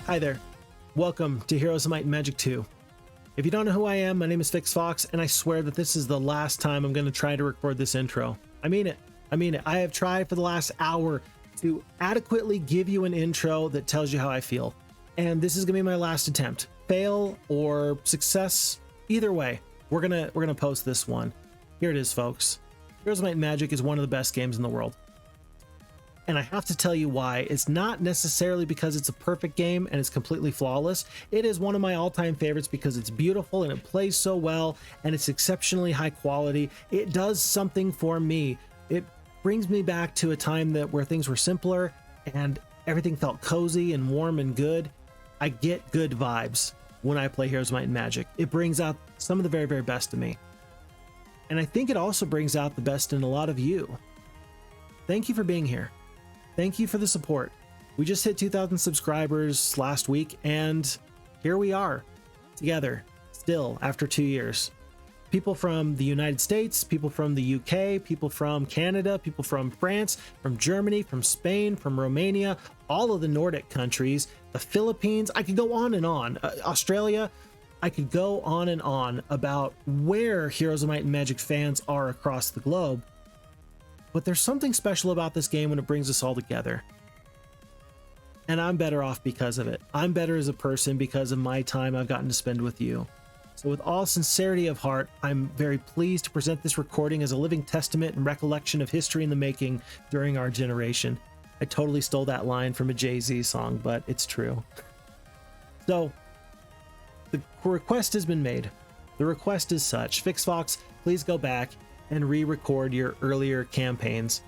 Hi there. Welcome to Heroes of Might and Magic 2. If you don't know who I am, my name is Phixfox, and I swear that this is the last time I'm going to try to record this intro. I mean it. I have tried for the last hour to adequately give you an intro that tells you how I feel. And this is going to be my last attempt. Fail or success, either way, we're gonna post this one. Here it is, folks. Heroes of Might and Magic is one of the best games in the world. And I have to tell you why. It's not necessarily because it's a perfect game and it's completely flawless. It is one of my all-time favorites because it's beautiful and it plays so well and it's exceptionally high quality. It does something for me. It brings me back to a time where things were simpler and everything felt cozy and warm and good. I get good vibes when I play Heroes of Might and Magic. It brings out some of the very, very best of me. And I think it also brings out the best in a lot of you. Thank you for being here. Thank you for the support. We just hit 2,000 subscribers last week, and here we are, together, still, after 2 years. People from the United States, people from the UK, people from Canada, people from France, from Germany, from Spain, from Romania, all of the Nordic countries, the Philippines, I could go on and on, Australia, I could go on and on about where Heroes of Might and Magic fans are across the globe. But there's something special about this game when it brings us all together. And I'm better off because of it. I'm better as a person because of my time I've gotten to spend with you. So with all sincerity of heart, I'm very pleased to present this recording as a living testament and recollection of history in the making during our generation. I totally stole that line from a Jay-Z song, but it's true. So, the request has been made. The request is such. Phixfox, please go back and re-record your earlier campaigns.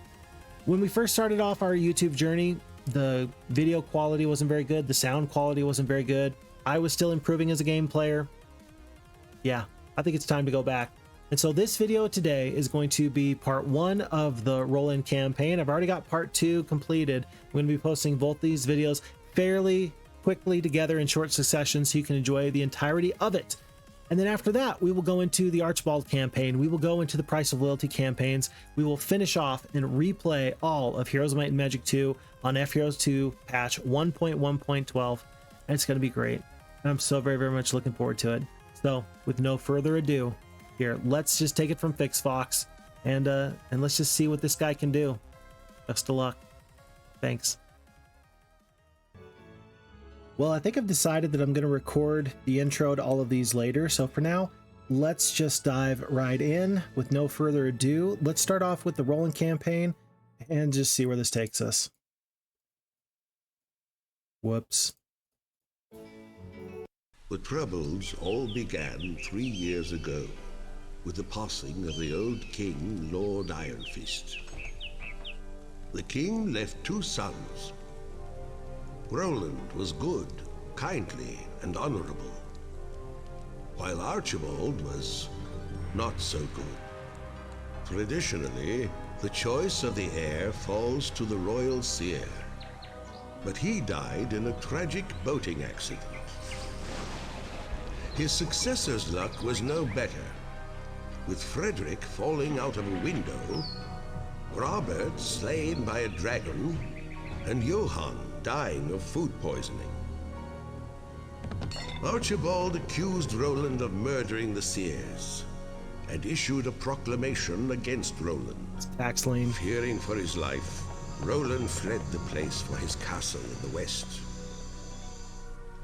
When we first started off our YouTube journey, the video quality wasn't very good, the sound quality wasn't very good. I was still improving as a game player. Yeah, I think it's time to go back. And so this video today is going to be part 1 of the Roland campaign. I've already got part 2 completed. I'm going to be posting both these videos fairly quickly together in short succession so you can enjoy the entirety of it. And then after that, we will go into the Archibald campaign. We will go into the Price of Loyalty campaigns. We will finish off and replay all of Heroes of Might and Magic 2 on F-Heroes 2 patch 1.1.12. And it's going to be great. And I'm so very, very much looking forward to it. So with no further ado, here, let's just take it from Phixfox and let's just see what this guy can do. Best of luck. Thanks. Well, I think I've decided that I'm going to record the intro to all of these later. So for now, let's just dive right in with no further ado. Let's start off with the Roland campaign and just see where this takes us. Whoops. The troubles all began 3 years ago with the passing of the old king, Lord Iron Fist. The king left 2 sons. Roland was good, kindly, and honorable, while Archibald was not so good. Traditionally, the choice of the heir falls to the royal seer, but he died in a tragic boating accident. His successor's luck was no better, with Frederick falling out of a window, Robert slain by a dragon, and Johann dying of food poisoning. Archibald accused Roland of murdering the seers and issued a proclamation against Roland. Tax lien. Fearing for his life, Roland fled the place for his castle in the west.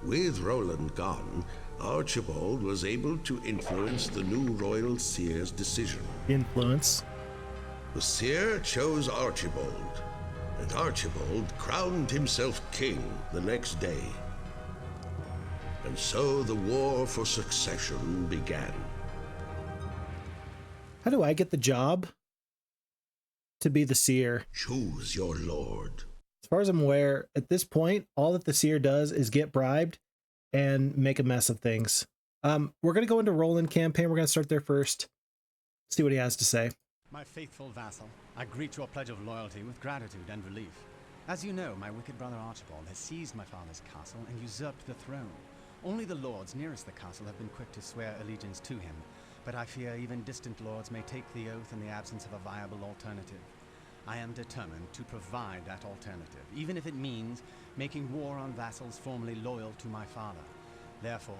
With Roland gone, Archibald was able to influence the new royal seer's decision. Influence. The seer chose Archibald, and Archibald crowned himself king the next day. And so the war for succession began. How do I get the job to be the seer? Choose your lord. As far as I'm aware, at this point, all that the seer does is get bribed and make a mess of things. We're going to go into Roland campaign. We're going to start there first. See what he has to say. My faithful vassal, I greet your pledge of loyalty with gratitude and relief. As you know, my wicked brother Archibald has seized my father's castle and usurped the throne. Only the lords nearest the castle have been quick to swear allegiance to him, but I fear even distant lords may take the oath in the absence of a viable alternative. I am determined to provide that alternative, even if it means making war on vassals formerly loyal to my father. Therefore,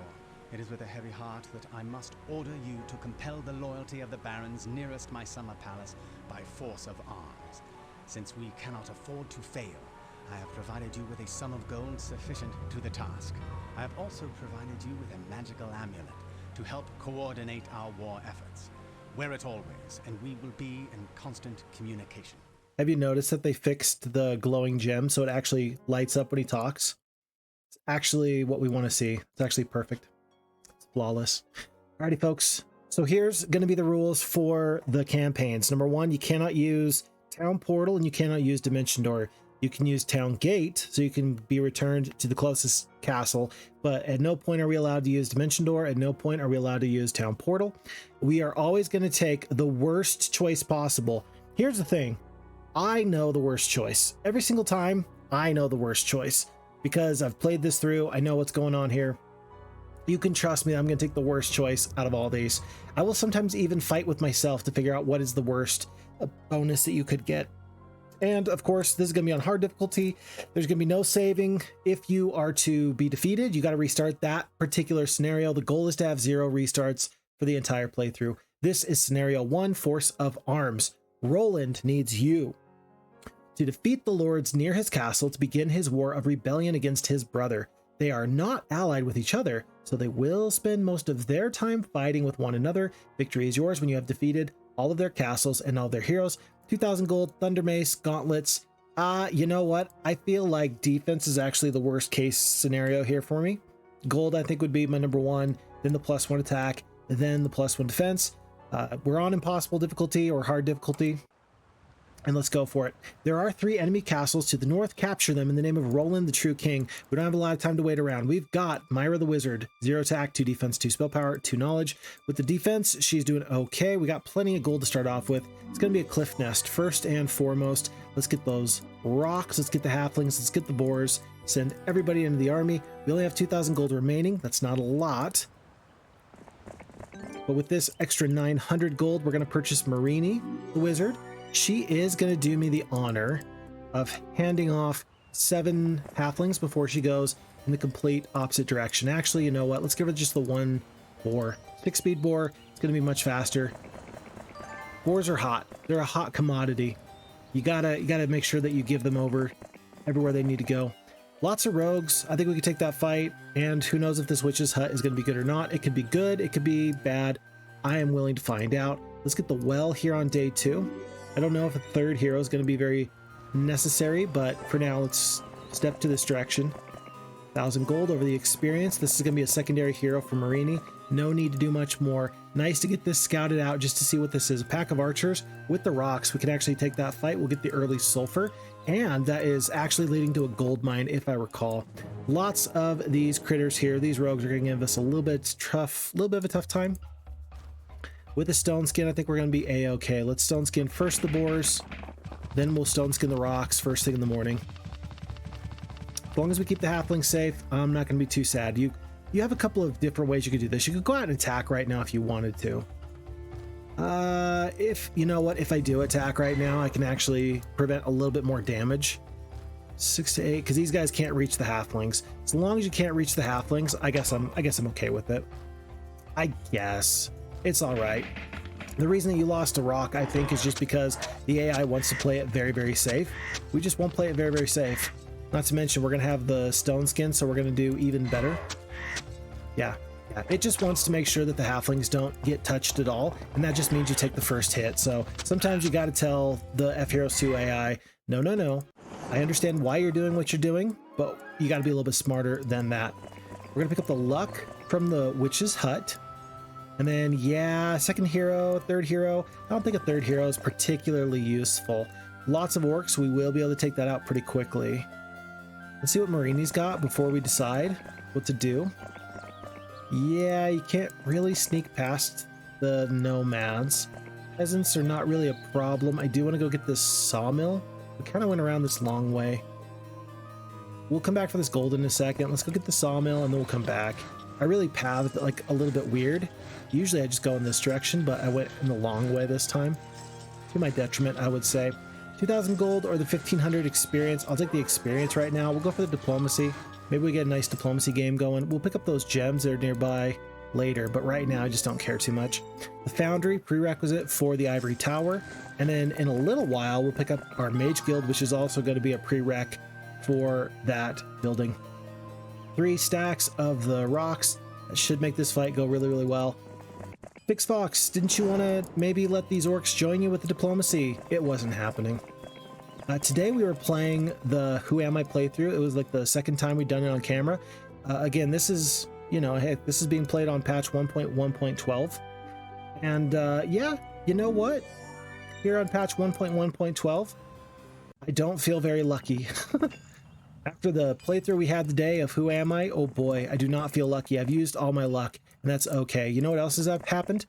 it is with a heavy heart that I must order you to compel the loyalty of the barons nearest my summer palace by force of arms. Since we cannot afford to fail, I have provided you with a sum of gold sufficient to the task. I have also provided you with a magical amulet to help coordinate our war efforts. Wear it always, and we will be in constant communication. Have you noticed that they fixed the glowing gem so it actually lights up when he talks? It's actually what we want to see. It's actually perfect. It's flawless. Alrighty, folks. So here's going to be the rules for the campaigns. Number 1, you cannot use Town Portal and you cannot use Dimension Door. You can use Town Gate, so you can be returned to the closest castle, but at no point are we allowed to use Dimension Door. At no point are we allowed to use Town Portal. We are always going to take the worst choice possible. Here's the thing. I know the worst choice. Every single time, I know the worst choice because I've played this through. I know what's going on here. You can trust me, I'm going to take the worst choice out of all these. I will sometimes even fight with myself to figure out what is the worst bonus that you could get. And of course, this is going to be on hard difficulty. There's going to be no saving. If you are to be defeated, you got to restart that particular scenario. The goal is to have 0 restarts for the entire playthrough. This is scenario 1, Force of Arms. Roland needs you to defeat the lords near his castle to begin his war of rebellion against his brother. They are not allied with each other, so they will spend most of their time fighting with one another. Victory is yours when you have defeated all of their castles and all of their heroes. 2,000 gold, Thunder Mace, Gauntlets. You know what? I feel like defense is actually the worst case scenario here for me. Gold, I think, would be my number 1, then the +1 attack, then the +1 defense. We're on impossible difficulty or hard difficulty, and let's go for it. There are 3 enemy castles to the north. Capture them in the name of Roland, the true king. We don't have a lot of time to wait around. We've got Myra the wizard, 0 attack, 2 defense, 2 spell power, 2 knowledge. With the defense, she's doing okay. We got plenty of gold to start off with. It's going to be a cliff nest first and foremost. Let's get those rocks. Let's get the halflings. Let's get the boars. Send everybody into the army. We only have 2,000 gold remaining. That's not a lot. But with this extra 900 gold, we're going to purchase Marini, the wizard. She is going to do me the honor of handing off 7 halflings before she goes in the complete opposite direction. Actually, you know what? Let's give her just the 1 boar. 6-speed boar. It's going to be much faster. Boars are hot. They're a hot commodity. You gotta make sure that you give them over everywhere they need to go. Lots of rogues. I think we could take that fight, and who knows if this witch's hut is going to be good or not. It could be good. It could be bad. I am willing to find out. Let's get the well here on day 2. I don't know if a 3rd hero is going to be very necessary, but for now, let's step to this direction. 1,000 gold over the experience. This is going to be a secondary hero for Marini. No need to do much more. Nice to get this scouted out just to see what this is. A pack of archers with the rocks. We can actually take that fight. We'll get the early sulfur, and that is actually leading to a gold mine, if I recall. Lots of these critters here. These rogues are going to give us a little bit of a tough time. With the stone skin, I think we're going to be a-okay. Let's stone skin first the boars, then we'll stone skin the rocks first thing in the morning. As long as we keep the halflings safe, I'm not going to be too sad. You have a couple of different ways you could do this. You could go out and attack right now if you wanted to. If you know what, if I do attack right now, I can actually prevent a little bit more damage. 6 to 8, because these guys can't reach the halflings. As long as you can't reach the halflings, I guess I'm okay with it. I guess it's all right. The reason that you lost a rock, I think, is just because the AI wants to play it very, very safe. We just won't play it very, very safe. Not to mention, we're going to have the stone skin, so we're going to do even better. Yeah. It just wants to make sure that the halflings don't get touched at all, and that just means you take the first hit. So sometimes you got to tell the F-Heroes 2 AI, no. I understand why you're doing what you're doing, but you got to be a little bit smarter than that. We're going to pick up the luck from the witch's hut. And then, yeah, 2nd hero, 3rd hero. I don't think a 3rd hero is particularly useful. Lots of orcs. We will be able to take that out pretty quickly. Let's see what Marini's got before we decide what to do. Yeah, you can't really sneak past the nomads. Peasants are not really a problem. I do want to go get this sawmill. We kind of went around this long way. We'll come back for this gold in a second. Let's go get the sawmill and then we'll come back. I really pathed like a little bit weird. Usually I just go in this direction, but I went in the long way this time. To my detriment, I would say. 2,000 gold or the 1,500 experience. I'll take the experience right now. We'll go for the diplomacy. Maybe we get a nice diplomacy game going. We'll pick up those gems that are nearby later, but right now I just don't care too much. The foundry, prerequisite for the ivory tower. And then in a little while, we'll pick up our mage guild, which is also going to be a prereq for that building. 3 stacks of the rocks. That should make this fight go really, really well. Phixfox, didn't you want to maybe let these orcs join you with the diplomacy? It wasn't happening. Today we were playing the Who Am I playthrough. It was like the second time we'd done it on camera. Again, this is, you know, hey, this is being played on patch 1.1.12. And yeah, you know what? Here on patch 1.1.12, I don't feel very lucky. After the playthrough we had today of Who Am I? Oh boy, I do not feel lucky. I've used all my luck, and that's okay. You know what else has happened?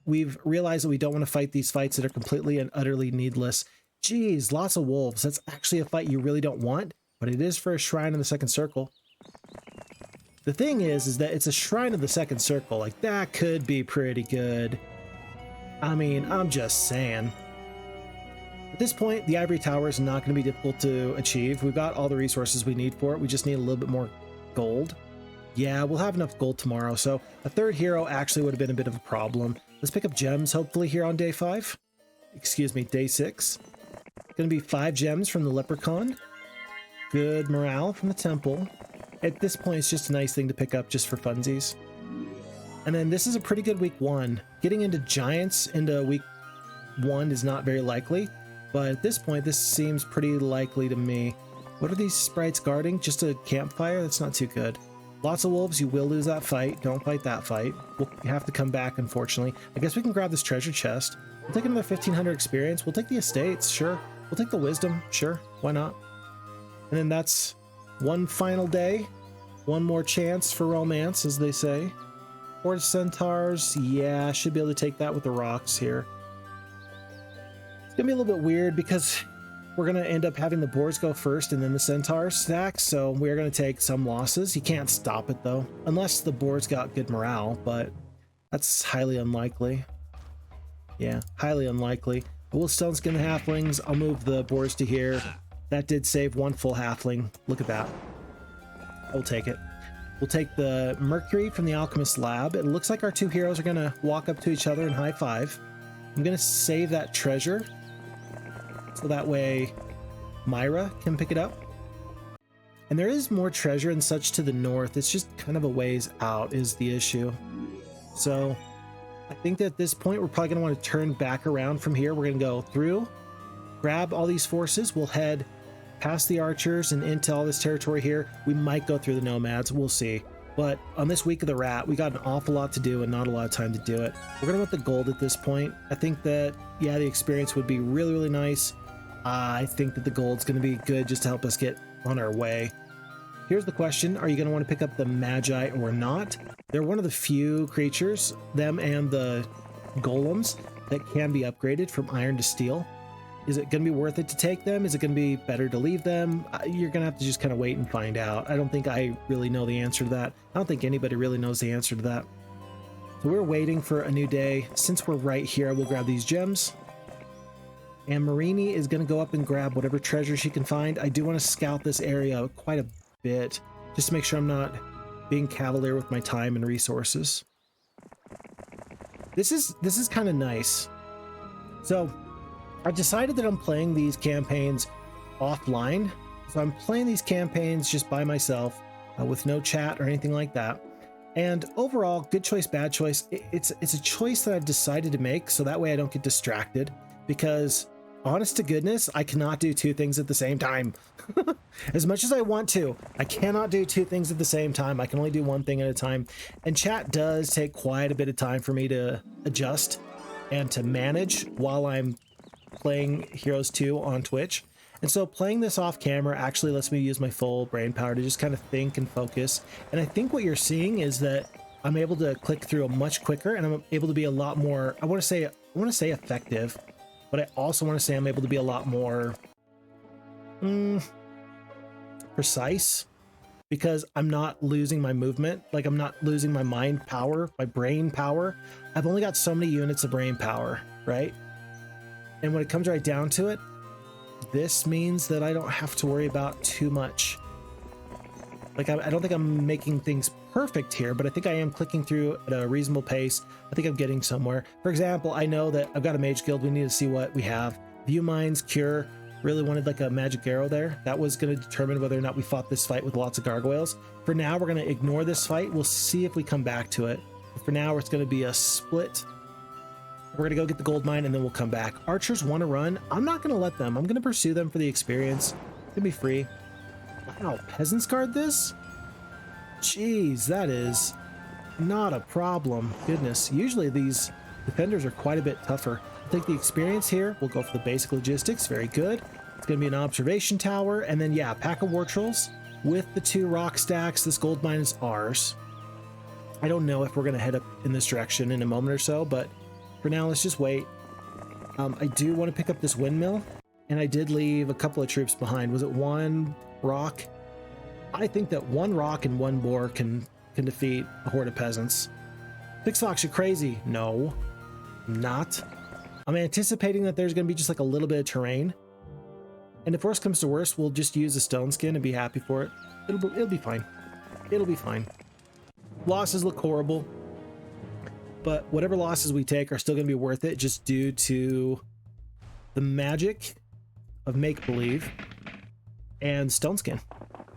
We've realized that we don't want to fight these fights that are completely and utterly needless. Geez, lots of wolves. That's actually a fight you really don't want, but it is for a shrine in the second circle. The thing is that it's a shrine of the second circle. Like, that could be pretty good. I mean, I'm just saying. At this point, the ivory tower is not going to be difficult to achieve. We've got all the resources we need for it. We just need a little bit more gold. Yeah, we'll have enough gold tomorrow, so a third hero actually would have been a bit of a problem. Let's pick up gems, hopefully, here on day 5. Excuse me, day 6. Going to be 5 gems from the leprechaun. Good morale from the temple. At this point, it's just a nice thing to pick up just for funsies. And then this is a pretty good week 1. Getting into giants into week 1 is not very likely. But at this point, this seems pretty likely to me. What are these sprites guarding? Just a campfire? That's not too good. Lots of wolves. You will lose that fight. Don't fight that fight. We'll have to come back, unfortunately. I guess we can grab this treasure chest. We'll take another 1,500 experience. We'll take the estates, sure. We'll take the wisdom, sure. Why not? And then that's one final day. One more chance for romance, as they say. Horde of centaurs. Yeah, should be able to take that with the rocks here. It's gonna be a little bit weird because we're gonna end up having the boars go first and then the centaurs stack, so we're gonna take some losses. You can't stop it though, unless the boars got good morale, but that's highly unlikely. Yeah, highly unlikely. Woolstone skin the halflings. I'll move the boars to here. That did save 1 full halfling. Look at that. I'll take it. We'll take the mercury from the alchemist lab. It looks like our 2 heroes are gonna walk up to each other and high five. I'm gonna save that treasure so that way Myra can pick it up. And there is more treasure and such to the north. It's just kind of a ways out is the issue. So I think that at this point, we're probably going to want to turn back around from here. We're going to go through, grab all these forces. We'll head past the archers and into all this territory here. We might go through the nomads. We'll see. But on this week of the rat, we got an awful lot to do and not a lot of time to do it. We're going to want the gold at this point. I think that, yeah, the experience would be really, really nice. I think that the gold's going to be good just to help us get on our way. Here's the question. Are you going to want to pick up the Magi or not? They're one of the few creatures, them and the golems, that can be upgraded from iron to steel. Is it going to be worth it to take them? Is it going to be better to leave them? You're going to have to just kind of wait and find out. I don't think I really know the answer to that. I don't think anybody really knows the answer to that. So we're waiting for a new day. Since we're right here, I will grab these gems. And Marini is going to go up and grab whatever treasure she can find. I do want to scout this area quite a bit, just to make sure I'm not being cavalier with my time and resources. This is kind of nice. So I've decided that I'm playing these campaigns offline. So I'm playing these campaigns just by myself with no chat or anything like that. And overall, good choice, bad choice. It's a choice that I've decided to make so that way I don't get distracted, because honest to goodness, I cannot do 2 things at the same time. As much as I want to, I cannot do 2 things at the same time. I can only do 1 thing at a time. And chat does take quite a bit of time for me to adjust and to manage while I'm playing Heroes 2 on Twitch. And so playing this off camera actually lets me use my full brain power to just kind of think and focus. And I think what you're seeing is that I'm able to click through much quicker, and I'm able to be a lot more, I want to say effective, but I also want to say I'm able to be a lot more precise, because I'm not losing my movement. Like, I'm not losing my mind power, my brain power. I've only got so many units of brain power, right? And when it comes right down to it, this means that I don't have to worry about too much. Like, I don't think I'm making things perfect here, but I think I am clicking through at a reasonable pace. I think I'm getting somewhere. For example, I know that I've got a mage guild. We need to see what we have. View Mines, Cure. Really wanted like a magic arrow there. That was going to determine whether or not we fought this fight with lots of gargoyles. For now, we're going to ignore this fight. We'll see if we come back to it. But for now, it's going to be a split. We're going to go get the gold mine and then we'll come back. Archers want to run. I'm not going to let them. I'm going to pursue them for the experience. It's going to be free. Wow, peasants guard this? Jeez, that is not a problem. Goodness, usually these defenders are quite a bit tougher. I'll take the experience here. We'll go for the basic logistics. Very good. It's going to be an observation tower. And then, yeah, pack of war trolls with the 2 rock stacks. This gold mine is ours. I don't know if we're going to head up in this direction in a moment or so, but for now, let's just wait. I do want to pick up this windmill, and I did leave a couple of troops behind. Was it 1 rock? I think that 1 rock and 1 boar can defeat a horde of peasants. Phixfox, you're crazy. No, I'm not. I'm anticipating that there's going to be just like a little bit of terrain. And if worse comes to worse, we'll just use a stone skin and be happy for it. It'll be fine. It'll be fine. Losses look horrible, but whatever losses we take are still going to be worth it just due to the magic of make-believe and stone skin.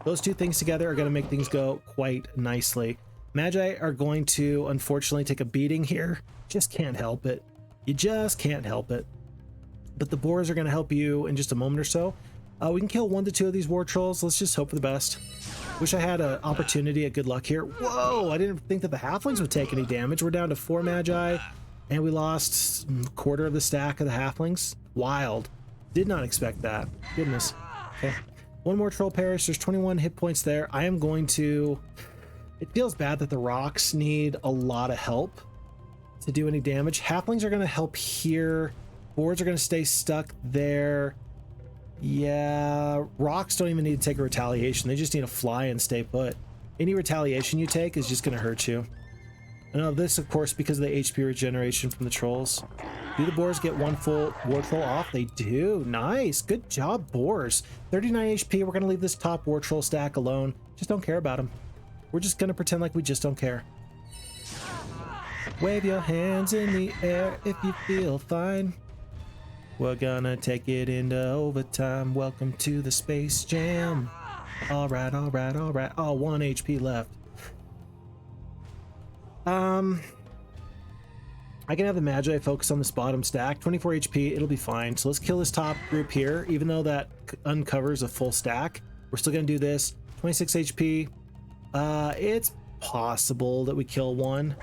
Those 2 things together are going to make things go quite nicely. Magi are going to unfortunately take a beating here. Just can't help it. You just can't help it. But the boars are going to help you in just a moment or so. We can kill 1 to 2 of these war trolls. Let's just hope for the best. Wish I had an opportunity at good luck here. Whoa, I didn't think that the halflings would take any damage. We're down to 4 magi, and we lost a quarter of the stack of the halflings. Wild. Did not expect that. Goodness. Okay. 1 more troll perish. There's 21 hit points there. I am going to... It feels bad that the rocks need a lot of help to do any damage. Halflings are going to help here. Boards are going to stay stuck there. Yeah, rocks don't even need to take a retaliation. They just need to fly and stay put. Any retaliation you take is just going to hurt you. I know this, of course, because of the HP regeneration from the trolls. Do the boars get 1 full war troll off? They do. Nice. Good job, boars. 39 HP. We're going to leave this top war troll stack alone. Just don't care about them. We're just going to pretend like we just don't care. Wave your hands in the air if you feel fine. We're gonna take it into overtime. Welcome to the Space Jam. All right, all right, all right. Oh, 1 HP left. I can have the Magi focus on this bottom stack. 24 HP, it'll be fine. So let's kill this top group here. Even though that uncovers a full stack, we're still gonna do this. 26 HP. It's possible that we kill 1.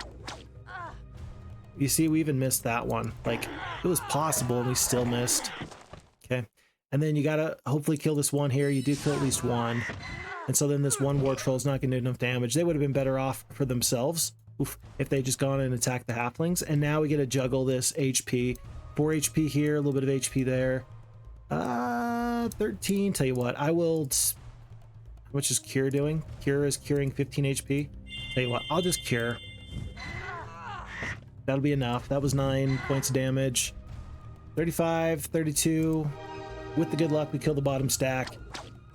You see, we even missed that one. Like, it was possible and we still missed. Okay. And then you gotta hopefully kill this 1 here. You do kill at least 1. And so then this 1 war troll is not gonna do enough damage. They would have been better off for themselves if they just gone and attacked the halflings. And now we get to juggle this HP. 4 HP here, a little bit of HP there. 13. Tell you what, I will... How much is Cure doing? Cure is curing 15 HP. Tell you what, I'll just Cure. That'll be enough. That was 9 points of damage. 35, 32. With the good luck, we kill the bottom stack.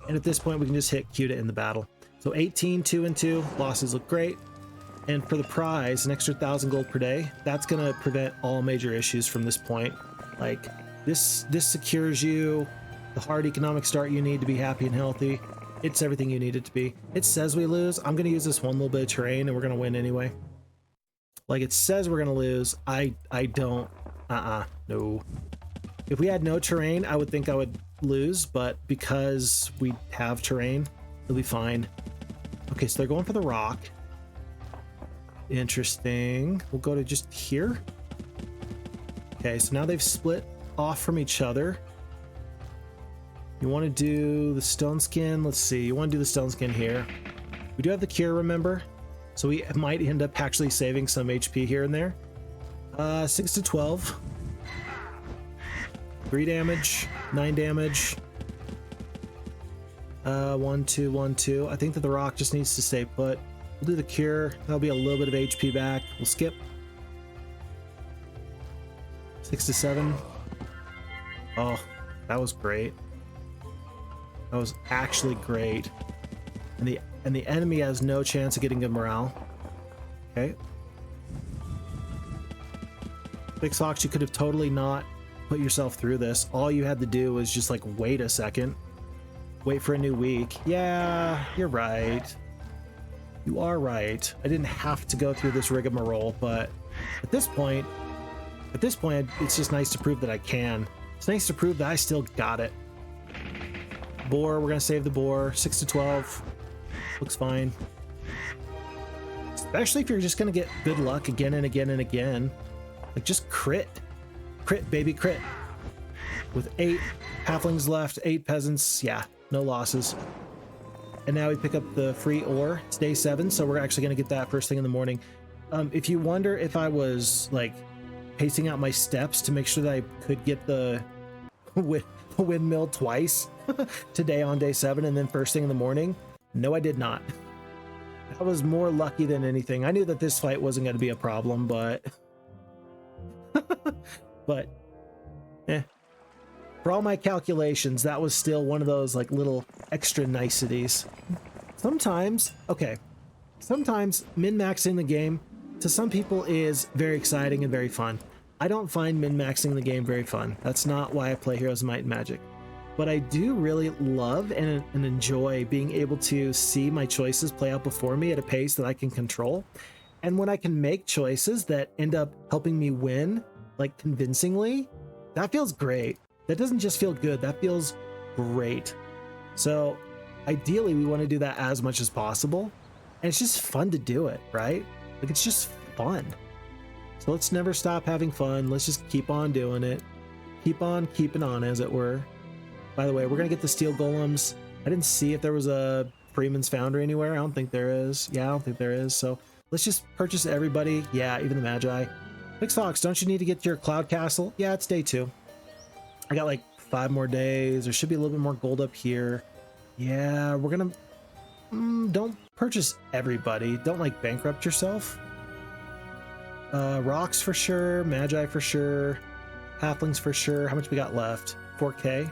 And at this point, we can just hit Q to end the battle. So 18, 2 and 2. Losses look great. And for the prize, an extra 1,000 gold per day. That's going to prevent all major issues from this point. Like, this secures you the hard economic start you need to be happy and healthy. It's everything you need it to be. It says we lose. I'm going to use this 1 little bit of terrain, and we're going to win anyway. Like, it says we're gonna lose. I don't. No. If we had no terrain, I would think I would lose, but because we have terrain, it'll be fine. Okay, so they're going for the rock. Interesting. We'll go to just here. Okay, so now they've split off from each other. You want to do the stone skin? Let's see. You want to do the stone skin here. We do have the cure, remember? So we might end up actually saving some HP here and there. 6 to 12. 3 damage, 9 damage. 1, 2, 1, 2. I think that the rock just needs to stay put. We'll do the cure. That'll be a little bit of HP back. We'll skip. 6 to 7. Oh, that was great. That was actually great. And the enemy has no chance of getting good morale. Okay. Phixfox, you could have totally not put yourself through this. All you had to do was just like wait a second. Wait for a new week. Yeah, you're right. You are right. I didn't have to go through this rigmarole, but at this point, it's just nice to prove that I can. It's nice to prove that I still got it. Boar, we're gonna save the boar. 6 to 12. Looks fine. Especially if you're just gonna get good luck again and again and again. Like just crit. Crit, baby, crit. With 8 halflings left, 8 peasants, yeah, no losses. And now we pick up the free ore. It's day 7, so we're actually gonna get that first thing in the morning. If you wonder if I was like pacing out my steps to make sure that I could get the windmill twice today on day 7 and then first thing in the morning, no, I did not. I was more lucky than anything. I knew that this fight wasn't going to be a problem, but but for all my calculations, that was still one of those like little extra niceties. Sometimes min-maxing the game to some people is very exciting and very fun. I don't find min-maxing the game very fun. That's not why I play Heroes of Might and Magic. But I do really love and enjoy being able to see my choices play out before me at a pace that I can control. And when I can make choices that end up helping me win, like convincingly, that feels great. That doesn't just feel good, that feels great. So ideally we want to do that as much as possible. And it's just fun to do it, right? Like it's just fun. So let's never stop having fun. Let's just keep on doing it. Keep on keeping on, as it were. By the way, we're going to get the steel golems. I didn't see if there was a Freeman's Foundry anywhere. I don't think there is. Yeah, I don't think there is. So let's just purchase everybody. Yeah, even the Magi. Phixfox, don't you need to get to your cloud castle? Yeah, it's day 2. I got like 5 more days. There should be a little bit more gold up here. Yeah, we're going to... don't purchase everybody. Don't like bankrupt yourself. Rocks for sure. Magi for sure. Halflings for sure. How much we got left? 4K.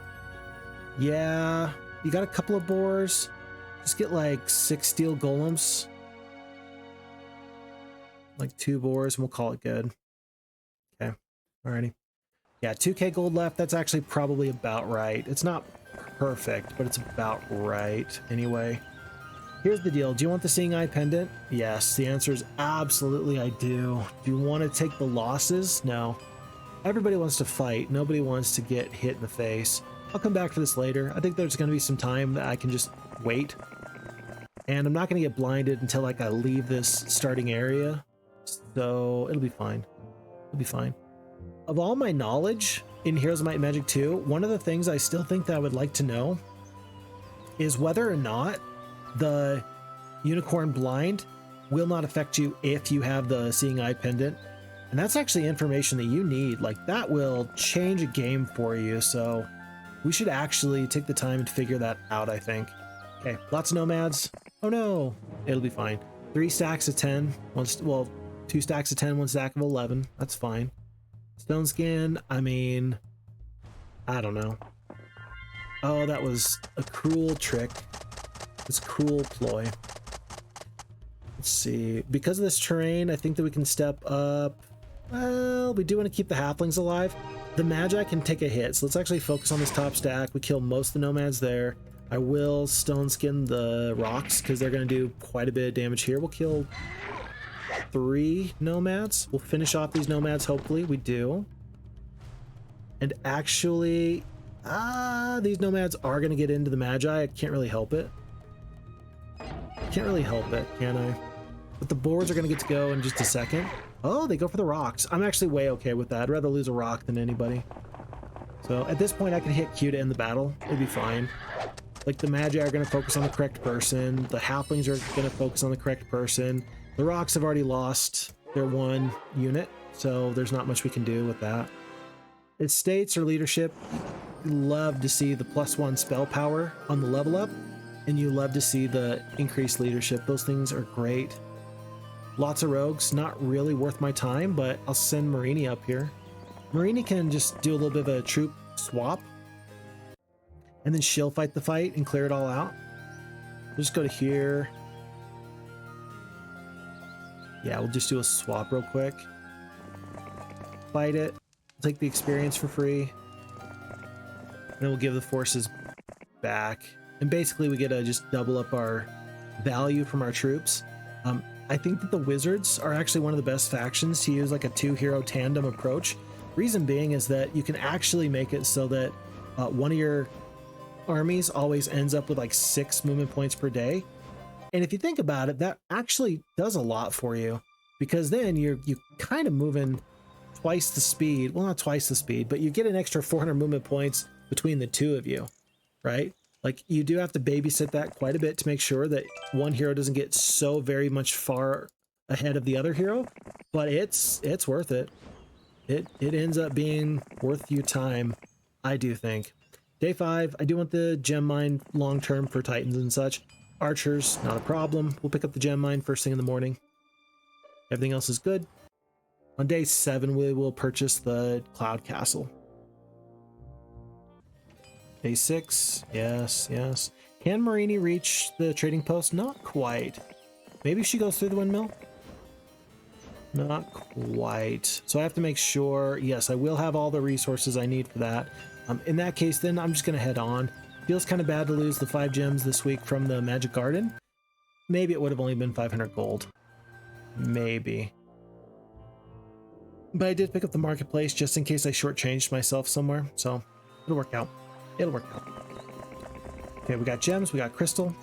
Yeah, you got a couple of boars. Just get like 6 steel golems. Like 2 boars and we'll call it good. Okay, alrighty. Yeah, 2K gold left. That's actually probably about right. It's not perfect, but it's about right anyway. Here's the deal. Do you want the Seeing Eye pendant? Yes, the answer is absolutely I do. Do you want to take the losses? No. Everybody wants to fight. Nobody wants to get hit in the face. I'll come back to this later. I think there's going to be some time that I can just wait. And I'm not going to get blinded until like I leave this starting area. So it'll be fine. It'll be fine. Of all my knowledge in Heroes of Might and Magic 2, one of the things I still think that I would like to know is whether or not the unicorn blind will not affect you if you have the Seeing Eye pendant. And that's actually information that you need. Like that will change a game for you. So we should actually take the time to figure that out, I think. Okay, lots of nomads. Oh no, it'll be fine. 3 stacks of 10. 2 stacks of 10, 1 stack of 11. That's fine. Stone skin, I mean, I don't know. Oh, that was a cruel trick. It's a cruel ploy. Let's see. Because of this terrain, I think that we can step up. Well, we do want to keep the halflings alive. The Magi can take a hit, so let's actually focus on this top stack. We kill most of the nomads there. I will stone skin the rocks because they're going to do quite a bit of damage here. We'll kill 3 nomads. We'll finish off these nomads, hopefully. We do. And actually, these nomads are going to get into the Magi. I can't really help it. Can't really help it, can I? But the boards are going to get to go in just a second. Oh, they go for the rocks. I'm actually way okay with that. I'd rather lose a rock than anybody. So at this point, I can hit Q to end the battle. It'd be fine. Like the Magi are going to focus on the correct person. The halflings are going to focus on the correct person. The rocks have already lost their 1 unit, so there's not much we can do with that. Estates or leadership, you love to see the +1 spell power on the level up, and you love to see the increased leadership. Those things are great. Lots of rogues, not really worth my time, but I'll send Marini up here. Marini can just do a little bit of a troop swap. and then she'll fight the fight and clear it all out. We'll just go to here. Yeah, we'll just do a swap real quick. Fight it. Take the experience for free. Then we'll give the forces back. And basically we get to just double up our value from our troops. I think that the wizards are actually one of the best factions to use like a 2-hero tandem approach. Reason being is that you can actually make it so that one of your armies always ends up with like 6 movement points per day. And if you think about it, that actually does a lot for you, because then you kind of moving twice the speed. Well, not twice the speed, but you get an extra 400 movement points between the two of you, right? Like, you do have to babysit that quite a bit to make sure that one hero doesn't get so very much far ahead of the other hero, but it's worth it. It ends up being worth your time, I do think. Day 5, I do want the gem mine long term for Titans and such. Archers, not a problem. We'll pick up the gem mine first thing in the morning. Everything else is good. On day 7, we will purchase the Cloud Castle. Day 6, yes. Can Marini reach the trading post? Not quite. Maybe she goes through the windmill? Not quite. So I have to make sure, yes, I will have all the resources I need for that. In that case, then I'm just going to head on. Feels kind of bad to lose the 5 gems this week from the Magic Garden. Maybe it would have only been 500 gold. Maybe. But I did pick up the marketplace just in case I shortchanged myself somewhere. So it'll work out. It'll work out. Okay, we got gems, we got crystal.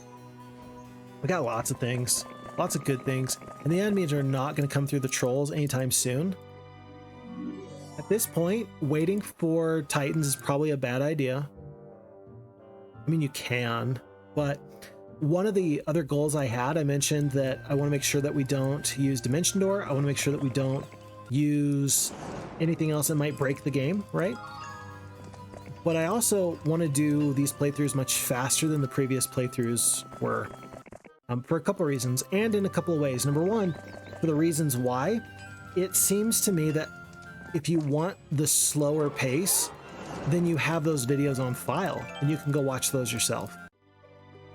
We got lots of things. Lots of good things. And the enemies are not going to come through the trolls anytime soon. At this point, waiting for Titans is probably a bad idea. I mean, you can, but one of the other goals I had, I mentioned that I want to make sure that we don't use Dimension Door. I want to make sure that we don't use anything else that might break the game, right? But I also want to do these playthroughs much faster than the previous playthroughs were, for a couple of reasons, and in a couple of ways. Number one, for the reasons why, it seems to me that if you want the slower pace, then you have those videos on file and you can go watch those yourself,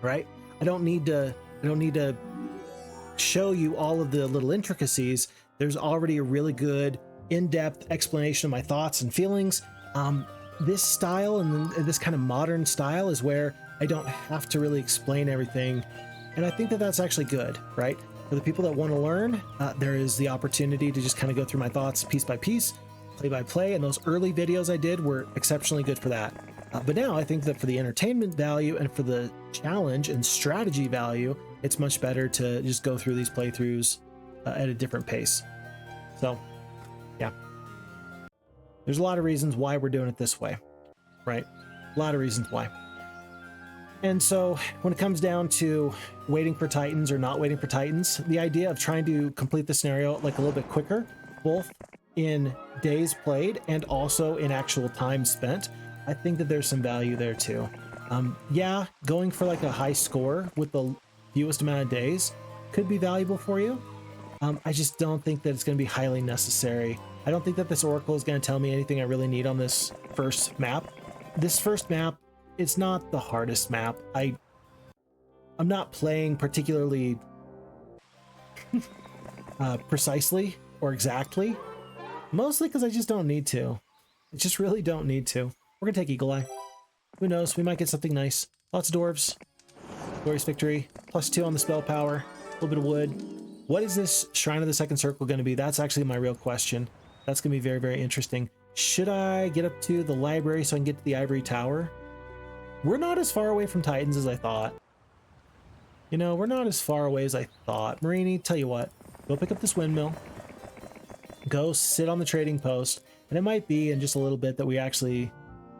right? I don't need to show you all of the little intricacies. There's already a really good in-depth explanation of my thoughts and feelings. This style and this kind of modern style is where I don't have to really explain everything. And I think that that's actually good, right? For the people that want to learn, there is the opportunity to just kind of go through my thoughts piece by piece, play by play, and those early videos I did were exceptionally good for that. But now I think that for the entertainment value and for the challenge and strategy value, it's much better to just go through these playthroughs at a different pace. So, yeah. There's a lot of reasons why we're doing it this way, right? A lot of reasons why. And so when it comes down to waiting for Titans or not waiting for Titans, the idea of trying to complete the scenario like a little bit quicker, both in days played and also in actual time spent, I think that there's some value there too. Yeah, going for like a high score with the fewest amount of days could be valuable for you. I just don't think that it's going to be highly necessary. I don't think that this Oracle is going to tell me anything I really need on this first map. This first map, it's not the hardest map. I'm not playing particularly precisely or exactly, mostly because I just don't need to. I just really don't need to. We're going to take Eagle Eye. Who knows? We might get something nice. Lots of dwarves. Glorious Victory. +2 on the spell power. A little bit of wood. What is this Shrine of the Second Circle going to be? That's actually my real question. That's going to be very, very interesting. Should I get up to the library so I can get to the Ivory Tower? We're not as far away from Titans as I thought. You know, we're not as far away as I thought. Marini, tell you what. Go pick up this windmill. Go sit on the trading post. And it might be in just a little bit that we actually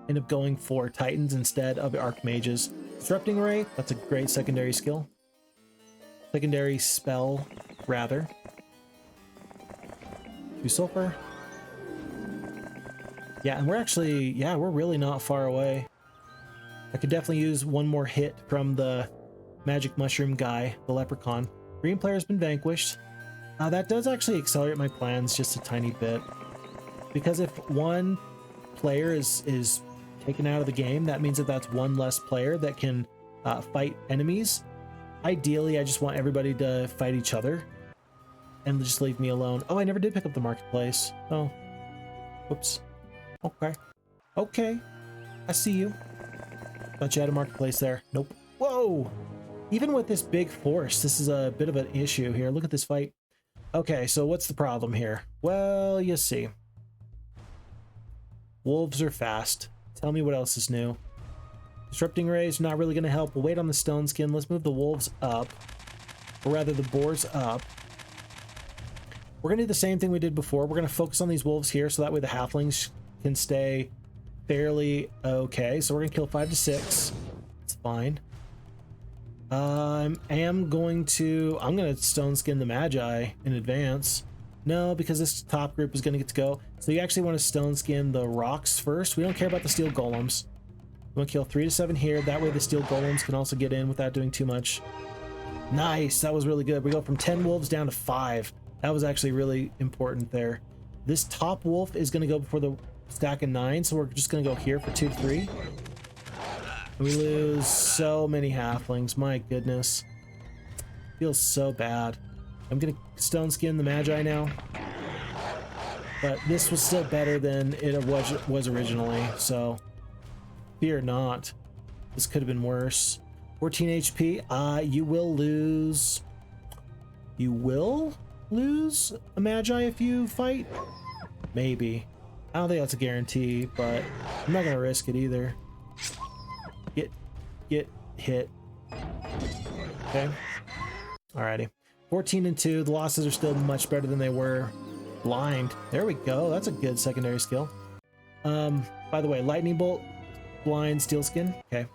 end up going for Titans instead of Archmages. Disrupting Ray, that's a great secondary skill. Secondary spell, rather. 2 sulfur. Yeah, and we're actually, yeah, we're really not far away. I could definitely use one more hit from the magic mushroom guy, the leprechaun. Green player's been vanquished. That does actually accelerate my plans just a tiny bit. Because if one player is taken out of the game. That means that that's one less player that can fight enemies. Ideally, I just want everybody to fight each other and just leave me alone. Oh, I never did pick up the marketplace. Oh, whoops. Okay. Okay. I see you. Thought you had a marketplace there. Nope. Whoa! Even with this big force, this is a bit of an issue here. Look at this fight. Okay, so what's the problem here? Well, you see. Wolves are fast. Tell me what else is new. Disrupting rays, not really going to help. We'll wait on the stone skin. Let's move the wolves up. Or rather, the boars up. We're going to do the same thing we did before. We're going to focus on these wolves here, so that way the halflings can stay fairly okay. So we're going to kill 5 to 6. It's fine. I'm going to stone skin the magi in advance. No, because this top group is going to get to go. So you actually want to stone skin the rocks first. We don't care about the steel golems. We want to kill 3 to 7 here. That way the steel golems can also get in without doing too much. Nice. That was really good. We go from 10 wolves down to 5. That was actually really important there. This top wolf is going to go before the stack of 9. So we're just going to go here for 2 to 3. We lose so many halflings. My goodness. Feels so bad. I'm going to stone skin the magi now. But this was still better than it was originally. So fear not. This could have been worse. 14 HP. You will lose. You will lose a magi if you fight? Maybe. I don't think that's a guarantee, but I'm not going to risk it either. Get hit. Okay. Alrighty. 14 and 2. The losses are still much better than they were. Blind. There we go. That's a good secondary skill. By the way, lightning bolt, blind, steel skin. Okay.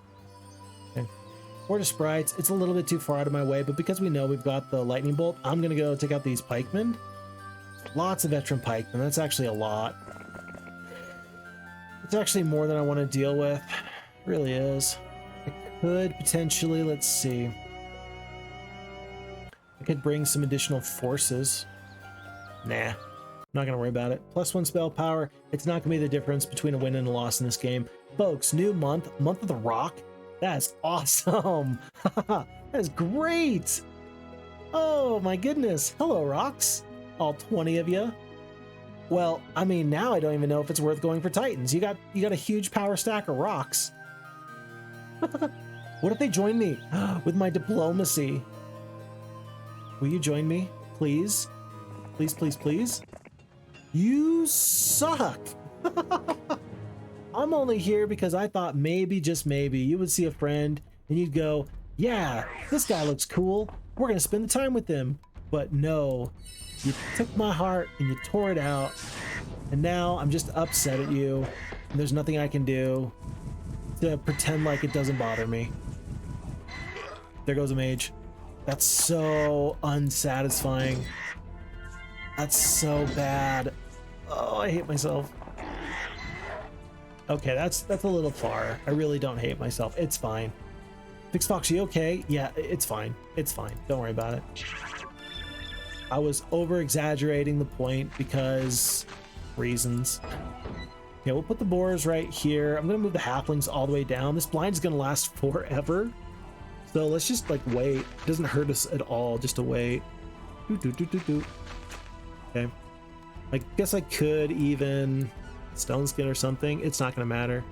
Okay. Order sprites. It's a little bit too far out of my way, but because we know we've got the lightning bolt, I'm gonna go take out these pikemen. Lots of veteran pikemen. That's actually a lot. It's actually more than I want to deal with. It really is. I could potentially, let's see. I could bring some additional forces. Nah, I'm not gonna worry about it. +1 spell power. It's not gonna be the difference between a win and a loss in this game. Folks, new month of the rock. That is awesome. That is great. Oh my goodness. Hello, rocks. All 20 of you. Well, I mean, now I don't even know if it's worth going for Titans. You got a huge power stack of rocks. What if they join me with my diplomacy? Will you join me, please? Please, please, please. You suck. I'm only here because I thought maybe, just maybe, you would see a friend and you'd go, yeah, this guy looks cool. We're going to spend the time with him. But no, you took my heart and you tore it out. And now I'm just upset at you. And there's nothing I can do to pretend like it doesn't bother me. There goes a mage. That's so unsatisfying. That's so bad. Oh, I hate myself. Okay, that's a little far. I really don't hate myself. It's fine. Phixfox, you okay? Yeah, it's fine. It's fine. Don't worry about it. I was over-exaggerating the point because reasons. Yeah, we'll put the boars right here. I'm gonna move the halflings all the way down. This blind is gonna last forever. So let's just like wait. It doesn't hurt us at all just to wait. Okay. I guess I could even stone skin or something. It's not gonna matter.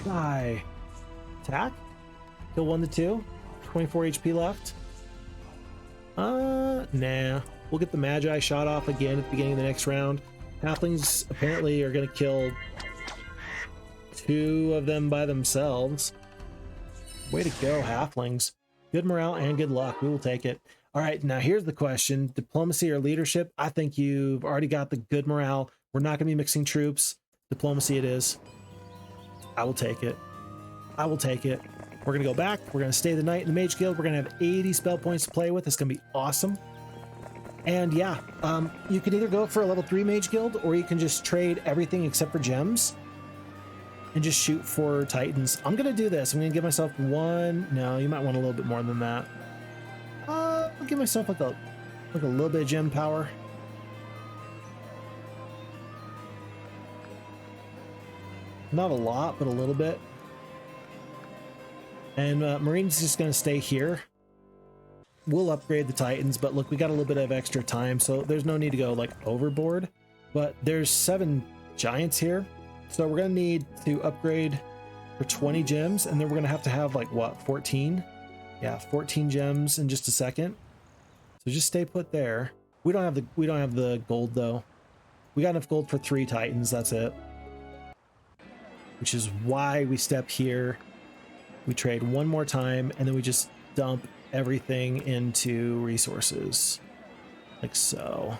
Die. Attack. Kill 1 to 2. 24 HP left. Nah. We'll get the magi shot off again at the beginning of the next round. Halflings apparently are gonna kill 2 of them by themselves. Way to go, halflings. Good morale and good luck. We will take it. All right, now here's the question. Diplomacy or leadership? I think you've already got the good morale. We're not going to be mixing troops. Diplomacy it is. I will take it. I will take it. We're going to go back. We're going to stay the night in the Mage Guild. We're going to have 80 spell points to play with. It's going to be awesome. And yeah, you can either go for a level 3 Mage Guild, or you can just trade everything except for gems and just shoot for Titans. I'm going to do this. I'm going to give myself 1. No, you might want a little bit more than that. I'll give myself like a little bit of gem power. Not a lot, but a little bit. And Marine's just going to stay here. We'll upgrade the Titans, but look, we got a little bit of extra time, so there's no need to go like overboard. But there's 7 giants here, so we're going to need to upgrade for 20 gems, and then we're going to have like what, 14? Yeah, 14 gems in just a second. So just stay put there. We don't have the gold though. We got enough gold for 3 Titans, that's it. Which is why we step here. We trade one more time, and then we just dump everything into resources. Like so.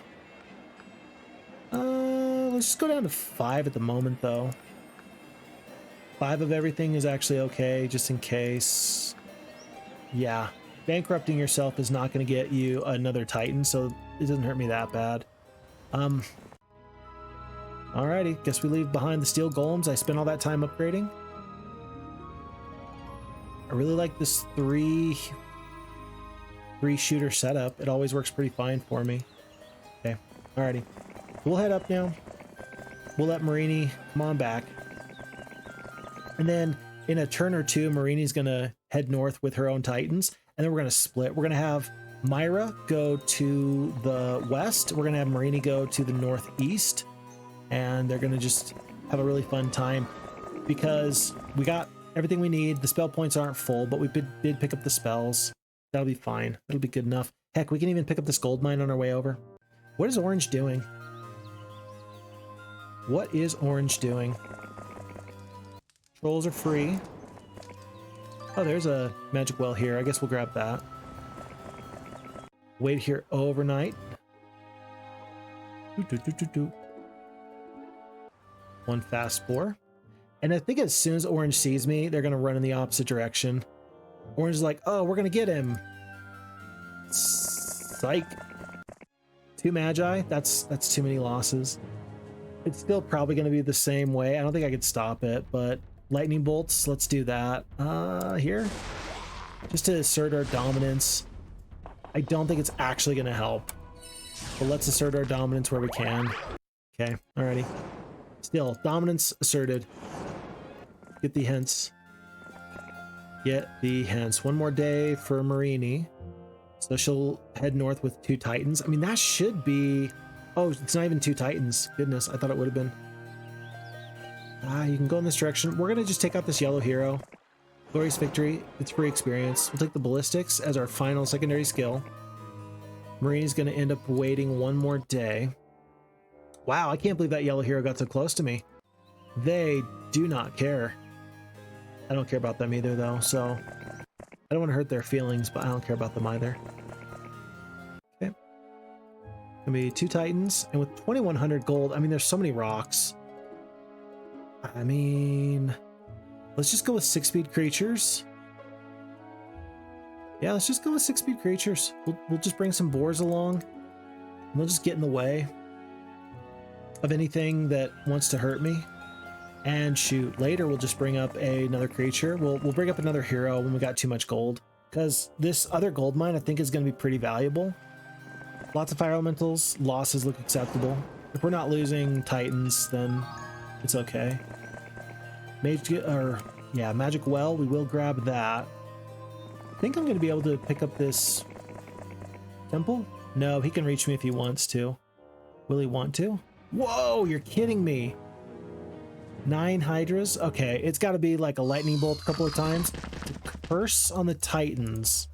Let's just go down to 5 at the moment though. 5 of everything is actually okay, just in case. Yeah, bankrupting yourself is not going to get you another Titan, so it doesn't hurt me that bad. Alrighty, guess we leave behind the steel golems I spent all that time upgrading. I really like this 3 shooter setup. It always works pretty fine for me. Okay, alrighty. We'll head up now. We'll let Marini come on back. And then in a turn or two, Marini's gonna head north with her own Titans, and then we're gonna split. We're gonna have Myra go to the west. We're gonna have Marini go to the northeast, and they're gonna just have a really fun time because we got everything we need. The spell points aren't full, but we did pick up the spells. That'll be fine. That'll be good enough. Heck, we can even pick up this gold mine on our way over. What is Orange doing? What is Orange doing? Trolls are free. Oh, there's a magic well here. I guess we'll grab that. Wait here overnight. One fast spore. And I think as soon as Orange sees me, they're going to run in the opposite direction. Orange is like, oh, we're going to get him. Psych. 2 magi. That's too many losses. It's still probably going to be the same way. I don't think I could stop it, but lightning bolts, let's do that. Here. Just to assert our dominance. I don't think it's actually going to help. But let's assert our dominance where we can. Okay, alrighty. Still, dominance asserted. Get the hints. Get the hints. One more day for Marini. So she'll head north with 2 Titans. I mean, that should be... Oh, it's not even 2 Titans. Goodness, I thought it would have been. You can go in this direction. We're going to just take out this yellow hero. Glorious victory. It's free experience. We'll take the ballistics as our final secondary skill. Marini's going to end up waiting one more day. Wow, I can't believe that yellow hero got so close to me. They do not care. I don't care about them either, though, so... I don't want to hurt their feelings, but I don't care about them either. Okay. Gonna be 2 Titans, and with 2,100 gold, I mean, there's so many rocks. I mean... Let's just go with 6-speed creatures. Yeah, let's just go with 6-speed creatures. We'll just bring some boars along. And they'll just get in the way of anything that wants to hurt me. And shoot, later we'll just bring up another creature. We'll bring up another hero when we got too much gold. Because this other gold mine I think is going to be pretty valuable. Lots of fire elementals. Losses look acceptable. If we're not losing Titans, then it's okay. Magic well, we will grab that. I think I'm going to be able to pick up this temple. No, he can reach me if he wants to. Will he want to? Whoa, you're kidding me. 9 hydras. Okay, it's got to be like a lightning bolt a couple of times. The curse on the Titans.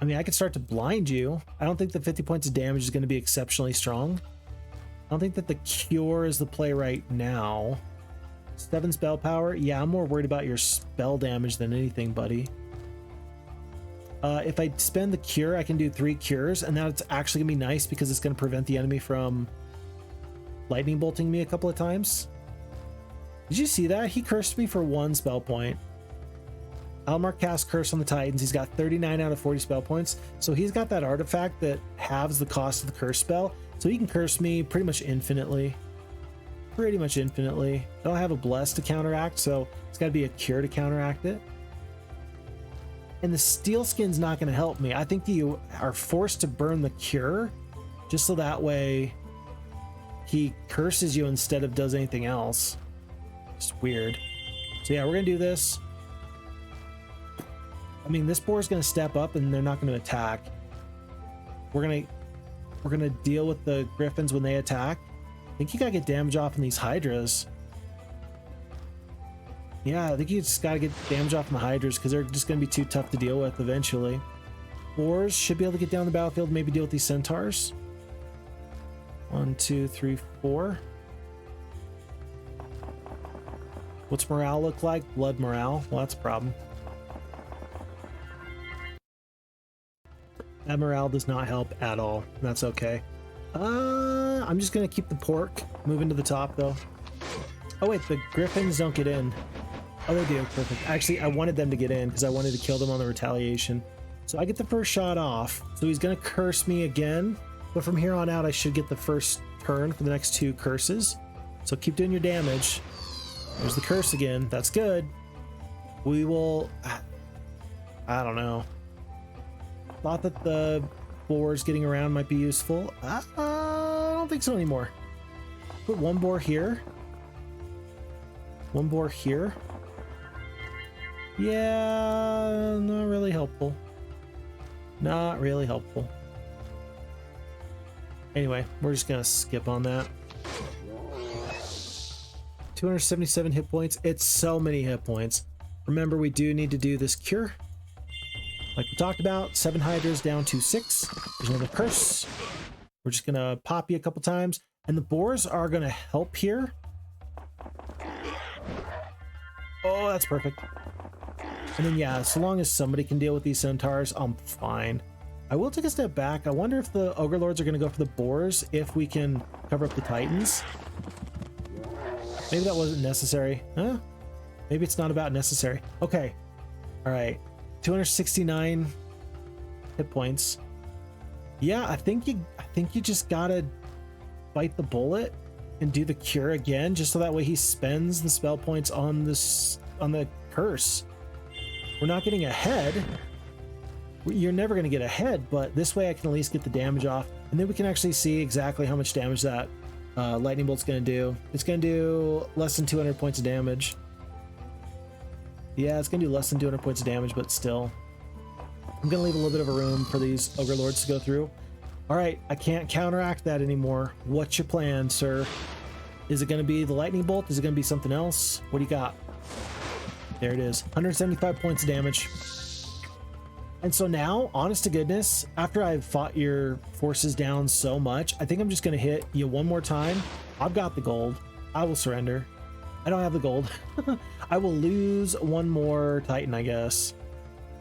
I mean, I could start to blind you. I don't think the 50 points of damage is going to be exceptionally strong. I don't think that the cure is the play right now. 7 spell power. Yeah, I'm more worried about your spell damage than anything, buddy. If I spend the cure, I can do 3 cures, and that's actually gonna be nice because it's gonna prevent the enemy from lightning bolting me a couple of times. Did you see that? He cursed me for 1 spell point. Almar cast Curse on the Titans. He's got 39 out of 40 spell points. So he's got that artifact that halves the cost of the curse spell. So he can curse me pretty much infinitely. Pretty much infinitely. I don't have a bless to counteract, so it's got to be a cure to counteract it. And the steel skin's not going to help me. I think you are forced to burn the cure just so that way he curses you instead of does anything else. It's weird. So yeah, we're gonna do this. I mean, this boar is gonna step up and they're not gonna attack. We're gonna deal with the griffins when they attack. I think you gotta get damage off on these hydras. Yeah, I think you just gotta get damage off on the hydras because they're just gonna be too tough to deal with eventually. Boars should be able to get down the battlefield, maybe deal with these centaurs. 1, 2, 3, 4. What's morale look like? Blood morale. Well, that's a problem. That morale does not help at all. That's okay. I'm just gonna keep the pork. Moving to the top though. Oh wait, the griffins don't get in. Oh, they do. Perfect. Actually, I wanted them to get in because I wanted to kill them on the retaliation. So I get the first shot off. So he's gonna curse me again. But from here on out, I should get the first turn for the next 2 curses. So keep doing your damage. There's the curse again. That's good. We will... I don't know. Thought that the boars getting around might be useful. I don't think so anymore. Put 1 boar here. 1 boar here. Yeah, not really helpful. Not really helpful. Anyway, we're just gonna skip on that. 277 hit points. It's so many hit points. Remember, we do need to do this cure. Like we talked about, 7 hydras down to 6. There's another curse. We're just gonna pop you a couple times. And the boars are gonna help here. Oh, that's perfect. And then yeah, so long as somebody can deal with these centaurs, I'm fine. I will take a step back. I wonder if the ogre lords are gonna go for the boars if we can cover up the titans. Maybe that wasn't necessary. Huh? Maybe it's not about necessary. Okay. All right. 269 hit points. Yeah, I think you just gotta bite the bullet and do the cure again, just so that way he spends the spell points on the curse. We're not getting ahead. You're never going to get ahead, but this way I can at least get the damage off, and then we can actually see exactly how much damage that lightning bolt's going to do. It's going to do less than 200 points of damage. Yeah, it's going to do less than 200 points of damage, but still. I'm going to leave a little bit of a room for these ogre lords to go through. All right, I can't counteract that anymore. What's your plan, sir? Is it going to be the lightning bolt? Is it going to be something else? What do you got? There it is. 175 points of damage. And so now, honest to goodness, after I've fought your forces down so much, I think I'm just going to hit you one more time. I've got the gold. I will surrender. I don't have the gold. I will lose one more Titan, I guess.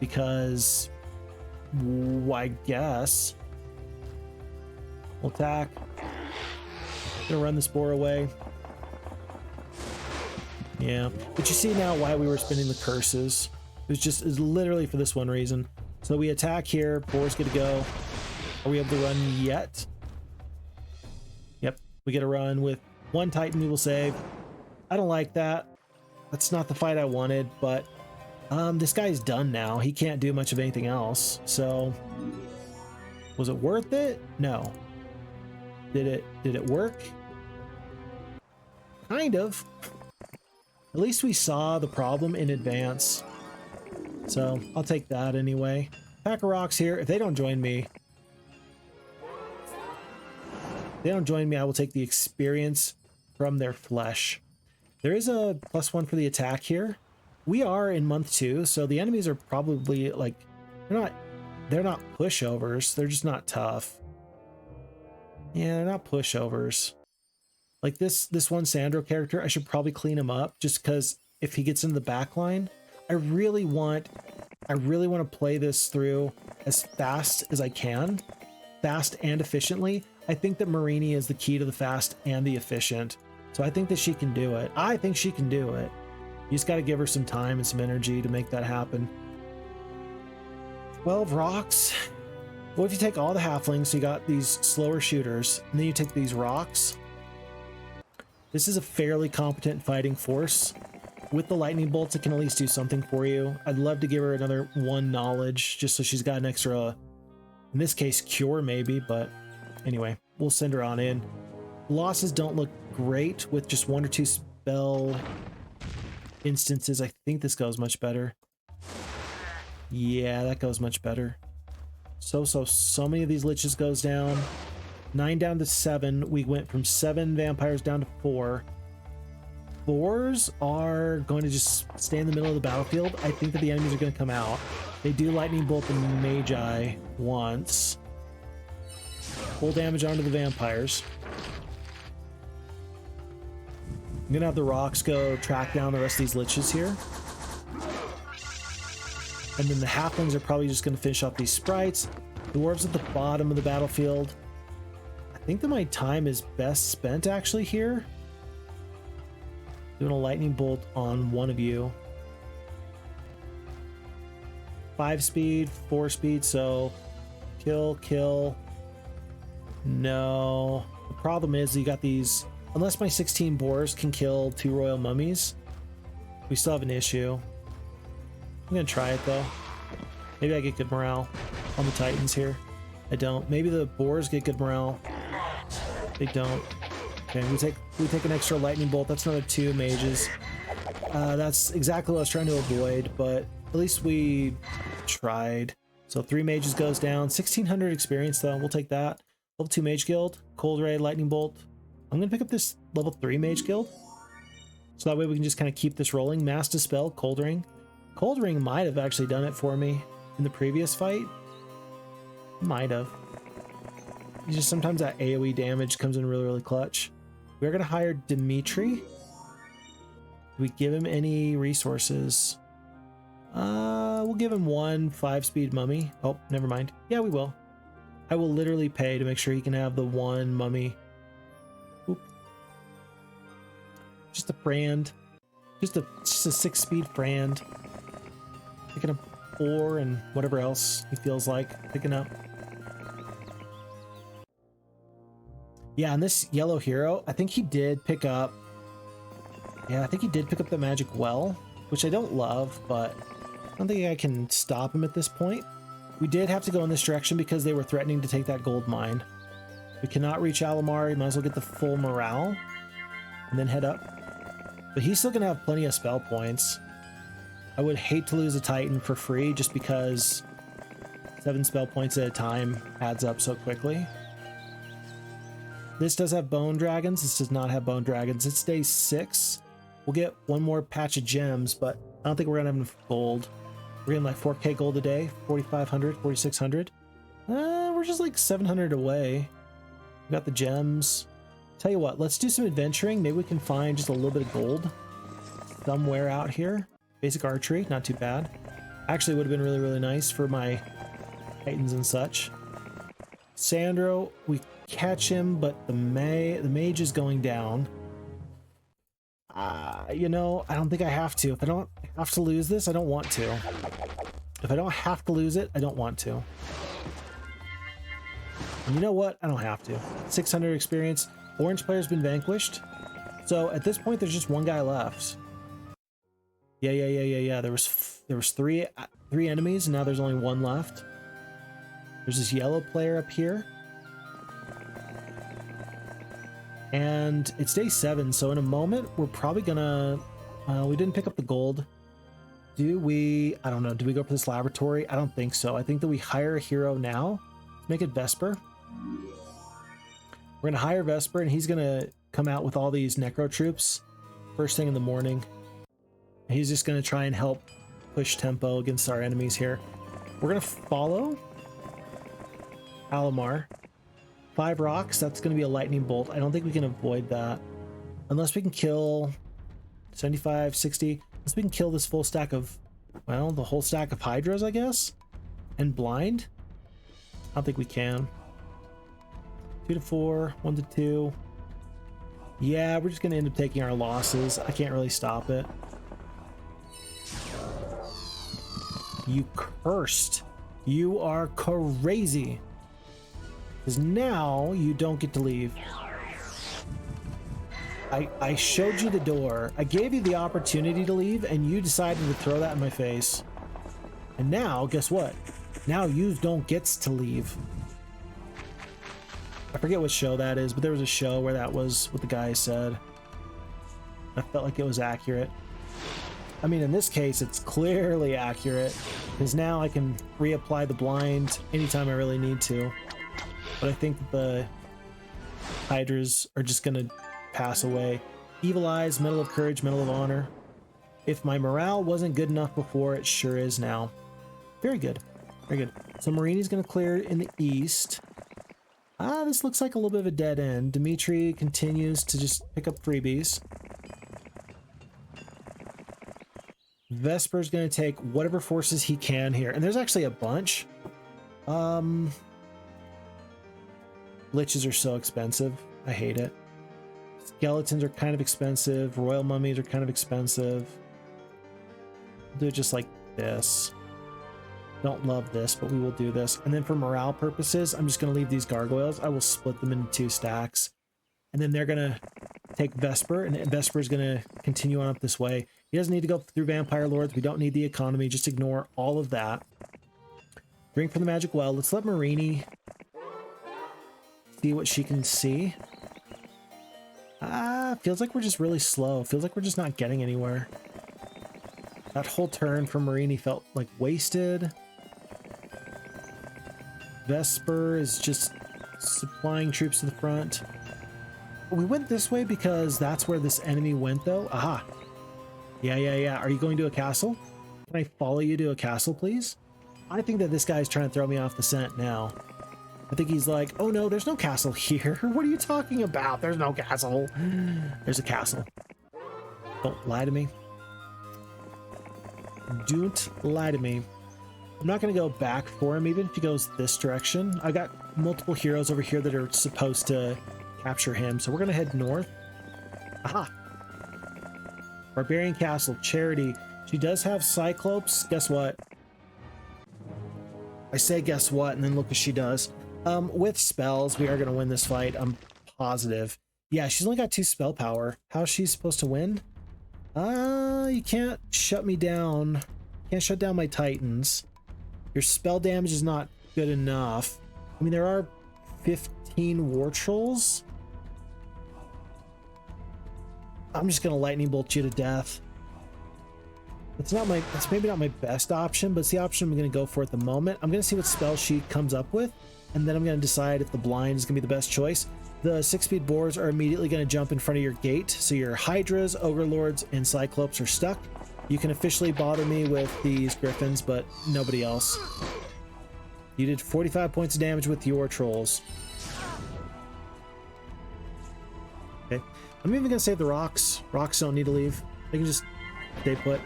Because... I guess... We'll attack. Gonna run this boar away. Yeah, but you see now why we were spinning the curses. It was literally for this one reason. So we attack here, boars get to go. Are we able to run yet? Yep, we get a run with 1 Titan we will save. I don't like that. That's not the fight I wanted, but this guy's done now. He can't do much of anything else. So was it worth it? No. Did it work? Kind of. At least we saw the problem in advance. So I'll take that anyway. Pack of rocks here. If they don't join me, I will take the experience from their flesh. There is a +1 for the attack here. We are in month 2, so the enemies are probably like, they're not pushovers. They're just not tough. Yeah, they're not pushovers. Like this one Sandro character, I should probably clean him up just because if he gets into the back line, I really want to play this through as fast as I can. Fast and efficiently. I think that Marini is the key to the fast and the efficient. So I think that she can do it. I think she can do it. You just got to give her some time and some energy to make that happen. 12 rocks. What if you take all the halflings, so you got these slower shooters, and then you take these rocks? This is a fairly competent fighting force. With the lightning bolts, it can at least do something for you. I'd love to give her another 1 knowledge, just so she's got an extra, in this case, cure maybe, but anyway, we'll send her on in. Losses don't look great with just 1 or 2 spell instances, I think this goes much better. Yeah, that goes much better. So many of these liches goes down. 9 down to 7. We went from 7 vampires down to 4. 4s are going to just stay in the middle of the battlefield. I think that the enemies are going to come out. They do lightning bolt the magi once. Full damage onto the vampires. I'm going to have the rocks go track down the rest of these liches here. And then the halflings are probably just going to finish off these sprites. The dwarves at the bottom of the battlefield. I think that my time is best spent actually here. Doing a lightning bolt on one of you. 5 speed, 4 speed, so kill. No. The problem is you got these, unless my 16 boars can kill 2 royal mummies, we still have an issue. I'm gonna try it though. Maybe I get good morale on the titans here. I don't. Maybe the boars get good morale. They don't. Okay, we take an extra lightning bolt. That's another 2 mages. That's exactly what I was trying to avoid, but at least we tried. So 3 mages goes down. 1600 experience though. We'll take that. Level 2 mage guild. Cold ray, lightning bolt. I'm gonna pick up this level 3 mage guild. So that way we can just kind of keep this rolling. Mass dispel, cold ring. Cold ring might have actually done it for me in the previous fight. Might have. Just sometimes that AoE damage comes in really clutch. We're gonna hire Dimitri. Do we give him any resources? We'll give him 1 5-speed mummy. Oh, never mind. Yeah, we will. I will literally pay to make sure he can have the 1 mummy. Oop. Just a brand. Just a 6-speed brand. Picking up 4 and whatever else he feels like picking up. Yeah, and this yellow hero, I think he did pick up... Yeah, I think he did pick up the magic well, which I don't love, but I don't think I can stop him at this point. We did have to go in this direction because they were threatening to take that gold mine. We cannot reach Alamar. You might as well get the full morale and then head up. But he's still going to have plenty of spell points. I would hate to lose a Titan for free just because 7 spell points at a time adds up so quickly. This does have bone dragons. This does not have bone dragons. It's day 6. We'll get 1 more patch of gems, but I don't think we're gonna have enough gold. We're getting like 4k gold a day, 4,500, 4,600. We're just like 700 away. We got the gems. Tell you what, let's do some adventuring. Maybe we can find just a little bit of gold somewhere out here. Basic archery, not too bad. Actually would have been really nice for my titans and such. Sandro, we catch him, but the mage is going down. You know, I don't think I have to. If I don't have to lose this, I don't want to. If I don't have to lose it, I don't want to. And you know what? I don't have to. 600 experience. Orange player's been vanquished. So at this point, there's just 1 guy left. Yeah. There was three enemies, and now there's only 1 left. There's this yellow player up here. And it's day 7, so in a moment, we're probably gonna... we didn't pick up the gold. Do we... I don't know. Do we go for this laboratory? I don't think so. I think that we hire a hero now. Let's make it Vesper. We're gonna hire Vesper, and he's gonna come out with all these necro troops first thing in the morning. He's just gonna try and help push tempo against our enemies here. We're gonna follow Alamar. 5 rocks, that's going to be a lightning bolt. I don't think we can avoid that. Unless we can kill 75, 60. Unless we can kill this full stack of, well, the whole stack of Hydras, I guess. And blind. I don't think we can. 2 to 4, 1 to 2. Yeah, we're just going to end up taking our losses. I can't really stop it. You cursed. You are crazy. Because now you don't get to leave. I showed you the door. I gave you the opportunity to leave, and you decided to throw that in my face. And now, guess what? Now you don't get to leave. I forget what show that is, but there was a show where that was what the guy said. I felt like it was accurate. I mean, in this case, it's clearly accurate because now I can reapply the blind anytime I really need to. But I think the hydras are just gonna pass away. Evil Eyes, Medal of Courage, Medal of Honor. If my morale wasn't good enough before, it sure is now. Very good. Very good. So Marini's gonna clear in the east. This looks like a little bit of a dead end. Dimitri continues to just pick up freebies. Vesper's going to take whatever forces he can here. And there's actually a bunch. Liches are so expensive. I hate it. Skeletons are kind of expensive. Royal mummies are kind of expensive. Do it just like this. Don't love this, but we will do this. And then for morale purposes, I'm just going to leave these gargoyles. I will split them into 2 stacks. And then they're going to take Vesper, and Vesper is going to continue on up this way. He doesn't need to go through Vampire Lords. We don't need the economy. Just ignore all of that. Drink from the Magic Well. Let's let Marini see what she can see. Feels like we're just really slow. Feels like we're just not getting anywhere. That whole turn from Marini felt like wasted. Vesper is just supplying troops to the front. We went this way because that's where this enemy went, though. Aha. Yeah. Are you going to a castle? Can I follow you to a castle, please? I think that this guy's trying to throw me off the scent now. I think he's like, oh no, there's no castle here. What are you talking about? There's no castle. There's a castle. Don't lie to me. Don't lie to me. I'm not going to go back for him, even if he goes this direction. I got multiple heroes over here that are supposed to capture him, so we're going to head north. Aha! Barbarian Castle, Charity. She does have Cyclops. Guess what? I say guess what, and then look what she does. With spells, we are going to win this fight. I'm positive. Yeah, she's only got 2 spell power. How is she supposed to win? You can't shut me down. Can't shut down my Titans. Your spell damage is not good enough. I mean, there are 15 War Trolls. I'm just gonna lightning bolt you to death. It's maybe not my best option, but it's the option I'm gonna go for at the moment. I'm gonna see what spell she comes up with, and then I'm gonna decide if the blind is gonna be the best choice. The 6-speed boars are immediately gonna jump in front of your gate, so your Hydras, Ogre Lords, and Cyclops are stuck. You can officially bother me with these Griffins, but nobody else. You did 45 points of damage with your trolls. Okay. I'm even gonna save the rocks. Rocks don't need to leave. They can just stay put.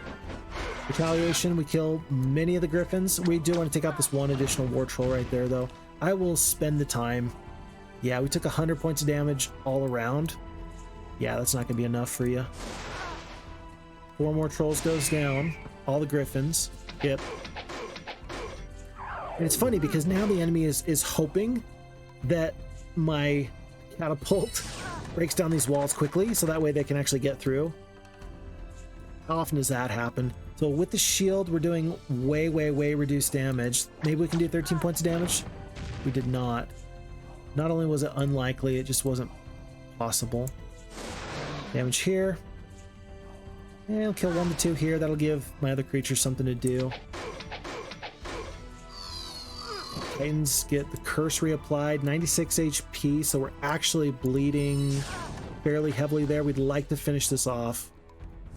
Retaliation, we kill many of the Griffins. We do want to take out this one additional war troll right there, though. I will spend the time. Yeah, we took 100 points of damage all around. Yeah, that's not gonna be enough for you. 4 more trolls goes down. All the Griffins. Yep. And it's funny because now the enemy is hoping that my catapult breaks down these walls quickly, so that way they can actually get through. How often does that happen? So with the shield, we're doing way reduced damage. Maybe we can do 13 points of damage? We did not. Not only was it unlikely, it just wasn't possible. Damage here. And I'll kill 1 to 2 here. That'll give my other creatures something to do. Titans get the curse reapplied. 96 HP, so we're actually bleeding fairly heavily there. We'd like to finish this off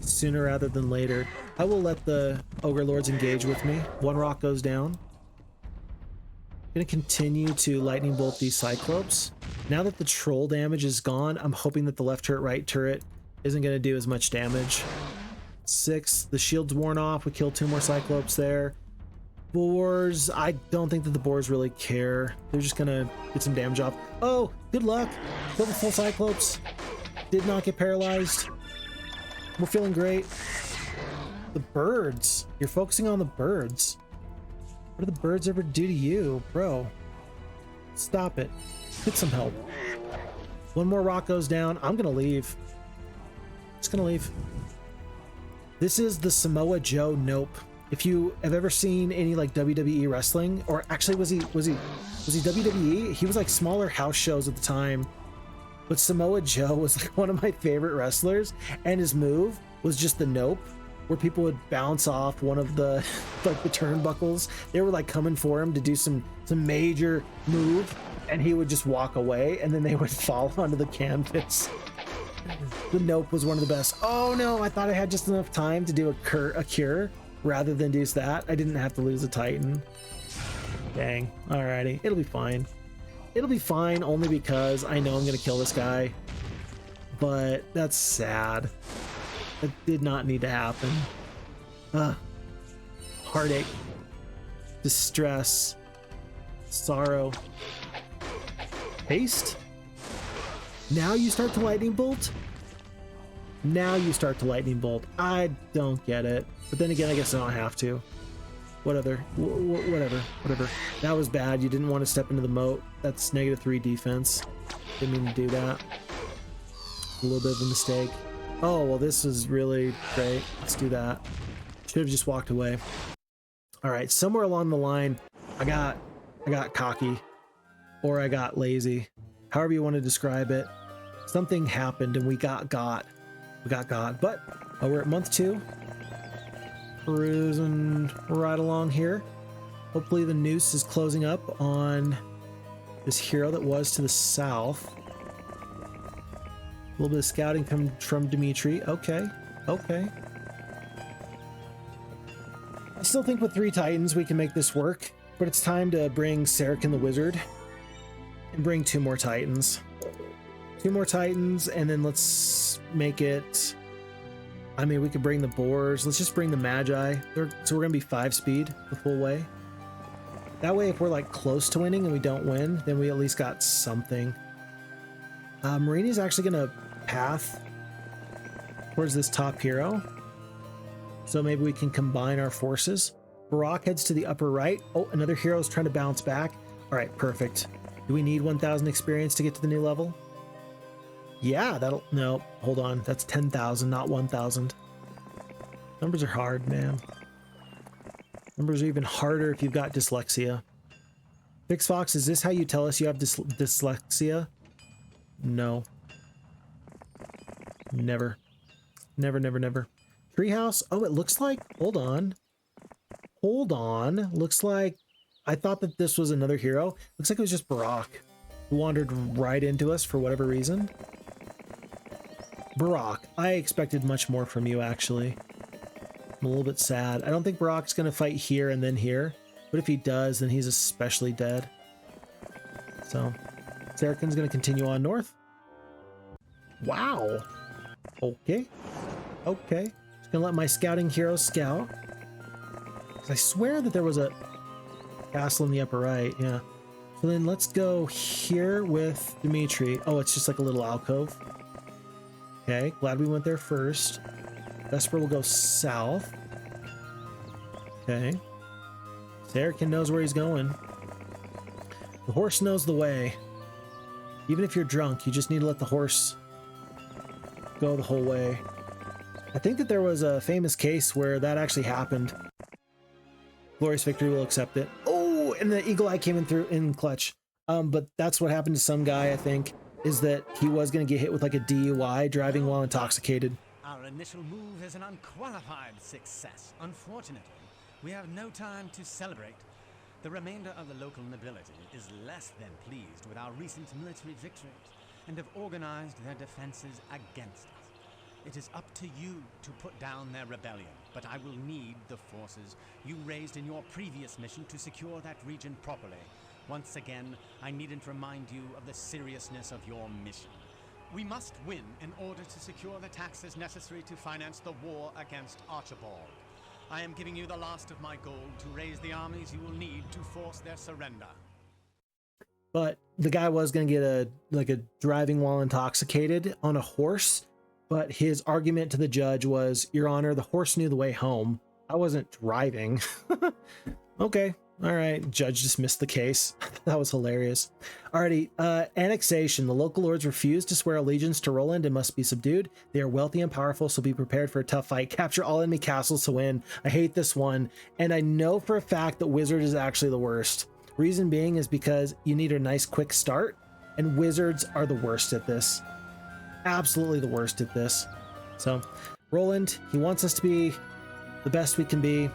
sooner rather than later. I will let the Ogre Lords engage with me. 1 rock goes down. I'm going to continue to lightning bolt these Cyclops. Now that the troll damage is gone, I'm hoping that the left turret, right turret isn't going to do as much damage. 6, the shield's worn off. We killed 2 more Cyclops there. Boars, I don't think that the boars really care. They're just going to get some damage off. Oh, good luck. Killed the full Cyclops. Did not get paralyzed. We're feeling great. The birds. You're focusing on the birds. What do the birds ever do to you? Bro, stop it. Get some help. 1 more rock goes down. I'm going to leave. Just going to leave. This is the Samoa Joe Nope. If you have ever seen any like WWE wrestling, or actually was he WWE? He was like smaller house shows at the time. But Samoa Joe was like one of my favorite wrestlers, and his move was just the Nope. where people would bounce off one of the like the turnbuckles. They were like coming for him to do some major move, and he would just walk away, and then they would fall onto the canvas. The nope was one of the best. Oh no, I thought I had just enough time to do a cure rather than do that. I didn't have to lose a Titan. Dang. Alrighty, it'll be fine. It'll be fine only because I know I'm gonna kill this guy. But that's sad. That did not need to happen. Heartache, distress, sorrow, haste. Now you start to lightning bolt? Now you start to lightning bolt. I don't get it. But then again, I guess I don't have to. Whatever. That was bad. You didn't want to step into the moat. That's -3 defense. Didn't mean to do that. A little bit of a mistake. Oh, well, this is really great. Let's do that. Should have just walked away. All right, somewhere along the line, I got cocky, or I got lazy. However you want to describe it. Something happened and we got got. But we're at month 2. Cruising right along here. Hopefully the noose is closing up on this hero that was to the south. A little bit of scouting from Dimitri. Okay. I still think with 3 Titans we can make this work, but it's time to bring Sarkin the Wizard and bring 2 more Titans. 2 more Titans, and then let's make it... I mean, we could bring the Boars. Let's just bring the Magi. So we're going to be 5 speed the full way. That way, if we're like close to winning and we don't win, then we at least got something. Marini's actually going to path towards this top hero. So maybe we can combine our forces. Barak heads to the upper right. Oh, another hero is trying to bounce back. All right, perfect. Do we need 1,000 experience to get to the new level? Yeah, that'll... No, hold on. That's 10,000, not 1,000. Numbers are hard, man. Numbers are even harder if you've got dyslexia. Phixfox, is this how you tell us you have dyslexia? No. Never. Never. Treehouse? Oh, it looks like... Hold on. Looks like... I thought that this was another hero. Looks like it was just Barak, who wandered right into us for whatever reason. Barak, I expected much more from you, actually. I'm a little bit sad. I don't think Barak's going to fight here and then here, but if he does, then he's especially dead. So, Sarkin's going to continue on north. Wow. Okay. Just going to let my scouting heroes scout. I swear that there was a castle in the upper right, yeah. So then let's go here with Dimitri. Oh, it's just like a little alcove. Okay, glad we went there first. Vesper will go south. Okay. Sarkin knows where he's going. The horse knows the way. Even if you're drunk, you just need to let the horse go the whole way. I think that there was a famous case where that actually happened. Glorious Victory will accept it. Oh, and the Eagle Eye came in through in clutch. But that's what happened to some guy, I think, is that he was going to get hit with like a DUI, driving while intoxicated. Our initial move is an unqualified success. Unfortunately, we have no time to celebrate. The remainder of the local nobility is less than pleased with our recent military victories and have organized their defenses against us. It is up to you to put down their rebellion, but I will need the forces you raised in your previous mission to secure that region properly. Once again, I needn't remind you of the seriousness of your mission. We must win in order to secure the taxes necessary to finance the war against Archibald. I am giving you the last of my gold to raise the armies you will need to force their surrender. But the guy was going to get a driving while intoxicated on a horse, but his argument to the judge was, Your Honor, the horse knew the way home. I wasn't driving. Okay. All right. Judge dismissed the case. That was hilarious. Alrighty. Annexation. The local lords refuse to swear allegiance to Roland and must be subdued. They are wealthy and powerful, so be prepared for a tough fight. Capture all enemy castles to win. I hate this one. And I know for a fact that Wizard is actually the worst. Reason being is because you need a nice quick start, and Wizards are the worst at this. Absolutely the worst at this. So Roland, he wants us to be the best we can be.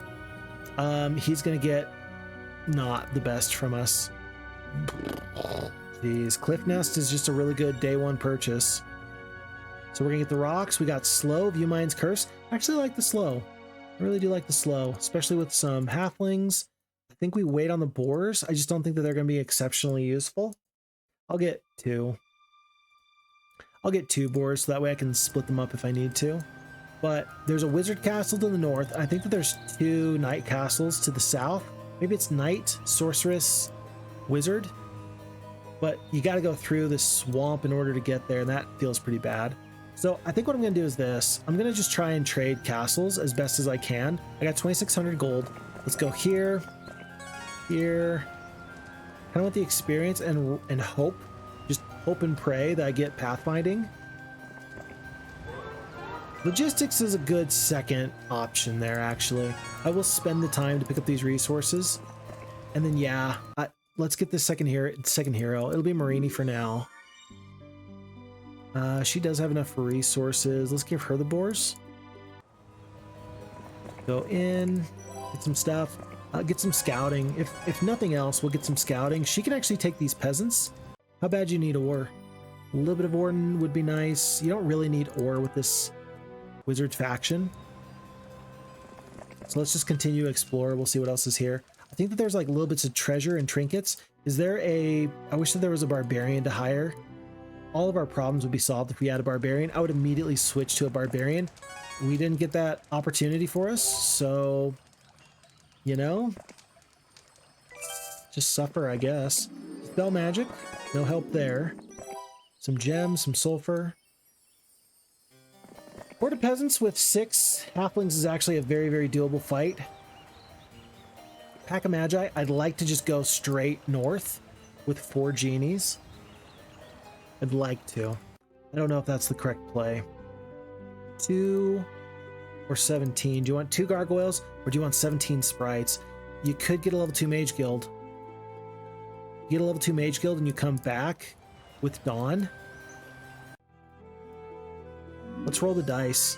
He's gonna get not the best from us. Jeez, Cliff Nest is just a really good day one purchase. So we're gonna get the rocks. We got slow, View Mine's Curse. I actually like the slow. I really do like the slow, especially with some halflings. I think we wait on the boars. I just don't think that they're gonna be exceptionally useful. I'll get two. I'll get two boars so that way I can split them up if I need to. But there's a wizard castle to the north. I think that there's two knight castles to the south. Maybe it's knight, sorceress, wizard. But you got to go through this swamp in order to get there, and that feels pretty bad. So I think what I'm going to do is this. I'm going to just try and trade castles as best as I can. I got 2,600 gold. Let's go here, here. Kind of want the experience and hope. Just hope and pray that I get pathfinding. Logistics is a good second option there, actually. I will spend the time to pick up these resources. And then, yeah, let's get this second hero. It'll be Marini for now. She does have enough resources. Let's give her the boars. Go in, get some stuff, get some scouting. If nothing else, we'll get some scouting. She can actually take these peasants. How bad you need ore? A little bit of ore would be nice. You don't really need ore with this wizard faction. So let's just continue to explore. We'll see what else is here. I think that there's like little bits of treasure and trinkets. Is there I wish that there was a barbarian to hire. All of our problems would be solved if we had a barbarian. I would immediately switch to a barbarian. We didn't get that opportunity for us, so you know, just suffer, I guess. Spell magic, no help there. Some gems, some sulfur. Horde of peasants with 6 halflings is actually a very, very doable fight. Pack of Magi, I'd like to just go straight north with 4 genies. I'd like to. I don't know if that's the correct play. 2 or 17. Do you want 2 gargoyles or do you want 17 sprites? You could get a level 2 mage guild. You get a level 2 mage guild and you come back with Dawn. Let's roll the dice.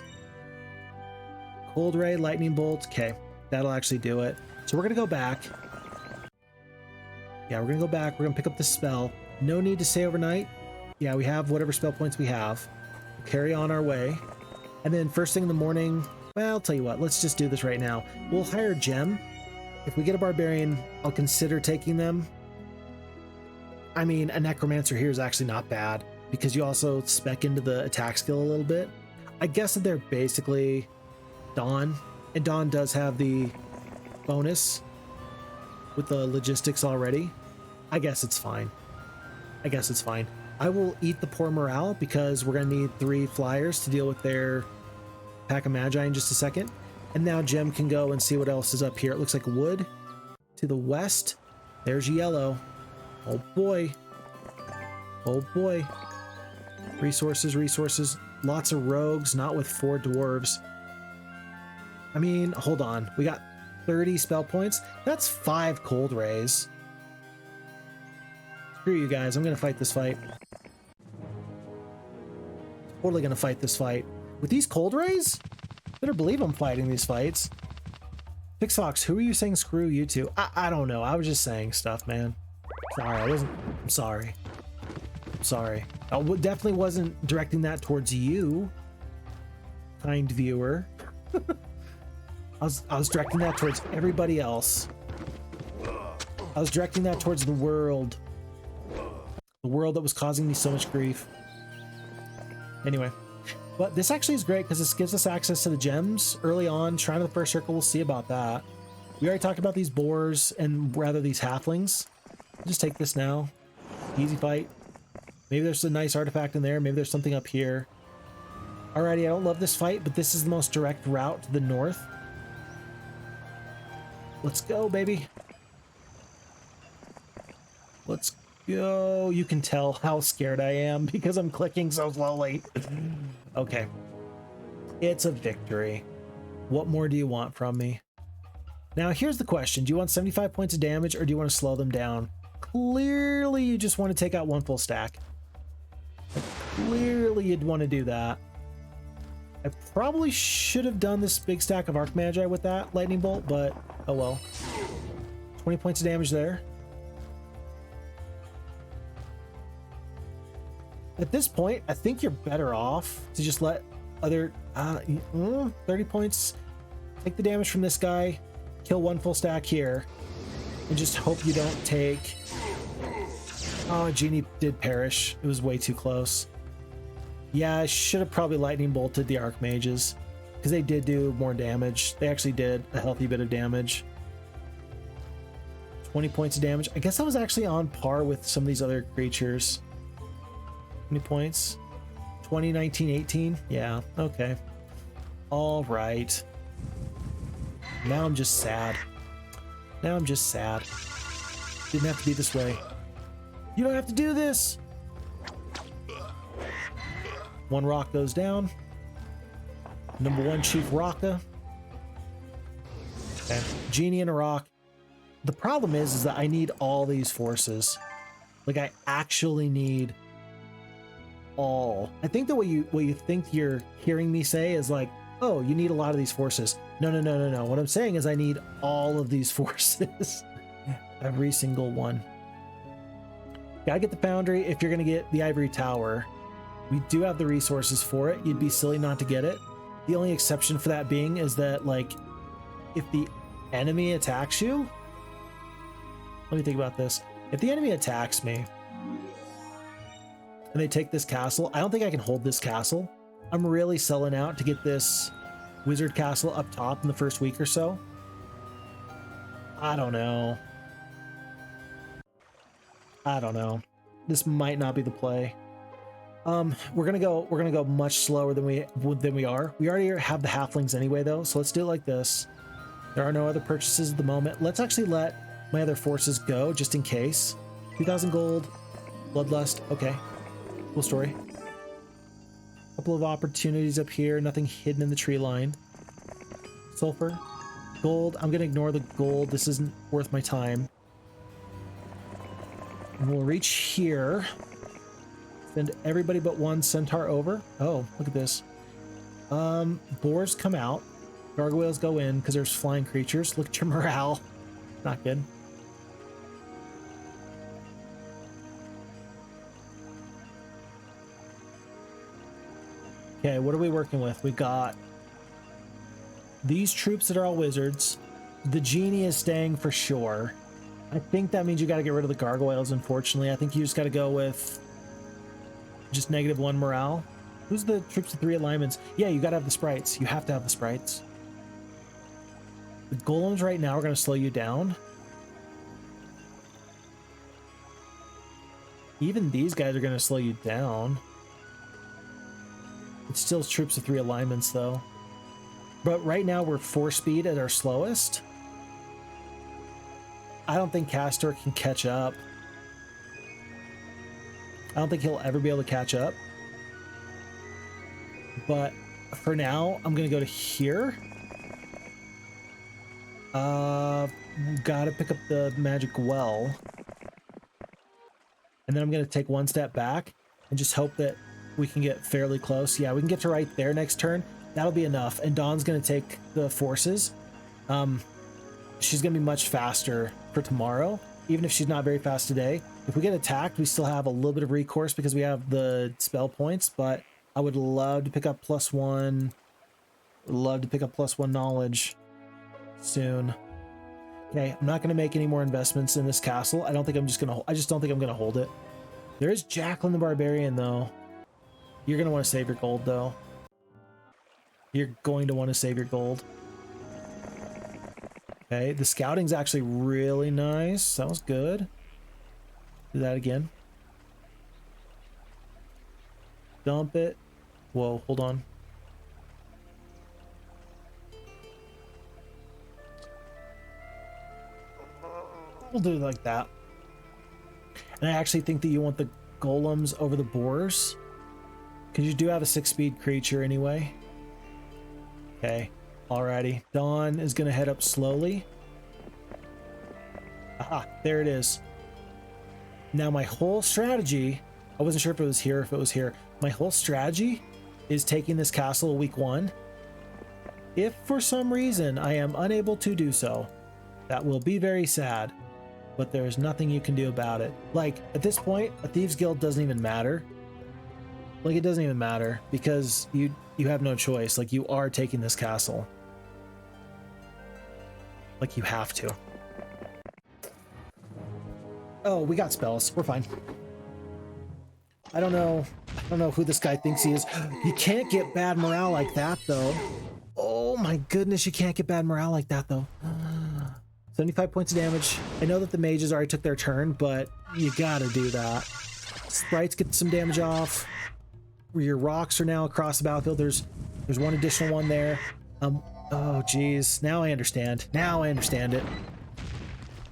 Cold Ray, Lightning Bolt. Okay, that'll actually do it. So we're going to go back. Yeah, we're going to go back. We're going to pick up the spell. No need to stay overnight. Yeah, we have whatever spell points we have. We'll carry on our way. And then first thing in the morning, well, I'll tell you what. Let's just do this right now. We'll hire Gem. If we get a barbarian, I'll consider taking them. I mean, a necromancer here is actually not bad because you also spec into the attack skill a little bit. I guess that they're basically Dawn, and Dawn does have the bonus with the logistics already. I guess it's fine. I will eat the poor morale because we're going to need 3 flyers to deal with their pack of magi in just a second. And now Gem can go and see what else is up here. It looks like wood to the west. There's yellow. Oh boy. Oh boy. Resources. Lots of rogues, not with 4 dwarves. I mean, hold on. We got 30 spell points. That's 5 cold rays. Screw you guys. I'm going to fight this fight. Totally going to fight this fight. With these cold rays? Better believe I'm fighting these fights. Phixfox, who are you saying screw you to? I don't know. I was just saying stuff, man. Sorry, I'm sorry. I definitely wasn't directing that towards you, kind viewer. I was directing that towards everybody else. I was directing that towards the world. The world that was causing me so much grief. Anyway. But this actually is great because this gives us access to the gems early on. Shrine of the First Circle, we'll see about that. We already talked about these boars and rather these halflings. Just take this now. Easy fight. Maybe there's a nice artifact in there. Maybe there's something up here. Alrighty, I don't love this fight, but this is the most direct route to the north. Let's go, baby. Let's go. You can tell how scared I am because I'm clicking so slowly. Okay. It's a victory. What more do you want from me? Now, here's the question. Do you want 75 points of damage or do you want to slow them down? Clearly, you just want to take out 1 full stack. Clearly, you'd want to do that. I probably should have done this big stack of Arc Magi with that lightning bolt, but oh well. 20 points of damage there. At this point, I think you're better off to just let other 30 points, take the damage from this guy, kill one full stack here, and just hope you don't take... Oh, Genie did perish. It was way too close. Yeah, I should have probably lightning bolted the Archmages, because they did do more damage. They actually did a healthy bit of damage. 20 points of damage. I guess I was actually on par with some of these other creatures. 20 points. 20, 19, 18. Yeah, okay. All right. Now I'm just sad. Now I'm just sad. Didn't have to be this way. You don't have to do this! One rock goes down. Number one Chief Rocka. Okay. Genie and a rock. The problem is that I need all these forces. Like, I actually need all. I think that what you think you're hearing me say is like, oh, you need a lot of these forces. No. What I'm saying is I need all of these forces. Every single one. Gotta get the Foundry if you're gonna get the Ivory Tower. We do have the resources for it. You'd be silly not to get it. The only exception for that being is that, like, if the enemy attacks you... Let me think about this. If the enemy attacks me and they take this castle, I don't think I can hold this castle. I'm really selling out to get this wizard castle up top in the first week or so. I don't know. This might not be the play. We're gonna go much slower than we are. We already have the halflings anyway though, so let's do it like this. There are no other purchases at the moment. Let's actually let my other forces go just in case. 2,000 gold, bloodlust. Okay, cool story. Couple of opportunities up here. Nothing hidden in the tree line. Sulfur, gold. I'm gonna ignore the gold. This isn't worth my time. And we'll reach here. Send everybody but one centaur over. Oh, look at this. Boars come out. Gargoyles go in because there's flying creatures. Look at your morale. Not good. Okay, what are we working with? We got these troops that are all wizards. The Genie is staying for sure. I think that means you got to get rid of the gargoyles, unfortunately. I think you just got to go with just -1 morale. Who's the troops with 3 alignments? Yeah, you got to have the sprites. You have to have the sprites. The golems right now are going to slow you down. Even these guys are going to slow you down. It's still troops with 3 alignments, though. But right now we're 4 speed at our slowest. I don't think Castor can catch up. I don't think he'll ever be able to catch up. But for now, I'm going to go to here. Gotta pick up the magic well. And then I'm going to take 1 step back and just hope that we can get fairly close. Yeah, we can get to right there next turn. That'll be enough. And Dawn's going to take the forces. She's going to be much faster for tomorrow, even if she's not very fast today. If we get attacked, we still have a little bit of recourse because we have the spell points, but I would love to pick up +1. Love to pick up +1 knowledge soon. Okay, I'm not going to make any more investments in this castle. I just don't think I'm going to hold it. There is Jacqueline the Barbarian, though. You're going to want to save your gold, though. You're going to want to save your gold. Okay, the scouting's actually really nice. That was good. Do that again. Dump it. Whoa, hold on. We'll do it like that. And I actually think that you want the golems over the boars, because you do have a 6-speed creature anyway. Okay, alrighty. Dawn is going to head up slowly. Aha, there it is. Now my whole strategy, I wasn't sure if it was here or if it was here. My whole strategy is taking this castle week 1. If for some reason I am unable to do so, that will be very sad, but there's nothing you can do about it. Like, at this point, a Thieves Guild doesn't even matter. Like, it doesn't even matter because you have no choice. Like, you are taking this castle. Like, you have to. Oh, we got spells. We're fine. I don't know who this guy thinks he is. You can't get bad morale like that, though. Oh my goodness, you can't get bad morale like that, though. 75 points of damage. I know that the mages already took their turn, but you gotta do that. Sprites get some damage off. Your rocks are now across the battlefield. There's one additional one there. Oh geez, now I understand. Now I understand it.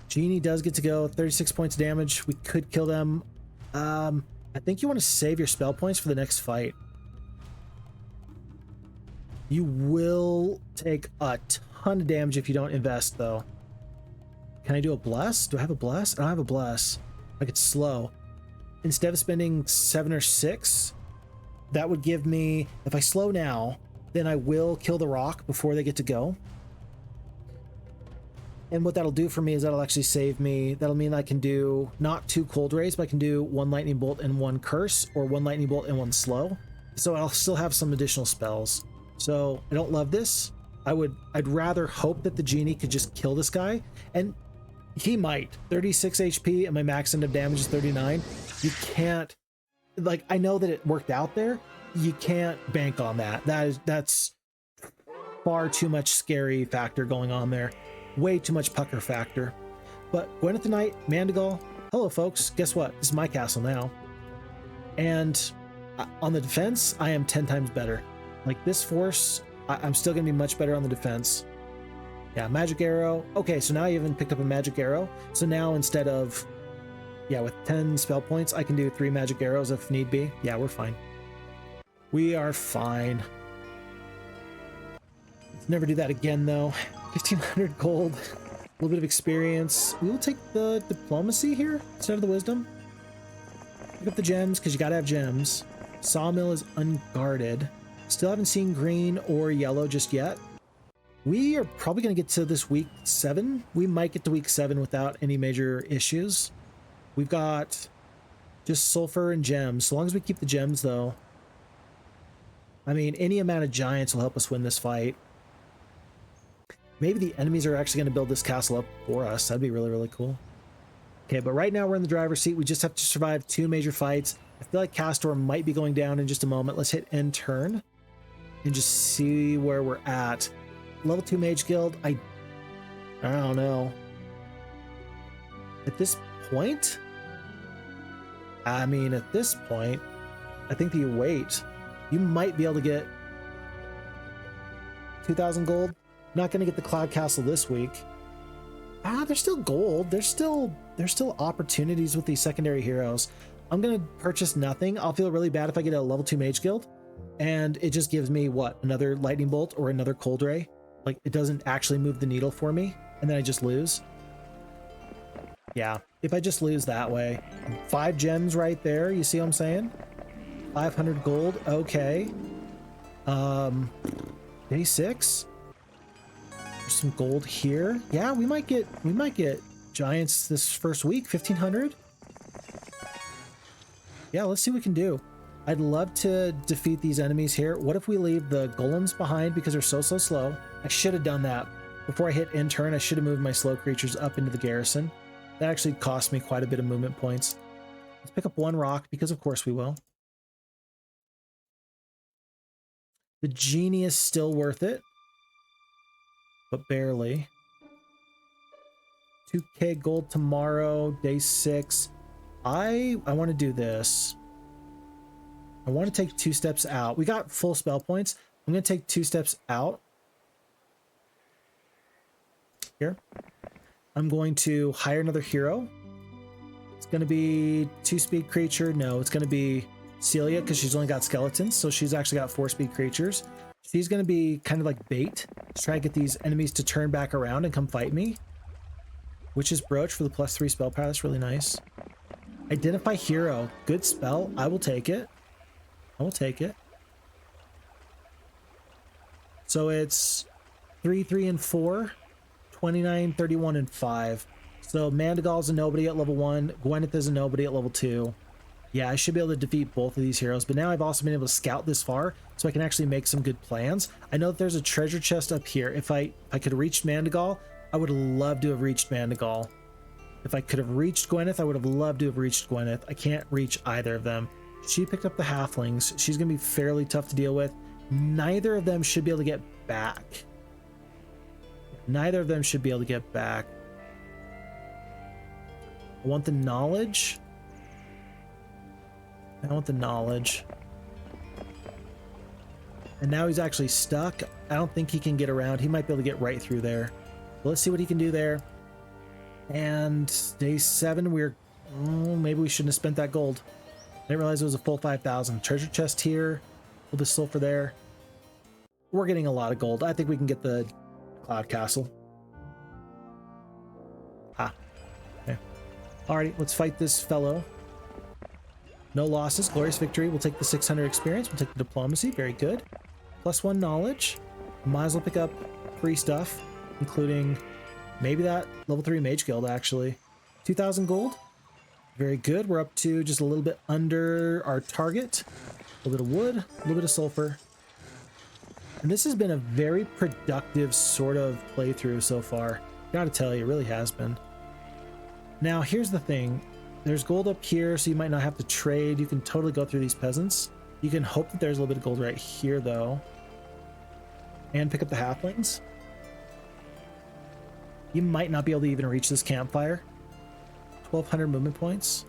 Genie does get to go. 36 points of damage. We could kill them. I think you want to save your spell points for the next fight. You will take a ton of damage if you don't invest, though. Can I do a bless? Do I have a bless? I don't have a bless. I could slow. Instead of spending 7 or 6, that would give me, if I slow now, then I will kill the rock before they get to go. And what that'll do for me is that'll actually save me. That'll mean I can do not 2 cold rays, but I can do 1 lightning bolt and 1 curse, or 1 lightning bolt and 1 slow. So I'll still have some additional spells. So I don't love this. I'd rather hope that the genie could just kill this guy, and he might. 36 HP and my max end of damage is 39. You can't, like, I know that it worked out there. You can't bank on that. That's far too much scary factor going on there. Way too much pucker factor. But Gwyneth the Knight, Mandigal, hello folks. Guess what? This is my castle now. And on the defense, I am 10 times better. Like, this force, I'm still going to be much better on the defense. Yeah, magic arrow. Okay, so now I even picked up a magic arrow. So now instead of, yeah, with 10 spell points, I can do 3 magic arrows if need be. Yeah, we're fine. We are fine. Let's never do that again, though. 1,500 gold. A little bit of experience. We will take the diplomacy here instead of the wisdom. Pick up the gems, because you got to have gems. Sawmill is unguarded. Still haven't seen green or yellow just yet. We are probably going to get to this week 7. We might get to week 7 without any major issues. We've got just sulfur and gems. So long as we keep the gems, though. I mean, any amount of giants will help us win this fight. Maybe the enemies are actually going to build this castle up for us. That'd be really, really cool. Okay, but right now we're in the driver's seat. We just have to survive 2 major fights. I feel like Castor might be going down in just a moment. Let's hit end turn and just see where we're at. Level 2 Mage Guild, I don't know. At this point, I mean, at this point, I think that you wait. You might be able to get 2,000 gold. Not going to get the Cloud Castle this week. There's still gold. There's still opportunities with these secondary heroes. I'm going to purchase nothing. I'll feel really bad if I get a level 2 Mage Guild and it just gives me, what, another Lightning Bolt or another Cold Ray? Like, it doesn't actually move the needle for me, and then I just lose. Yeah, if I just lose that way. 5 gems right there, you see what I'm saying? 500 gold, okay. Day 6. There's some gold here. Yeah, we might get giants this first week, 1,500. Yeah, let's see what we can do. I'd love to defeat these enemies here. What if we leave the golems behind because they're so slow? I should have done that. Before I hit end turn, I should have moved my slow creatures up into the garrison. That actually cost me quite a bit of movement points. Let's pick up 1 rock, because of course we will. The genie is still worth it, but barely. 2k gold tomorrow, day 6. I want to do this. I want to take 2 steps out. We got full spell points. I'm going to take 2 steps out. Here. I'm going to hire another hero. It's going to be 2-speed creature. No, it's going to be Celia, because she's only got skeletons, so she's actually got 4-speed creatures. She's going to be kind of like bait to try to get these enemies to turn back around and come fight me. Witch's Brooch for the +3 spell power. That's really nice. Identify hero. Good spell. I will take it. I will take it. So it's 3, 3, and 4, 29, 31, and 5. So Mandigal's a nobody at level 1. Gwyneth is a nobody at level 2. Yeah, I should be able to defeat both of these heroes, but now I've also been able to scout this far, so I can actually make some good plans. I know that there's a treasure chest up here. If I could have reached Mandigal, I would have loved to have reached Mandigal. If I could have reached Gwyneth, I would have loved to have reached Gwyneth. I can't reach either of them. She picked up the halflings. She's going to be fairly tough to deal with. Neither of them should be able to get back. Neither of them should be able to get back. I want the knowledge. I want the knowledge. And now he's actually stuck. I don't think he can get around. He might be able to get right through there. But let's see what he can do there. And day 7, maybe we shouldn't have spent that gold. I didn't realize it was a full 5,000. Treasure chest here. A little bit of sulfur there. We're getting a lot of gold. I think we can get the Cloud Castle. Okay. Alrighty, let's fight this fellow. No losses, glorious victory. We'll take the 600 experience. We'll take the diplomacy. Very good. +1 knowledge. Might as well pick up free stuff, including maybe that level 3 mage guild, actually. 2,000 gold. Very good. We're up to just a little bit under our target. A little bit of wood, a little bit of sulfur. And this has been a very productive sort of playthrough so far. Gotta tell you, it really has been. Now, here's the thing. There's gold up here, so you might not have to trade. You can totally go through these peasants. You can hope that there's a little bit of gold right here, though. And pick up the halflings. You might not be able to even reach this campfire. 1,200 movement points.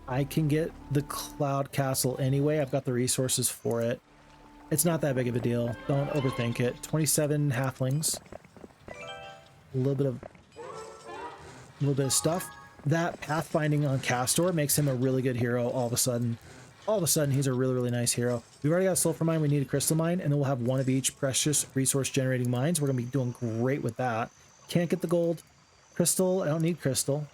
I can get the Cloud Castle anyway. I've got the resources for it. It's not that big of a deal. Don't overthink it. 27 halflings. A little bit of stuff. That pathfinding on Castor makes him a really good hero all of a sudden. All of a sudden, he's a really, really nice hero. We've already got a sulfur mine. We need a crystal mine, and then we'll have one of each precious resource generating mines. We're going to be doing great with that. Can't get the gold. Crystal. I don't need crystal.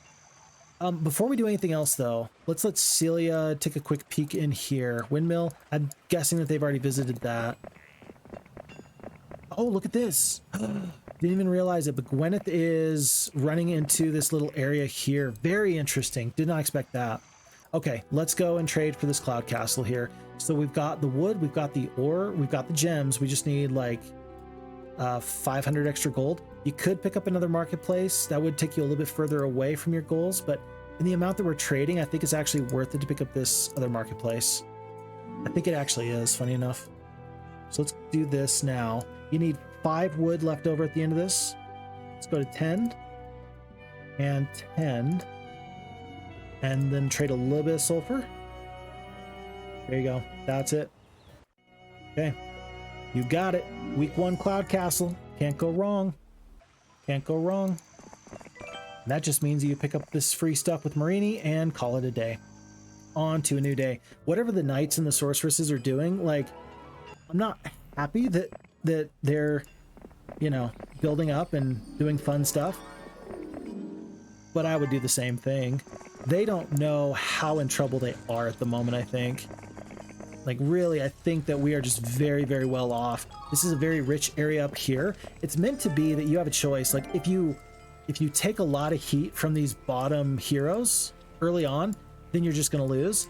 Before we do anything else, though, let's let Celia take a quick peek in here. Windmill. I'm guessing that they've already visited that. Oh, look at this. Didn't even realize it, but Gwyneth is running into this little area here. Very interesting. Did not expect that. Okay, let's go and trade for this Cloud Castle here. So we've got the wood, we've got the ore, we've got the gems. We just need like 500 extra gold. You could pick up another marketplace. That would take you a little bit further away from your goals, but in the amount that we're trading, I think it's actually worth it to pick up this other marketplace. I think it actually is, funny enough. So let's do this now. You need 5 wood left over at the end of this. Let's go to 10 and 10. And then trade a little bit of sulfur. There you go. That's it. Okay. You got it. Week 1 Cloud Castle. Can't go wrong. Can't go wrong. And that just means you pick up this free stuff with Marini and call it a day. On to a new day. Whatever the knights and the sorceresses are doing, like, I'm not happy that they're, you know, building up and doing fun stuff. But I would do the same thing. They don't know how in trouble they are at the moment, I think. Like, really, I think that we are just very, very well off. This is a very rich area up here. It's meant to be that you have a choice. Like, if you take a lot of heat from these bottom heroes early on, then you're just going to lose.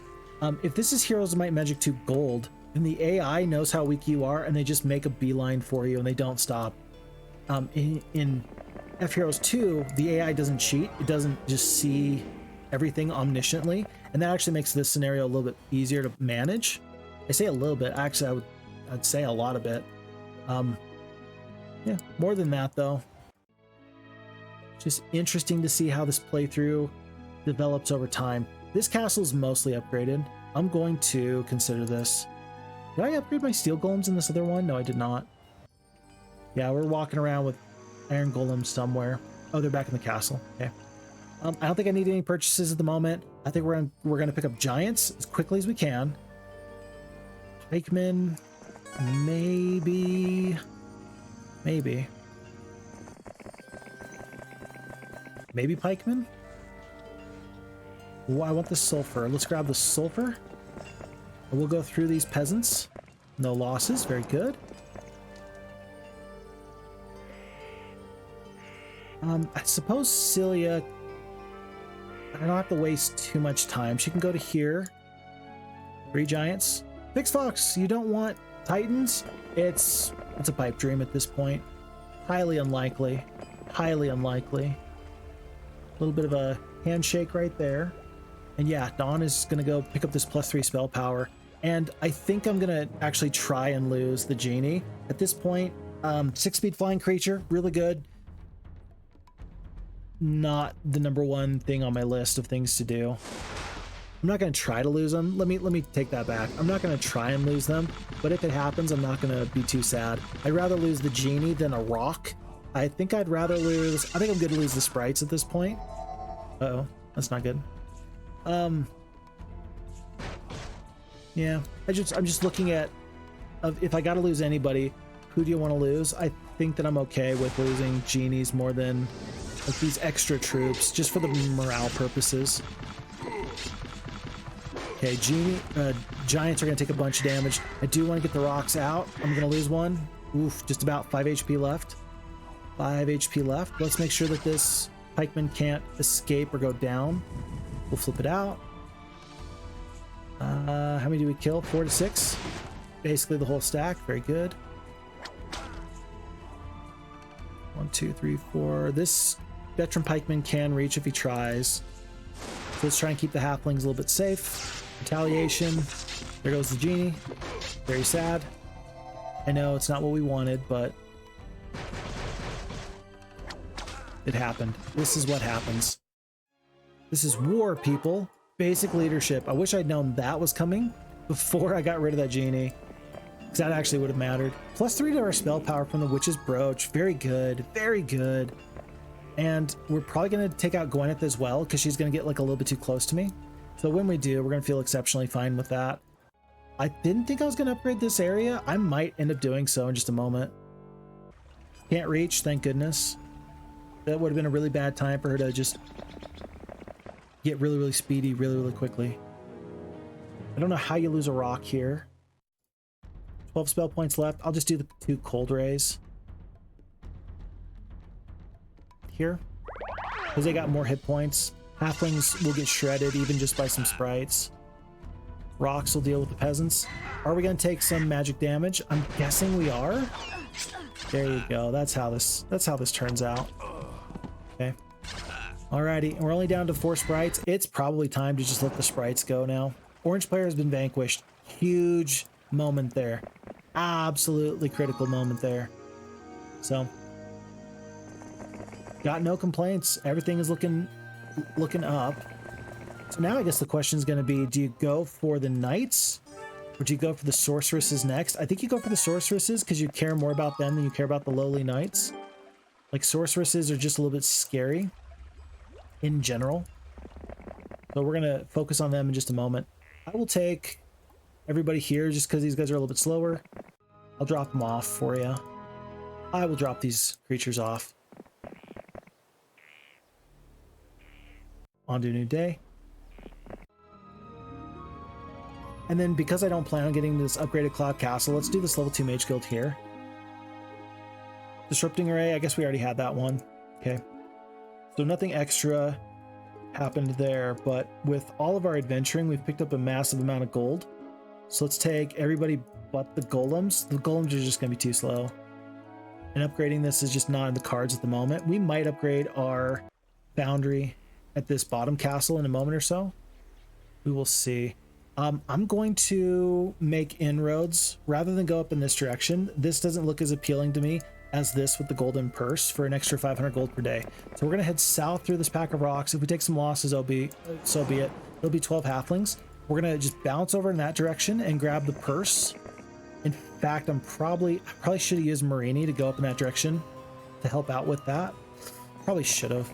If this is Heroes of Might and Magic 2 Gold, then the AI knows how weak you are, and they just make a beeline for you, and they don't stop. In F Heroes 2, the AI doesn't cheat. It doesn't just see everything omnisciently, and that actually makes this scenario a little bit easier to manage. I say a little bit. Actually, I'd say a lot of it. Yeah, more than that, though. Just interesting to see how this playthrough develops over time. This castle is mostly upgraded. I'm going to consider this. Did I upgrade my steel golems in this other one? No, I did not. Yeah, we're walking around with iron golems somewhere. Oh, they're back in the castle. Okay. I don't think I need any purchases at the moment. I think we're gonna pick up giants as quickly as we can. Pikemen, maybe. Maybe pikemen. Oh, I want the sulfur. Let's grab the sulfur. And we'll go through these peasants. No losses. Very good. I suppose Celia, I don't have to waste too much time. She can go to here. 3 giants. Phixfox, you don't want titans? It's a pipe dream at this point. Highly unlikely. Highly unlikely. A little bit of a handshake right there. And yeah, Dawn is going to go pick up this +3 spell power. And I think I'm going to actually try and lose the genie. At this point, 6-speed flying creature, really good. Not the #1 thing on my list of things to do. I'm not going to try to lose them. Let me take that back. I'm not going to try and lose them, but if it happens, I'm not going to be too sad. I'd rather lose the genie than a rock. I think I'm good to lose the sprites at this point. Uh-oh, that's not good. Yeah, I'm just looking at if I got to lose anybody, who do you want to lose? I think that I'm okay with losing genies more than like these extra troops, just for the morale purposes. Okay, giants are going to take a bunch of damage. I do want to get the rocks out. I'm going to lose one. Oof, just about 5 HP left. 5 HP left. Let's make sure that this pikeman can't escape or go down. We'll flip it out. How many do we kill? 4 to 6. Basically the whole stack. Very good. 1, 2, 3, 4. This veteran pikeman can reach if he tries. So let's try and keep the halflings a little bit safe. Retaliation. There goes the genie. Very sad. I know it's not what we wanted, but it happened. This is what happens. This is war, people. Basic leadership. I wish I'd known that was coming before I got rid of that genie, because that actually would have mattered. +3 to our spell power from the Witch's Brooch. Very good. Very good. And we're probably going to take out Gwyneth as well, because she's going to get like a little bit too close to me. So when we do, we're going to feel exceptionally fine with that. I didn't think I was going to upgrade this area. I might end up doing so in just a moment. Can't reach, thank goodness. That would have been a really bad time for her to just get really, really speedy really, really quickly. I don't know how you lose a rock here. 12 spell points left. I'll just do the 2 cold rays here, because they got more hit points. Halflings will get shredded even just by some sprites. Rocks will deal with the peasants. Are we going to take some magic damage? I'm guessing we are. There you go. That's how this turns out. Okay. Alrighty, we're only down to 4 sprites. It's probably time to just let the sprites go now. Orange player has been vanquished. Huge moment there. Absolutely critical moment there. So, got no complaints. Everything is looking up. So now I guess the question is going to be, do you go for the knights or do you go for the sorceresses next? I think you go for the sorceresses because you care more about them than you care about the lowly knights. Like, sorceresses are just a little bit scary in general. So we're going to focus on them in just a moment. I will take everybody here just because these guys are a little bit slower. I'll drop them off for you. I will drop these creatures off. On to a new day. And then because I don't plan on getting this upgraded Cloud Castle, let's do this level 2 Mage Guild here. Disrupting Array, I guess we already had that one. Okay. So nothing extra happened there, but with all of our adventuring, we've picked up a massive amount of gold. So let's take everybody but the golems. The golems are just going to be too slow. And upgrading this is just not in the cards at the moment. We might upgrade our foundry at this bottom castle in a moment or so. We will see. I'm going to make inroads rather than go up in this direction. This doesn't look as appealing to me as this with the golden purse for an extra 500 gold per day. So we're going to head south through this pack of rocks. If we take some losses, so be it. It'll be 12 halflings. We're going to just bounce over in that direction and grab the purse. In fact, I probably should have used Marini to go up in that direction to help out with that. Probably should have,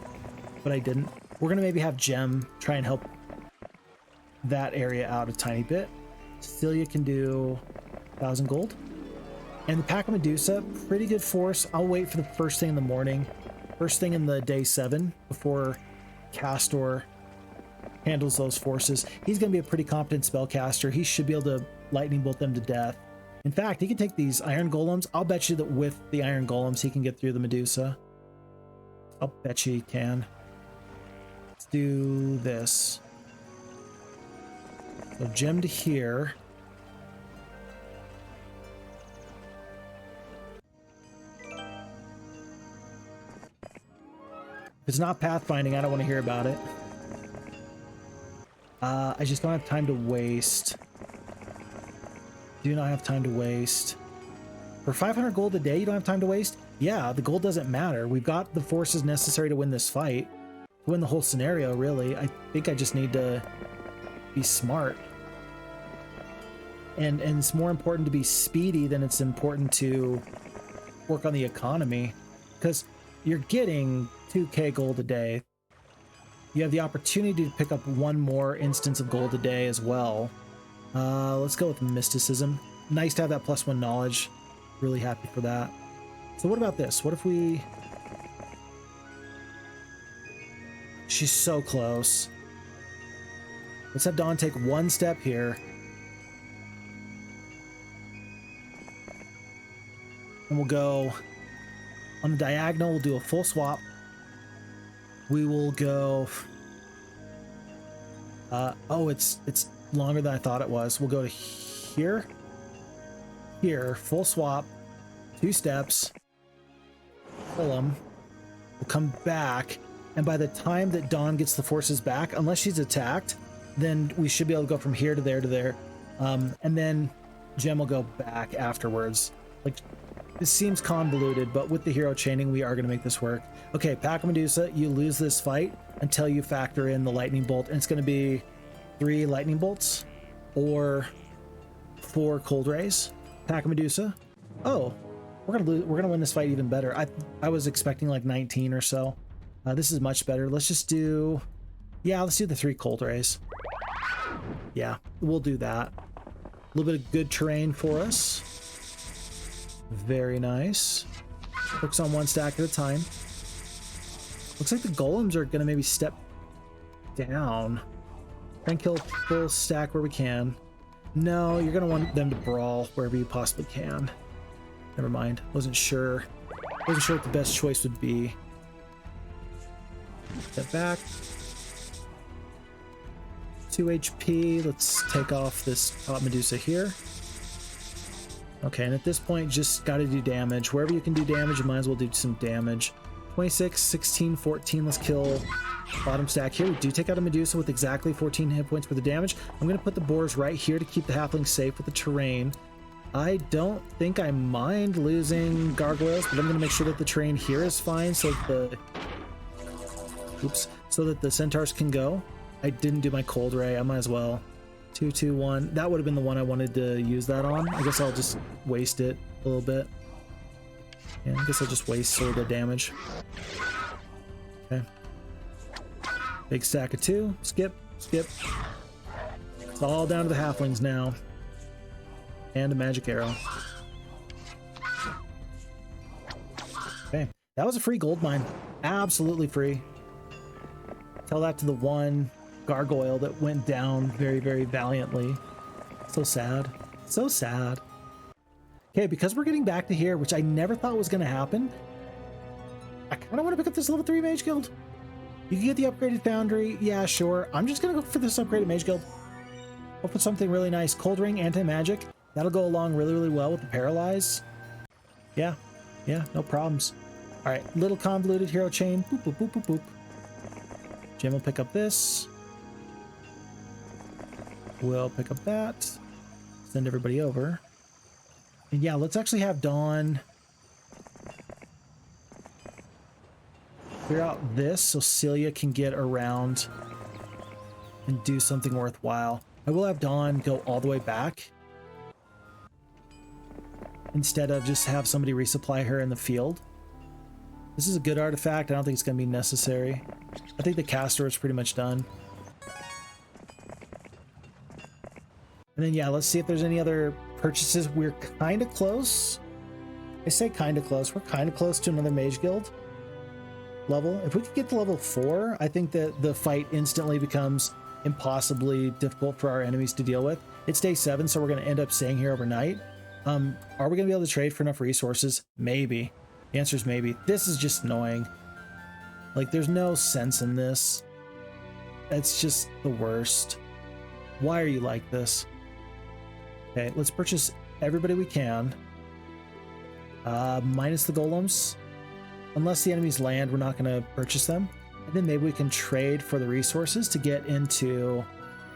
but I didn't. We're going to maybe have Gem try and help that area out a tiny bit. Celia can do 1,000 gold. And the Pack of Medusa, pretty good force. I'll wait for the first thing in the morning. First thing in the day 7 before Castor handles those forces. He's going to be a pretty competent spellcaster. He should be able to lightning bolt them to death. In fact, he can take these iron golems. I'll bet you that with the iron golems, he can get through the Medusa. I'll bet you he can. Let's do this. So gem to here. If it's not pathfinding, I don't want to hear about it. I just don't have time to waste. Do not have time to waste. For 500 gold a day, you don't have time to waste? Yeah, the gold doesn't matter. We've got the forces necessary to win this fight. To win the whole scenario, really. I think I just need to be smart. And it's more important to be speedy than it's important to work on the economy. Because you're getting 2k gold a day. You have the opportunity to pick up one more instance of gold a day as well. Let's go with mysticism. Nice to have that +1 knowledge. Really happy for that. So what about this? What if we... She's so close. Let's have Dawn take one step here. And we'll go on the diagonal. We'll do a full swap. We will go... oh, it's longer than I thought it was. We'll go to here. Here, full swap. 2 steps. Pull them. We'll come back. And by the time that Dawn gets the forces back, unless she's attacked, then we should be able to go from here to there to there. And then Gem will go back afterwards. Like, this seems convoluted, but with the hero chaining, we are going to make this work. Okay, Pack of Medusa, you lose this fight until you factor in the lightning bolt. And it's going to be 3 lightning bolts or 4 cold rays. Pack of Medusa. Oh, we're gonna win this fight even better. I was expecting like 19 or so. This is much better. Let's just do, yeah, let's do the 3 cold rays. Yeah, we'll do that. A little bit of good terrain for us. Very nice. Focus on 1 stack at a time. Looks like the golems are gonna maybe step down. Try and kill a full stack where we can. No, you're gonna want them to brawl wherever you possibly can. Never mind. Wasn't sure what the best choice would be. Step back. 2 HP. Let's take off this top Medusa here. Okay, and at this point, just got to do damage. Wherever you can do damage, you might as well do some damage. 26, 16, 14. Let's kill bottom stack here. We do take out a Medusa with exactly 14 hit points worth of damage. I'm going to put the boars right here to keep the halflings safe with the terrain. I don't think I mind losing gargoyles, but I'm going to make sure that the terrain here is fine so that the centaurs can go. I didn't do my cold ray. I might as well. 2, 2, 1. That would have been the one I wanted to use that on. I guess I'll just waste it a little bit. Yeah, I guess I'll just waste a little bit of damage. Okay. Big stack of 2. Skip, skip. It's all down to the halflings now. And a magic arrow. Okay. That was a free gold mine. Absolutely free. Tell that to the one gargoyle that went down very, very valiantly. So sad. So sad. Okay, because we're getting back to here, which I never thought was going to happen, I kind of want to pick up this level 3 Mage Guild. You can get the upgraded Foundry. Yeah, sure. I'm just going to go for this upgraded Mage Guild. Hope for something really nice. Cold Ring, Anti-Magic. That'll go along really, really well with the Paralyze. Yeah, no problems. All right, little convoluted hero chain. Boop, boop, boop, boop, boop. Jim will pick up this. We'll pick up that. Send everybody over. And yeah, let's actually have Dawn clear out this so Celia can get around and do something worthwhile. I will have Dawn go all the way back instead of just have somebody resupply her in the field. This is a good artifact. I don't think it's going to be necessary. I think the caster is pretty much done. And then, yeah, let's see if there's any other purchases. We're kind of close. I say kind of close. We're kind of close to another Mage Guild level. If we could get to level 4, I think that the fight instantly becomes impossibly difficult for our enemies to deal with. It's day 7, so we're going to end up staying here overnight. Are we going to be able to trade for enough resources? Maybe. The answer is maybe. This is just annoying. Like, there's no sense in this. It's just the worst. Why are you like this? Okay, let's purchase everybody we can. Minus the golems. Unless the enemies land, we're not going to purchase them. And then maybe we can trade for the resources to get into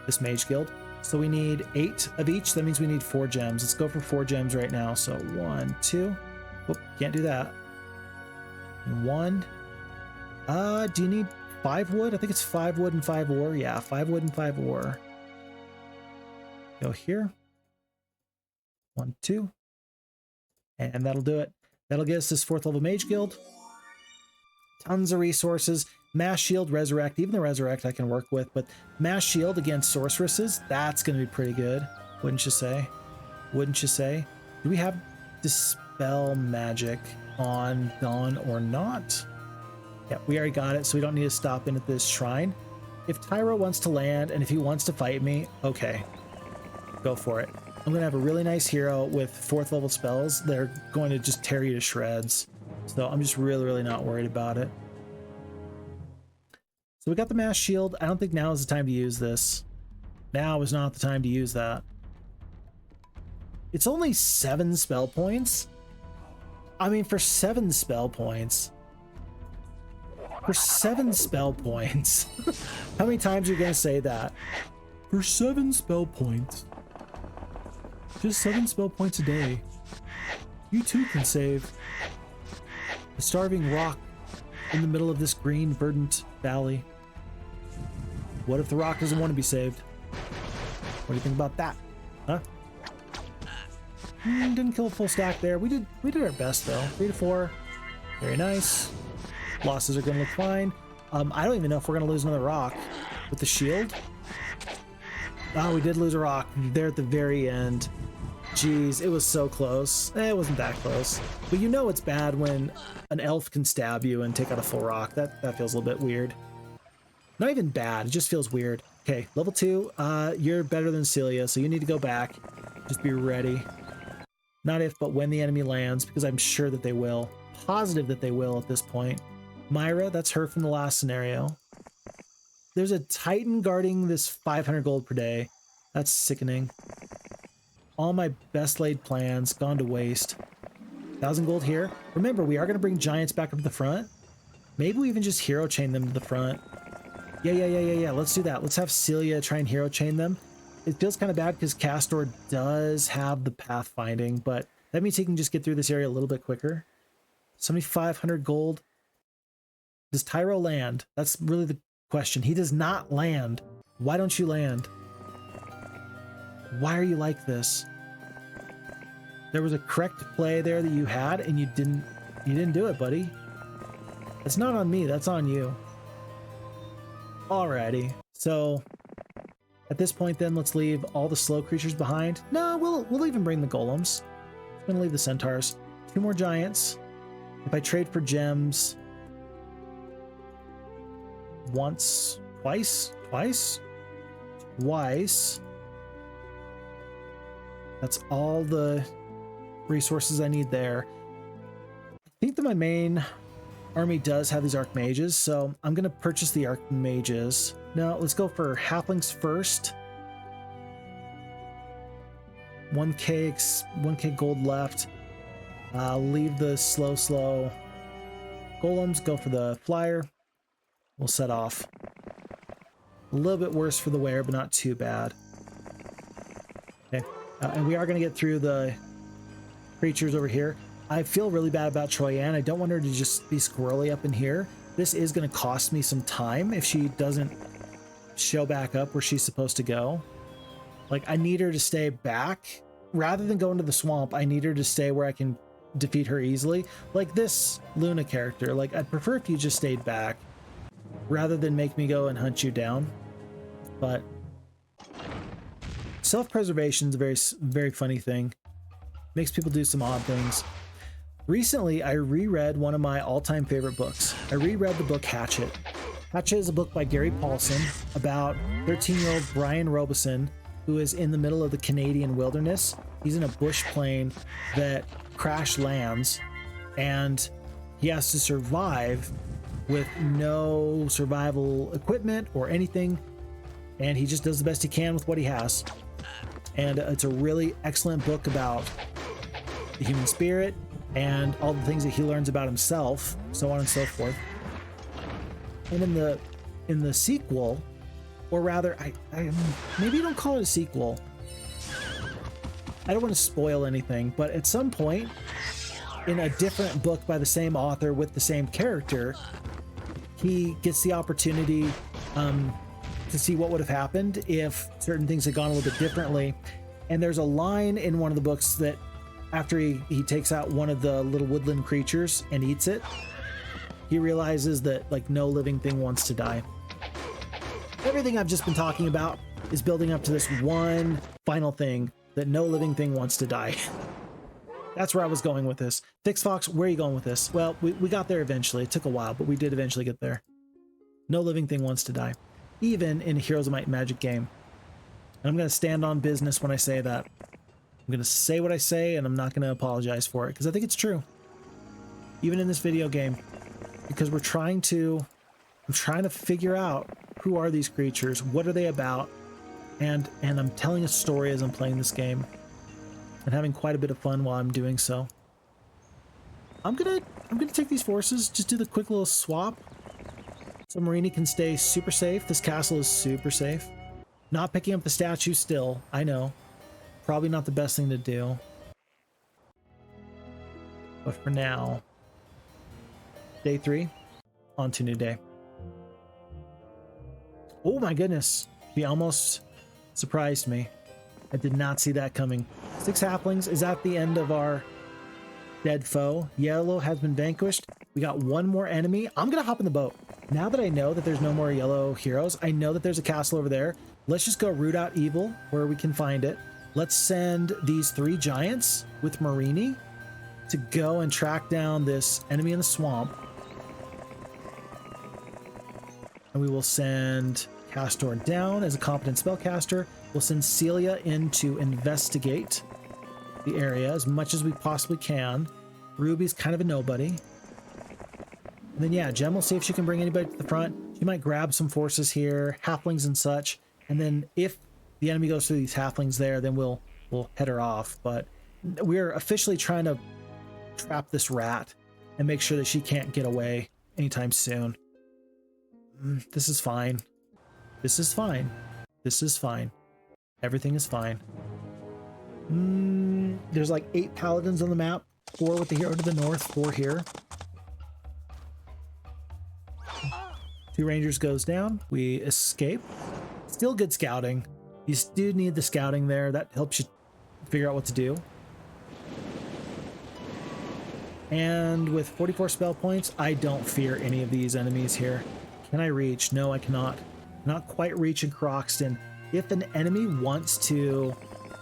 this mage guild. So we need 8 of each. That means we need 4 gems. Let's go for 4 gems right now. So 1, 2. Whoop, can't do that. 1. Do you need 5 wood? I think it's 5 wood and 5 ore. Yeah, 5 wood and 5 ore. Go here. 1, 2. And that'll do it. That'll get us this 4th level mage guild. Tons of resources. Mass shield, resurrect. Even the resurrect I can work with, but mass shield against sorceresses, that's going to be pretty good. Wouldn't you say? Wouldn't you say? Do we have dispel magic on Dawn or not? Yeah, we already got it, so we don't need to stop in at this shrine. If Tyro wants to land and if he wants to fight me, okay, go for it. I'm going to have a really nice hero with 4th level spells. They're going to just tear you to shreds. So I'm just really not worried about it. So we got the mass shield. I don't think now is the time to use this. Now is not the time to use that. It's only 7 spell points. I mean, for 7 spell points. For 7 spell points. How many times are you going to say that? For 7 spell points. Just 7 spell points a day. You too can save. A starving rock in the middle of this green, verdant valley. What if the rock doesn't want to be saved? What do you think about that? Huh? Didn't kill a full stack there. We did our best though. 3 to 4. Very nice. Losses are gonna look fine. I don't even know if we're gonna lose another rock with the shield. Oh, we did lose a rock there at the very end. Jeez, it was so close. It wasn't that close. But you know it's bad when an elf can stab you and take out a full rock. That feels a little bit weird. Not even bad, it just feels weird. Okay, level 2, you're better than Celia, so you need to go back. Just be ready. Not if, but when the enemy lands, because I'm sure that they will. Positive that they will at this point. Myra, that's her from the last scenario. There's a Titan guarding this 500 gold per day. That's sickening. All my best laid plans gone to waste. 1,000 gold here. Remember, we are going to bring giants back up to the front. Maybe we even just hero chain them to the front. Yeah. Let's do that. Let's have Celia try and hero chain them. It feels kind of bad because Castor does have the pathfinding, but that means he can just get through this area a little bit quicker. 7,500 gold. Does Tyro land? That's really the question. He does not land. Why don't you land? Why are you like this? There was a correct play there that you had and you didn't do it, buddy. It's not on me, that's on you. Alrighty. So at this point then, let's leave all the slow creatures behind. No, we'll even bring the golems. I'm gonna leave the centaurs. 2 more giants. If I trade for gems twice. That's all the resources I need there. I think that my main army does have these archmages, so I'm going to purchase the archmages. No, let's go for halflings first. 1k gold left. Leave the slow golems, go for the flyer. We'll set off. A little bit worse for the wear, but not too bad. Okay. And we are going to get through the creatures over here. I feel really bad about Troyanne. I don't want her to just be squirrely up in here. This is going to cost me some time if she doesn't show back up where she's supposed to go. Like, I need her to stay back. Rather than go into the swamp, I need her to stay where I can defeat her easily. Like this Luna character. Like, I'd prefer if you just stayed back rather than make me go and hunt you down. But self-preservation is a very funny thing. Makes people do some odd things. Recently, I reread one of my all-time favorite books. I reread the book Hatchet. Hatcha is a book by Gary Paulson about 13-year-old Brian Robeson, who is in the middle of the Canadian wilderness. He's in a bush plane that crash lands, and he has to survive with no survival equipment or anything, and he just does the best he can with what he has. And it's a really excellent book about the human spirit and all the things that he learns about himself, so on and so forth. And in the sequel, or rather, I maybe you don't call it a sequel. I don't want to spoil anything, but at some point in a different book by the same author with the same character, he gets the opportunity to see what would have happened if certain things had gone a little bit differently. And there's a line in one of the books that after he takes out one of the little woodland creatures and eats it, he realizes that like no living thing wants to die. Everything I've just been talking about is building up to this one final thing, that no living thing wants to die. That's where I was going with this. Phixfox, where are you going with this? Well, we got there eventually. It took a while, but we did eventually get there. No living thing wants to die, even in a Heroes of Might and Magic game. And I'm going to stand on business when I say that. I'm going to say what I say, and I'm not going to apologize for it, because I think it's true. Even in this video game. Because I'm trying to figure out who are these creatures, what are they about, and I'm telling a story as I'm playing this game, and having quite a bit of fun while I'm doing so. I'm gonna take these forces, just do the quick little swap, so Marini can stay super safe. This castle is super safe. Not picking up the statue still, I know. Probably not the best thing to do. But for now, day 3, on to new day. Oh my goodness, he almost surprised me. I did not see that coming. 6 halflings is at the end of our dead foe. Yellow has been vanquished. We got one more enemy. I'm gonna hop in the boat. Now that I know that there's no more yellow heroes, I know that there's a castle over there. Let's just go root out evil where we can find it. Let's send these 3 giants with Marini to go and track down this enemy in the swamp. And we will send Castor down as a competent spellcaster. We'll send Celia in to investigate the area as much as we possibly can. Ruby's kind of a nobody. And then yeah, Gem will see if she can bring anybody to the front. She might grab some forces here, halflings and such. And then if the enemy goes through these halflings there, then we'll head her off. But we're officially trying to trap this rat and make sure that she can't get away anytime soon. This is fine. This is fine. This is fine. Everything is fine. There's like 8 paladins on the map. 4 with the hero to the north, 4 here. 2 rangers goes down. We escape. Still good scouting. You do need the scouting there. That helps you figure out what to do. And with 44 spell points, I don't fear any of these enemies here. Can I reach? No, I cannot. Not quite reach in Croxton. If an enemy wants to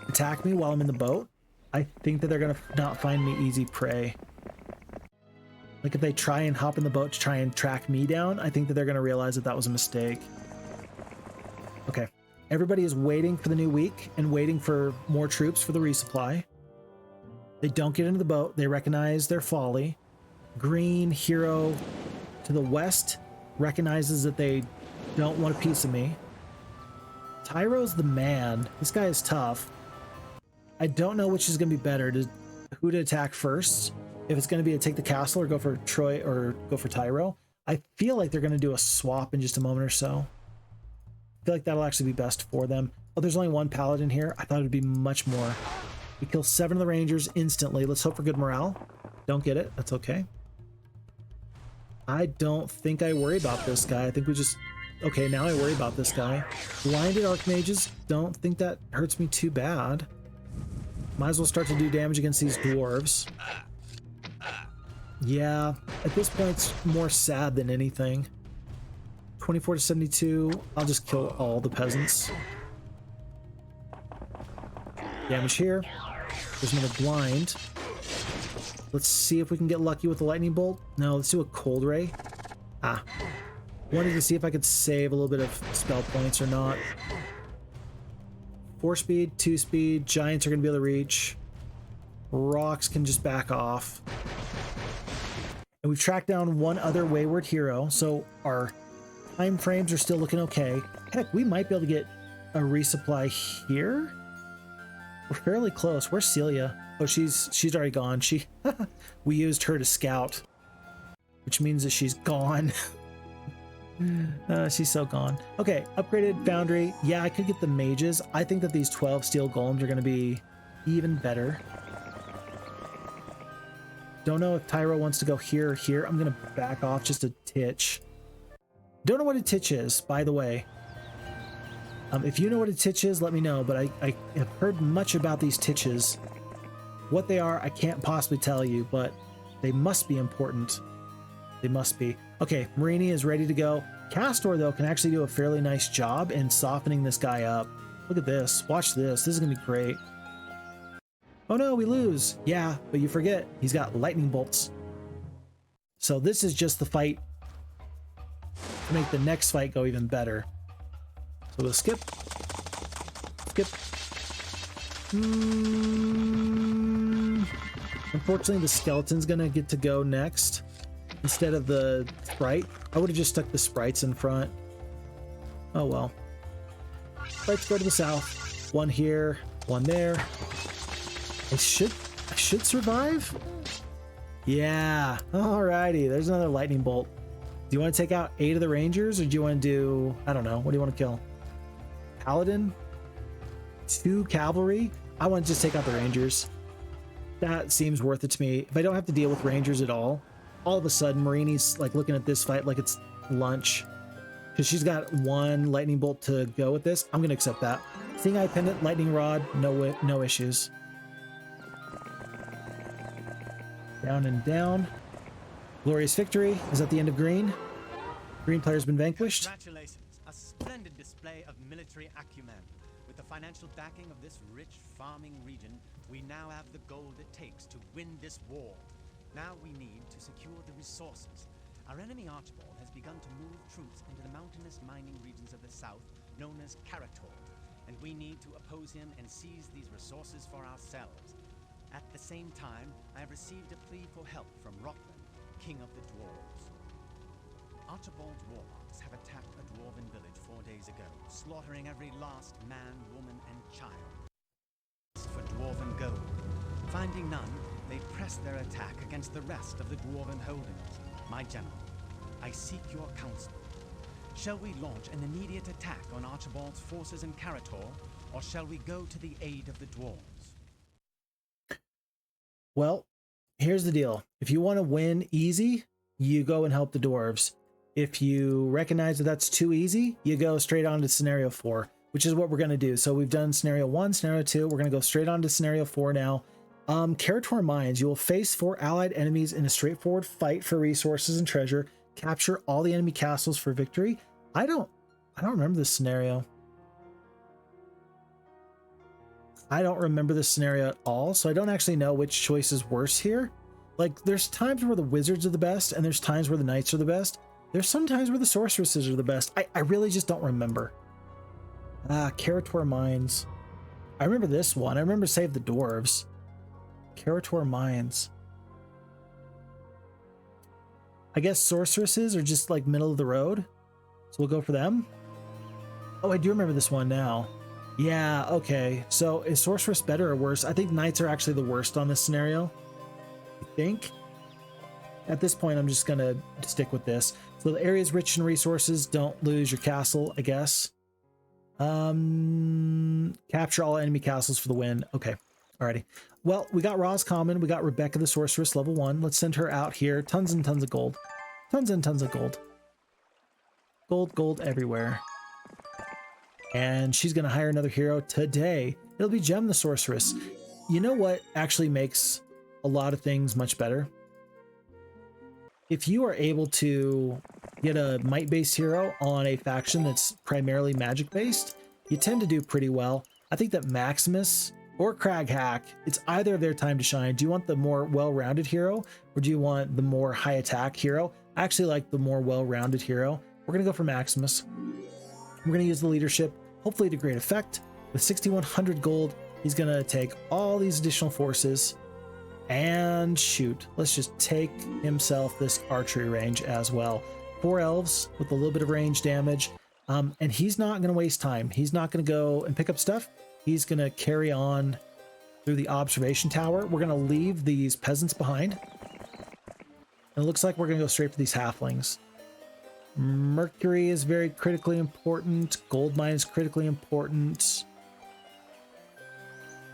attack me while I'm in the boat, I think that they're going to not find me easy prey. Like if they try and hop in the boat to try and track me down, I think that they're going to realize that that was a mistake. Okay. Everybody is waiting for the new week and waiting for more troops for the resupply. They don't get into the boat. They recognize their folly. Green hero to the west recognizes that they don't want a piece of me. Tyro's the man. This guy is tough. I don't know which is going to be better. Who to attack first? If it's going to be to take the castle or go for Troy or go for Tyro. I feel like they're going to do a swap in just a moment or so. I feel like that'll actually be best for them. Oh, there's only 1 paladin here. I thought it'd be much more. We kill 7 of the rangers instantly. Let's hope for good morale. Don't get it. That's okay. I don't think I worry about this guy. I think we just... Okay, now I worry about this guy. Blinded Archmages. Don't think that hurts me too bad. Might as well start to do damage against these dwarves. Yeah, at this point it's more sad than anything. 24 to 72. I'll just kill all the peasants. Damage here. There's another blind. Let's see if we can get lucky with the lightning bolt. No, let's do a cold ray. Ah. Wanted to see if I could save a little bit of spell points or not. 4 speed, 2 speed, giants are going to be able to reach. Rocks can just back off. And we've tracked down one other wayward hero, so our time frames are still looking okay. Heck, we might be able to get a resupply here. We're fairly close. Where's Celia? Oh, she's already gone. We used her to scout, which means that she's gone. She's so gone. Okay, upgraded foundry. Yeah, I could get the mages. I think that these 12 steel golems are going to be even better. Don't know if Tyro wants to go here or here. I'm going to back off just a titch. Don't know what a titch is, by the way. If you know what a titch is, let me know, but I have heard much about these titches. What they are, I can't possibly tell you, but they must be important. They must be. Okay, Marini is ready to go. Castor, though, can actually do a fairly nice job in softening this guy up. Look at this. Watch this. This is going to be great. Oh no, we lose. Yeah, but you forget, he's got lightning bolts. So this is just the fight to make the next fight go even better. So we'll skip. Skip. Unfortunately, the skeleton's gonna get to go next instead of the sprite. I would have just stuck the sprites in front. Oh well. Sprites go to the south. One here, one there. I should survive? Yeah. Alrighty, there's another lightning bolt. Do you want to take out 8 of the rangers, or do you want to do, I don't know, what do you want to kill? Paladin? 2 cavalry? I want to just take out the rangers. That seems worth it to me. If I don't have to deal with rangers at all of a sudden Marini's like looking at this fight like it's lunch. Because she's got 1 lightning bolt to go with this. I'm going to accept that. Seeing Eye Pendant, Lightning Rod, no issues. Down and down. Glorious victory is at the end of green. Green player's been vanquished. Congratulations. A splendid display of military acumen. With the financial backing of this rich farming region, we now have the gold it takes to win this war. Now we need to secure the resources. Our enemy Archibald has begun to move troops into the mountainous mining regions of the south, known as Carator, and we need to oppose him and seize these resources for ourselves. At the same time, I have received a plea for help from Roland, king of the dwarves. Archibald's warlocks have attacked a dwarven village 4 days ago, slaughtering every last man, woman, and child. For dwarven gold. Finding none, they press their attack against the rest of the dwarven holdings. My general, I seek your counsel. Shall we launch an immediate attack on Archibald's forces in Carator, or shall we go to the aid of the dwarves? Well, here's the deal. If you want to win easy, you go and help the dwarves. If you recognize that that's too easy, you go straight on to scenario 4, which is what we're going to do. So we've done scenario 1, scenario 2. We're going to go straight on to scenario 4 now. Carator Mines. You will face 4 allied enemies in a straightforward fight for resources and treasure. Capture all the enemy castles for victory. I don't remember this scenario. I don't remember this scenario at all, so I don't actually know which choice is worse here. Like, there's times where the wizards are the best, and there's times where the knights are the best. There's some times where the sorceresses are the best. I really just don't remember. Carator Mines. I remember this one. I remember Save the Dwarves. Carator Mines. I guess sorceresses are just like middle of the road, so we'll go for them. Oh, I do remember this one now. Yeah, okay. So is sorceress better or worse? I think knights are actually the worst on this scenario. I think. At this point, I'm just going to stick with this. So the area is rich in resources. Don't lose your castle, I guess. Capture all enemy castles for the win. Okay. Alrighty. Well, we got Roz common. We got Rebecca the sorceress, level 1. Let's send her out here. Tons and tons of gold. Tons and tons of gold. Gold everywhere. And she's going to hire another hero today. It'll be Gem the sorceress. You know what actually makes a lot of things much better? If you are able to get a might-based hero on a faction that's primarily magic-based, you tend to do pretty well. I think that Maximus or Craghack, it's either of their time to shine. Do you want the more well-rounded hero, or do you want the more high-attack hero? I actually like the more well-rounded hero. we're going to go for Maximus. We're going to use the leadership, hopefully to great effect. With 6,100 gold, he's going to take all these additional forces and shoot. Let's just take himself this archery range as well. 4 elves with a little bit of range damage. And he's not going to waste time. He's not going to go and pick up stuff. He's going to carry on through the observation tower. We're going to leave these peasants behind. And it looks like we're going to go straight for these halflings. Mercury is very critically important. Gold mine is critically important.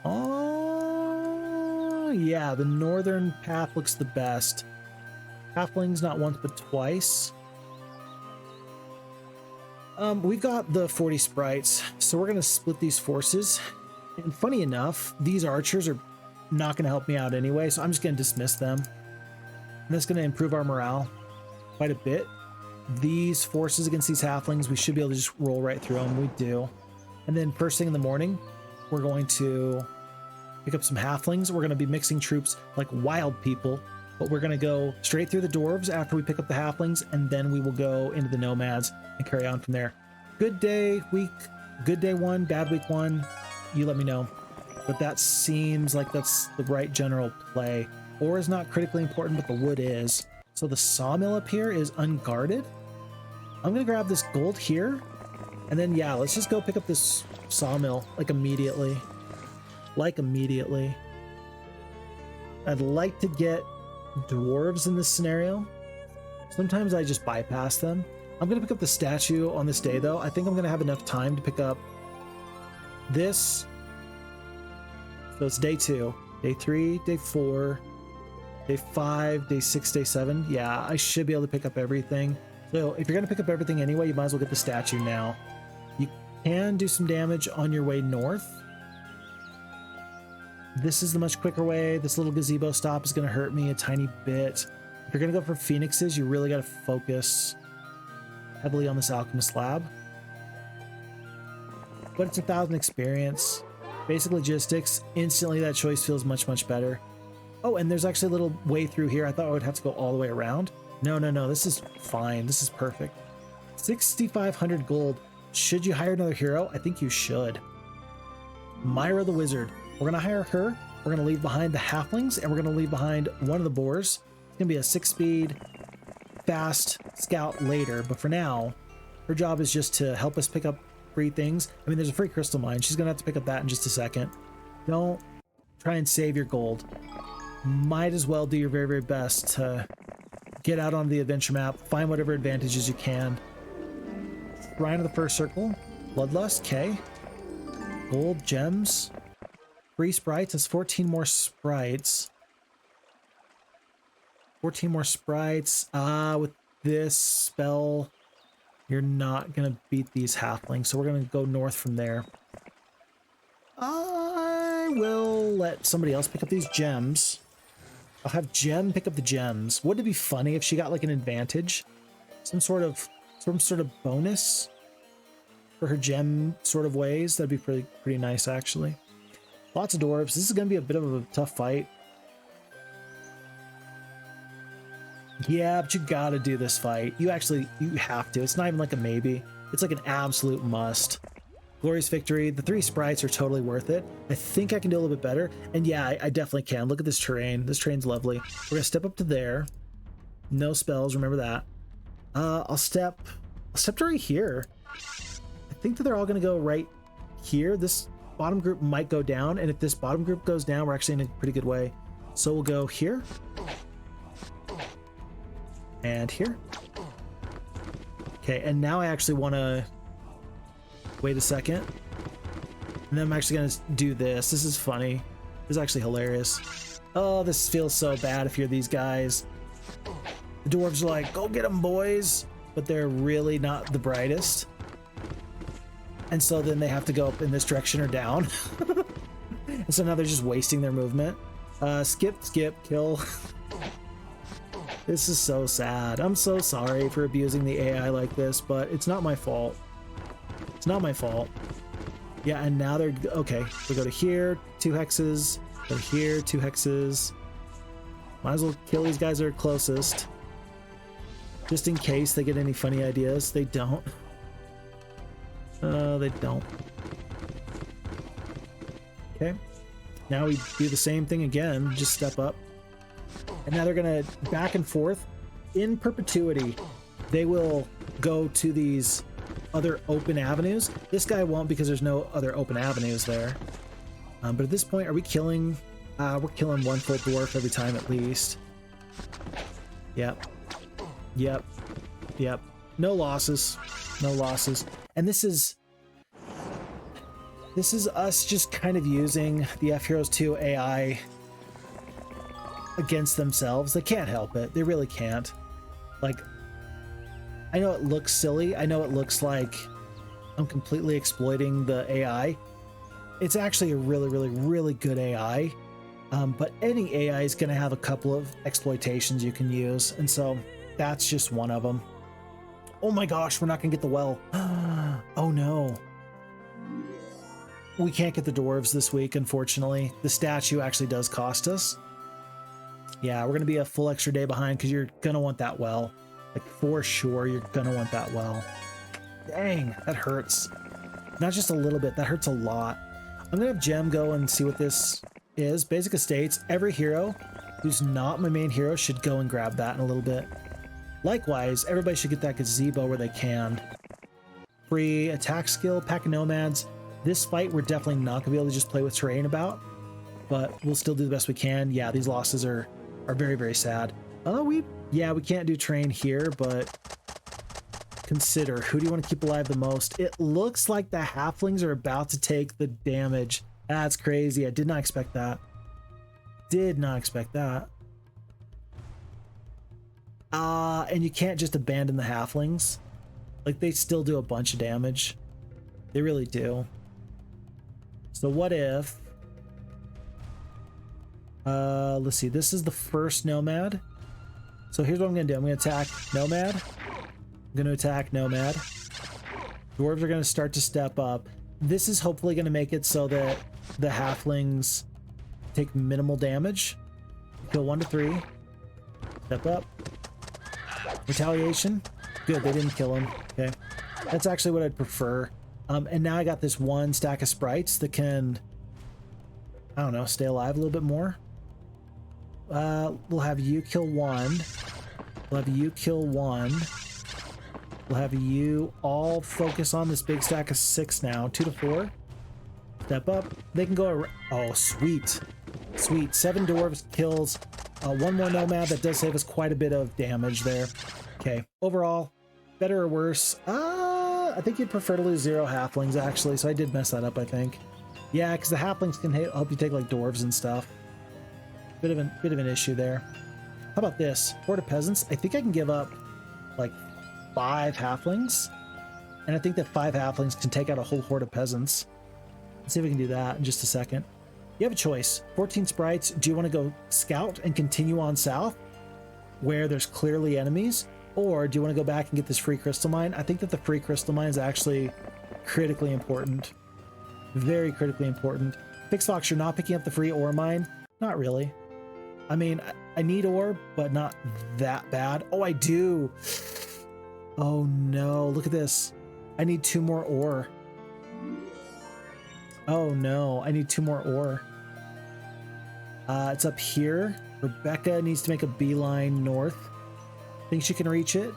Oh, yeah, the northern path looks the best. Halflings not once but twice. We got the 40 sprites, so we're going to split these forces. And funny enough, these archers are not going to help me out anyway, so I'm just going to dismiss them. And that's going to improve our morale quite a bit. These forces against these halflings, we should be able to just roll right through them. We do. And then first thing in the morning, we're going to pick up some halflings. We're going to be mixing troops like wild people, but we're going to go straight through the dwarves after we pick up the halflings, and then we will go into the nomads and carry on from there. Good day, week, good day 1, bad week 1. You let me know. But that seems like that's the right general play. Ore is not critically important, but the wood is. So the sawmill up here is unguarded. I'm going to grab this gold here. And then, yeah, let's just go pick up this sawmill, like immediately. I'd like to get dwarves in this scenario. Sometimes I just bypass them. I'm going to pick up the statue on this day, though. I think I'm going to have enough time to pick up this. So it's day 2, day 3, day 4, day 5, day 6, day 7. Yeah, I should be able to pick up everything. So if you're going to pick up everything anyway, you might as well get the statue now. You can do some damage on your way north. This is the much quicker way. This little gazebo stop is going to hurt me a tiny bit. If you're going to go for phoenixes, you really got to focus heavily on this alchemist lab. But it's 1,000 experience. Basic logistics. Instantly that choice feels much, much better. Oh, and there's actually a little way through here. I thought I would have to go all the way around. No. This is fine. This is perfect. 6,500 gold. Should you hire another hero? I think you should. Myra the Wizard. We're going to hire her. We're going to leave behind the halflings, and we're going to leave behind one of the boars. It's going to be a 6-speed, fast scout later. But for now, her job is just to help us pick up free things. I mean, there's a free crystal mine. She's going to have to pick up that in just a second. Don't try and save your gold. Might as well do your very, very best to get out on the adventure map, find whatever advantages you can. Shrine of the First Circle, Bloodlust, okay. Gold, gems, free sprites. That's 14 more sprites. 14 more sprites. With this spell, you're not going to beat these halflings, so we're going to go north from there. I will let somebody else pick up these gems. I'll have Gem pick up the gems. Wouldn't it be funny if she got like an advantage? Some sort of bonus for her gem sort of ways. That'd be pretty nice, actually. Lots of dwarves. This is going to be a bit of a tough fight. Yeah, but you gotta do this fight. You have to. It's not even like a maybe. It's like an absolute must. Glorious victory. The 3 sprites are totally worth it. I think I can do a little bit better. And yeah, I definitely can. Look at this terrain. This terrain's lovely. We're gonna step up to there. No spells, remember that. I'll step to right here. I think that they're all gonna go right here. This bottom group might go down, and if this bottom group goes down, we're actually in a pretty good way. So we'll go here. And here. Okay, and now I actually want to wait a second. And then I'm actually going to do this. This is funny. This is actually hilarious. Oh, this feels so bad if you're these guys. The dwarves are like, go get them, boys. But they're really not the brightest. And so then they have to go up in this direction or down. And so now they're just wasting their movement. Skip, kill. This is so sad. I'm so sorry for abusing the AI like this, but it's not my fault. It's not my fault. Yeah, and now they're... Okay, we go to here, 2 hexes. Go to here, 2 hexes. Might as well kill these guys that are closest. Just in case they get any funny ideas. They don't. They don't. Okay. Now we do the same thing again. Just step up. And now they're going to back and forth. In perpetuity, they will go to these other open avenues. This guy won't because there's no other open avenues there. But at this point, are we killing... we're killing one full dwarf every time at least. Yep. Yep. Yep. No losses. No losses. And this is us just kind of using the F-Heroes 2 AI against themselves. They can't help it. They really can't. Like, I know it looks silly. I know it looks like I'm completely exploiting the AI. It's actually a really, really, really good AI. But any AI is going to have a couple of exploitations you can use. And so that's just one of them. Oh my gosh, we're not going to get the well. Oh no. We can't get the dwarves this week, unfortunately. The statue actually does cost us. Yeah, we're going to be a full extra day behind because you're going to want that well. Like, for sure, you're going to want that well. Dang, that hurts. Not just a little bit, that hurts a lot. I'm going to have Gem go and see what this is. Basic Estates. Every hero who's not my main hero should go and grab that in a little bit. Likewise, everybody should get that gazebo where they can. Free attack skill, Pack of Nomads. This fight, we're definitely not going to be able to just play with terrain about, but we'll still do the best we can. Yeah, these losses are very, very sad. We can't do terrain here, but consider, who do you want to keep alive the most? It looks like the halflings are about to take the damage. That's crazy. I did not expect that. Did not expect that. And you can't just abandon the halflings. Like, they still do a bunch of damage. They really do. So what if... let's see. This is the first Nomad. So here's what I'm going to do. I'm going to attack Nomad. I'm going to attack Nomad. Dwarves are going to start to step up. This is hopefully going to make it so that the halflings take minimal damage. Kill 1 to 3. Step up. Retaliation. Good, they didn't kill him. Okay. That's actually what I'd prefer. And now I got this one stack of sprites that can, I don't know, stay alive a little bit more. We'll have you kill 1. We'll have you kill 1. We'll have you all focus on this big stack of 6 now. 2 to 4. Step up. They can go around. Oh, sweet. Sweet. 7 dwarves kills. 1 more nomad. That does save us quite a bit of damage there. Okay. Overall, better or worse? I think you'd prefer to lose 0 halflings, actually. So I did mess that up, I think. Yeah, because the halflings can help you take, like, dwarves and stuff. Bit of an issue there. How about this? Horde of peasants. I think I can give up, like, 5 halflings. And I think that 5 halflings can take out a whole horde of peasants. Let's see if we can do that in just a second. You have a choice. 14 sprites. Do you want to go scout and continue on south where there's clearly enemies? Or do you want to go back and get this free crystal mine? I think that the free crystal mine is actually critically important. Very critically important. Phixfox, you're not picking up the free ore mine? Not really. I mean, I need ore, but not that bad. Oh, I do. Oh no, look at this. I need 2 more ore. Oh no, I need 2 more ore. It's up here. Rebecca needs to make a beeline north. Think she can reach it?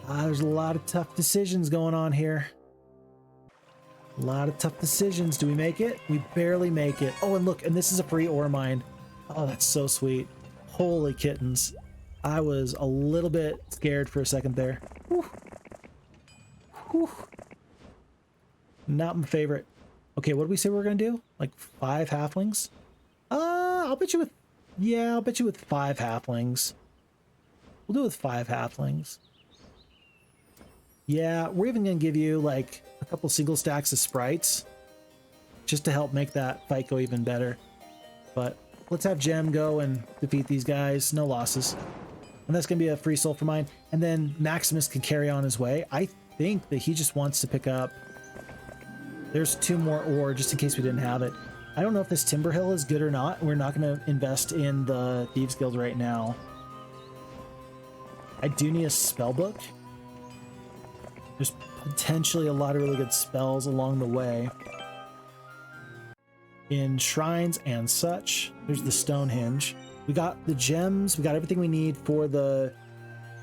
There's a lot of tough decisions going on here. A lot of tough decisions. Do we make it? We barely make it. Oh, and look, and this is a free ore mine. Oh, that's so sweet. Holy kittens. I was a little bit scared for a second there. Whew. Whew. Not my favorite. Okay, what did we say we were going to do? Like 5 halflings? I'll bet you with... Yeah, I'll bet you with 5 halflings. We'll do it with 5 halflings. Yeah, we're even going to give you like a couple single stacks of sprites just to help make that fight go even better. But let's have Gem go and defeat these guys. No losses. And that's going to be a free soul for mine. And then Maximus can carry on his way. I think that he just wants to pick up... There's 2 more ore just in case we didn't have it. I don't know if this Timber Hill is good or not. We're not going to invest in the Thieves Guild right now. I do need a spell book. There's potentially a lot of really good spells along the way. In shrines and such, there's the Stonehenge. We got the gems, we got everything we need for the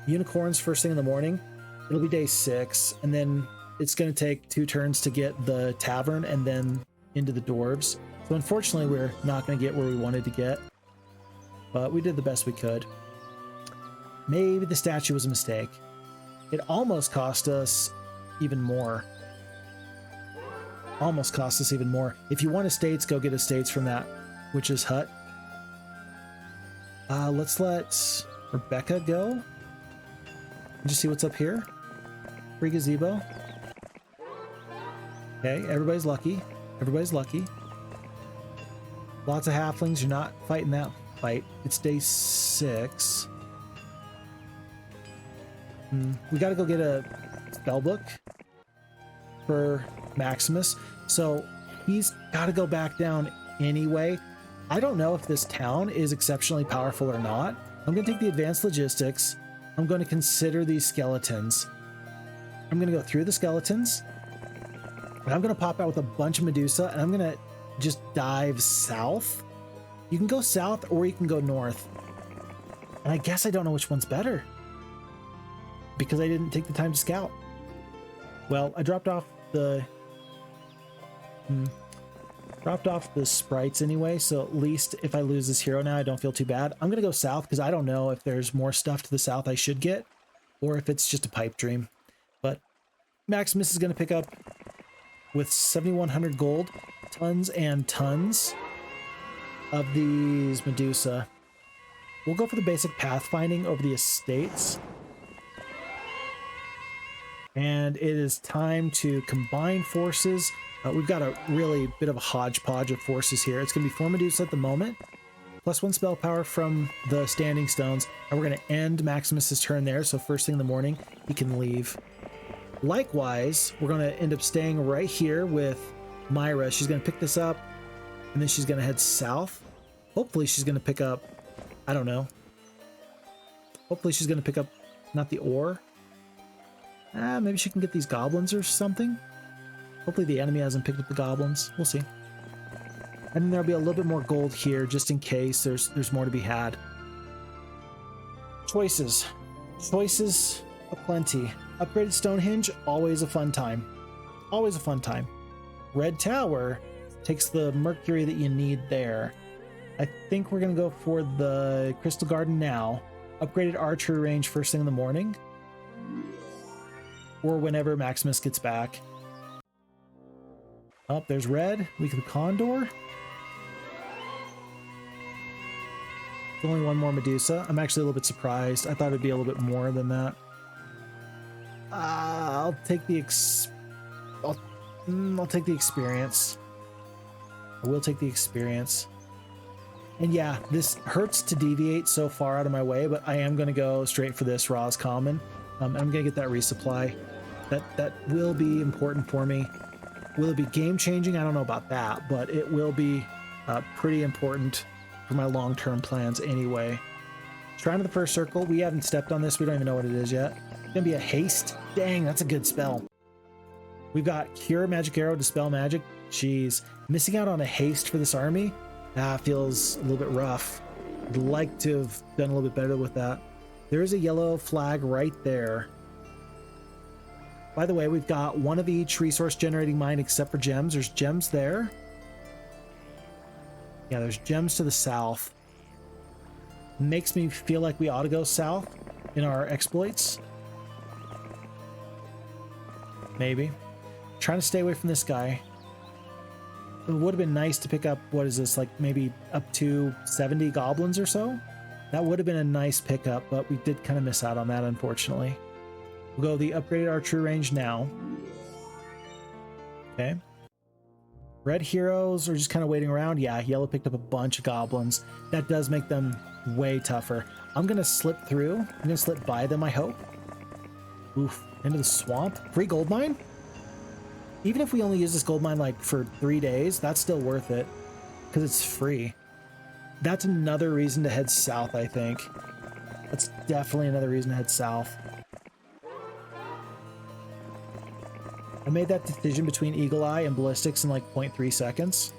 unicorns first thing in the morning. It'll be day 6, and then it's going to take 2 turns to get the tavern and then into the dwarves. So unfortunately, we're not going to get where we wanted to get, but we did the best we could. Maybe the statue was a mistake. It almost cost us even more. Almost cost us even more. If you want estates, go get estates from that witch's hut. Let's let Rebecca go. Just see what's up here. Free gazebo. Okay, everybody's lucky. Everybody's lucky. Lots of halflings. You're not fighting that fight. It's day 6. We got to go get a spell book for Maximus. So he's got to go back down anyway. I don't know if this town is exceptionally powerful or not. I'm going to take the advanced logistics. I'm going to consider these skeletons. I'm going to go through the skeletons. And I'm going to pop out with a bunch of Medusa, and I'm going to just dive south. You can go south or you can go north. And I guess I don't know which one's better, because I didn't take the time to scout. Well, I dropped off the sprites anyway, so at least if I lose this hero now, I don't feel too bad. I'm gonna go south because I don't know if there's more stuff to the south I should get, or if it's just a pipe dream. But Maximus is gonna pick up with 7,100 gold, tons and tons of these Medusa. We'll go for the basic pathfinding over the estates. And it is time to combine forces. We've got a really bit of a hodgepodge of forces here. It's going to be 4 Medusa at the moment, plus 1 spell power from the standing stones. And we're going to end Maximus's turn there, so first thing in the morning, he can leave. Likewise, we're going to end up staying right here with Myra. She's going to pick this up, and then she's going to head south. Hopefully she's going to pick up, I don't know. Hopefully she's going to pick up, not the ore. Maybe she can get these goblins or something. Hopefully the enemy hasn't picked up the goblins. We'll see. And then there'll be a little bit more gold here, just in case there's more to be had. Choices. Choices aplenty. Upgraded Stonehenge, always a fun time. Always a fun time. Red Tower takes the mercury that you need there. I think we're going to go for the Crystal Garden now. Upgraded archery range first thing in the morning. Or whenever Maximus gets back. Oh, there's red. We can Condor. There's only 1 more Medusa. I'm actually a little bit surprised. I thought it'd be a little bit more than that. I'll take the I'll take the experience. I will take the experience. And yeah, this hurts to deviate so far out of my way, but I am going to go straight for this Raw's Common. I'm going to get that resupply. That will be important for me. Will it be game-changing? I don't know about that, but it will be pretty important for my long-term plans anyway. Shrine of the First Circle. We haven't stepped on this. We don't even know what it is yet. It's going to be a haste. Dang, that's a good spell. We've got Cure Magic Arrow, Dispel Magic. Jeez. Missing out on a haste for this army? Feels a little bit rough. I'd like to have done a little bit better with that. There is a yellow flag right there. By the way, we've got 1 of each resource generating mine except for gems. There's gems there. Yeah, there's gems to the south. Makes me feel like we ought to go south in our exploits. Maybe. Trying to stay away from this guy. It would have been nice to pick up, what is this, like maybe up to 70 goblins or so? That would have been a nice pickup, but we did kind of miss out on that, unfortunately. We'll go the upgraded archery range now. Okay. Red heroes are just kind of waiting around. Yeah, yellow picked up a bunch of goblins. That does make them way tougher. I'm going to slip through. I'm going to slip by them, I hope. Oof. Into the swamp. Free gold mine? Even if we only use this gold mine like for 3 days, that's still worth it. Because it's free. That's another reason to head south, I think. That's definitely another reason to head south. I made that decision between Eagle Eye and Ballistics in like 0.3 seconds.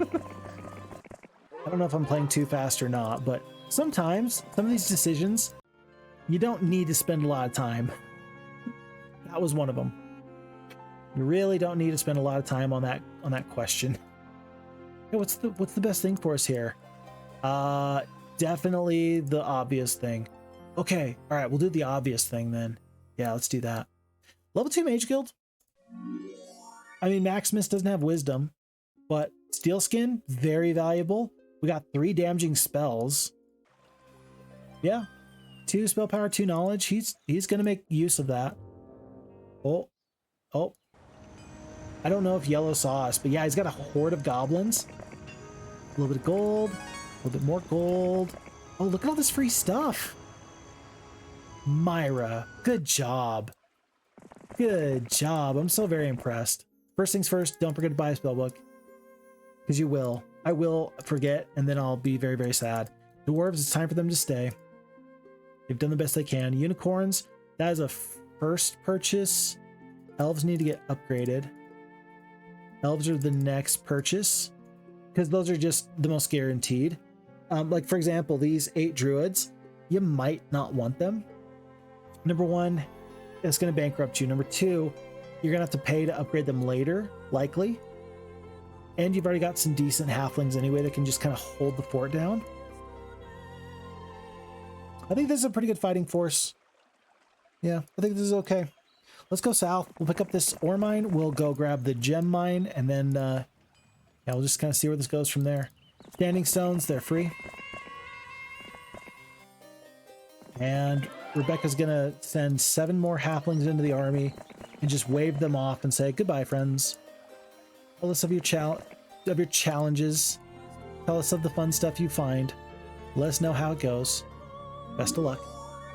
I don't know if I'm playing too fast or not, but sometimes some of these decisions, you don't need to spend a lot of time. That was one of them. You really don't need to spend a lot of time on that question. Hey, what's the best thing for us here? Definitely the obvious thing. Okay, all right, we'll do the obvious thing then. Yeah, let's do that. Level 2 Mage Guild. I mean, Maximus doesn't have wisdom, but Steel Skin, very valuable. We got 3 damaging spells. Yeah, 2 spell power, 2 knowledge. He's gonna make use of that. Oh. I don't know if Yellow saw us, but yeah, he's got a horde of goblins. A little bit of gold, a little bit more gold. Oh, look at all this free stuff. Myra, good job. Good job. I'm so very impressed. First things first, don't forget to buy a spellbook. Because you will. I will forget, and then I'll be very, very sad. Dwarves, it's time for them to stay. They've done the best they can. Unicorns, that is a first purchase. Elves need to get upgraded. Elves are the next purchase. Because those are just the most guaranteed. Like, for example, these 8 druids, you might not want them. Number 1, it's going to bankrupt you. Number 2, you're going to have to pay to upgrade them later, likely. And you've already got some decent halflings anyway that can just kind of hold the fort down. I think this is a pretty good fighting force. Yeah, I think this is okay. Let's go south. We'll pick up this ore mine. We'll go grab the gem mine, and then yeah, we'll just kind of see where this goes from there. Standing stones, they're free. And Rebecca's gonna send 7 more halflings into the army and just wave them off and say, goodbye, friends. Tell us of your challenges. Tell us of the fun stuff you find. Let us know how it goes. Best of luck.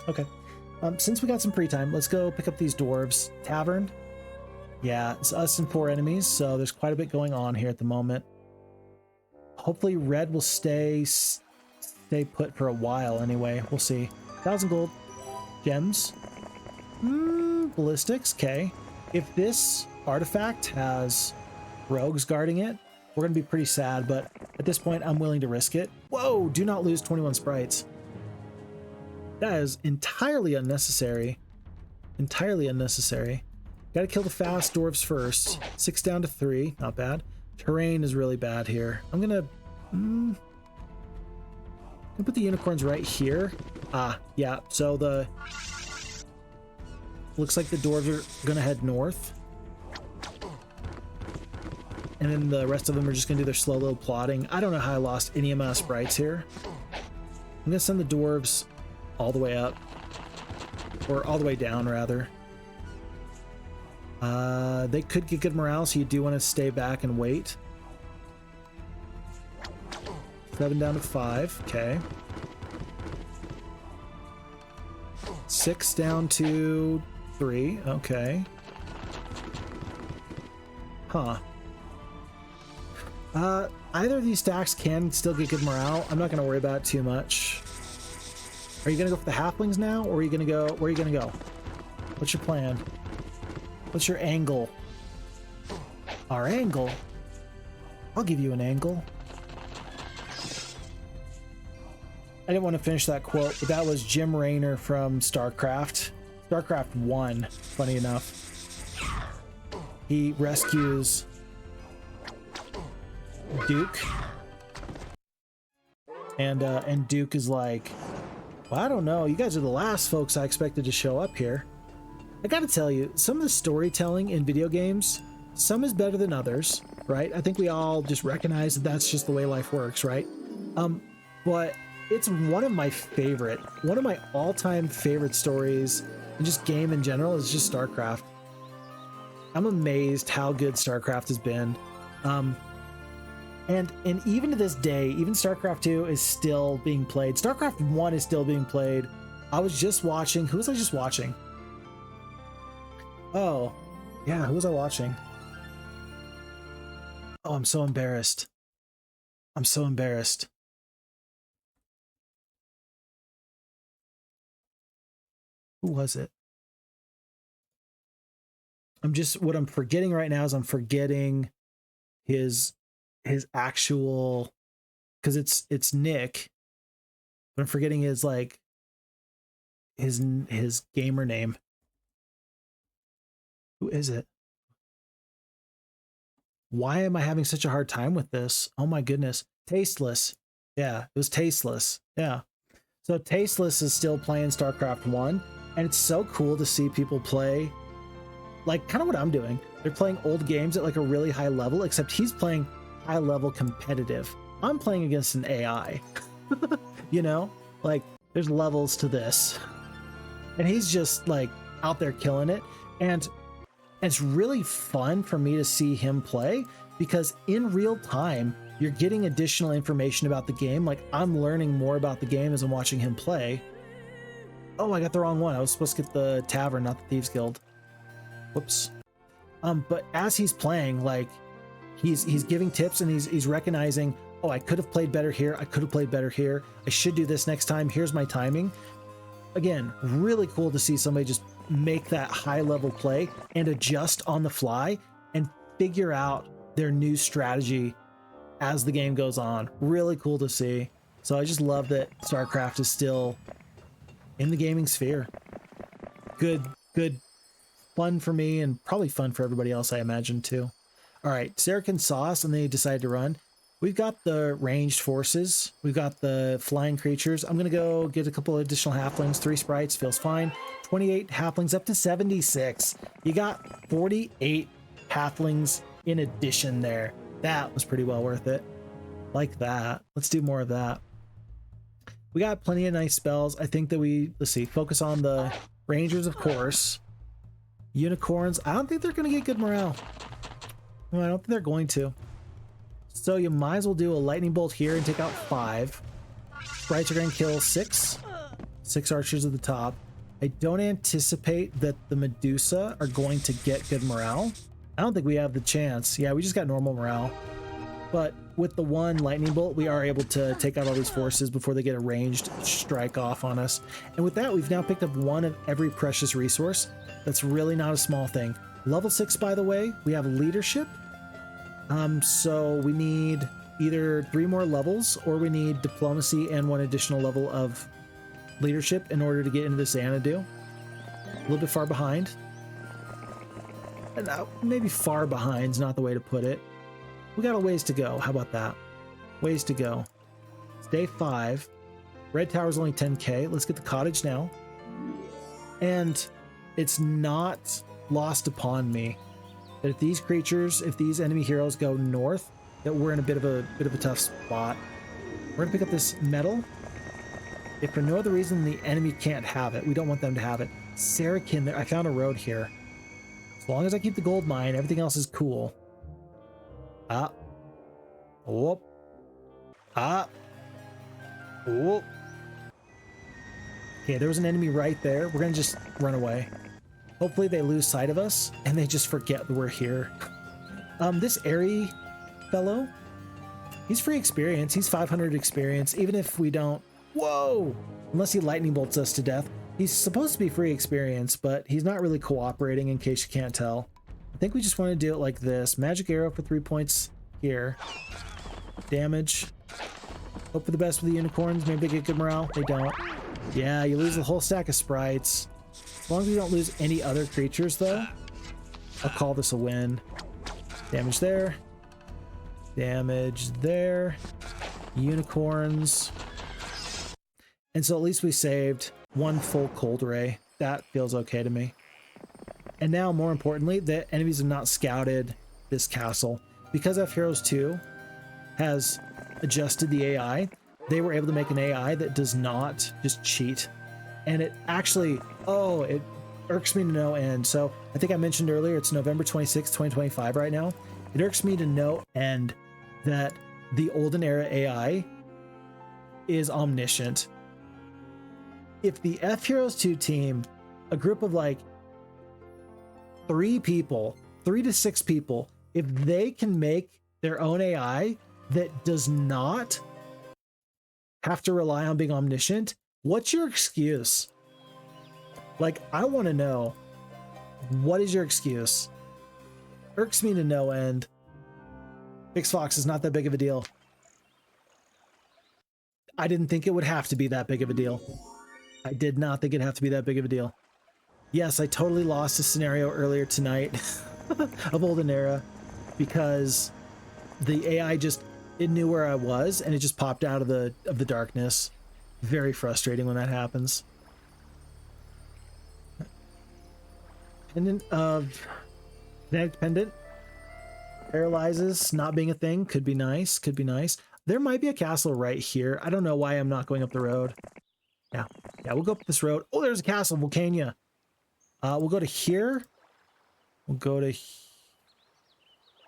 Okay. Since we got some free time, let's go pick up these dwarves. Tavern. Yeah, it's us and 4 enemies, so there's quite a bit going on here at the moment. Hopefully red will stay put for a while anyway. We'll see. 1,000 gold. Gems. Ballistics. Okay. If this artifact has rogues guarding it, we're going to be pretty sad, but at this point, I'm willing to risk it. Whoa! Do not lose 21 sprites. That is entirely unnecessary. Entirely unnecessary. Gotta kill the fast dwarves first. 6 down to 3. Not bad. Terrain is really bad here. I'm gonna put the unicorns right here. Ah, yeah. So the looks like the dwarves are gonna head north. And then the rest of them are just gonna do their slow little plotting. I don't know how I lost any amount of sprites here. I'm gonna send the dwarves all the way up. Or all the way down, rather. They could get good morale, so you do want to stay back and wait. 7 down to 5. Okay. 6 down to 3. Okay. Huh. Either of these stacks can still get good morale. I'm not going to worry about it too much. Are you going to go for the halflings now, or are you going to go... Where are you going to go? What's your plan? What's your angle? Our angle? I'll give you an angle. I didn't want to finish that quote, but that was Jim Raynor from StarCraft. StarCraft 1, funny enough. He rescues Duke. And Duke is like, well, I don't know. You guys are the last folks I expected to show up here. I gotta tell you, some of the storytelling in video games, some is better than others, right? I think we all just recognize that that's just the way life works, right? But it's one of my all-time favorite stories, and just game in general, is just StarCraft. I'm amazed how good StarCraft has been. And even to this day, even StarCraft 2 is still being played. StarCraft 1 is still being played. I was just watching... Who was I just watching? Oh, yeah, who was I watching? Oh, I'm so embarrassed. I'm so embarrassed. Who was it? What I'm forgetting right now is I'm forgetting his actual, because it's Nick, but I'm forgetting his like his gamer name. Who is it? Why am I having such a hard time with this? Oh my goodness. Tasteless. Yeah, it was Tasteless. Yeah. So Tasteless is still playing StarCraft 1, and it's so cool to see people play like kind of what I'm doing. They're playing old games at like a really high level, except he's playing high level competitive. I'm playing against an AI. You know? Like there's levels to this. And he's just like out there killing it. And it's really fun for me to see him play because in real time, you're getting additional information about the game. Like I'm learning more about the game as I'm watching him play. Oh, I got the wrong one. I was supposed to get the Tavern, not the Thieves Guild. Whoops. But as he's playing, like he's giving tips and he's recognizing, oh, I could have played better here. I could have played better here. I should do this next time. Here's my timing. Again, really cool to see somebody just make that high level play and adjust on the fly and figure out their new strategy as the game goes on. Really cool to see. So I just love that StarCraft is still in the gaming sphere. Good fun for me and probably fun for everybody else, I imagine, too. All right, Saracen saw us and they decided to run. We've got the ranged forces. We've got the flying creatures. I'm going to go get a couple of additional halflings. 3 sprites feels fine. 28 halflings up to 76. You got 48 halflings in addition there. That was pretty well worth it. Like that. Let's do more of that. We got plenty of nice spells. I think that let's see, focus on the rangers, of course. Unicorns. I don't think they're going to get good morale. No, I don't think they're going to. So you might as well do a lightning bolt here and take out 5. Sprites are going to kill 6. 6 archers at the top. I don't anticipate that the Medusa are going to get good morale. I don't think we have the chance. Yeah, we just got normal morale. But with the 1 lightning bolt, we are able to take out all these forces before they get a ranged strike off on us. And with that, we've now picked up 1 of every precious resource. That's really not a small thing. Level 6, by the way, we have leadership. So we need either 3 more levels or we need diplomacy and 1 additional level of leadership in order to get into this anew. A little bit far behind. And maybe far behind is not the way to put it. We got a ways to go. How about that? Ways to go. It's day 5. Red Tower's only 10k. Let's get the cottage now. And it's not lost upon me that if these enemy heroes go north, that we're in a bit of a tough spot. We're gonna pick up this metal. If for no other reason the enemy can't have it, we don't want them to have it. Saracen, I found a road here. As long as I keep the gold mine, everything else is cool. Whoop. Whoop. Okay, there was an enemy right there. We're gonna just run away. Hopefully they lose sight of us and they just forget that we're here. This Airy fellow, he's free experience. He's 500 experience, even if we don't. Whoa! Unless he lightning bolts us to death. He's supposed to be free experience, but he's not really cooperating, in case you can't tell. I think we just want to do it like this. Magic arrow for 3 points here. Damage. Hope for the best with the unicorns. Maybe they get good morale. They don't. Yeah, you lose the whole stack of sprites. As long as we don't lose any other creatures, though, I'll call this a win. Damage there. Damage there. Unicorns. And so at least we saved 1 full cold ray. That feels okay to me. And now, more importantly, the enemies have not scouted this castle. Because F Heroes 2 has adjusted the AI, they were able to make an AI that does not just cheat. And it actually, it irks me to no end. So I think I mentioned earlier, it's November 26, 2025 right now. It irks me to no end that the olden era AI is omniscient. If the F Heroes 2 team, a group of like 3 to 6 people, if they can make their own AI that does not have to rely on being omniscient, what's your excuse? Like, I want to know, what is your excuse? Irks me to no end. Phixfox is not that big of a deal. I didn't think it would have to be that big of a deal. I did not think it'd have to be that big of a deal. Yes, I totally lost a scenario earlier tonight of Olden Era because the AI it knew where I was and it just popped out of the darkness. Very frustrating when that happens. Pendant of kinetic pendant paralyzes, not being a thing, could be nice, could be nice. There might be a castle right here. I don't know why I'm not going up the road. Yeah, we'll go up this road. Oh, there's a castle, Volcania. We'll go to here. We'll go to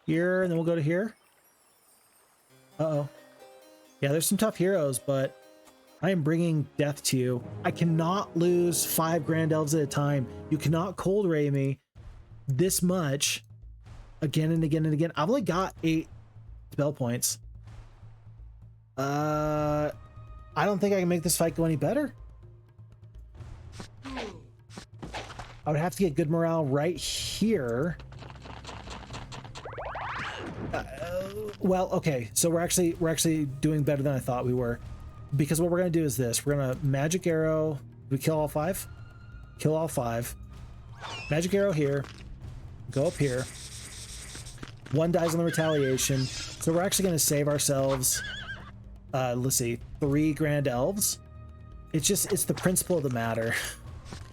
here, and then we'll go to here. Uh-oh. Yeah, there's some tough heroes, but I am bringing death to you. I cannot lose 5 Grand Elves at a time. You cannot cold ray me this much again and again and again. I've only got 8 spell points. I don't think I can make this fight go any better. I would have to get good morale right here. Well, okay, so we're actually doing better than I thought we were, because what we're gonna do is this: we're gonna magic arrow. We kill all 5. Kill all 5. Magic arrow here. Go up here. 1 dies on the retaliation, so we're actually gonna save ourselves. Let's see, 3 Grand Elves. It's the principle of the matter.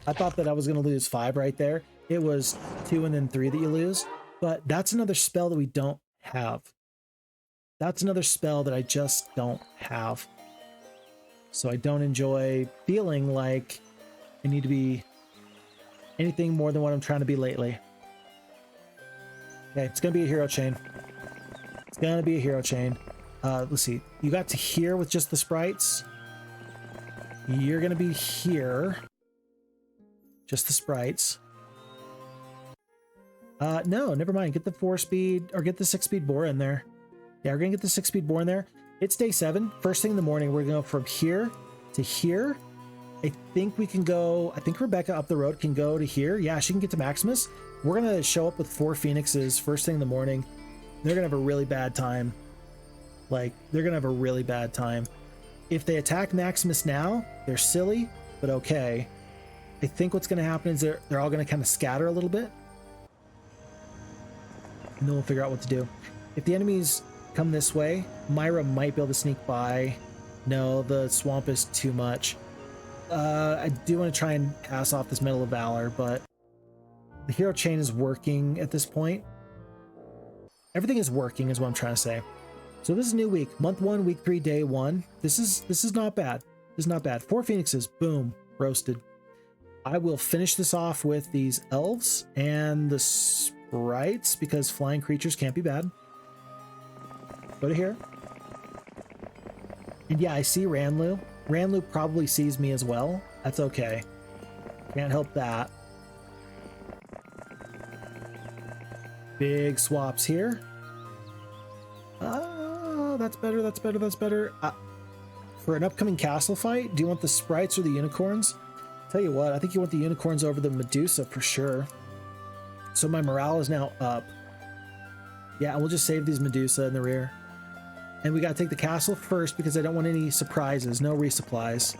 I thought that I was going to lose 5 right there. It was 2 and then 3 that you lose. But that's another spell that we don't have. That's another spell that I just don't have. So I don't enjoy feeling like I need to be anything more than what I'm trying to be lately. Okay, it's going to be a hero chain. It's going to be a hero chain. Let's see. You got to here with just the sprites. You're going to be here. Just the sprites. No, never mind. Get the 4-speed or get the 6-speed boar in there. Yeah, we're going to get the 6-speed boar in there. It's day 7. First thing in the morning, we're going to go from here to here. I think we can go... I think Rebecca up the road can go to here. Yeah, she can get to Maximus. We're going to show up with 4 Phoenixes first thing in the morning. They're going to have a really bad time. Like, they're going to have a really bad time. If they attack Maximus now, they're silly, but okay. I think what's going to happen is they're all going to kind of scatter a little bit. And then we'll figure out what to do. If the enemies come this way, Myra might be able to sneak by. No, the swamp is too much. I do want to try and pass off this Medal of Valor, but the hero chain is working at this point. Everything is working is what I'm trying to say. So this is a new week. Month 1, week 3, day 1. This is not bad. This is not bad. 4 Phoenixes. Boom. Roasted. I will finish this off with these elves and the sprites because flying creatures can't be bad. Go to here. And yeah, I see Ranlu. Ranlu probably sees me as well. That's okay. Can't help that. Big swaps here. That's better, that's better, that's better. For an upcoming castle fight, do you want the sprites or the unicorns? Tell you what, I think you want the unicorns over the Medusa for sure. So my morale is now up. Yeah, and we'll just save these Medusa in the rear. And we gotta take the castle first because I don't want any surprises, no resupplies.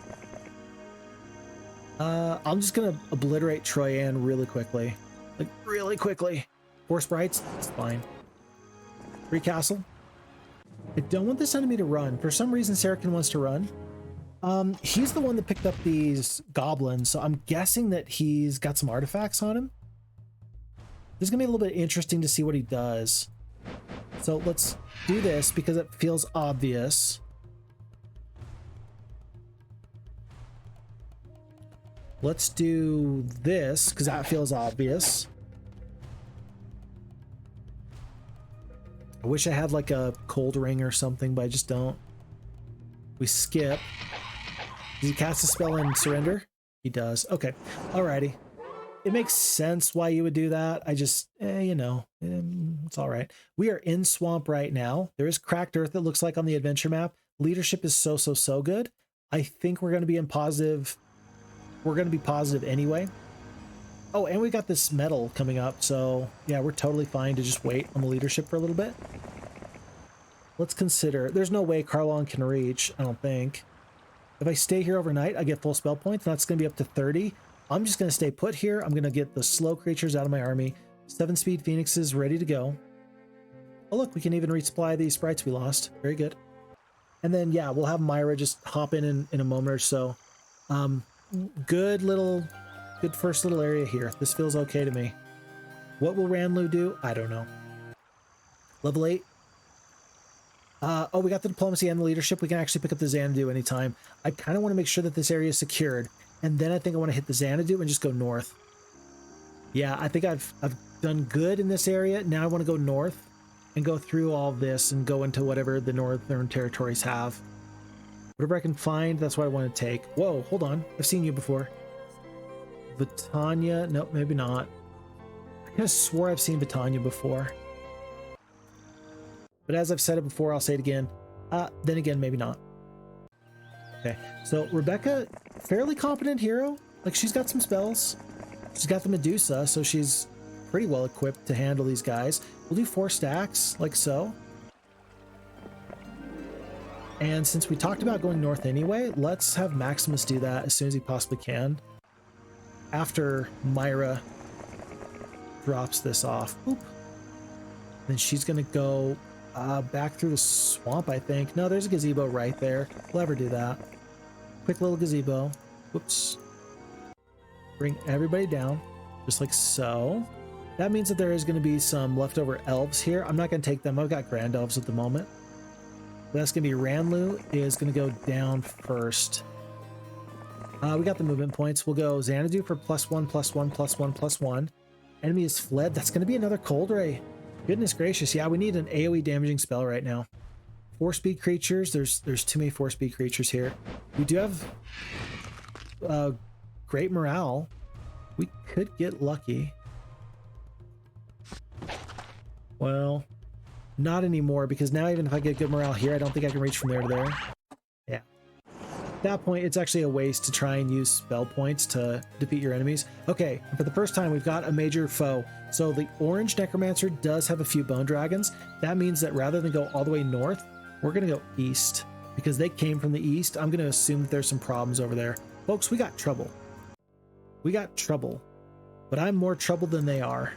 I'm just gonna obliterate Troyan really quickly. Like, really quickly. 4 sprites, it's fine. 3 castle. I don't want this enemy to run. For some reason, Saracen wants to run. He's the one that picked up these goblins, so I'm guessing that he's got some artifacts on him. This is gonna be a little bit interesting to see what he does. So let's do this because it feels obvious. Let's do this because that feels obvious. I wish I had like a cold ring or something, but I just don't. We skip. Does he cast a spell and surrender? He does. Okay. Alrighty. It makes sense why you would do that. I just, you know, it's all right. We are in swamp right now. There is cracked earth, it looks like, on the adventure map. Leadership is so good. I think we're going to be in positive. We're going to be positive anyway. Oh, and we got this medal coming up, so yeah, we're totally fine to just wait on the leadership for a little bit. Let's consider, there's no way Carlon can reach, I don't think. If I stay here overnight, I get full spell points, and that's going to be up to 30. I'm just going to stay put here. I'm going to get the slow creatures out of my army. 7-speed phoenixes ready to go. Oh look, we can even resupply these sprites we lost. Very good. And then, yeah, we'll have Myra just hop in a moment or so. Good first little area here. This feels okay to me. What will Ranlu do? I don't know. Level 8. Oh, we got the diplomacy and the leadership. We can actually pick up the Xanadu anytime. I kind of want to make sure that this area is secured. And then I think I want to hit the Xanadu and just go north. Yeah, I think I've done good in this area. Now I want to go north and go through all this and go into whatever the northern territories have. Whatever I can find, that's what I want to take. Whoa, hold on. I've seen you before. Vitania. Nope, maybe not. I kind of swore I've seen Vitania before. But as I've said it before, I'll say it again. Then again, maybe not. Okay, so Rebecca, fairly competent hero. Like, she's got some spells. She's got the Medusa, so she's pretty well equipped to handle these guys. We'll do 4 stacks, like so. And since we talked about going north anyway, let's have Maximus do that as soon as he possibly can. After Myra drops this off. Oop. Then she's going to go back through the swamp, I think. No, there's a gazebo right there. We'll have her do that. Quick little gazebo. Whoops. Bring everybody down, just like so. That means that there is going to be some leftover elves here. I'm not going to take them. I've got grand elves at the moment. That's going to be Ranlu is going to go down first. We got the movement points. We'll go Xanadu for +1, +1, +1, +1. Enemy is fled. That's going to be another Cold Ray. Goodness gracious. Yeah, we need an AoE damaging spell right now. 4-speed creatures. There's too many 4-speed creatures here. We do have great morale. We could get lucky. Well, not anymore, because now even if I get good morale here, I don't think I can reach from there to there. Yeah. At that point, it's actually a waste to try and use spell points to defeat your enemies. Okay, for the first time, we've got a major foe. So the orange necromancer does have a few bone dragons. That means that rather than go all the way north, we're going to go east. Because they came from the east, I'm going to assume that there's some problems over there. Folks, we got trouble. We got trouble. But I'm more trouble than they are.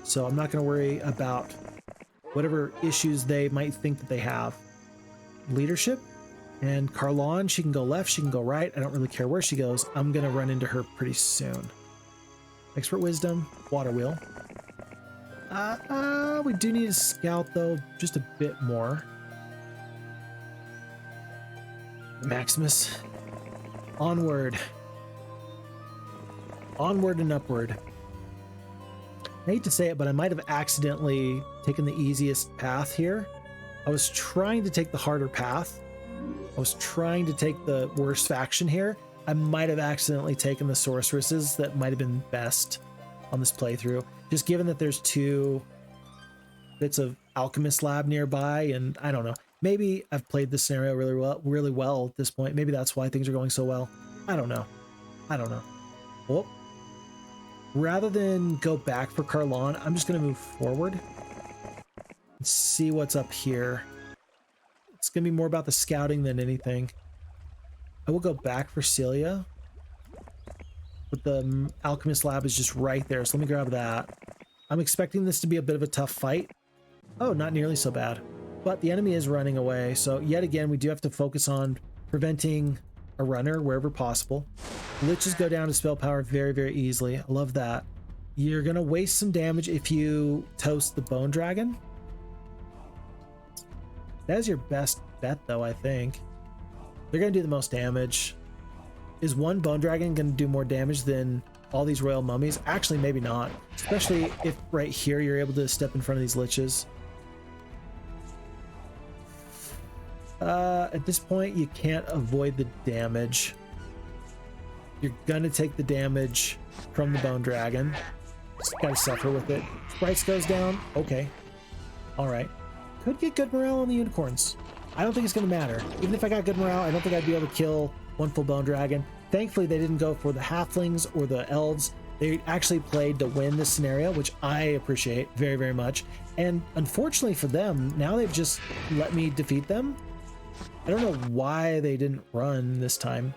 So I'm not going to worry about whatever issues they might think that they have. Leadership. And Carlon, she can go left, she can go right. I don't really care where she goes. I'm going to run into her pretty soon. Expert Wisdom, Water Wheel. We do need to scout, though, just a bit more. Maximus. Onward. Onward and upward. I hate to say it, but I might have accidentally taken the easiest path here. I was trying to take the harder path. I was trying to take the worst faction here. I might have accidentally taken the sorceresses that might have been best on this playthrough. Just given that there's 2 bits of alchemist lab nearby, and I don't know. Maybe I've played this scenario really well at this point. Maybe that's why things are going so well. I don't know. I don't know. Well, rather than go back for Carlon, I'm just going to move forward and see what's up here. It's going to be more about the scouting than anything. I will go back for Celia. But the Alchemist Lab is just right there, so let me grab that. I'm expecting this to be a bit of a tough fight. Oh, not nearly so bad. But the enemy is running away, so yet again, we do have to focus on preventing a runner wherever possible. Liches go down to spell power very, very easily. I love that. You're going to waste some damage if you toast the Bone Dragon. That is your best bet, though, I think. They're going to do the most damage. Is one Bone Dragon going to do more damage than all these Royal Mummies? Actually, maybe not. Especially if right here you're able to step in front of these Liches. At this point, you can't avoid the damage. You're going to take the damage from the Bone Dragon. Just got to suffer with it. Sprites goes down. Okay. All right. Could get good morale on the unicorns. I don't think it's going to matter. Even if I got good morale, I don't think I'd be able to kill one full Bone Dragon. Thankfully, they didn't go for the halflings or the elves. They actually played to win this scenario, which I appreciate very, very much. And unfortunately for them, now they've just let me defeat them. I don't know why they didn't run this time.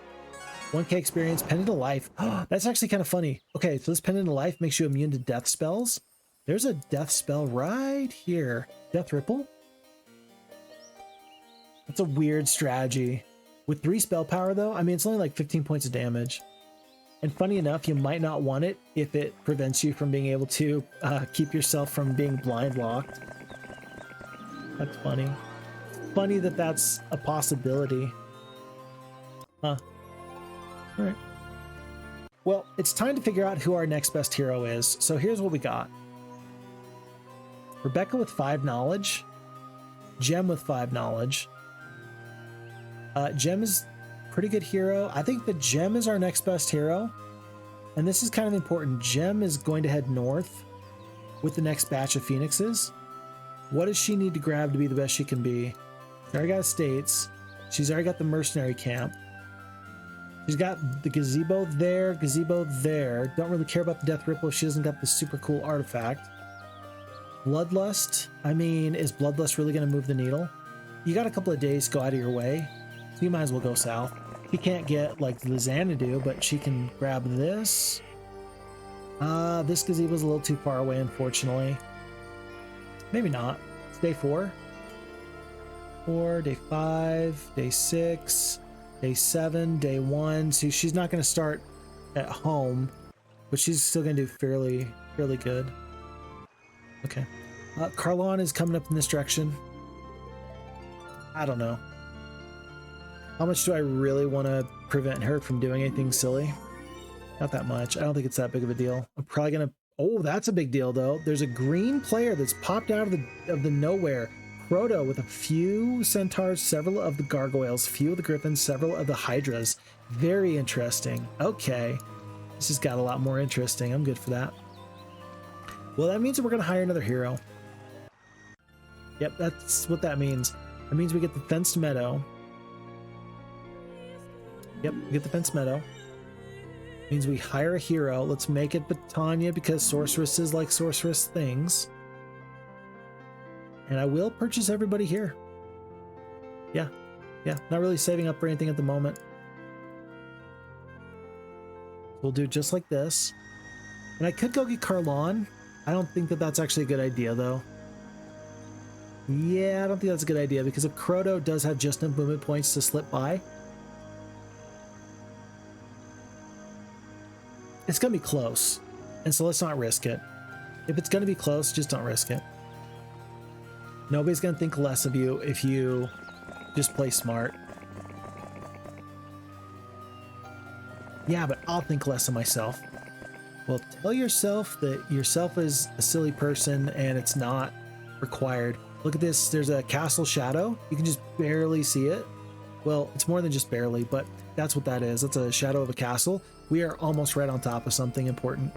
1k experience, pendant to life. That's actually kind of funny. Okay, so this pendant to life makes you immune to death spells. There's a death spell right here. Death Ripple. That's a weird strategy. With 3 spell power though, I mean, it's only like 15 points of damage. And funny enough, you might not want it if it prevents you from being able to keep yourself from being blind locked. That's funny. Funny that that's a possibility. Huh. All right. Well, it's time to figure out who our next best hero is. So here's what we got. Rebecca with 5 knowledge. Gem with 5 knowledge. Gem is pretty good hero. I think the Gem is our next best hero. And this is kind of important. Gem is going to head north with the next batch of phoenixes. What does she need to grab to be the best she can be? She already got estates. She's already got the mercenary camp. She's got the gazebo there, gazebo there. Don't really care about the death ripple if she doesn't got the super cool artifact. Bloodlust. I mean, is Bloodlust really going to move the needle? You got a couple of days to go out of your way, so you might as well go south. She can't get like the Xanadu, but she can grab this. This gazebo's a little too far away, unfortunately. Maybe not. It's day 4. 4, day 5, day 6, day 7, day 1. So she's not going to start at home, but she's still going to do fairly good. Okay. Carlon is coming up in this direction. I don't know. How much do I really want to prevent her from doing anything silly? Not that much. I don't think it's that big of a deal. I'm probably going to... Oh, that's a big deal, though. There's a green player that's popped out of the nowhere. Proto with a few centaurs, several of the gargoyles, few of the griffins, several of the hydras. Very interesting. Okay. This has got a lot more interesting. I'm good for that. Well, that means that we're going to hire another hero. Yep, that's what that means. That means we get the fenced meadow. Yep, we get the fenced meadow. Means we hire a hero. Let's make it Batania because sorceresses like sorceress things. And I will purchase everybody here. Yeah, not really saving up for anything at the moment. We'll do just like this. And I could go get Carlon. I don't think that that's actually a good idea, though. Yeah, I don't think that's a good idea, because if Croto does have just enough movement points to slip by, it's going to be close. And so let's not risk it. If it's going to be close, just don't risk it. Nobody's going to think less of you if you just play smart. Yeah, but I'll think less of myself. Well, tell yourself that yourself is a silly person and it's not required. Look at this. There's a castle shadow. You can just barely see it. Well, it's more than just barely, but that's what that is. That's a shadow of a castle. We are almost right on top of something important.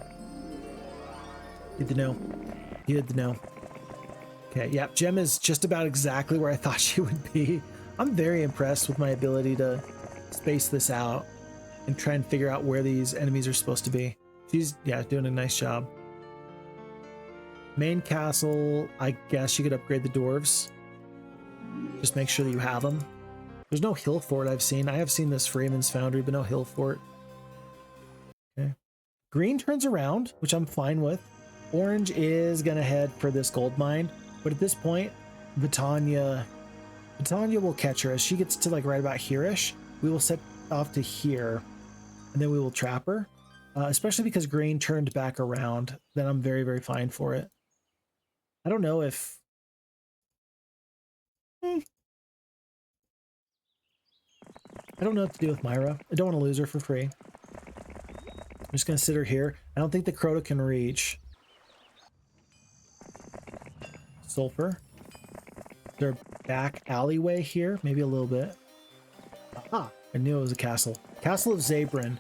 Good to know. Good to know. Okay, yeah, Gem is just about exactly where I thought she would be. I'm very impressed with my ability to space this out and try and figure out where these enemies are supposed to be. She's, yeah, doing a nice job. Main castle, I guess you could upgrade the dwarves. Just make sure that you have them. There's no hill fort I've seen. I have seen this Freeman's Foundry, but no hill fort. Okay. Green turns around, which I'm fine with. Orange is going to head for this gold mine. But at this point, Vitania will catch her. As she gets to like right about here-ish, we will set off to here. And then we will trap her. Especially because green turned back around. Then I'm very, very fine for it. I don't know if... I don't know what to do with Myra. I don't want to lose her for free. I'm just going to sit her here. I don't think the Crota can reach. Sulfur. Is there a back alleyway here? Maybe a little bit. Aha! I knew it was a castle. Castle of Zabrin.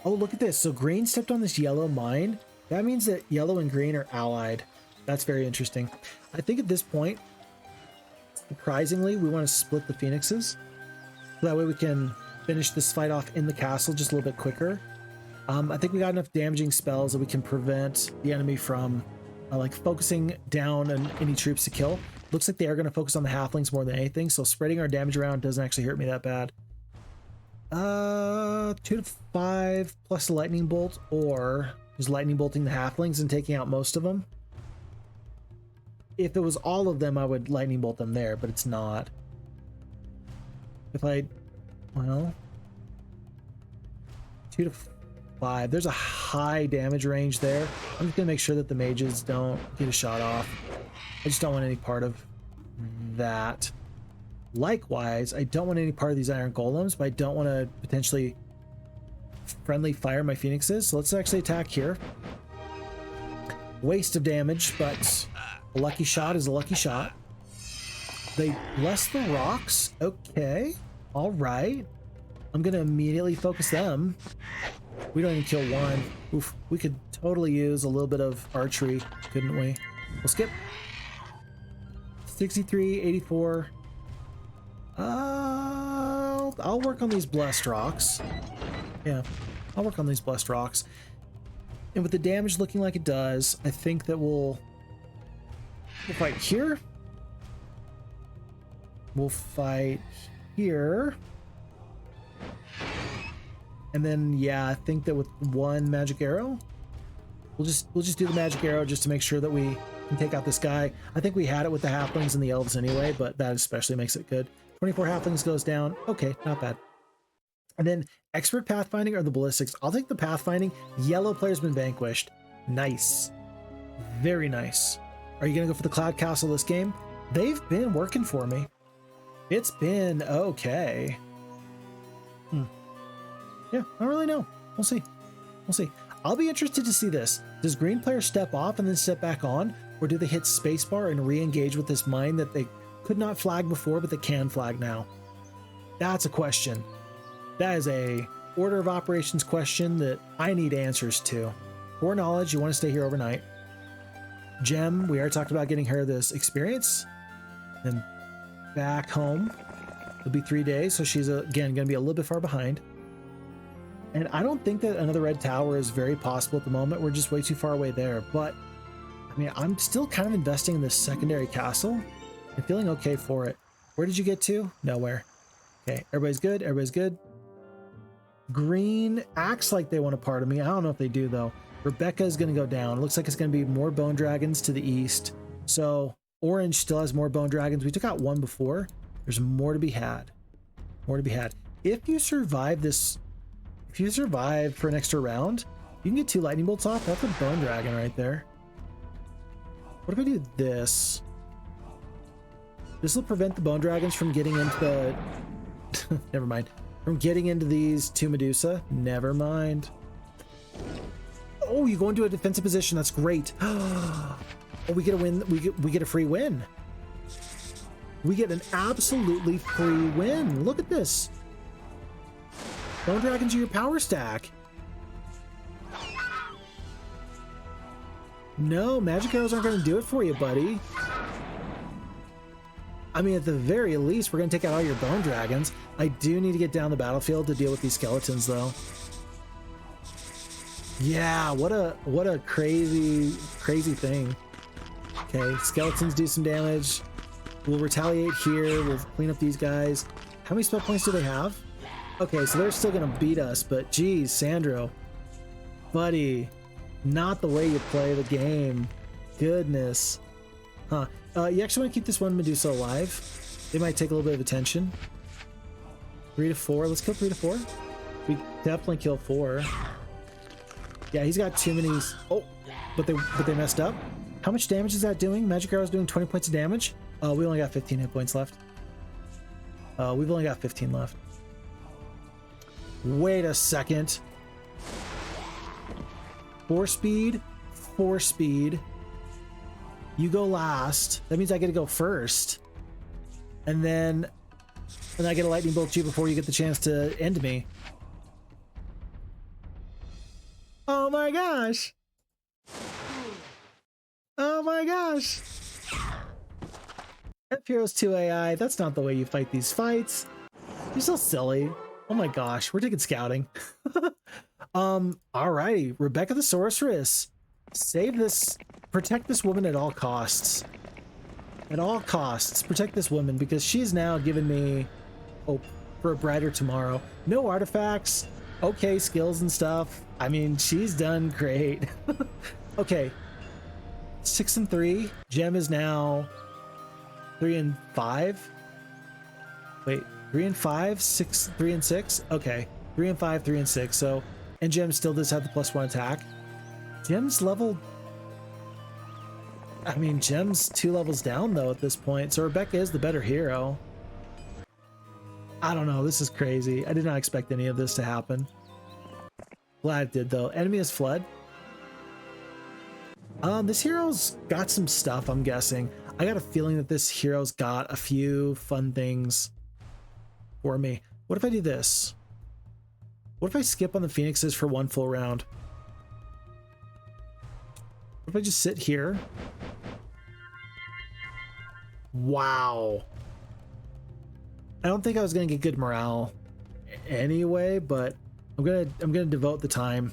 Oh, look at this. So green stepped on this yellow mine. That means that yellow and green are allied. That's very interesting. I think at this point, surprisingly, we want to split the phoenixes. So that way we can finish this fight off in the castle just a little bit quicker. I think we got enough damaging spells that we can prevent the enemy from like focusing down on any troops to kill. Looks like they are going to focus on the halflings more than anything, so spreading our damage around doesn't actually hurt me that bad. 2 to 5 plus a lightning bolt, or just lightning bolting the halflings and taking out most of them. If it was all of them, I would lightning bolt them there, but it's not. If I, well, 2 to 5. There's a high damage range there. I'm just gonna make sure that the mages don't get a shot off. I just don't want any part of that. Likewise, I don't want any part of these iron golems, but I don't want to potentially friendly fire my phoenixes. So let's actually attack here. Waste of damage, but a lucky shot is a lucky shot. They bless the rocks. Okay. All right. I'm going to immediately focus them. We don't even kill one. Oof. We could totally use a little bit of archery, couldn't we? We'll skip. 63, 84. I'll work on these blessed rocks. Yeah, I'll work on these blessed rocks. And with the damage looking like it does, I think that we'll fight here. We'll fight here. And then, yeah, I think that with one magic arrow, we'll just do the magic arrow just to make sure that we can take out this guy. I think we had it with the halflings and the elves anyway, but that especially makes it good. 24 halflings goes down. Okay, not bad. And then expert pathfinding or the ballistics. I'll take the pathfinding. Yellow player's been vanquished. Nice. Very nice. Are you going to go for the cloud castle this game? They've been working for me. It's been okay. Yeah, I don't really know. We'll see. We'll see. I'll be interested to see this. Does green player step off and then step back on? Or do they hit spacebar and re-engage with this mine that they could not flag before, but they can flag now? That's a question. That is a order of operations question that I need answers to. Foreknowledge, you want to stay here overnight. Gem, we already talked about getting her this experience. Then back home. It'll be 3 days, so she's again going to be a little bit far behind. And I don't think that another red tower is very possible at the moment. We're just way too far away there. But, I mean, I'm still kind of investing in this secondary castle and feeling okay for it. Where did you get to? Nowhere. Okay, everybody's good. Everybody's good. Green acts like they want a part of me. I don't know if they do, though. Rebecca is going to go down. It looks like it's going to be more bone dragons to the east. So, orange still has more bone dragons. We took out one before. There's more to be had. More to be had. If you survive this... If you survive for an extra round, you can get 2 lightning bolts off. That's a bone dragon right there. What if I do this? This will prevent the bone dragons from getting into the... Never mind. From getting into these 2 Medusa. Never mind. Oh, you go into a defensive position. That's great. Oh, we get a win. We get a free win. We get an absolutely free win. Look at this. Bone dragons are your power stack. No, magic arrows aren't going to do it for you, buddy. I mean, at the very least, we're going to take out all your bone dragons. I do need to get down the battlefield to deal with these skeletons, though. Yeah, what a crazy thing. Okay, skeletons do some damage. We'll retaliate here. We'll clean up these guys. How many spell points do they have? Okay, so they're still going to beat us, but geez, Sandro. Buddy, not the way you play the game. Goodness. Huh. You actually want to keep this one Medusa alive. They might take a little bit of attention. 3 to 4. Let's kill 3 to 4. We definitely kill 4. Yeah, he's got too many... Oh, but they messed up. How much damage is that doing? Magic Arrow's doing 20 points of damage. We only got 15 hit points left. We've only got 15 left. Wait a second. 4 speed. 4 speed. You go last. That means I get to go first. And then I get a lightning bolt you before you get the chance to end me. Oh my gosh. Oh my gosh. F-Heroes 2 AI, that's not the way you fight these fights. You're so silly. Oh my gosh, we're taking scouting. Alrighty, Rebecca the Sorceress. Save this, protect this woman at all costs. At all costs, protect this woman because she's now given me hope for a brighter tomorrow. No artifacts, okay skills and stuff. I mean, she's done great. Okay, 6 and 3. Gem is now 3 and 5. Wait, 3 and 5, 6, 3 and 6. Okay, 3 and 5, 3 and 6. So, and Gem still does have the +1 attack. Gem's level. I mean, Gem's 2 levels down though at this point. So Rebecca is the better hero. I don't know. This is crazy. I did not expect any of this to happen. Glad it did though. Enemy has fled. This hero's got some stuff, I'm guessing. I got a feeling that this hero's got a few fun things for me. What if I do this? What if I skip on the Phoenixes for 1 full round? What if I just sit here? Wow. I don't think I was gonna get good morale anyway, but I'm gonna devote the time.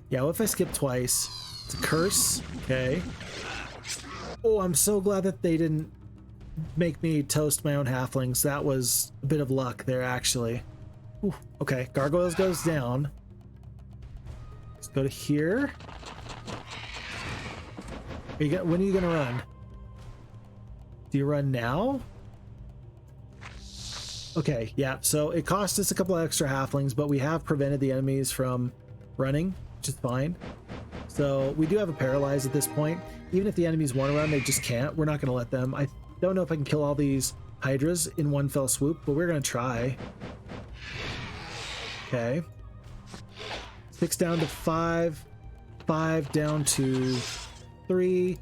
Yeah, what if I skip twice? It's a curse. Okay. Oh, I'm so glad that they didn't make me toast my own halflings. That was a bit of luck there, actually. Ooh, okay, Gargoyles goes down. Let's go to here. When are you gonna run? Do you run now? Okay, yeah, so it cost us a couple of extra halflings, but we have prevented the enemies from running, which is fine. So we do have a paralyze at this point. Even if the enemies want to run, they just can't. We're not going to let them. I don't know if I can kill all these hydras in one fell swoop, but we're going to try. Okay. 6 down to 5. 5 down to 3.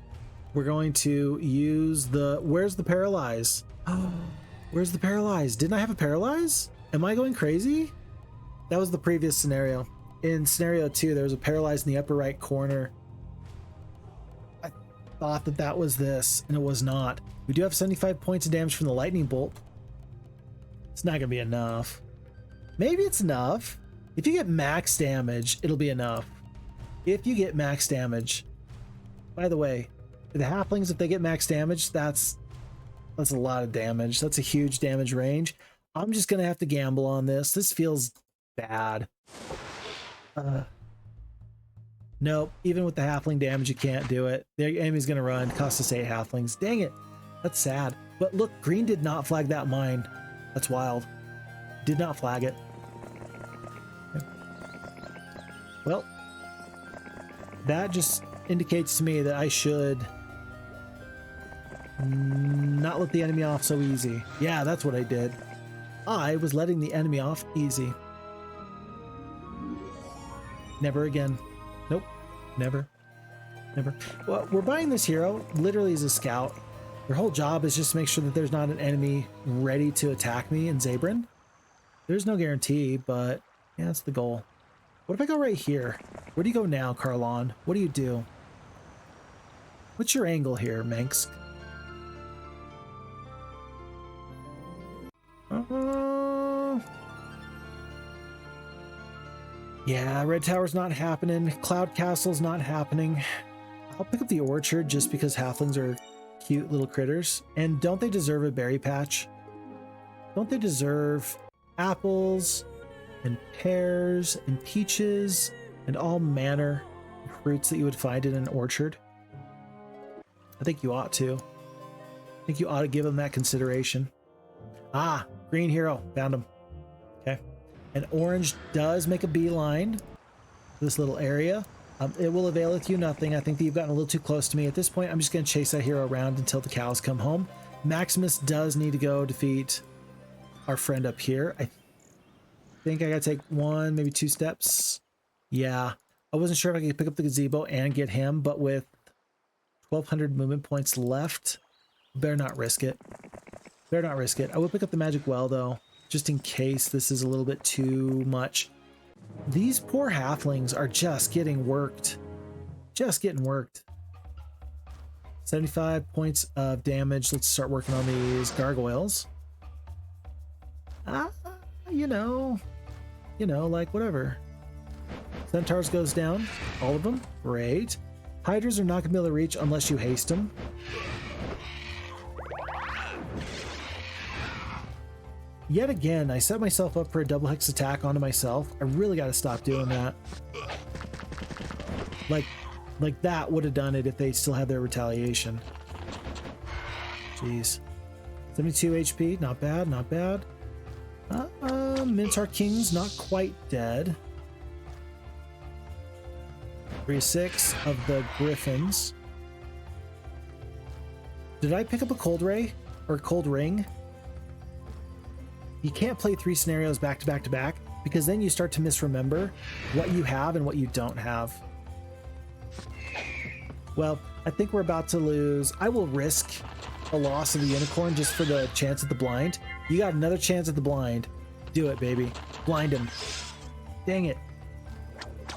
We're going to use the... Where's the paralyze? Oh, where's the paralyze? Didn't I have a paralyze? Am I going crazy? That was the previous scenario. In scenario 2, there was a paralyze in the upper right corner. I thought that that was this, and it was not. We do have 75 points of damage from the lightning bolt. It's not going to be enough. Maybe it's enough. If you get max damage, it'll be enough. If you get max damage. By the way, the halflings, if they get max damage, that's a lot of damage. That's a huge damage range. I'm just going to have to gamble on this. This feels bad. Nope, even with the halfling damage, you can't do it. The enemy's gonna run. Cost us 8 halflings. Dang it. That's sad. But look, green did not flag that mine. That's wild. Did not flag it. Okay. Well, that just indicates to me that I should not let the enemy off so easy. Yeah, that's what I did. I was letting the enemy off easy. Never again. Nope. Never. Never. Well, we're buying this hero literally as a scout. Their whole job is just to make sure that there's not an enemy ready to attack me in Zabrin. There's no guarantee, but yeah, that's the goal. What if I go right here? Where do you go now, Carlon? What do you do? What's your angle here, Manx? Yeah, Red Tower's not happening. Cloud Castle's not happening. I'll pick up the Orchard just because halflings are cute little critters. And don't they deserve a berry patch? Don't they deserve apples and pears and peaches and all manner of fruits that you would find in an orchard? I think you ought to. I think you ought to give them that consideration. Ah, green hero. Found him. Okay. And orange does make a beeline to this little area. It will availeth you nothing. I think that you've gotten a little too close to me. At this point, I'm just going to chase that hero around until the cows come home. Maximus does need to go defeat our friend up here. I think I got to take 1, maybe 2 steps. Yeah. I wasn't sure if I could pick up the gazebo and get him, but with 1,200 movement points left, better not risk it. Better not risk it. I will pick up the magic well, though, just in case this is a little bit too much. These poor halflings are just getting worked. Just getting worked. 75 points of damage. Let's start working on these gargoyles. You know, you know, like whatever. Centaurs goes down. All of them. Great. Hydras are not going to be able to reach unless you haste them. Yet again, I set myself up for a double hex attack onto myself. I really got to stop doing that. Like that would have done it if they still had their retaliation. Jeez. 72 HP, not bad, not bad. Minotaur King's not quite dead. 3-6 of the Griffins. Did I pick up a Cold Ray or Cold Ring? You can't play 3 scenarios back to back to back because then you start to misremember what you have and what you don't have. Well, I think we're about to lose. I will risk a loss of the unicorn just for the chance at the blind. You got another chance at the blind. Do it, baby. Blind him. Dang it.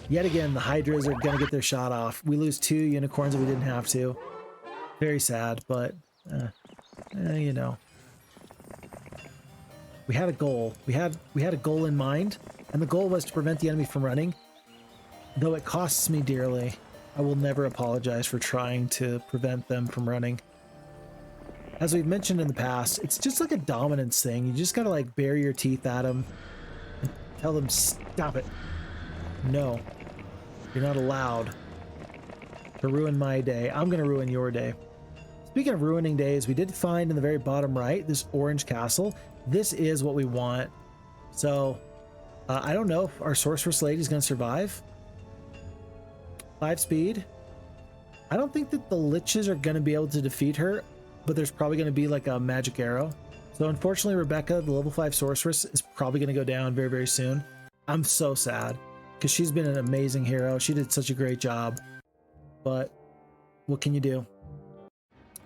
Yet again, the Hydras are going to get their shot off. We lose 2 unicorns that we didn't have to. Very sad, but, you know. We had a goal. We had a goal in mind, and the goal was to prevent the enemy from running. Though it costs me dearly, I will never apologize for trying to prevent them from running. As we've mentioned in the past, it's just like a dominance thing. You just gotta like bare your teeth at them and tell them, stop it. No, you're not allowed to ruin my day. I'm gonna ruin your day. Speaking of ruining days, we did find in the very bottom right, this orange castle. This is what we want. So I don't know if our sorceress lady is gonna survive. 5 speed. I don't think that the liches are gonna be able to defeat her, but there's probably going to be like a magic arrow. So unfortunately, Rebecca, the level 5 sorceress, is probably going to go down very, very soon. I'm so sad because she's been an amazing hero. She did such a great job. But what can you do?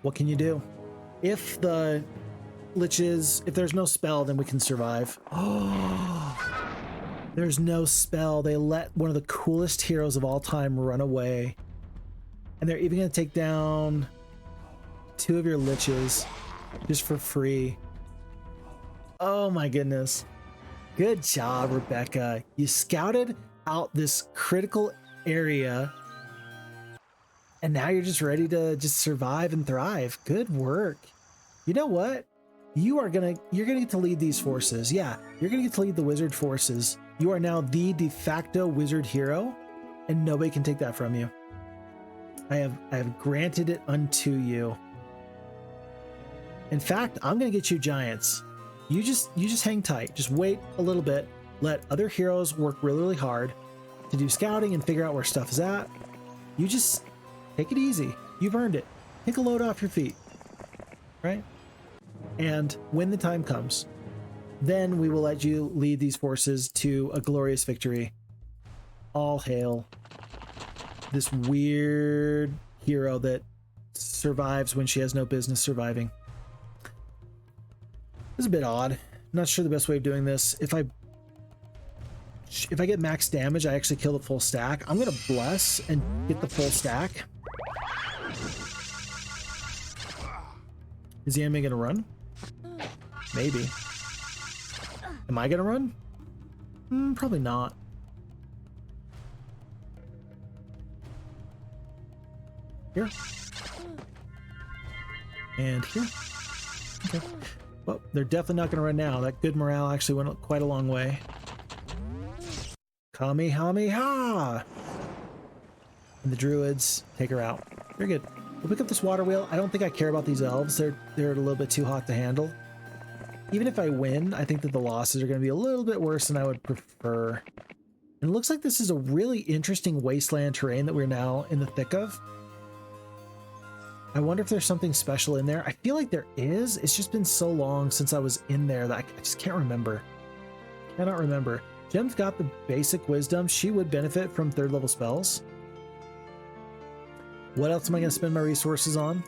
What can you do? If the liches, if there's no spell, then we can survive. Oh, there's no spell. They let one of the coolest heroes of all time run away. And they're even going to take down 2 of your liches just for free. Oh my goodness. Good job, Rebecca. You scouted out this critical area and now you're just ready to just survive and thrive. Good work. You know what? You're gonna get to lead these forces. Yeah, you're gonna get to lead the wizard forces. You are now the de facto wizard hero and nobody can take that from you. I have granted it unto you. In fact, I'm gonna get you giants. You just hang tight. Just wait a little bit. Let other heroes work really, really hard to do scouting and figure out where stuff is at. You just take it easy. You've earned it. Take a load off your feet, right? And when the time comes, then we will let you lead these forces to a glorious victory. All hail this weird hero that survives when she has no business surviving. This is a bit odd. I'm not sure the best way of doing this. If I get max damage, I actually kill the full stack. I'm gonna bless and get the full stack. Is the enemy gonna run? Maybe. Am I gonna run? Probably not. Here. And here. Okay. Well, they're definitely not going to run now. That good morale actually went quite a long way. Kamehameha! And the druids take her out. Very good. We'll pick up this water wheel. I don't think I care about these elves. They're a little bit too hot to handle. Even if I win, I think that the losses are going to be a little bit worse than I would prefer. And it looks like this is a really interesting wasteland terrain that we're now in the thick of. I wonder if there's something special in there. I feel like there is. It's just been so long since I was in there that I just can't remember. Cannot remember. Gem's got the basic wisdom. She would benefit from 3rd level spells. What else am I going to spend my resources on?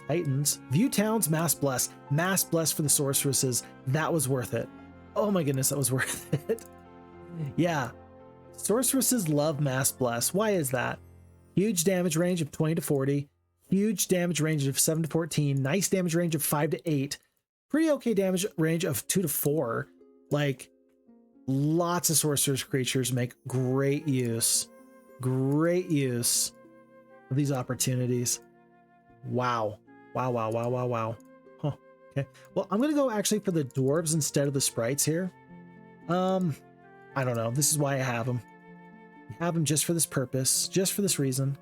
Titans. View towns, mass bless. Mass bless for the sorceresses. That was worth it. Oh my goodness, that was worth it. Yeah. Sorceresses love mass bless. Why is that? Huge damage range of 20 to 40. Huge damage range of 7 to 14. Nice damage range of 5 to 8. Pretty okay damage range of 2 to 4. Like, Lots of sorcerer's creatures make great use of these opportunities. Wow. Wow. Huh. Okay. Well, I'm going to go actually for the dwarves instead of the sprites here. I don't know. This is why I have them. I have them just for this purpose, just for this reason.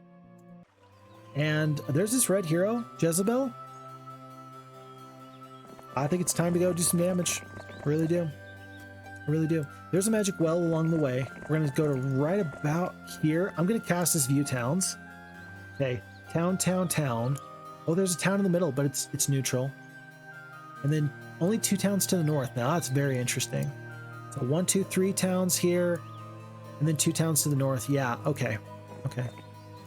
And there's this red hero, Jezebel. I think it's time to go do some damage. I really do. There's a magic well along the way. We're going to go to right about here. I'm going to cast this View Towns. Okay, town. Oh, there's a town in the middle, but it's neutral. And then only 2 towns to the north. Now that's very interesting. So 1, 2, 3 towns here, and then 2 towns to the north. Yeah, okay.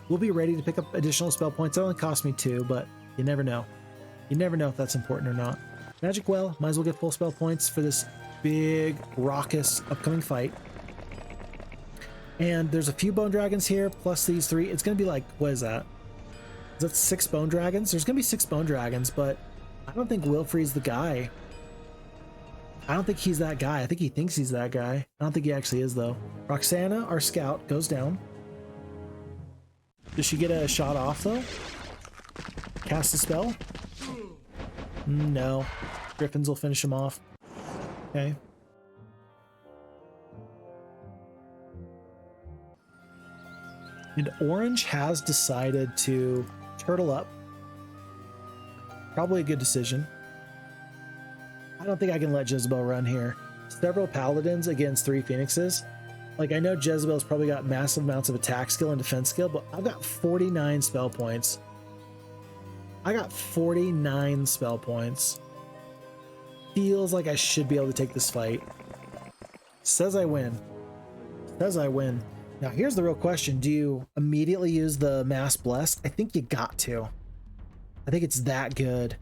We'll be ready to pick up additional spell points. It only cost me 2, but you never know. You never know if that's important or not. Magic well, might as well get full spell points for this big, raucous upcoming fight. And there's a few bone dragons here, plus these 3. It's going to be like, what is that? Is that 6 bone dragons? There's going to be 6 bone dragons, but I don't think Wilfrey's the guy. I don't think he's that guy. I think he thinks he's that guy. I don't think he actually is, though. Roxana, our scout, goes down. Does she get a shot off, though? Cast a spell? No. Griffins will finish him off. Okay. And Orange has decided to turtle up. Probably a good decision. I don't think I can let Jezebel run here. Several paladins against 3 phoenixes. Like, I know Jezebel's probably got massive amounts of attack skill and defense skill, but I've got 49 spell points. Feels like I should be able to take this fight. Says I win. Now, here's the real question. Do you immediately use the Mass Bless? I think you got to. I think it's that good.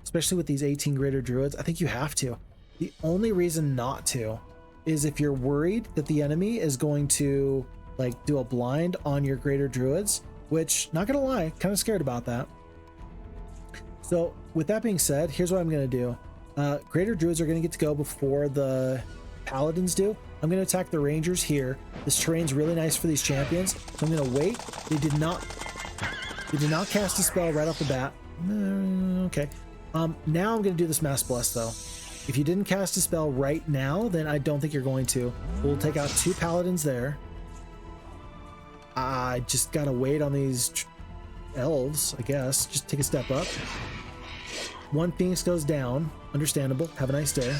Especially with these 18 greater druids, I think you have to. The only reason not to is if you're worried that the enemy is going to like do a blind on your greater druids, which, not gonna lie, kind of scared about that. So with that being said, here's what I'm gonna do. Greater druids are gonna get to go before the paladins do. I'm gonna attack the rangers here. This terrain's really nice for these champions, so I'm gonna wait. They did not cast a spell right off the bat. Okay. Now I'm going to do this Mass Bless, though. If you didn't cast a spell right now, then I don't think you're going to. We'll take out 2 paladins there. I just got to wait on these elves, I guess. Just take a step up. 1 Phoenix goes down. Understandable. Have a nice day.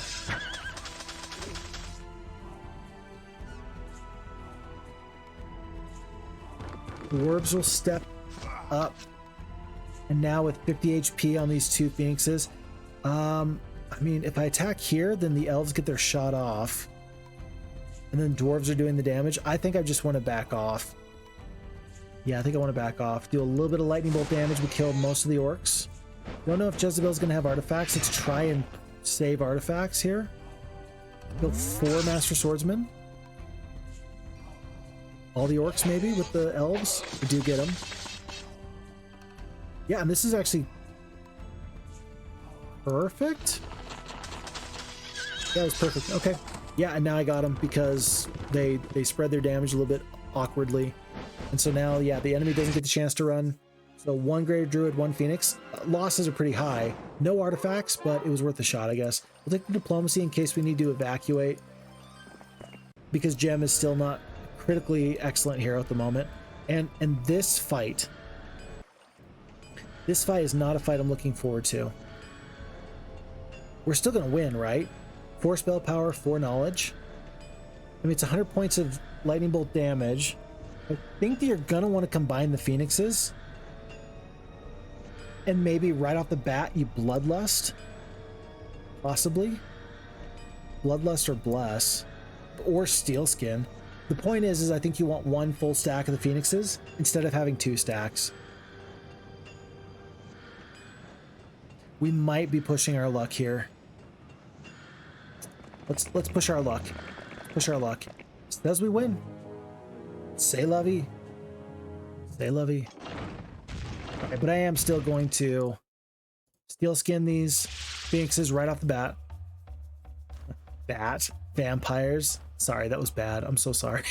Dwarves will step up. And now with 50 HP on these 2 phoenixes, I mean, if I attack here, then the elves get their shot off. And then dwarves are doing the damage. I think I just want to back off. Yeah, I think I want to back off. Do a little bit of lightning bolt damage. We kill most of the orcs. Don't know if Jezebel's going to have artifacts. Let's try and save artifacts here. Kill 4 Master Swordsmen. All the orcs maybe with the elves. We do get them. Yeah, and this is actually perfect. Yeah, it was perfect. Okay. Yeah, and now I got them because they spread their damage a little bit awkwardly. And so now, yeah, the enemy doesn't get the chance to run. So 1 Greater Druid, 1 Phoenix. Losses are pretty high. No artifacts, but it was worth a shot, I guess. We'll take the Diplomacy in case we need to evacuate. Because Gem is still not critically excellent here at the moment. And this fight is not a fight I'm looking forward to. We're still going to win, right? 4 spell power, 4 knowledge. I mean, it's 100 points of lightning bolt damage. I think that you're going to want to combine the Phoenixes. And maybe right off the bat, you Bloodlust. Possibly. Bloodlust or Bless. Or Steel Skin. The point is I think you want 1 full stack of the Phoenixes instead of having 2 stacks. We might be pushing our luck here. Let's push our luck. Push our luck. Says we win. Say lovey. Say lovey. Okay, but I am still going to steel skin these Phoenixes right off the bat. vampires. Sorry, that was bad. I'm so sorry.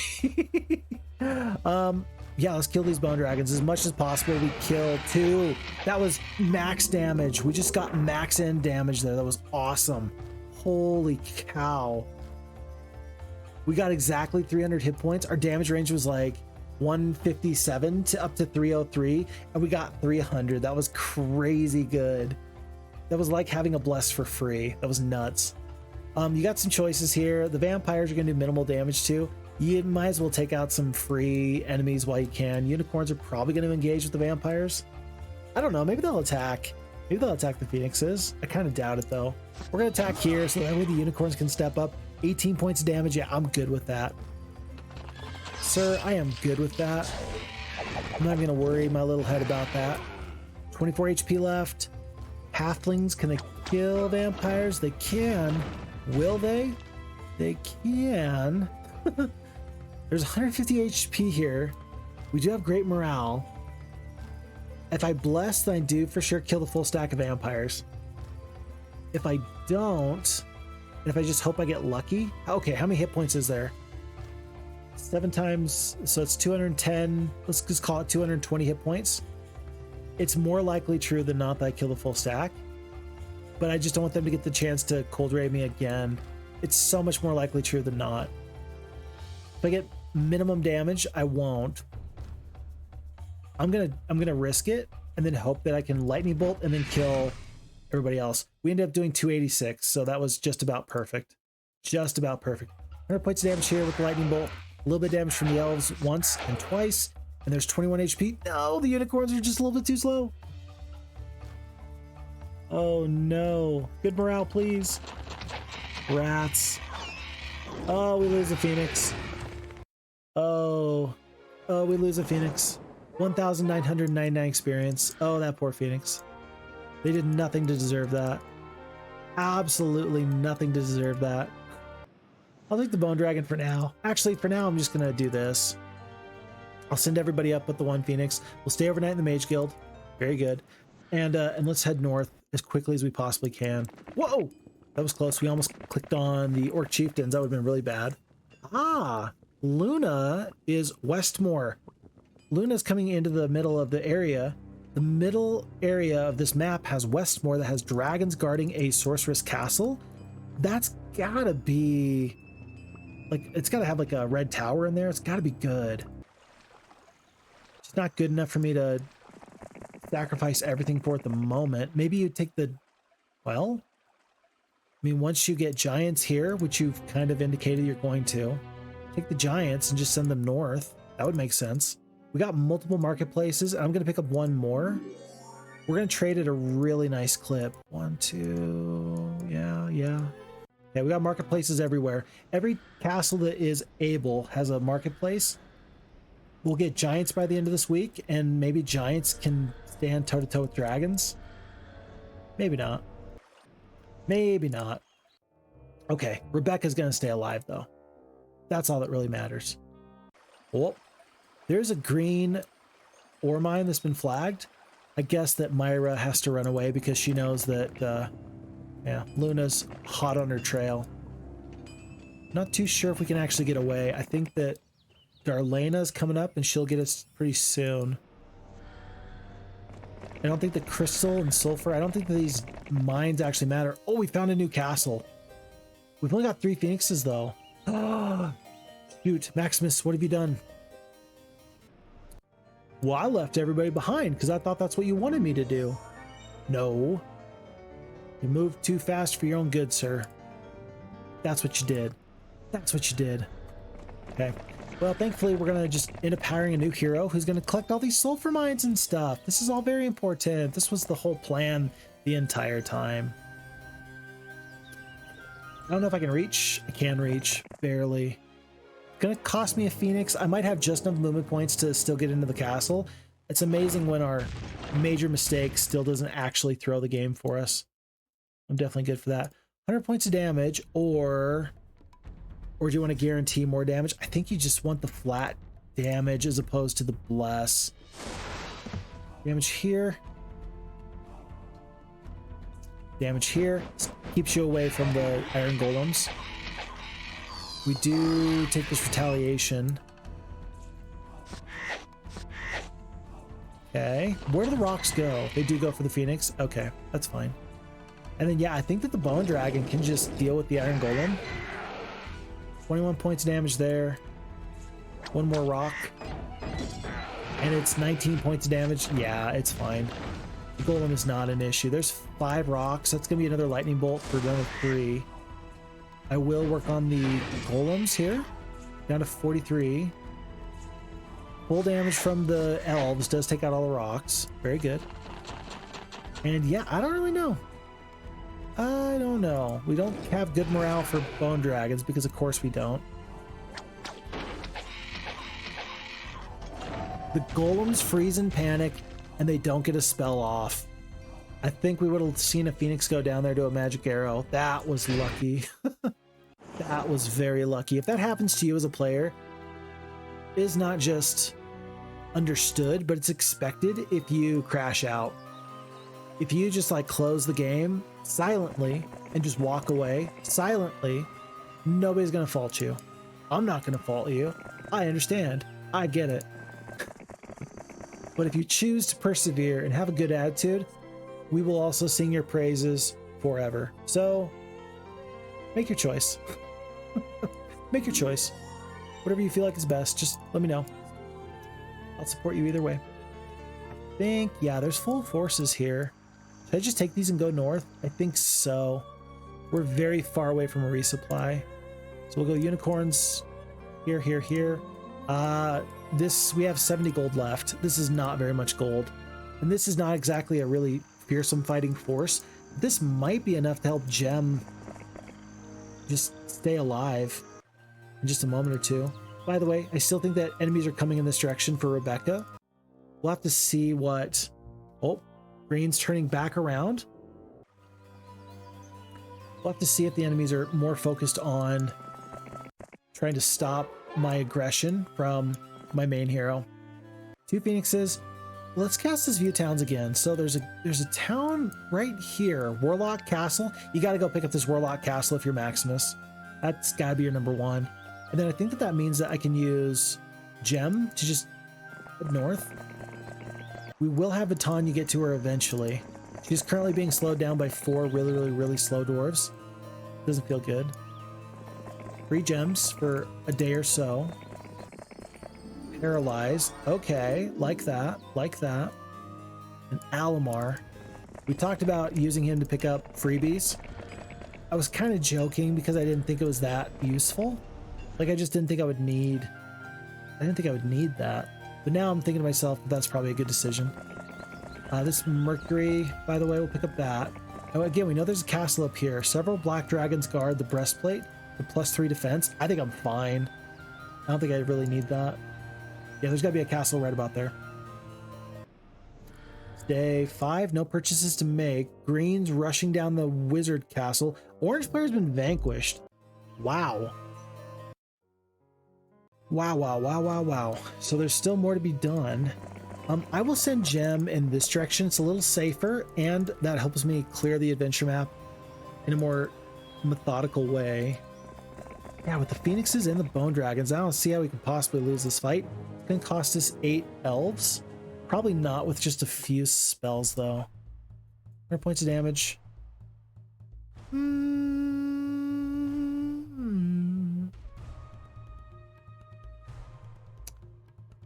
Yeah, let's kill these bone dragons as much as possible. We kill 2. That was max damage. We just got max end damage there. That was awesome. Holy cow. We got exactly 300 hit points. Our damage range was like 157 to up to 303, and we got 300. That was crazy good. That was like having a bless for free. That was nuts. You got some choices here. The vampires are going to do minimal damage too. You might as well take out some free enemies while you can. Unicorns are probably going to engage with the vampires. I don't know. Maybe they'll attack. Maybe they'll attack the phoenixes. I kind of doubt it though. We're going to attack here so that way the unicorns can step up. 18 points of damage. Yeah, I'm good with that. Sir, I am good with that. I'm not going to worry my little head about that. 24 HP left. Halflings, can they kill vampires? They can. Will they? They can. There's 150 HP here. We do have great morale. If I bless, then I do for sure kill the full stack of vampires. If I don't, and if I just hope I get lucky. Okay, how many hit points is there? 7 times, so it's 210. Let's just call it 220 hit points. It's more likely true than not that I kill the full stack, but I just don't want them to get the chance to cold raid me again. It's so much more likely true than not. If I get minimum damage, I won't. I'm gonna risk it and then hope that I can lightning bolt and then kill everybody else. We ended up doing 286, so that was just about perfect. Just about perfect. 100 points of damage here with the lightning bolt. A little bit of damage from the elves once and twice, and there's 21 HP. No, the unicorns are just a little bit too slow. Oh no. Good morale, please. Rats. Oh, we lose a phoenix. Oh, we lose a phoenix. 1,999 experience. Oh, that poor phoenix. They did nothing to deserve that. Absolutely nothing to deserve that. I'll take the bone dragon for now. Actually, for now, I'm just gonna do this. I'll send everybody up with the 1 phoenix. We'll stay overnight in the mage guild. Very good. And let's head north as quickly as we possibly can. Whoa, that was close. We almost clicked on the orc chieftains. That would have been really bad. Ah, Luna is Westmore. Luna's coming into the middle of the area. The middle area of this map has Westmore that has dragons guarding a sorceress castle. That's gotta be like, it's gotta have like a red tower in there. It's gotta be good. It's not good enough for me to sacrifice everything for at the moment. Maybe you take the, well, I mean, once you get giants here, which you've kind of indicated you're going to, take the giants and just send them north. That would make sense. We got multiple marketplaces. I'm going to pick up 1 more. We're going to trade at a really nice clip. 1, 2, yeah. Okay, we got marketplaces everywhere. Every castle that is able has a marketplace. We'll get giants by the end of this week, and maybe giants can stand toe-to-toe with dragons. Maybe not. Maybe not. Okay, Rebecca's going to stay alive, though. That's all that really matters. Oh, there's a green ore mine that's been flagged. I guess that Myra has to run away because she knows that, yeah, Luna's hot on her trail. Not too sure if we can actually get away. I think that Darlena's coming up and she'll get us pretty soon. I don't think the crystal and sulfur, I don't think that these mines actually matter. Oh, we found a new castle. We've only got 3 phoenixes though. Oh, shoot, Maximus, what have you done? Well, I left everybody behind because I thought that's what you wanted me to do. No. You moved too fast for your own good, sir. That's what you did. That's what you did. Okay. Well, thankfully, we're going to just end up hiring a new hero who's going to collect all these sulfur mines and stuff. This is all very important. This was the whole plan the entire time. I don't know if I can reach. I can reach. Barely. Gonna cost me a phoenix. I might have just enough movement points to still get into the castle. It's amazing when our major mistake still doesn't actually throw the game for us. I'm definitely good for that. 100 points of damage, or do you want to guarantee more damage? I think you just want the flat damage as opposed to the bless. Damage here. Damage here. Keeps you away from the iron golems. We do take this retaliation. Okay. Where do the rocks go? They do go for the Phoenix? Okay, that's fine. And then, yeah, I think that the Bone Dragon can just deal with the Iron Golem. 21 points of damage there. One more rock. And it's 19 points of damage. Yeah, it's fine. The Golem is not an issue. There's 5 rocks. That's going to be another Lightning Bolt for another 3. I will work on the Golems here. Down to 43. Full damage from the elves does take out all the rocks. Very good. And yeah, I don't really know. I don't know. We don't have good morale for Bone Dragons because of course we don't. The Golems freeze and panic and they don't get a spell off. I think we would have seen a Phoenix go down there to a magic arrow. That was lucky. That was very lucky. If that happens to you as a player, it is not just understood, but it's expected if you crash out. If you just like close the game silently and just walk away silently, nobody's gonna fault you. I'm not gonna fault you. I understand. I get it. But if you choose to persevere and have a good attitude, we will also sing your praises forever. So make your choice. Make your choice. Whatever you feel like is best, just let me know. I'll support you either way. I think, yeah, there's full forces here. Should I just take these and go north? I think so. We're very far away from a resupply. So we'll go unicorns here, here, here. We have 70 gold left. This is not very much gold. And this is not exactly a really fearsome fighting force. This might be enough to help Gem just stay alive in just a moment or two. By the way, I still think that enemies are coming in this direction for Rebecca. We'll have to see what... Oh, green's turning back around. We'll have to see if the enemies are more focused on trying to stop my aggression from my main hero. 2 Phoenixes. Let's cast this View Towns again. So there's a town right here, Warlock Castle. You got to go pick up this Warlock Castle if you're Maximus. That's got to be your number 1. And then I think that means that I can use Gem to just head north. We will have Vitanya get to her eventually. She's currently being slowed down by 4 really slow dwarves. Doesn't feel good. 3 gems for a day or so. Paralyzed. Okay, like that, like that. And Alamar. We talked about using him to pick up freebies. I was kind of joking because I didn't think it was that useful. Like I just didn't think I would need that. But now I'm thinking to myself, that's probably a good decision. This Mercury, by the way, we'll pick up that. Oh, again, we know there's a castle up here. Several black dragons guard the breastplate for +3 defense. I think I'm fine. I don't think I really need that. Yeah, there's got to be a castle right about there. It's day 5, no purchases to make. Green's rushing down the wizard castle. Orange player's been vanquished. Wow. Wow. So there's still more to be done. I will send Gem in this direction. It's a little safer, and that helps me clear the adventure map in a more methodical way. Yeah, with the Phoenixes and the Bone Dragons, I don't see how we can possibly lose this fight. It's going to cost us 8 elves. Probably not with just a few spells, though. 100 points of damage.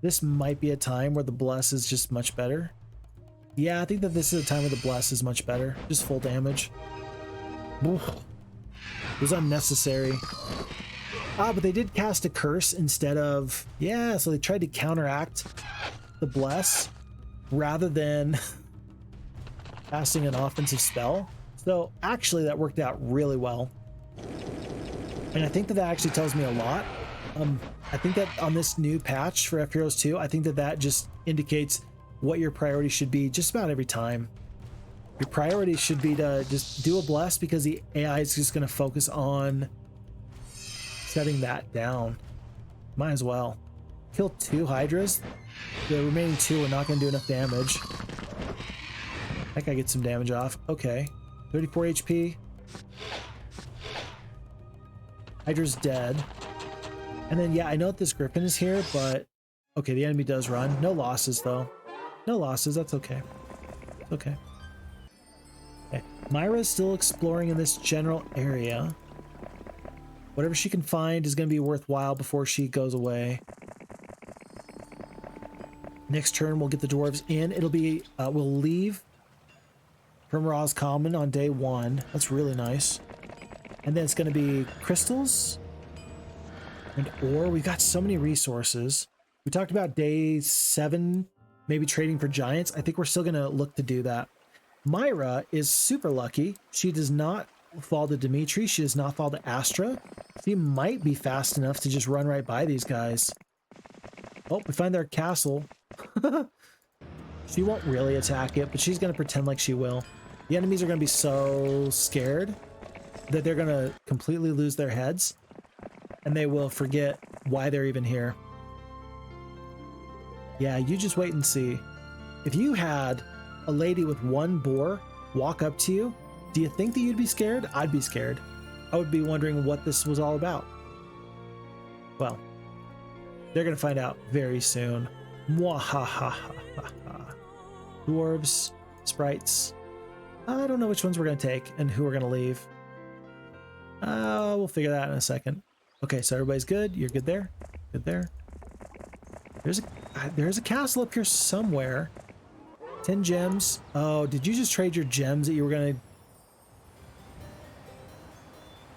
This might be a time where the Bless is just much better. Yeah, I think that this is a time where the Bless is much better. Just full damage. Oof. It was unnecessary. But they did cast a curse instead of... Yeah, so they tried to counteract the Bless rather than casting an offensive spell. So actually that worked out really well. And I think that actually tells me a lot. I think that on this new patch for F-Heroes 2, I think that just indicates what your priority should be just about every time. Your priority should be to just do a Bless because the AI is just going to focus on setting that down. Might as well. Kill 2 Hydras. The remaining 2 are not going to do enough damage. That guy gets some damage off. Okay. 34 HP. Hydra's dead. And then, yeah, I know that this griffin is here, but okay, the enemy does run. No losses, though. No losses. That's okay. Okay. Okay. Myra is still exploring in this general area. Whatever she can find is going to be worthwhile before she goes away. Next turn, we'll get the dwarves in. It'll be, we'll leave from Ra's Common on day 1. That's really nice. And then it's going to be crystals and ore. We've got so many resources. We talked about day 7, maybe trading for giants. I think we're still going to look to do that. Myra is super lucky. She does not fall to Dimitri. She does not fall to Astra. She might be fast enough to just run right by these guys. Oh, we find their castle. She won't really attack it, but she's going to pretend like she will. The enemies are going to be so scared that they're going to completely lose their heads, and they will forget why they're even here. Yeah, you just wait and see. If you had a lady with 1 boar walk up to you, do you think that you'd be scared? I'd be scared. I would be wondering what this was all about. Well, they're going to find out very soon. Mwahahaha. Dwarves, sprites. I don't know which ones we're going to take and who we're going to leave. We'll figure that out in a second. Okay, so everybody's good. You're good there. Good there. There's a castle up here somewhere. 10 gems. Oh, did you just trade your gems that you were going to...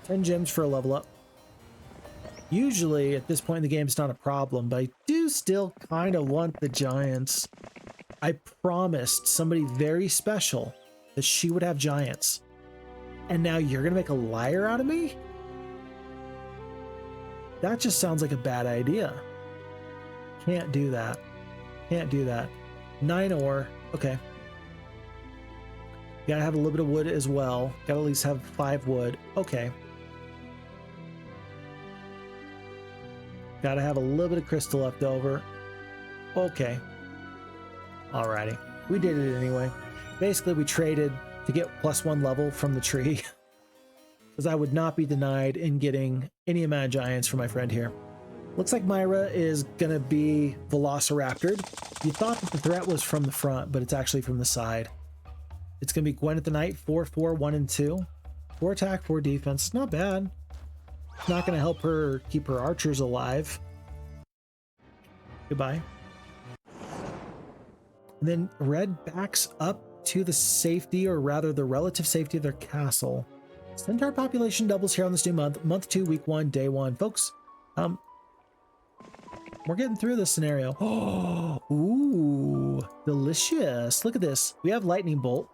10 gems for a level up. Usually, at this point in the game, it's not a problem, but I do still kind of want the giants. I promised somebody very special that she would have giants. And now you're going to make a liar out of me? That just sounds like a bad idea. Can't do that. Can't do that. 9 ore. Okay. Gotta have a little bit of wood as well. Gotta at least have 5 wood. Okay. Gotta have a little bit of crystal left over. Okay. Alrighty. We did it anyway. Basically, we traded to get +1 level from the tree. Because I would not be denied in getting any amount of giants for my friend here. Looks like Myra is going to be Velociraptored. You thought that the threat was from the front, but it's actually from the side. It's going to be Gwent the Knight, 4/4, 1 and 2. 4 attack, 4 defense. Not bad. It's not going to help her keep her archers alive. Goodbye. And then Red backs up to the safety, or rather the relative safety of their castle. Centaur population doubles here on this new month. Month 2, week 1, day 1. Folks, we're getting through this scenario. Oh, ooh, delicious. Look at this. We have Lightning Bolt.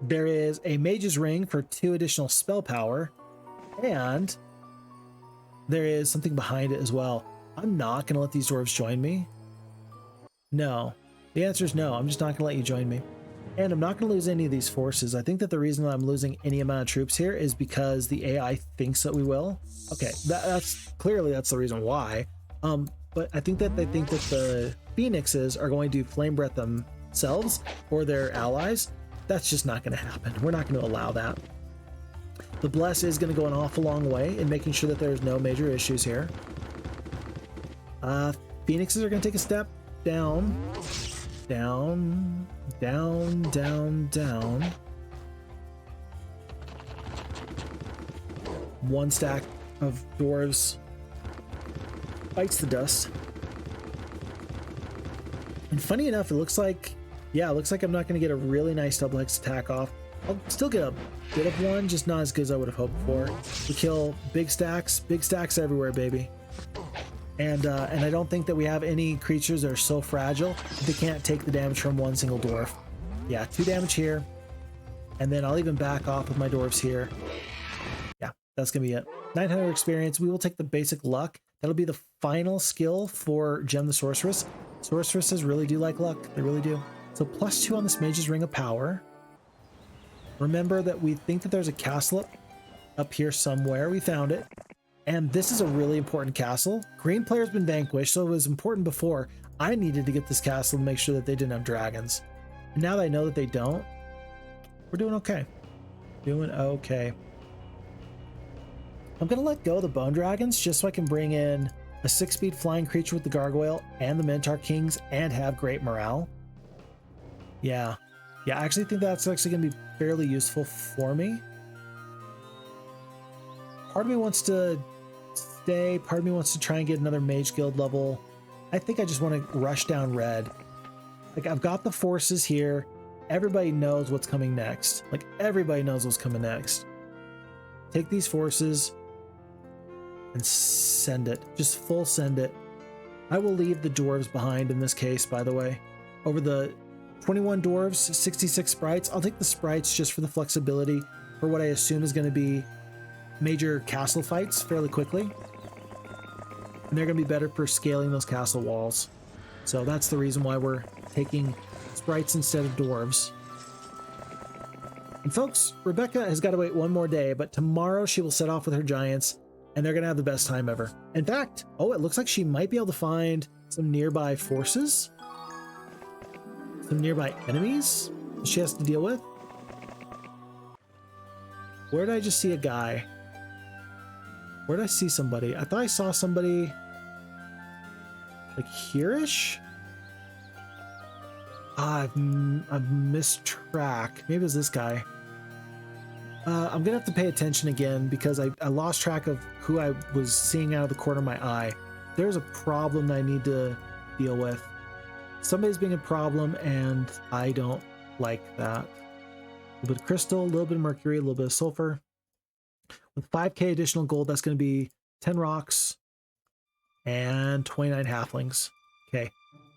There is a Mage's Ring for 2 additional spell power. And there is something behind it as well. I'm not going to let these dwarves join me. No. The answer is no. I'm just not going to let you join me. And I'm not going to lose any of these forces. I think that the reason that I'm losing any amount of troops here is because the AI thinks that we will. Okay, that's clearly that's the reason why. But I think that they think that the Phoenixes are going to flame breath themselves or their allies. That's just not going to happen. We're not going to allow that. The Bless is going to go an awful long way in making sure that there's no major issues here. Phoenixes are going to take a step down. Down, down, down, down. 1 stack of dwarves bites the dust. And funny enough, it looks like, yeah, it looks like I'm not going to get a really nice double hex attack off. I'll still get a bit of one, just not as good as I would have hoped for. We kill big stacks everywhere, baby. And I don't think that we have any creatures that are so fragile that they can't take the damage from 1 single dwarf. Yeah, 2 damage here. And then I'll even back off with my dwarves here. Yeah, that's going to be it. 900 experience. We will take the basic luck. That'll be the final skill for Gem the Sorceress. Sorceresses really do like luck. They really do. So +2 on this Mage's Ring of Power. Remember that we think that there's a castle up here somewhere. We found it. And this is a really important castle. Green player's been vanquished, so it was important before. I needed to get this castle and make sure that they didn't have dragons. And now that I know that they don't, we're doing okay. Doing okay. I'm gonna let go of the bone dragons just so I can bring in a 6-speed flying creature with the gargoyle and the Minotaur Kings and have great morale. Yeah, I actually think that's actually gonna be fairly useful for me. Part of me wants to stay, part of me wants to try and get another Mage Guild level. I think I just want to rush down red. Like, I've got the forces here. Everybody knows what's coming next. Like, everybody knows what's coming next. Take these forces and send it. Just full send it. I will leave the dwarves behind in this case, by the way. Over the 21 dwarves, 66 sprites. I'll take the sprites just for the flexibility for what I assume is going to be major castle fights fairly quickly. And they're going to be better for scaling those castle walls. So that's the reason why we're taking sprites instead of dwarves. And folks, Rebecca has got to wait one more day, but tomorrow she will set off with her giants, and they're going to have the best time ever. In fact, oh, it looks like she might be able to find some nearby forces. Some nearby enemies she has to deal with. Where did I just see a guy? Where did I see somebody? I thought I saw somebody like here-ish? I've missed track. Maybe it was this guy. I'm gonna have to pay attention again because I lost track of who I was seeing out of the corner of my eye. There's a problem that I need to deal with. Somebody's being a problem and I don't like that. A little bit of crystal, a little bit of mercury, a little bit of sulfur. With 5k additional gold, that's going to be 10 rocks and 29 halflings. Okay,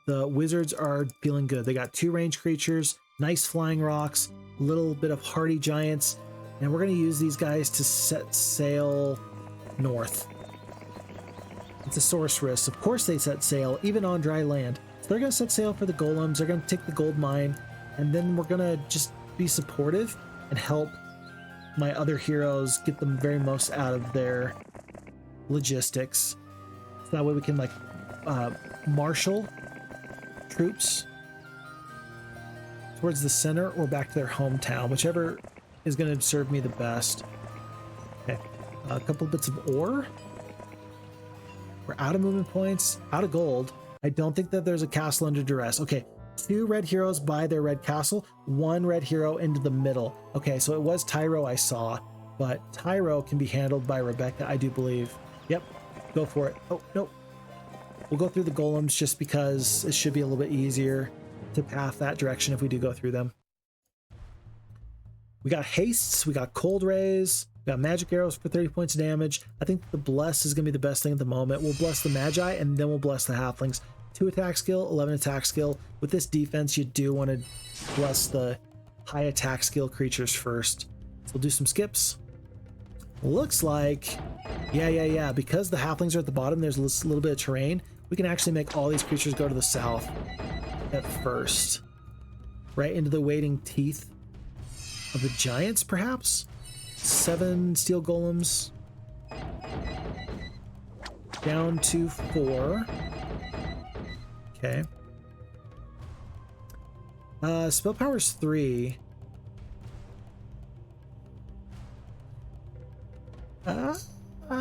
the wizards are feeling good. They got 2 ranged creatures, nice flying rocks, a little bit of hardy giants, and we're going to use these guys to set sail north. It's a sorceress. Of course they set sail, even on dry land. So they're going to set sail for the golems. They're going to take the gold mine, and then we're going to just be supportive and help my other heroes get the very most out of their logistics. So that way we can like marshal troops towards the center or back to their hometown, whichever is going to serve me the best. Okay, a couple bits of ore. We're out of movement points, out of gold. I don't think that there's a castle under duress. Okay, 2 red heroes by their red castle, 1 red hero into the middle. Okay, so it was Tyro I saw, but Tyro can be handled by Rebecca, I do believe. Yep, go for it. Oh, no. We'll go through the golems just because it should be a little bit easier to path that direction if we do go through them. We got hastes, we got cold rays, we got magic arrows for 30 points of damage. I think the bless is going to be the best thing at the moment. We'll bless the magi and then we'll bless the halflings. 2 attack skill, 11 attack skill. With this defense, you do want to bless the high attack skill creatures first. So we'll do some skips. Looks like, yeah. Because the halflings are at the bottom, there's a little bit of terrain. We can actually make all these creatures go to the south at first. Right into the waiting teeth of the giants, perhaps? 7 steel golems. Down to 4. Okay. Spell power's 3.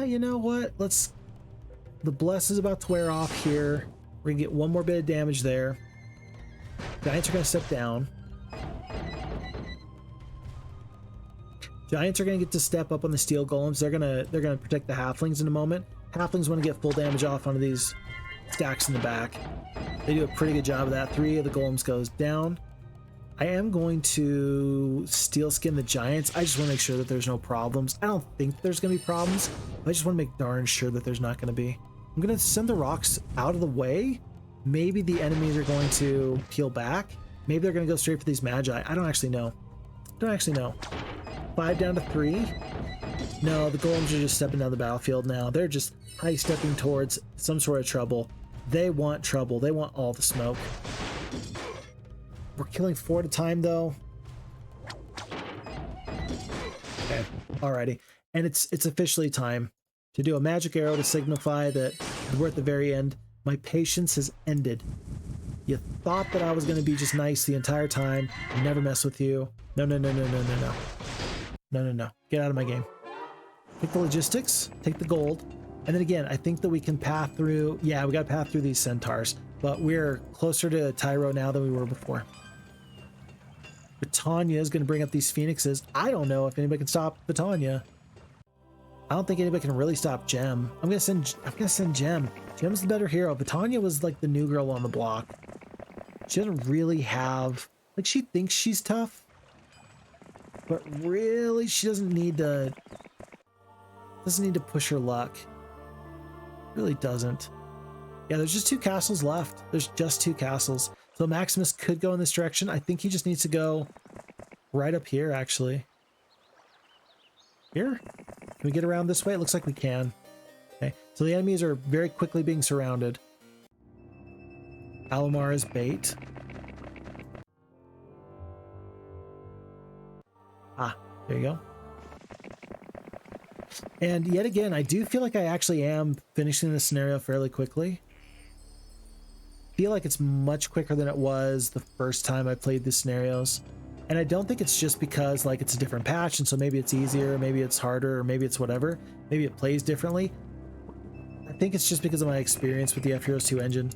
You know what? The bless is about to wear off here. We're gonna get 1 more bit of damage there. Giants are gonna step down. Giants are gonna get to step up on the steel golems. They're gonna protect the halflings in a moment. Halflings want to get full damage off onto these stacks in the back. They do a pretty good job of that. 3 of the golems goes down. I am going to steel skin the giants. I just want to make sure that there's no problems. I don't think there's going to be problems. I just want to make darn sure that there's not going to be. I'm going to send the rocks out of the way. Maybe the enemies are going to peel back. Maybe they're going to go straight for these magi. I don't actually know. 5 down to 3. No, the golems are just stepping down the battlefield now. They're just high stepping towards some sort of trouble. They want trouble. They want all the smoke. We're killing 4 at a time, though. Okay, alrighty. And it's officially time to do a magic arrow to signify that we're at the very end. My patience has ended. You thought that I was going to be just nice the entire time and never mess with you. No. Get out of my game. Take the logistics, take the gold. And then again, I think that we can path through, yeah, we got to path through these centaurs, but we're closer to Tyro now than we were before. Britannia is going to bring up these phoenixes. I don't know if anybody can stop Britannia. I don't think anybody can really stop Gem. I'm going to send Gem. Gem's the better hero. Britannia was like the new girl on the block. She doesn't really have, like, she thinks she's tough, but really she doesn't need to push her luck. Really doesn't. Yeah, there's just 2 castles left. There's just 2 castles. So Maximus could go in this direction. I think he just needs to go right up here, actually. Here? Can we get around this way? It looks like we can. Okay, so the enemies are very quickly being surrounded. Alomar is bait. Ah, there you go. And yet again, I do feel like I actually am finishing this scenario fairly quickly. I feel like it's much quicker than it was the first time I played the scenarios. And I don't think it's just because like it's a different patch and so maybe it's easier, maybe it's harder, or maybe it's whatever. Maybe it plays differently. I think it's just because of my experience with the F-Heroes 2 engine.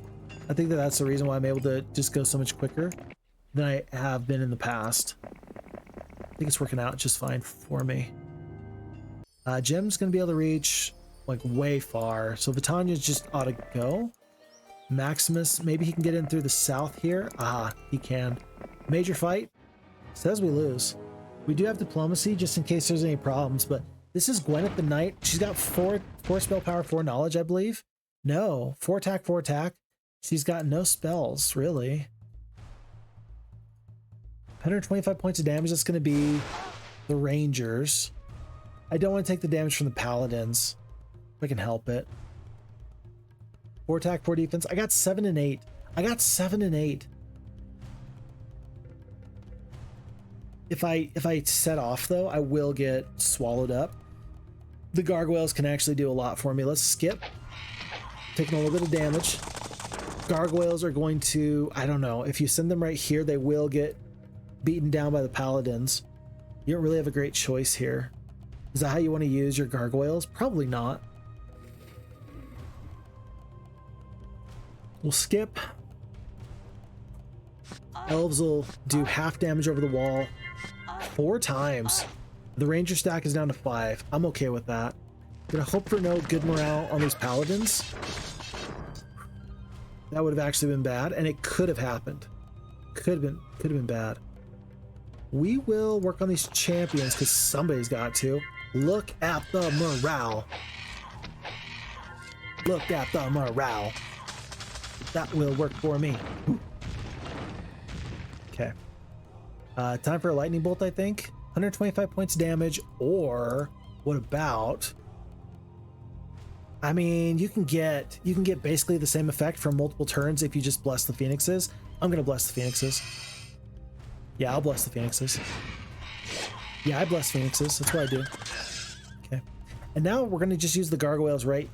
I think that that's the reason why I'm able to just go so much quicker than I have been in the past. I think it's working out just fine for me. Gem's going to be able to reach like way far. So Vitania's just ought to go. Maximus, maybe he can get in through the south here. Ah, he can. Major fight. Says we lose. We do have diplomacy just in case there's any problems, but this is Gwyneth the Knight. She's got 4 spell power, 4 knowledge, I believe. No, 4 attack, 4 attack. She's got no spells, really. 125 points of damage. That's going to be the Rangers. I don't want to take the damage from the Paladins if I can help it. 4 attack, 4 defense. I got 7 and 8. I got 7 and 8. If I set off though, I will get swallowed up. The gargoyles can actually do a lot for me. Let's skip. Taking a little bit of damage. Gargoyles are going to, I don't know, if you send them right here, they will get beaten down by the Paladins. You don't really have a great choice here. Is that how you want to use your gargoyles? Probably not. We'll skip. Elves will do half damage over the wall 4 times. The ranger stack is down to 5. I'm okay with that. Gonna hope for no good morale on these Paladins. That would have actually been bad, and it could have happened. Could have been bad. We will work on these champions because somebody's got to. Look at the morale. Look at the morale. That will work for me. Okay. Time for a lightning bolt, I think. 125 points damage, or what about? I mean, you can get basically the same effect from multiple turns if you just bless the phoenixes. I'm gonna bless the phoenixes. Yeah, I'll bless the phoenixes. Yeah, I bless phoenixes. That's what I do. Okay. And now we're gonna just use the gargoyles right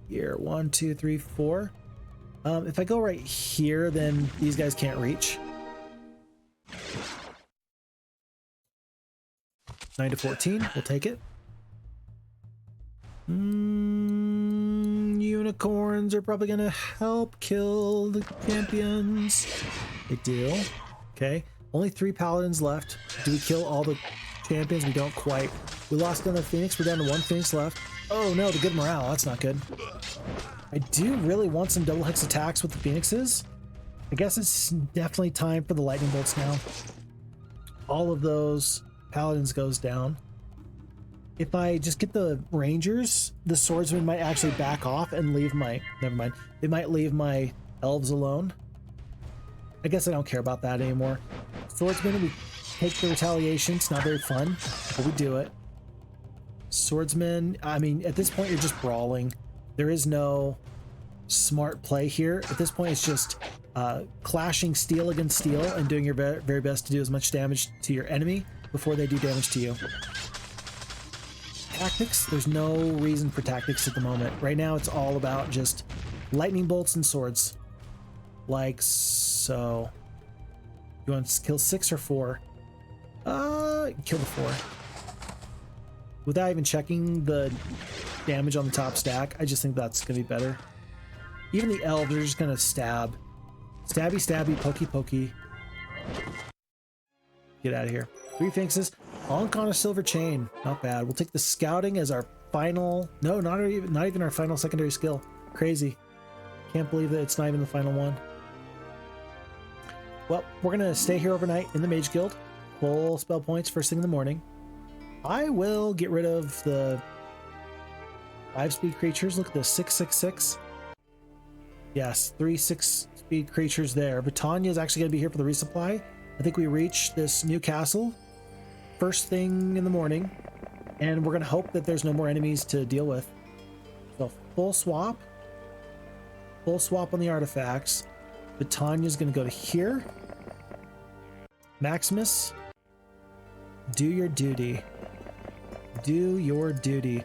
here. 1, 2, 3, 4. If I go right here, then these guys can't reach. 9 to 14, we'll take it. Unicorns are probably gonna help kill the champions. They do. Okay, only 3 paladins left. Do we kill all the champions? We don't quite. We lost another phoenix. We're down to 1 phoenix left. Oh no, the good morale. That's not good. I do really want some double hex attacks with the phoenixes. I guess it's definitely time for the lightning bolts now. All of those paladins goes down. If I just get the rangers, the swordsmen might actually back off and leave my... Never mind. They might leave my elves alone. I guess I don't care about that anymore. Swordsmen, we take the retaliation. It's not very fun, but we do it. Swordsmen, I mean, at this point, you're just brawling. There is no smart play here. At this point, it's just clashing steel against steel and doing your very best to do as much damage to your enemy before they do damage to you. Tactics, there's no reason for tactics at the moment. Right now, it's all about just lightning bolts and swords. Like so. You want to kill 6 or 4? Kill the 4. without even checking the damage on the top stack. I just think that's gonna be better. Even the elves are just gonna stab. Stabby, stabby, pokey, pokey. Get out of here. 3 Sphinxes. Honk on a silver chain. Not bad. We'll take the scouting as our final... No, not even our final secondary skill. Crazy. Can't believe that it's not even the final one. Well, we're gonna stay here overnight in the Mage Guild. Full spell points first thing in the morning. I will get rid of the 5-speed creatures. Look at this, 666. Yes, 3 6-speed creatures there. Britannia is actually going to be here for the resupply. I think we reach this new castle first thing in the morning, and we're going to hope that there's no more enemies to deal with. So full swap on the artifacts. Britannia is going to go to here. Maximus, do your duty. Do your duty.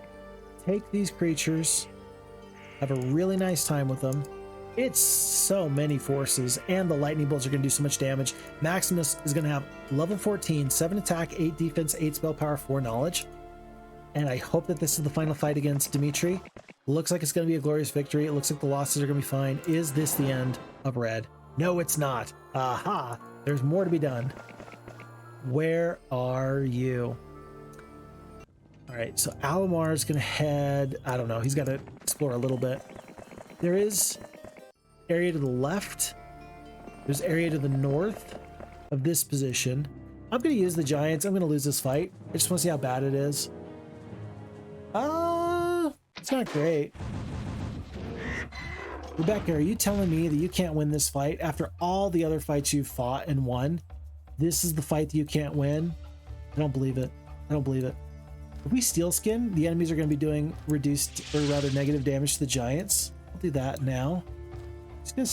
Take these creatures. Have a really nice time with them. It's so many forces, and the lightning bolts are going to do so much damage. Maximus is going to have level 14, 7 attack, 8 defense, 8 spell power, 4 knowledge. And I hope that this is the final fight against Dimitri. Looks like it's going to be a glorious victory. It looks like the losses are going to be fine. Is this the end of Red? No, it's not. Aha! There's more to be done. Where are you? All right, so Alomar is going to head... I don't know. He's got to explore a little bit. There is area to the left. There's area to the north of this position. I'm going to use the giants. I'm going to lose this fight. I just want to see how bad it is. It's not great. Rebecca, are you telling me that you can't win this fight after all the other fights you've fought and won? This is the fight that you can't win? I don't believe it. I don't believe it. If we steel skin, the enemies are going to be doing reduced, or rather negative damage to the giants. I'll do that now. I'm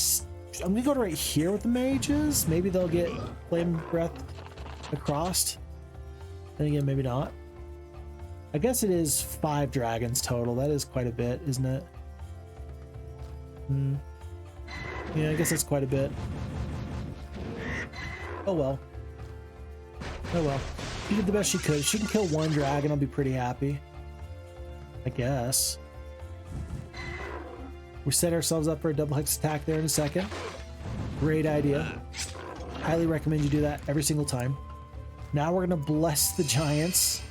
going to go to right here with the mages. Maybe they'll get flame breath across. Then again, maybe not. I guess it is 5 dragons total. That is quite a bit, isn't it? Yeah, I guess that's quite a bit. Oh well. Oh well. She did the best she could. If she can kill 1 dragon, I'll be pretty happy. I guess. We set ourselves up for a double hex attack there in a second. Great idea. Highly recommend you do that every single time. Now we're going to bless the giants.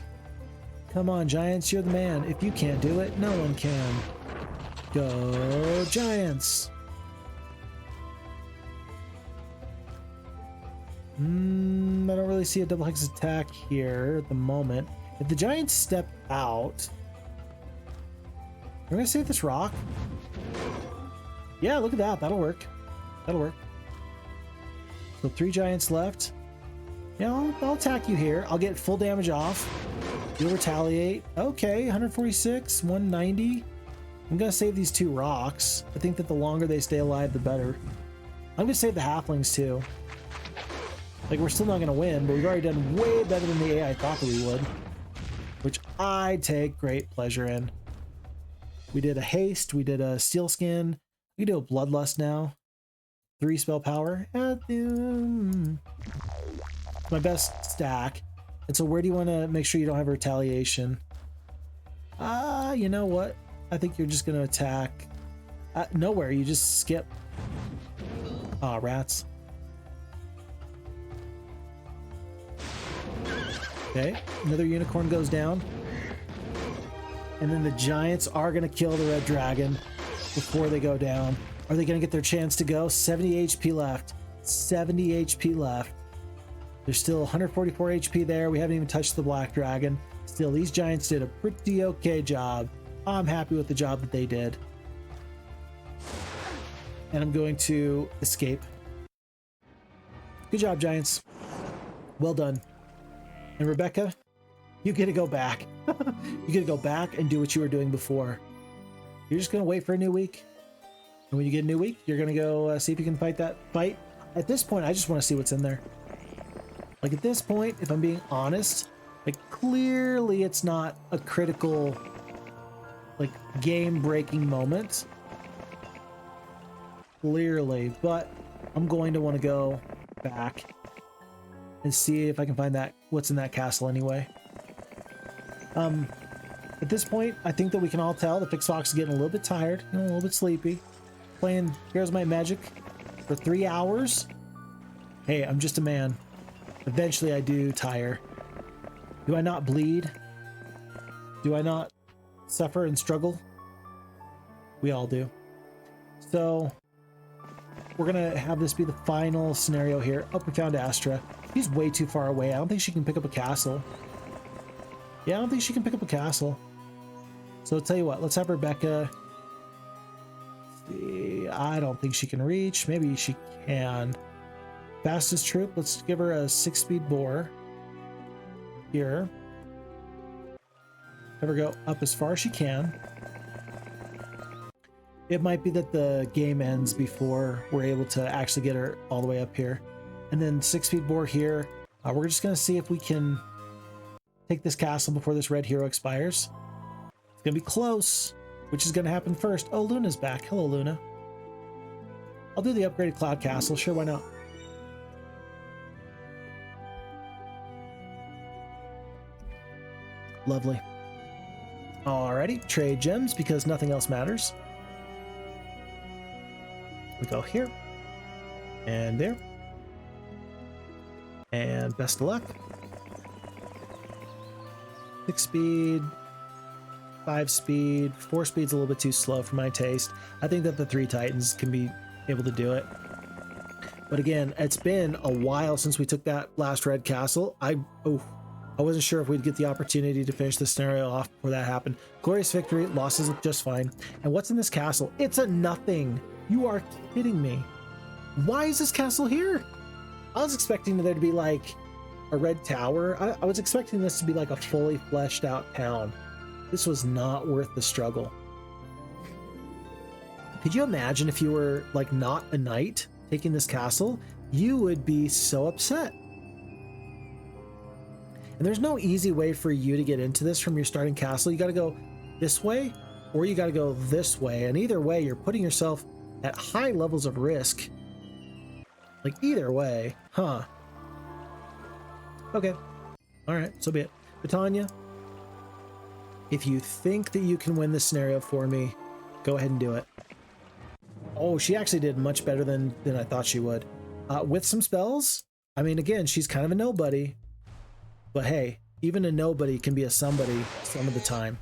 Come on, giants, you're the man. If you can't do it, no one can. Go, giants! I don't really see a double hex attack here at the moment. If the giants step out... I'm going to save this rock. Yeah, look at that. That'll work. That'll work. So 3 giants left. Yeah, I'll attack you here. I'll get full damage off. You'll retaliate. Okay, 146, 190. I'm going to save these 2 rocks. I think that the longer they stay alive, the better. I'm going to save the halflings too. Like, we're still not going to win, but we've already done way better than the AI thought that we would. Which I take great pleasure in. We did a haste. We did a steel skin. We can do a bloodlust now. 3 spell power. My best stack. And so where do you want to make sure you don't have a retaliation? You know what? I think you're just going to attack. Nowhere. You just skip. Ah, rats. Okay. Another unicorn goes down. And then the giants are going to kill the red dragon before they go down. Are they going to get their chance to go? 70 HP left. 70 HP left. There's still 144 HP there. We haven't even touched the black dragon. Still, these giants did a pretty okay job. I'm happy with the job that they did. And I'm going to escape. Good job, giants. Well done. And Rebecca, you get to go back. You get to go back and do what you were doing before. You're just going to wait for a new week. And when you get a new week, you're going to go see if you can fight that fight. At this point, I just want to see what's in there. Like, at this point, if I'm being honest, like, clearly it's not a critical, like, game-breaking moment. Clearly. But I'm going to want to go back and see if I can find that, what's in that castle anyway. At this point, I think that we can all tell the Phixfox is getting a little bit tired, a little bit sleepy. Playing Heroes of Might and Magic for 3 hours. Hey, I'm just a man. Eventually I do tire. Do I not bleed? Do I not suffer and struggle? We all do. So we're gonna have this be the final scenario here. Oh, we found Astra. She's way too far away. I don't think she can pick up a castle. Yeah, I don't think she can pick up a castle. So I'll tell you what, let's have Rebecca. See, I don't think she can reach. Maybe she can. Fastest troop, let's give her a 6-speed boar. Here. Have her go up as far as she can. It might be that the game ends before we're able to actually get her all the way up here. And then 6-speed boar here. We're just going to see if we can take this castle before this red hero expires. It's going to be close. Which is going to happen first? Oh, Luna's back. Hello, Luna. I'll do the upgraded cloud castle. Sure, why not? Lovely. Alrighty, trade gems because nothing else matters. We go here. And there. And best of luck. 6 speed. 5 speed, 4 speed's a little bit too slow for my taste. I think that the 3 Titans can be able to do it. But again, it's been a while since we took that last red castle. I wasn't sure if we'd get the opportunity to finish the scenario off before that happened. Glorious victory, losses look just fine. And what's in this castle? It's a nothing. You are kidding me. Why is this castle here? I was expecting there to be like a red tower. I was expecting this to be like a fully fleshed out town. This was not worth the struggle. Could you imagine if you were like not a knight taking this castle? You would be so upset. And there's no easy way for you to get into this from your starting castle. You got to go this way or you got to go this way. And either way, you're putting yourself at high levels of risk. Like either way, huh? Okay. All right, so be it. Titania, if you think that you can win this scenario for me, go ahead and do it. Oh, she actually did much better than I thought she would. With some spells, I mean, again, she's kind of a nobody. But hey, even a nobody can be a somebody some of the time.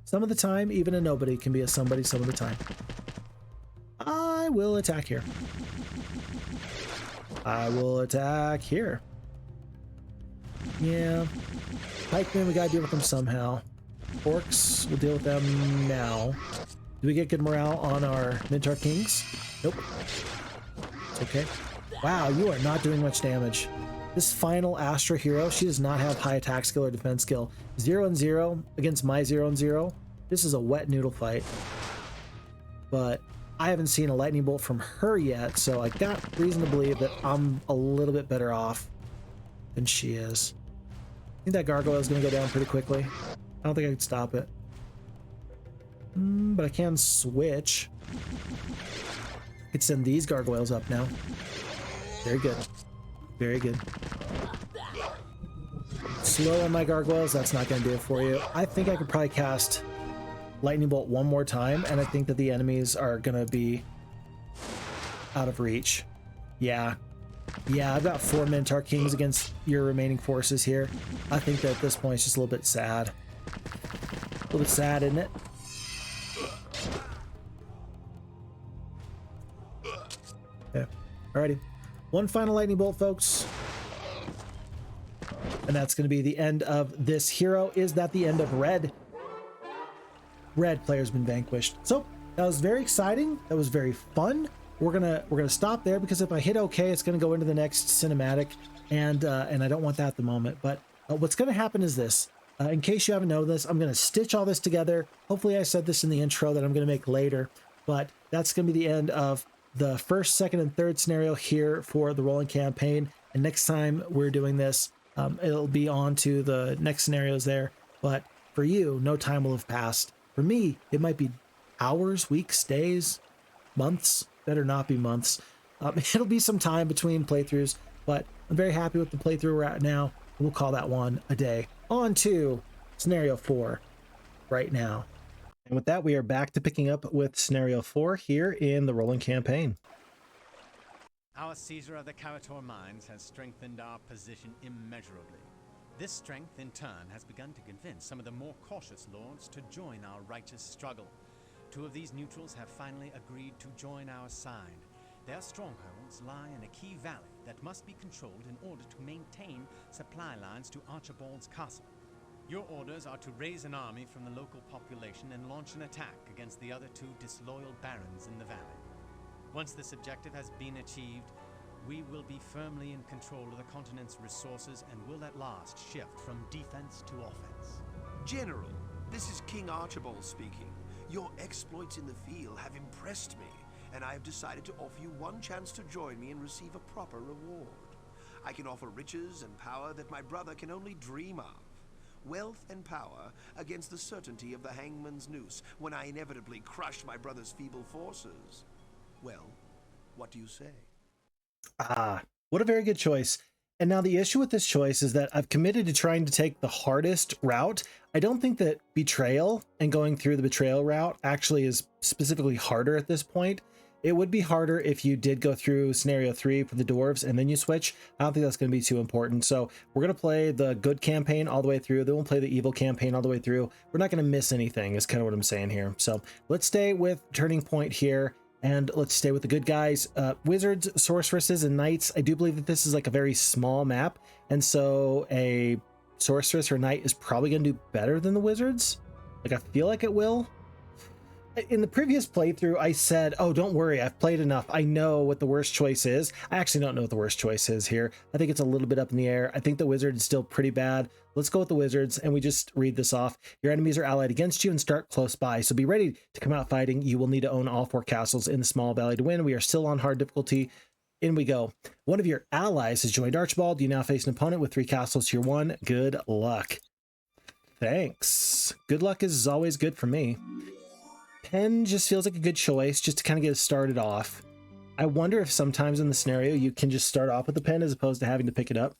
Some of the time, even a nobody can be a somebody some of the time. I will attack here. I will attack here. Yeah. Pikemen, we gotta deal with them somehow. Orcs, we'll deal with them now. Do we get good morale on our Minotaur Kings? Nope. It's okay. Wow, you are not doing much damage. This final Astra hero, she does not have high attack skill or defense skill. 0 and 0 against my 0 and 0. This is a wet noodle fight. But I haven't seen a lightning bolt from her yet, so I got reason to believe that I'm a little bit better off than she is. I think that gargoyle is going to go down pretty quickly. I don't think I can stop it. But I can switch. I could send these gargoyles up now. Very good. Very good. Slow on my gargoyles, that's not going to do it for you. I think I could probably cast lightning bolt one more time, and I think that the enemies are going to be out of reach. Yeah. Yeah, I've got 4 Minotaur Kings against your remaining forces here. I think that at this point it's just a little bit sad. A little bit sad, isn't it? Okay. Alrighty. One final lightning bolt, folks. And that's going to be the end of this hero. Is that the end of red? Red player's been vanquished. So that was very exciting. That was very fun. We're gonna stop there because if I hit OK, it's gonna go into the next cinematic, and I don't want that at the moment. But what's gonna happen is this. In case you haven't known this, I'm gonna stitch all this together. Hopefully I said this in the intro that I'm gonna make later, but that's gonna be the end of the first, second, and third scenario here for the Roland campaign. And next time we're doing this, it'll be on to the next scenarios there. But for you, no time will have passed. For me, it might be hours, weeks, days, months. Better not be months. It'll be some time between playthroughs, but I'm very happy with the playthrough we're at now. We'll call that one a day. On to scenario 4. right now. And with that, we are back to picking up with scenario 4 here in the Roland campaign. Our seizure of the Carator Mines has strengthened our position immeasurably. This strength, in turn, has begun to convince some of the more cautious lords to join our righteous struggle. 2 of these neutrals have finally agreed to join our side. Their strongholds lie in a key valley that must be controlled in order to maintain supply lines to Archibald's castle. Your orders are to raise an army from the local population and launch an attack against the other 2 disloyal barons in the valley. Once this objective has been achieved, we will be firmly in control of the continent's resources and will at last shift from defense to offense. General, this is King Archibald speaking. Your exploits in the field have impressed me, and I have decided to offer you one chance to join me and receive a proper reward. I can offer riches and power that my brother can only dream of. Wealth and power against the certainty of the hangman's noose when I inevitably crush my brother's feeble forces. Well, what do you say? Ah, what a very good choice. And now the issue with this choice is that I've committed to trying to take the hardest route. I don't think that betrayal and going through the betrayal route actually is specifically harder at this point. It would be harder if you did go through scenario 3 for the dwarves and then you switch. I don't think that's going to be too important. So we're going to play the good campaign all the way through. Then we'll play the evil campaign all the way through. We're not going to miss anything is kind of what I'm saying here. So let's stay with Turning Point here. And let's stay with the good guys. Wizards, sorceresses, and knights. I do believe that this is like a very small map. And so a sorceress or knight is probably going to do better than the wizards. Like I feel like it will. In the previous playthrough, I said, oh, don't worry, I've played enough. I know what the worst choice is. I actually don't know what the worst choice is here. I think it's a little bit up in the air. I think the wizard is still pretty bad. Let's go with the wizards, and we just read this off. Your enemies are allied against you and start close by, so be ready to come out fighting. You will need to own all 4 castles in the small valley to win. We are still on hard difficulty. In we go. One of your allies has joined Archibald. You now face an opponent with 3 castles to your 1. Good luck. Thanks. Good luck is always good for me. Pen just feels like a good choice just to kind of get it started off. I wonder if sometimes in the scenario you can just start off with the pen as opposed to having to pick it up.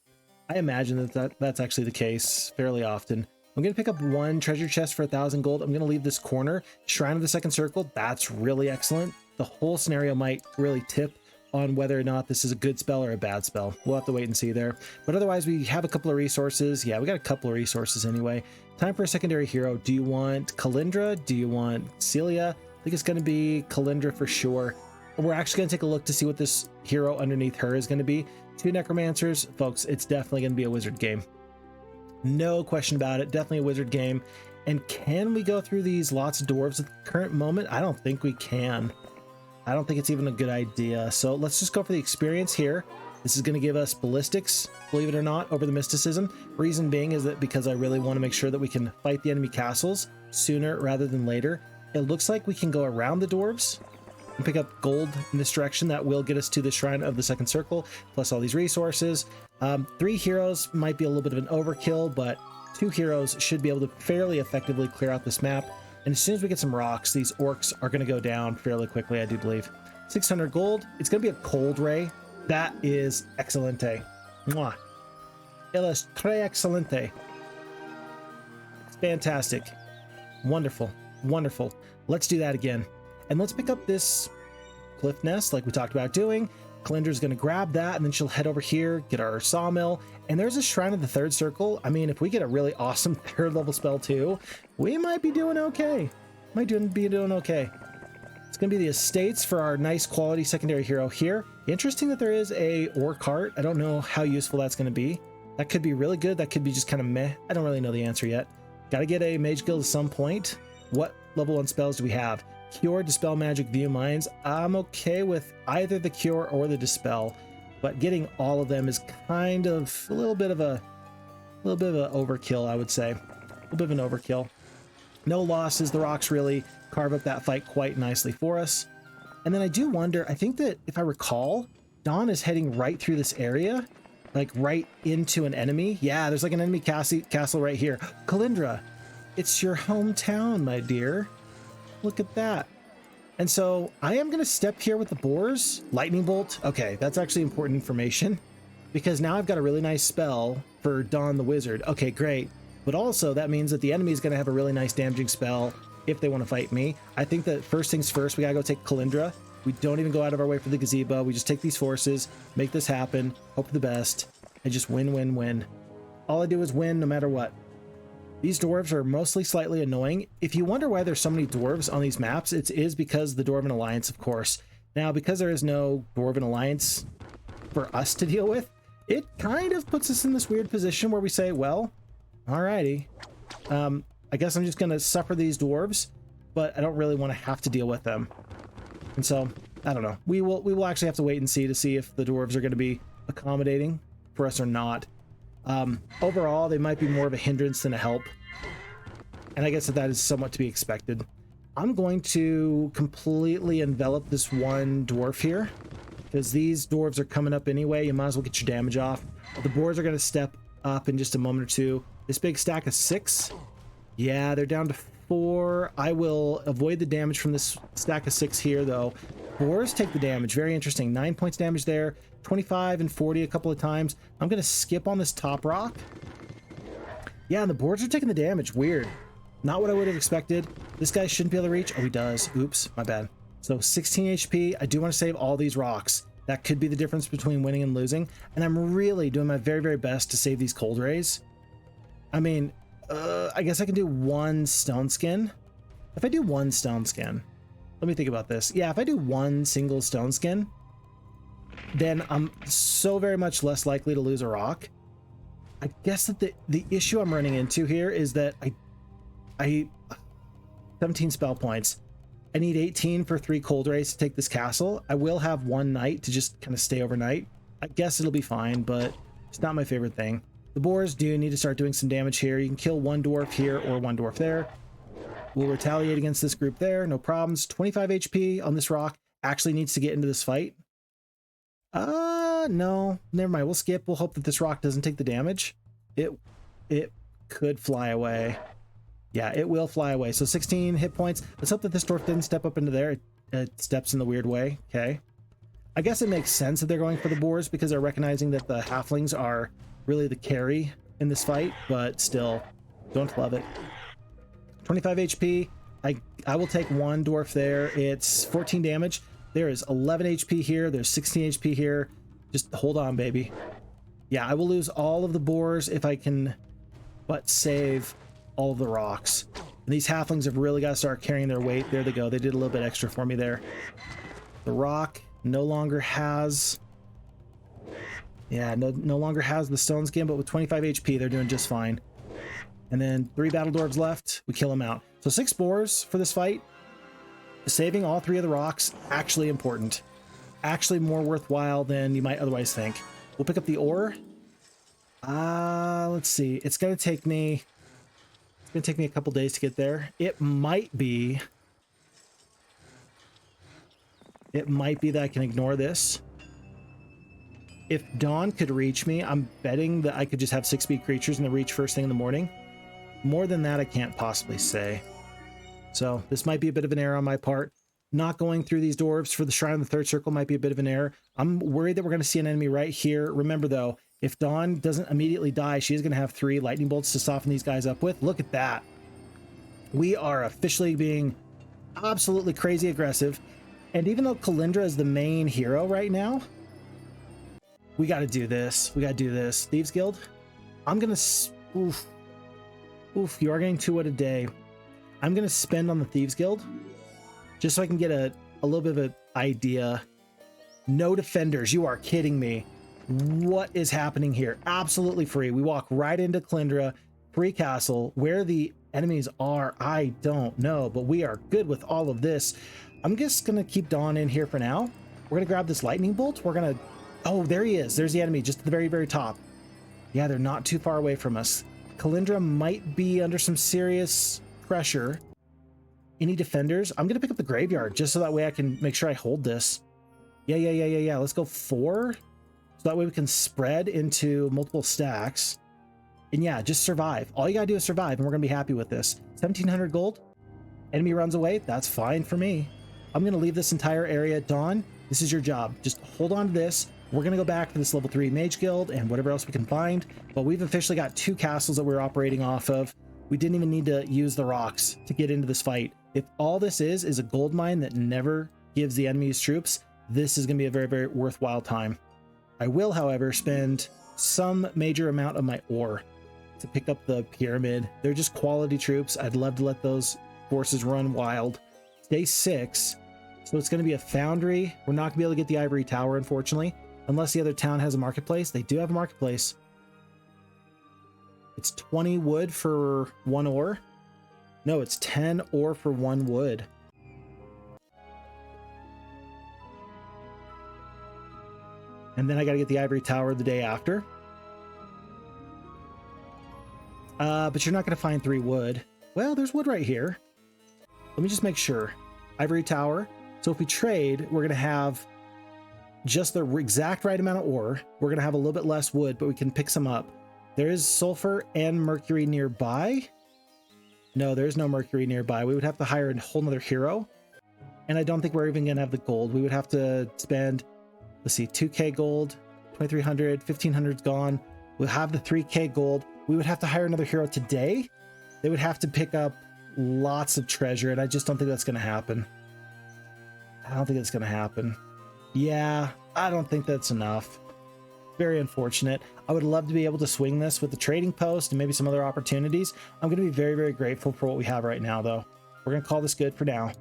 I imagine that's actually the case fairly often. I'm going to pick up 1 treasure chest for 1,000 gold. I'm going to leave this corner. Shrine of the Second Circle, that's really excellent. The whole scenario might really tip on whether or not this is a good spell or a bad spell. We'll have to wait and see there. But otherwise, we have a couple of resources. Yeah, we got a couple of resources anyway. Time for a secondary hero. Do you want Kalindra? Do you want Celia? I think it's going to be Kalindra for sure. We're actually going to take a look to see what this hero underneath her is going to be. 2 necromancers. Folks, it's definitely going to be a wizard game. No question about it. Definitely a wizard game. And can we go through these lots of dwarves at the current moment? I don't think we can. I don't think it's even a good idea. So let's just go for the experience here. This is going to give us ballistics, believe it or not, over the mysticism. Reason being is that because I really want to make sure that we can fight the enemy castles sooner rather than later. It looks like we can go around the dwarves and pick up gold in this direction. That will get us to the Shrine of the Second Circle, plus all these resources. 3 heroes might be a little bit of an overkill, but 2 heroes should be able to fairly effectively clear out this map. And as soon as we get some rocks, these orcs are going to go down fairly quickly, I do believe. 600 gold. It's going to be a cold ray. That is excelente. Mwah. It is tres excelente. It's fantastic. Wonderful. Wonderful. Let's do that again. And let's pick up this cliff nest like we talked about doing. Kalindra's going to grab that, and then she'll head over here, get our sawmill. And there's a Shrine of the Third Circle. I mean, if we get a really awesome 3rd level spell too, we might be doing okay. Might be doing okay. It's going to be the estates for our nice quality secondary hero here. Interesting that there is a ore cart. I don't know how useful that's going to be. That could be really good. That could be just kind of meh. I don't really know the answer yet. Got to get a mage guild at some point. What level 1 spells do we have? Cure, Dispel Magic, View Minds. I'm okay with either the Cure or the Dispel, but getting all of them is kind of a little bit of an overkill, I would say. A little bit of an overkill. No losses. The rocks really carve up that fight quite nicely for us. And then I do wonder, I think that if I recall, Dawn is heading right through this area, like right into an enemy. Yeah, there's like an enemy castle right here. Kalindra, it's your hometown, my dear. Look at that. And so I am going to step here with the boars. Lightning bolt. Okay, that's actually important information because now I've got a really nice spell for Dawn the Wizard. Okay, great. but also that means that the enemy is going to have a really nice damaging spell if they want to fight me. I think that first things first, we gotta go take Calindra. We don't even go out of our way for the gazebo. We just take these forces, make this happen, hope for the best, and just win, win, win. All I do is win no matter what. These dwarves are mostly slightly annoying. If you wonder why there's so many dwarves on these maps, it is because of the Dwarven Alliance, of course. Now, because there is no Dwarven Alliance for us to deal with, it kind of puts us in this weird position where we say, well, alrighty. I guess I'm just going to suffer these dwarves, but I don't really want to have to deal with them. And so, I don't know. We will actually have to wait and see to see if the dwarves are going to be accommodating for us or not. Overall, they might be more of a hindrance than a help. And I guess that is somewhat to be expected. I'm going to completely envelop this one dwarf here, because these dwarves are coming up anyway. You might as well get your damage off. The boars are going to step up in just a moment or two. This big stack of 6. Yeah, they're down to 4. I will avoid the damage from this stack of 6 here, though. Boars take the damage. Very interesting. 9 points damage there. 25 and 40 a couple of times. I'm going to skip on this top rock. Yeah, and the boars are taking the damage. Weird. Not what I would have expected. This guy shouldn't be able to reach. Oh, he does. Oops, my bad. So 16 HP. I do want to save all these rocks. That could be the difference between winning and losing. And I'm really doing my very, very best to save these cold rays. I mean, I guess I can do 1 stone skin. If I do 1 stone skin, let me think about this. Yeah, if I do 1 single stone skin, then I'm so very much less likely to lose a rock. I guess that the issue I'm running into here is that I 17 spell points. I need 18 for 3 cold rays to take this castle. I will have 1 night to just kind of stay overnight. I guess it'll be fine, but it's not my favorite thing. The boars do need to start doing some damage here. You can kill 1 dwarf here or 1 dwarf there. We'll retaliate against this group there, no problems. 25 HP on this rock. Actually needs to get into this fight. No, never mind. We'll skip. We'll hope that this rock doesn't take the damage. It could fly away. Yeah, it will fly away. So 16 hit points. Let's hope that this dwarf didn't step up into there. It steps in the weird way. Okay. I guess it makes sense that they're going for the boars because they're recognizing that the halflings are really the carry in this fight, but still, don't love it. 25 HP. I will take 1 dwarf there. It's 14 damage. There is 11 HP here. There's 16 HP here. Just hold on, baby. Yeah, I will lose all of the boars if I can but save all of the rocks. And these halflings have really got to start carrying their weight. There they go. They did a little bit extra for me there. The rock no longer has... Yeah, no longer has the stone skin, but with 25 HP, they're doing just fine. And then 3 battle dwarves left. We kill them out. So 6 boars for this fight. Saving all 3 of the rocks, actually important. Actually more worthwhile than you might otherwise think. We'll pick up the ore. Let's see. It's going to take me a couple days to get there. It might be that I can ignore this. If Dawn could reach me, I'm betting that I could just have 6-speed creatures and the reach first thing in the morning. More than that, I can't possibly say. So this might be a bit of an error on my part. Not going through these dwarves for the Shrine of the Third Circle might be a bit of an error. I'm worried that we're going to see an enemy right here. Remember, though, if Dawn doesn't immediately die, she is going to have 3 lightning bolts to soften these guys up with. Look at that. We are officially being absolutely crazy aggressive. And even though Calindra is the main hero right now, we got to do this. We got to do this. Thieves Guild. I'm going to... Oof, you are getting 2 a day. I'm going to spend on the Thieves Guild just so I can get a little bit of an idea. No defenders. You are kidding me. What is happening here? Absolutely free. We walk right into Calindra, free castle. Where the enemies are, I don't know, but we are good with all of this. I'm just going to keep Dawn in here for now. We're going to grab this lightning bolt. We're going to... Oh, there he is. There's the enemy just at the very, very top. Yeah, they're not too far away from us. Calindra might be under some serious pressure. Any defenders? I'm going to pick up the graveyard just so that way I can make sure I hold this. Yeah. Let's go 4. So that way we can spread into multiple stacks. And yeah, just survive. All you got to do is survive and we're going to be happy with this. 1,700 gold. Enemy runs away. That's fine for me. I'm going to leave this entire area. Dawn, this is your job. Just hold on to this. We're going to go back to this level 3 mage guild and whatever else we can find, but we've officially got 2 castles that we're operating off of. We didn't even need to use the rocks to get into this fight. If all this is a gold mine that never gives the enemy's troops, this is going to be a very, very worthwhile time. I will, however, spend some major amount of my ore to pick up the pyramid. They're just quality troops. I'd love to let those forces run wild. Day 6, so it's going to be a foundry. We're not going to be able to get the ivory tower, unfortunately, unless the other town has a marketplace. They do have a marketplace. It's 20 wood for 1 ore. No, it's 10 ore for 1 wood. And then I got to get the ivory tower the day after. But you're not going to find 3 wood. Well, there's wood right here. Let me just make sure. Ivory tower. So if we trade, we're going to have just the exact right amount of ore. We're going to have a little bit less wood, but we can pick some up. There is sulfur and mercury nearby. No, there's no mercury nearby. We would have to hire a whole nother hero. And I don't think we're even going to have the gold. We would have to spend, let's see, 2k gold, 2300, 1500's gone. We'll have the 3k gold. We would have to hire another hero today. They would have to pick up lots of treasure, and I just don't think that's going to happen. I don't think it's going to happen. Yeah, I don't think that's enough. Very unfortunate. I would love to be able to swing this with the trading post and maybe some other opportunities. I'm going to be very, very grateful for what we have right now, though. We're going to call this good for now.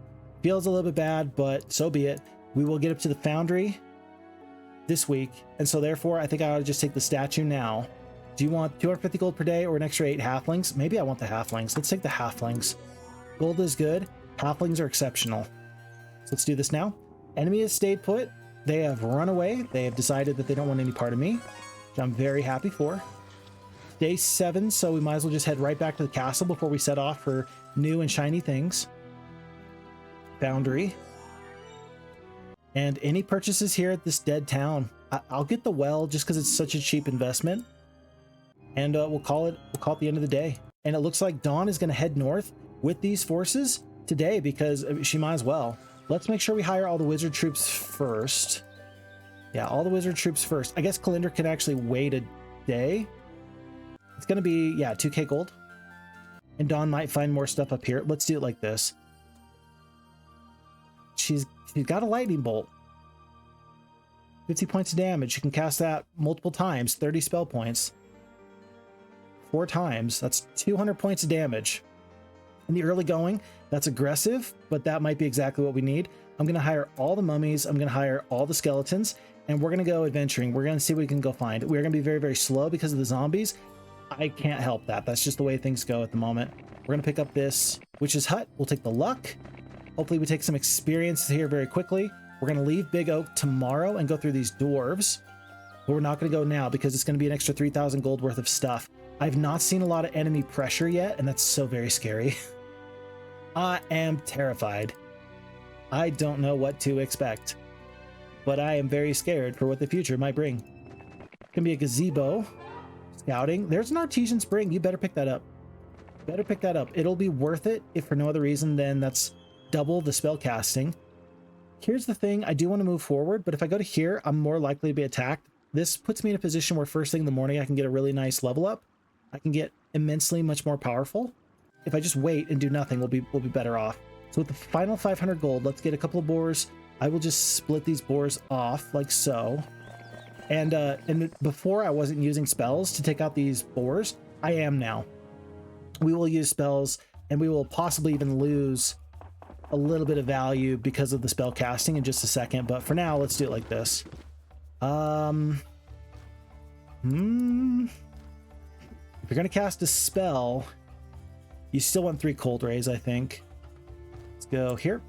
Feels a little bit bad, but so be it. We will get up to the foundry this week, and so therefore I think I ought to just take the statue now. Do you want 250 gold per day or an extra 8 halflings? Maybe I want the halflings. Let's take the halflings. Gold is good. Halflings are exceptional. So let's do this now. Enemy has stayed put. They have run away. They have decided that they don't want any part of me, which I'm very happy for. Day 7, so we might as well just head right back to the castle before we set off for new and shiny things. Foundry. And any purchases here at this dead town. I'll get the well just because it's such a cheap investment. And we'll call it the end of the day. And it looks like Dawn is going to head north with these forces today because she might as well. Let's make sure we hire all the wizard troops first. Yeah, all the wizard troops first. I guess Kalindra can actually wait a day. It's going to be, yeah, 2k gold. And Dawn might find more stuff up here. Let's do it like this. She's got a lightning bolt. 50 points of damage. She can cast that multiple times. 30 spell points. 4 times. That's 200 points of damage. In the early going, that's aggressive, but that might be exactly what we need. I'm going to hire all the mummies. I'm going to hire all the skeletons, and we're going to go adventuring. We're going to see what we can go find. We're going to be very, very slow because of the zombies. I can't help that. That's just the way things go at the moment. We're going to pick up this witch's hut. We'll take the luck. Hopefully we take some experience here very quickly. We're going to leave Big Oak tomorrow and go through these dwarves, but we're not going to go now because it's going to be an extra 3,000 gold worth of stuff. I've not seen a lot of enemy pressure yet, and that's so very scary. I am terrified. I don't know what to expect, but I am very scared for what the future might bring. It's gonna be a gazebo. Scouting. There's an artesian spring. You better pick that up. Better pick that up. It'll be worth it if for no other reason than that's double the spell casting. Here's the thing. I do want to move forward, but if I go to here, I'm more likely to be attacked. This puts me in a position where first thing in the morning I can get a really nice level up. I can get immensely much more powerful. If I just wait and do nothing, we'll be better off. So with the final 500 gold, let's get a couple of boars. I will just split these boars off like so. And before I wasn't using spells to take out these boars. I am now. We will use spells, and we will possibly even lose a little bit of value because of the spell casting in just a second. But for now, let's do it like this. If you're going to cast a spell, you still want 3 cold rays, I think. Let's go here.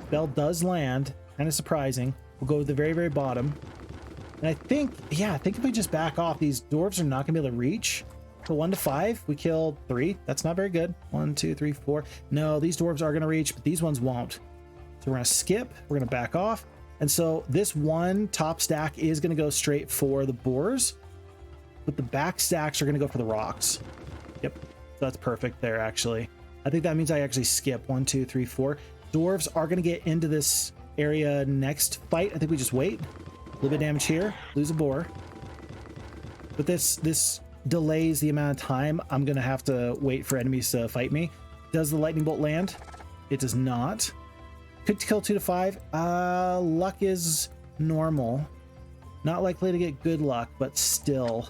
Spell does land. Kind of surprising. We'll go to the very, very bottom. And I think, yeah, I think if we just back off, these dwarves are not going to be able to reach. So 1 to 5, we killed 3. That's not very good. 1, 2, 3, 4. No, these dwarves are going to reach, but these ones won't. So we're going to skip. We're going to back off. And so this one top stack is going to go straight for the boars, but the back stacks are going to go for the rocks. Yep. So that's perfect there, actually. I think that means I actually skip 1, 2, 3, 4. Dwarves are going to get into this area next fight. I think we just wait. little bit of damage here, lose a boar. But this delays the amount of time I'm gonna have to wait for enemies to fight me. Does the lightning bolt land? It does not. Could kill 2 to 5. Luck is normal. Not likely to get good luck, but still.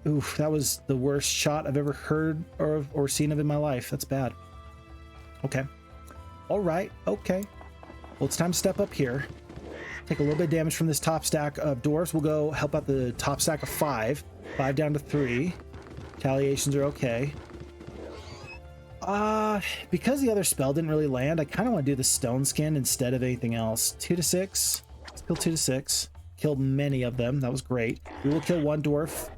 Oof, that was the worst shot I've ever heard or seen of in my life. That's bad. Okay. All right. Okay. Well, it's time to step up here. Take a little bit of damage from this top stack of dwarves. We'll go help out the top stack of 5. 5 down to 3. Retaliations are okay. Because the other spell didn't really land, I kind of want to do the stone skin instead of anything else. 2 to 6. Let's kill 2 to 6. Killed many of them. That was great. We will kill 1 dwarf.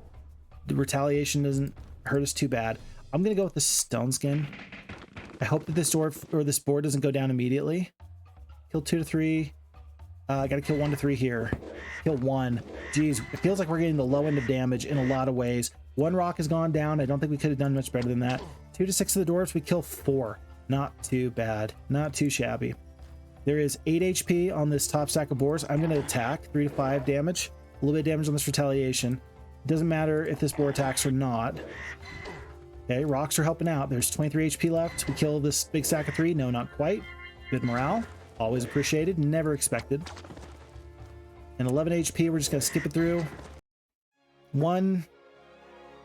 The retaliation doesn't hurt us too bad. I'm going to go with the stone skin. I hope that this dwarf or this board doesn't go down immediately. Kill 2 to 3. I got to kill 1 to 3 here. Kill 1. Jeez, it feels like we're getting the low end of damage in a lot of ways. 1 rock has gone down. I don't think we could have done much better than that. 2 to 6 of the dwarves, we kill 4. Not too bad. Not too shabby. There is 8 HP on this top stack of boars. I'm going to attack. 3 to 5 damage. A little bit of damage on this retaliation. Doesn't matter if this boar attacks or not. Okay, rocks are helping out. There's 23 HP left. We kill this big stack of 3. No, not quite. Good morale. Always appreciated. Never expected. And 11 HP. We're just going to skip it through. 1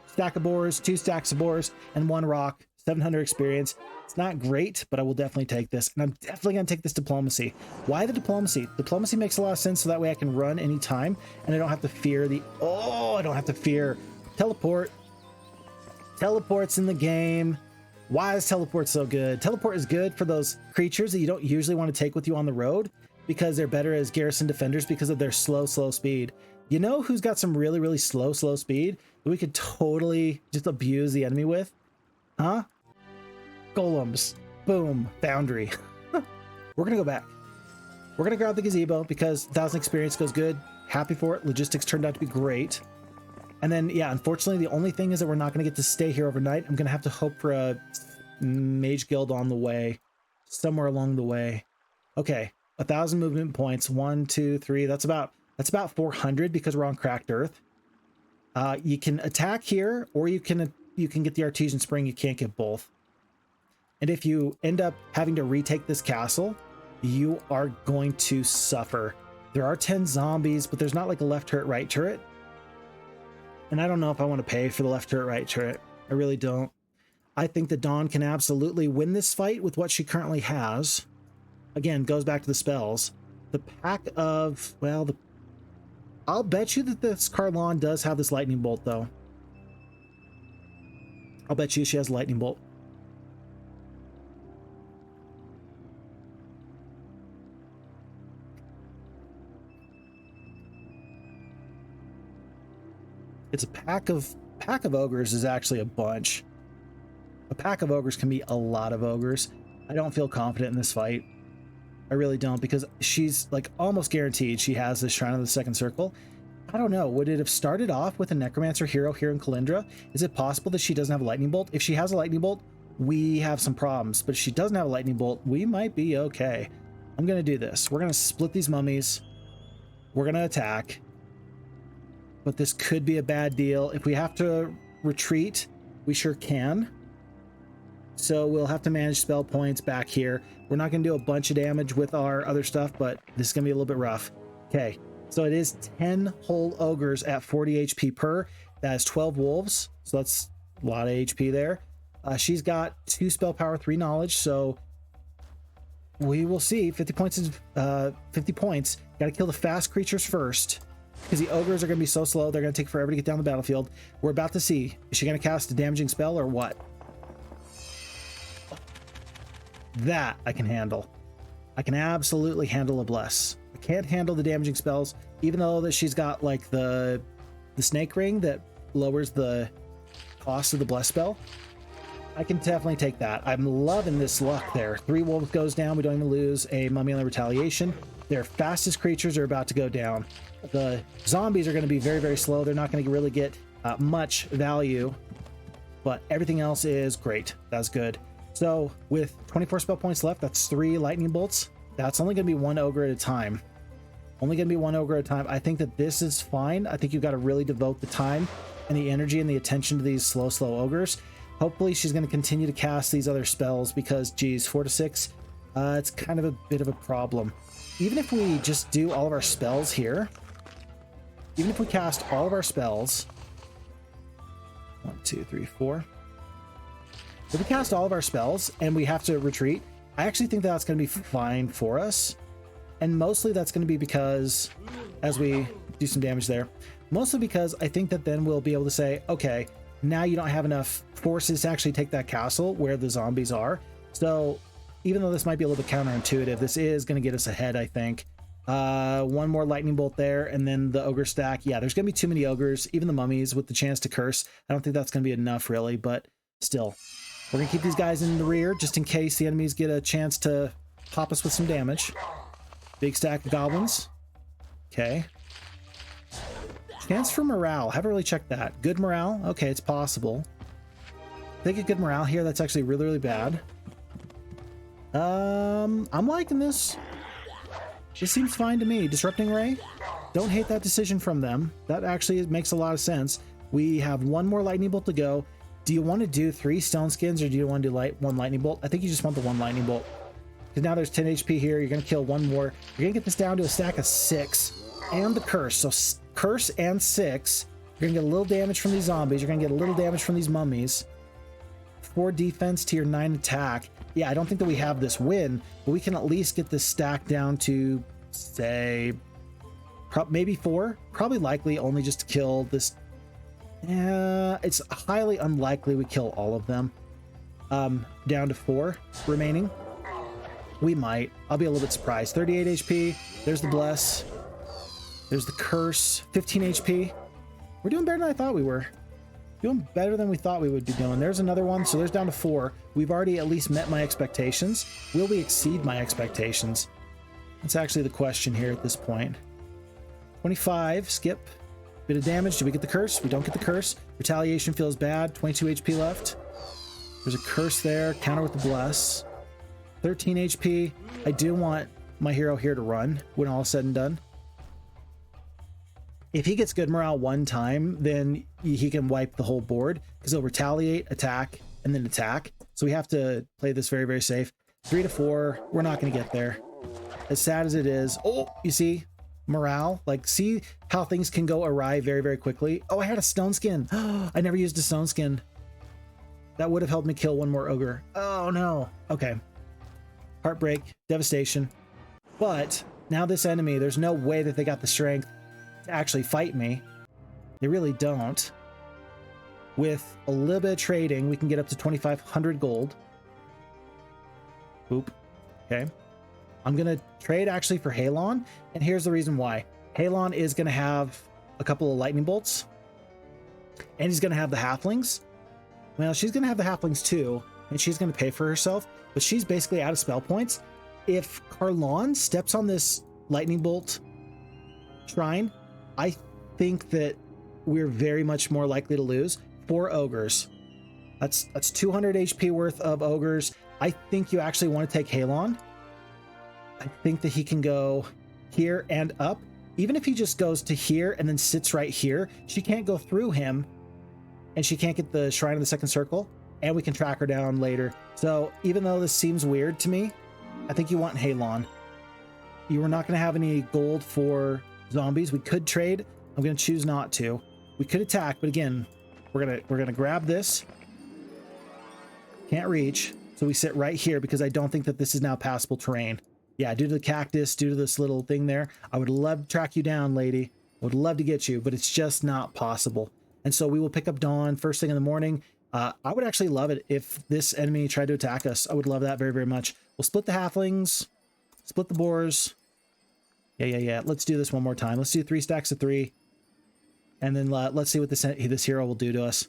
stack of boars, 2 stacks of boars, and 1 rock. 700 experience. It's not great, but I will definitely take this. And I'm definitely going to take this diplomacy. Why the diplomacy? Diplomacy makes a lot of sense so that way I can run anytime and I don't have to fear the... Oh, I don't have to fear teleport. Teleport's in the game. Why is teleport so good? Teleport is good for those creatures that you don't usually want to take with you on the road because they're better as garrison defenders because of their slow speed. You know who's got some really slow speed that we could totally just abuse the enemy with? Huh? Golems. Boom. Foundry. We're gonna go back. We're gonna grab the gazebo because 1,000 experience goes good. Happy for it. Logistics turned out to be great. And then, yeah, unfortunately, the only thing is that we're not gonna get to stay here overnight. I'm gonna have to hope for a mage guild on the way. Somewhere along the way. Okay. 1,000 movement points. 1, 2, 3. That's about 400 because we're on cracked earth. You can attack here, or you can get the artesian spring. You can't get both. And if you end up having to retake this castle, you are going to suffer. There are 10 zombies, but there's not like a left turret, right turret. And I don't know if I want to pay for the left turret, right turret. I really don't. I think that Dawn can absolutely win this fight with what she currently has. Again, goes back to the spells. The pack of, well, I'll bet you that this Carlon does have this lightning bolt, though. I'll bet you she has a lightning bolt. It's a pack of ogres is actually a bunch. A pack of ogres can be a lot of ogres. I don't feel confident in this fight. I really don't, because she's like almost guaranteed she has this Shrine of the Second Circle. I don't know. Would it have started off with a Necromancer hero here in Kalindra? Is it possible that she doesn't have a lightning bolt? If she has a lightning bolt, we have some problems. But if she doesn't have a lightning bolt, we might be okay. I'm going to do this. We're going to split these mummies. We're going to attack. But this could be a bad deal. If we have to retreat, we sure can. So we'll have to manage spell points back here. We're not going to do a bunch of damage with our other stuff, but this is going to be a little bit rough. Okay, so it is 10 whole ogres at 40 HP per. That is 12 wolves, so that's a lot of HP there. She's got 2 spell power, 3 knowledge, so we will see. 50 points is 50 points. Got to kill the fast creatures first, because the ogres are going to be so slow. They're going to take forever to get down the battlefield. We're about to see. Is she going to cast a damaging spell or what? That I can handle. I can absolutely handle a bless. I can't handle the damaging spells, even though that she's got like the snake ring that lowers the cost of the bless spell. I can definitely take that. I'm loving this luck there. 3 wolves goes down. We don't even lose a mummy on the retaliation. Their fastest creatures are about to go down. The zombies are going to be very slow. They're not going to really get much value, but everything else is great. That's good. So with 24 spell points left, that's 3 lightning bolts. That's only going to be 1 ogre at a time. Only going to be one ogre at a time. I think that this is fine. I think you've got to really devote the time and the energy and the attention to these slow ogres. Hopefully she's going to continue to cast these other spells because, geez, 4 to 6, it's kind of a bit of a problem. Even if we just do all of our spells here, even if we cast all of our spells, 1, 2, 3, 4. If we cast all of our spells and we have to retreat, I actually think that's going to be fine for us. And mostly that's going to be because, as we do some damage there, mostly because I think that then we'll be able to say, okay, now you don't have enough forces to actually take that castle where the zombies are. So even though this might be a little bit counterintuitive, this is going to get us ahead, I think. One more lightning bolt there, and then the ogre stack. Yeah, there's going to be too many ogres, even the mummies with the chance to curse. I don't think that's going to be enough, really, but still. We're going to keep these guys in the rear just in case the enemies get a chance to pop us with some damage. Big stack of goblins. Okay. Chance for morale. Haven't really checked that. Good morale. Okay, it's possible. If they get good morale here, that's actually really, really bad. I'm liking this. This seems fine to me. Disrupting Ray. Don't hate that decision from them. That actually makes a lot of sense. We have one more lightning bolt to go. Do you want to do 3 stone skins or do you want to do one lightning bolt? I think you just want the 1 lightning bolt. Because now there's 10 HP here. You're going to kill 1 more. You're going to get this down to a stack of 6. And the curse. So curse and 6. You're going to get a little damage from these zombies. You're going to get a little damage from these mummies. 4 defense to your 9 attack. Yeah, I don't think that we have this win, but we can at least get this stack down to, say, maybe 4. Probably likely only just to kill this. Yeah, it's highly unlikely we kill all of them. Down to 4 remaining. We might. I'll be a little bit surprised. 38 HP. There's the bless. There's the curse. 15 HP. We're doing better than I thought we were. Doing better than we thought we would be doing. There's another one. So there's down to 4. We've already at least met my expectations. Will we exceed my expectations? That's actually the question here at this point. 25. Skip. Bit of damage. Do we get the curse? We don't get the curse. Retaliation feels bad. 22 HP left. There's a curse there. Counter with the bless. 13 HP. I do want my hero here to run when all is said and done. If he gets good morale one time, then he can wipe the whole board because he'll retaliate, attack, and then attack. So we have to play this very, very safe. 3 to 4. We're not going to get there. As sad as it is. Oh, you see? Morale. Like, see how things can go awry very, very quickly. Oh, I had a stone skin. I never used a stone skin. That would have helped me kill 1 more ogre. Oh, no. Okay. Heartbreak. Devastation. But now this enemy, there's no way that they got the strength to actually fight me. They really don't. With a little bit of trading, we can get up to 2,500 gold. Boop. Okay. I'm going to trade actually for Halon, and here's the reason why. Halon is going to have a couple of lightning bolts, and he's going to have the halflings. Well, she's going to have the halflings too, and she's going to pay for herself, but she's basically out of spell points. If Carlon steps on this lightning bolt shrine, I think that we're very much more likely to lose. 4 ogres. That's 200 HP worth of ogres. I think you actually want to take Halon. I think that he can go here and up. Even if he just goes to here and then sits right here, she can't go through him, and she can't get the Shrine of the Second Circle, and we can track her down later. So even though this seems weird to me, I think you want Halon. You are not going to have any gold for zombies. We could trade. I'm going to choose not to. We could attack, but again, we're gonna grab this. Can't reach, so we sit right here because I don't think that this is now passable terrain. Yeah, due to the cactus, due to this little thing there, I would love to track you down, lady. I would love to get you, but it's just not possible. And so we will pick up Dawn first thing in the morning. I would actually love it if this enemy tried to attack us. I would love that very, very much. We'll split the halflings, split the boars. Yeah. Let's do this one more time. Let's do 3 stacks of 3. And then let's see what this hero will do to us.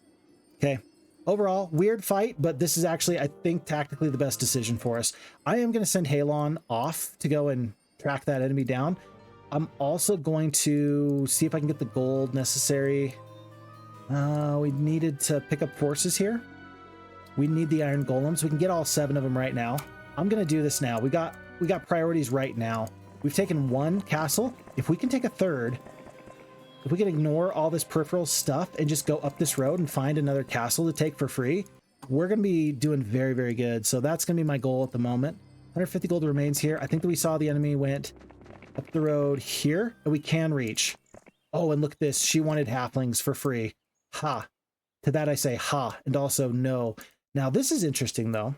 Okay. Overall, weird fight, but this is actually, I think, tactically the best decision for us. I am going to send Halon off to go and track that enemy down. I'm also going to see if I can get the gold necessary. We needed to pick up forces here. We need the iron golems. We can get all 7 of them right now. I'm going to do this now. We got priorities right now. We've taken one castle. If we can take a third, if we can ignore all this peripheral stuff and just go up this road and find another castle to take for free, we're going to be doing very, very good. So that's going to be my goal at the moment. 150 gold remains here. I think that we saw the enemy went up the road here, and we can reach. Oh, and look at this. She wanted halflings for free. Ha. To that I say ha, and also no. Now, this is interesting, though.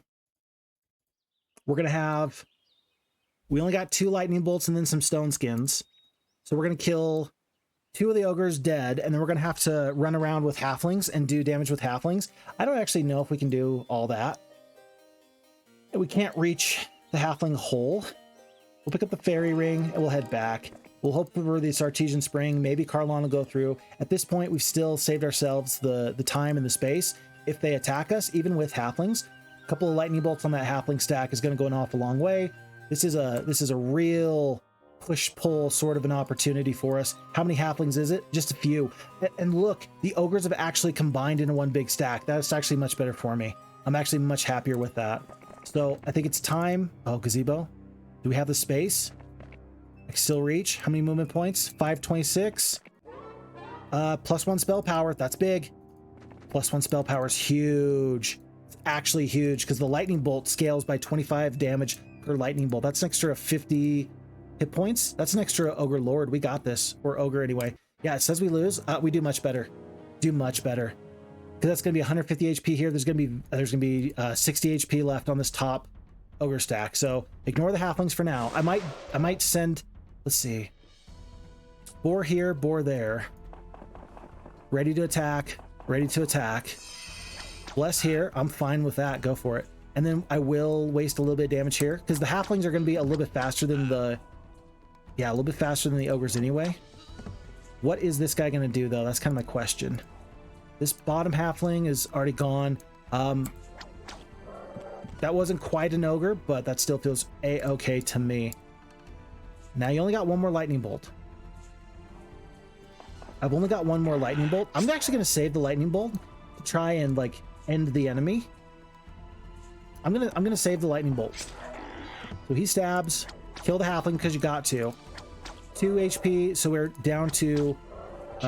We're going to have... We only got 2 lightning bolts and then some stone skins. So we're going to kill 2 of the ogres dead, and then we're going to have to run around with halflings and do damage with halflings. I don't actually know if we can do all that. We can't reach the halfling hole. We'll pick up the fairy ring and we'll head back. We'll hope for this artesian spring. Maybe Carlon will go through. At this point, we've still saved ourselves the time and the space. If they attack us, even with halflings, a couple of lightning bolts on that halfling stack is going to go an awful long way. This is a real push-pull sort of an opportunity for us. How many halflings is it? Just a few. And look, the ogres have actually combined into one big stack. That's actually much better for me. I'm actually much happier with that. So I think it's time. Oh, gazebo. Do we have the space? I can still reach. How many movement points? 526. +1 spell power. That's big. +1 spell power is huge. It's actually huge because the lightning bolt scales by 25 damage per lightning bolt. That's an extra 50 hit points. That's an extra ogre lord. We got this. Or ogre anyway. Yeah, it says we lose. We do much better. Do much better. Because that's going to be 150 HP here. There's going to be 60 HP left on this top ogre stack. So ignore the halflings for now. I might send, let's see, boar here, boar there. Ready to attack. Ready to attack. Bless here. I'm fine with that. Go for it. And then I will waste a little bit of damage here because the halflings are going to be a little bit faster than the, a little bit faster than the ogres anyway. What is this guy going to do though? That's kind of my question. This bottom halfling is already gone. That wasn't quite an ogre, but that still feels a-okay to me. Now you only got 1 more lightning bolt. I've only got 1 more lightning bolt. I'm actually going to save the lightning bolt to try and like end the enemy. I'm gonna save the lightning bolt. So he stabs, kill the halfling because you got to. 2 HP, so we're down to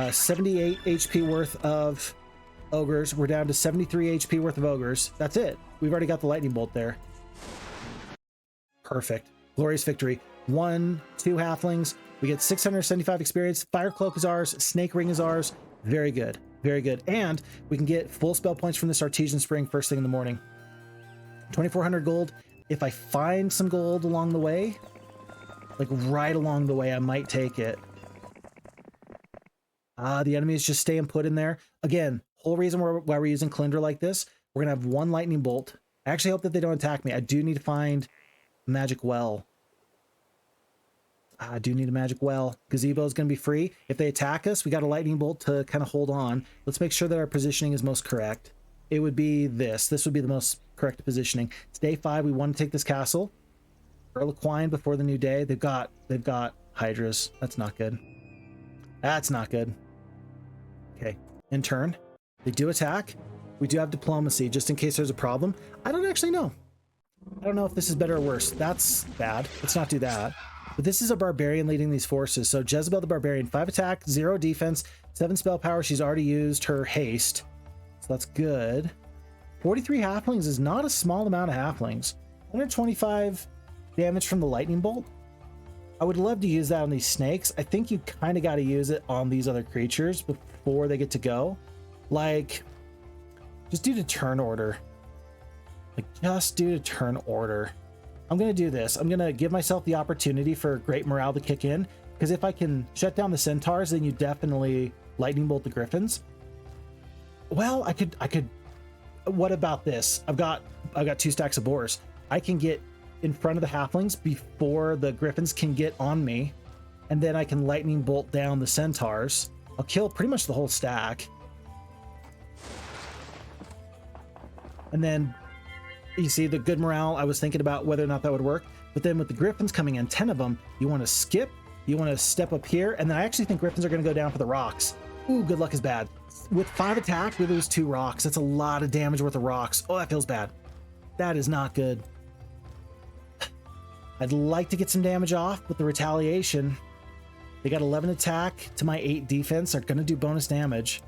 78 HP worth of ogres. We're down to 73 HP worth of ogres. That's it. We've already got the lightning bolt there. Perfect. Glorious victory. 1, 2 halflings. We get 675 experience. Fire cloak is ours. Snake ring is ours. Very good. Very good. And we can get full spell points from this artesian spring first thing in the morning. 2,400 gold. If I find some gold along the way, like right along the way, I might take it. The enemy is just staying put in there. Again, whole reason why we're using Clinder like this, we're going to have 1 lightning bolt. I actually hope that they don't attack me. I do need to find a magic well. I do need a magic well. Gazebo is going to be free. If they attack us, we got a lightning bolt to kind of hold on. Let's make sure that our positioning is most correct. It would be this. This would be the most correct positioning. It's day 5. We want to take this castle. Earl of Quine before the new day. They've got hydras. That's not good. That's not good. Okay. In turn, they do attack. We do have diplomacy just in case there's a problem. I don't actually know. I don't know if this is better or worse. That's bad. Let's not do that. But this is a barbarian leading these forces. So Jezebel the Barbarian, 5 attack, 0 defense, 7 spell power. She's already used her haste. So that's good. 43 halflings is not a small amount of halflings. 125 damage from the lightning bolt. I would love to use that on these snakes. I think you kind of got to use it on these other creatures before they get to go. Like, just due to turn order. Like, just due to turn order. I'm going to do this. I'm going to give myself the opportunity for great morale to kick in. Because if I can shut down the centaurs, then you definitely lightning bolt the griffins. Well, I could. What about this? I've got 2 stacks of boars. I can get in front of the halflings before the griffins can get on me, and then I can lightning bolt down the centaurs. I'll kill pretty much the whole stack. And then you see the good morale. I was thinking about whether or not that would work, but then with the griffins coming in, 10 of them, you want to skip, you want to step up here, and then I actually think griffins are going to go down for the rocks. Ooh, good luck is bad. With 5 attack, we lose 2 rocks. That's a lot of damage worth of rocks. Oh, that feels bad. That is not good. I'd like to get some damage off with the retaliation. They got 11 attack to my 8 defense. They're going to do bonus damage.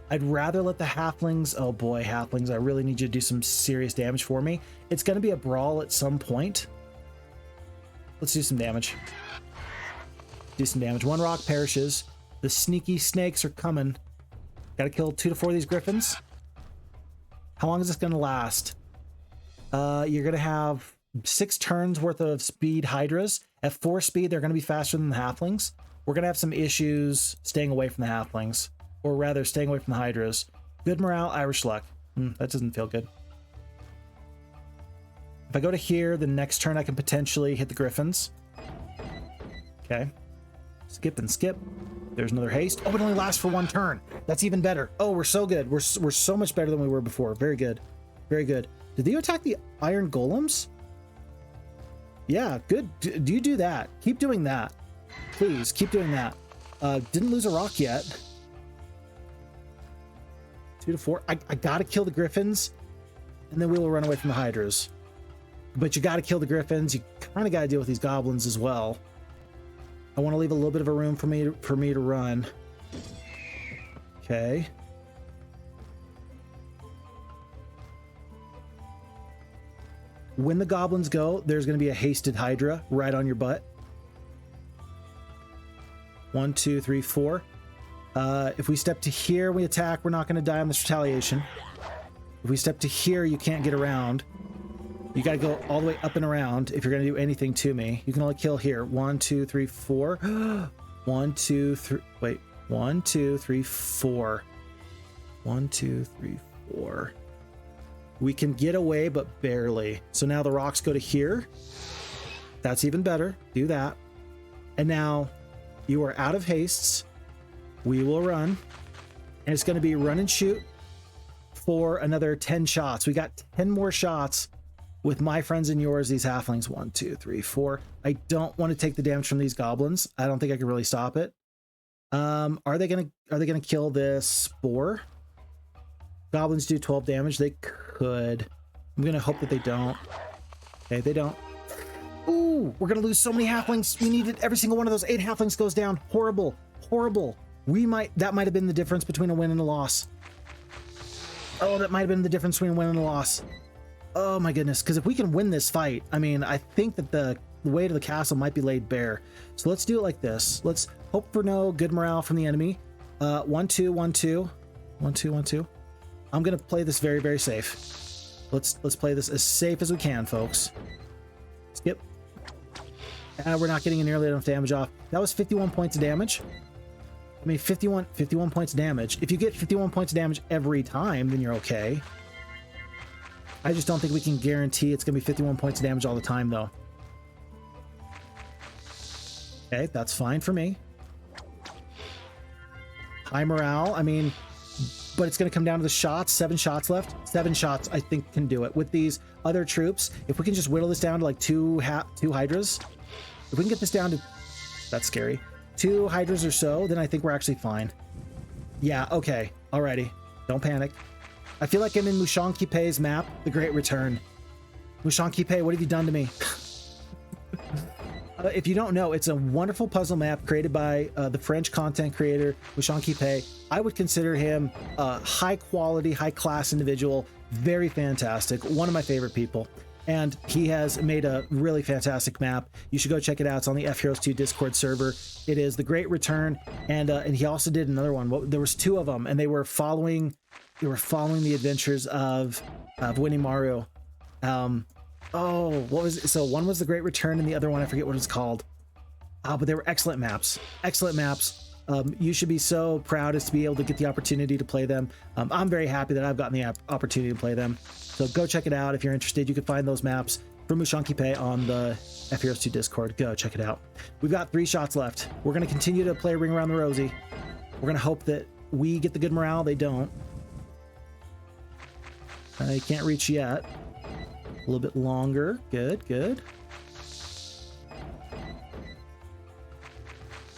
I'd rather let the halflings... Oh boy, halflings, I really need you to do some serious damage for me. It's going to be a brawl at some point. Let's do some damage. Do some damage. 1 rock perishes. The sneaky snakes are coming. Got to kill 2 to 4 of these griffins. How long is this going to last? You're going to have 6 turns worth of speed hydras. At 4 speed, they're going to be faster than the halflings. We're going to have some issues staying away from the halflings. Or rather, staying away from the hydras. Good morale, Irish luck. That doesn't feel good. If I go to here, the next turn I can potentially hit the griffins. Okay. Skip and skip. There's another haste. Oh, it only lasts for 1 turn. That's even better. Oh, we're so good. We're so much better than we were before. Very good. Very good. Did they attack the iron golems? Yeah, good. Do you do that? Keep doing that. Please, keep doing that. Didn't lose a rock yet. 2 to 4. I gotta kill the griffins, and then we will run away from the hydras. But you gotta kill the griffins. You kind of gotta deal with these goblins as well. I want to leave a little bit of a room for me to run. Okay. When the goblins go, there's going to be a hasted hydra right on your butt. 1, 2, 3, 4. If we step to here, we attack. We're not going to die on this retaliation. If we step to here, you can't get around. You got to go all the way up and around if you're going to do anything to me. You can only kill here. 1, 2, 3, 4. 1, 2, 3. Wait. 1, 2, 3, 4. 1, 2, 3, 4. We can get away, but barely. So now the rocks go to here. That's even better. Do that. And now you are out of hastes. We will run. And it's going to be run and shoot for another 10 shots. We got 10 more shots with my friends and yours, these halflings. 1, 2, 3, 4. I don't want to take the damage from these goblins. I don't think I can really stop it. Are they gonna kill this spore? Goblins do 12 damage. They could. I'm gonna hope that they don't. Okay, they don't. Ooh, we're gonna lose so many halflings. We needed every single one of those 8 halflings goes down. Horrible, horrible. That might have been the difference between a win and a loss. Oh, that might have been the difference between a win and a loss. Oh my goodness, because if we can win this fight, I mean, I think that the way to the castle might be laid bare. So let's do it like this. Let's hope for no good morale from the enemy. 1, 2, 1, 2. 1, 2, 1, 2. I'm gonna play this very, very safe. Let's play this as safe as we can, folks. Skip. We're not getting nearly enough damage off. That was 51 points of damage. I mean, 51 points of damage. If you get 51 points of damage every time, then you're okay. I just don't think we can guarantee it's gonna be 51 points of damage all the time, though. Okay, that's fine for me. High morale. I mean, but it's going to come down to the shots. 7 shots left. 7 shots, I think, can do it. With these other troops, if we can just whittle this down to like 2 hydras, if we can get this down to... That's scary. 2 hydras or so, then I think we're actually fine. Yeah, okay. Alrighty. Don't panic. I feel like I'm in Mushan Kipei's map, The Great Return. Mushan Kipei, what have you done to me? If you don't know, it's a wonderful puzzle map created by the French content creator, Mushan Kipei. I would consider him a high quality, high class individual. Very fantastic. One of my favorite people. And he has made a really fantastic map. You should go check it out. It's on the F Heroes 2 Discord server. It is The Great Return. And he also did another one. There was 2 of them, and they were following the adventures of Winnie Maru. Oh, what was it? So one was The Great Return, and the other one, I forget what it's called. But they were excellent maps. Excellent maps. You should be so proud as to be able to get the opportunity to play them. I'm very happy that I've gotten the opportunity to play them. So go check it out if you're interested. You can find those maps from Mushan Kipei on the F Heroes 2 Discord. Go check it out. We've got 3 shots left. We're going to continue to play Ring Around the Rosie. We're going to hope that we get the good morale. They don't. I can't reach yet. A little bit longer. Good, good.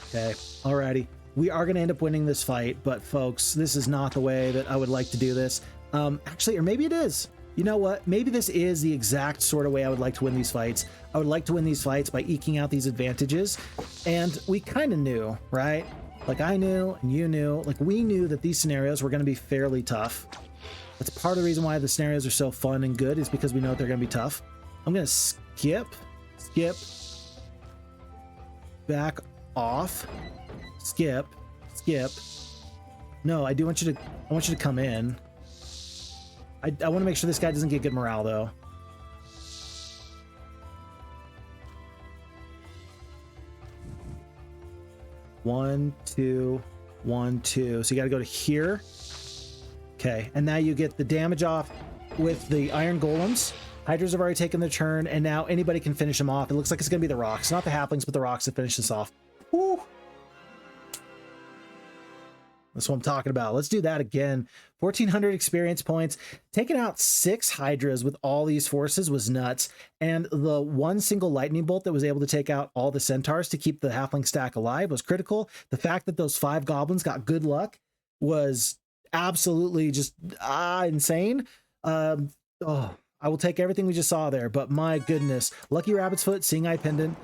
Okay, alrighty. We are going to end up winning this fight, but folks, this is not the way that I would like to do this. Actually, or maybe it is. You know what? Maybe this is the exact sort of way I would like to win these fights. I would like to win these fights by eking out these advantages. And we kind of knew, right? Like I knew and you knew, like we knew that these scenarios were going to be fairly tough. That's part of the reason why the scenarios are so fun and good is because we know that they're going to be tough. I'm going to skip, back off, skip. No, I want you to come in. I want to make sure this guy doesn't get good morale though. One, two. So you got to go to here. Okay, and now you get the damage off with the iron golems. Hydras have already taken their turn, and now anybody can finish them off. It looks like it's going to be the rocks, not the halflings, but the rocks that finish this off. Woo! That's what I'm talking about. Let's do that again. 1,400 experience points. Taking out 6 Hydras with all these forces was nuts. And the one single lightning bolt that was able to take out all the centaurs to keep the halfling stack alive was critical. The fact that those 5 goblins got good luck was absolutely just insane. I will take everything we just saw there, but my goodness. Lucky Rabbit's Foot, Seeing Eye Pendant,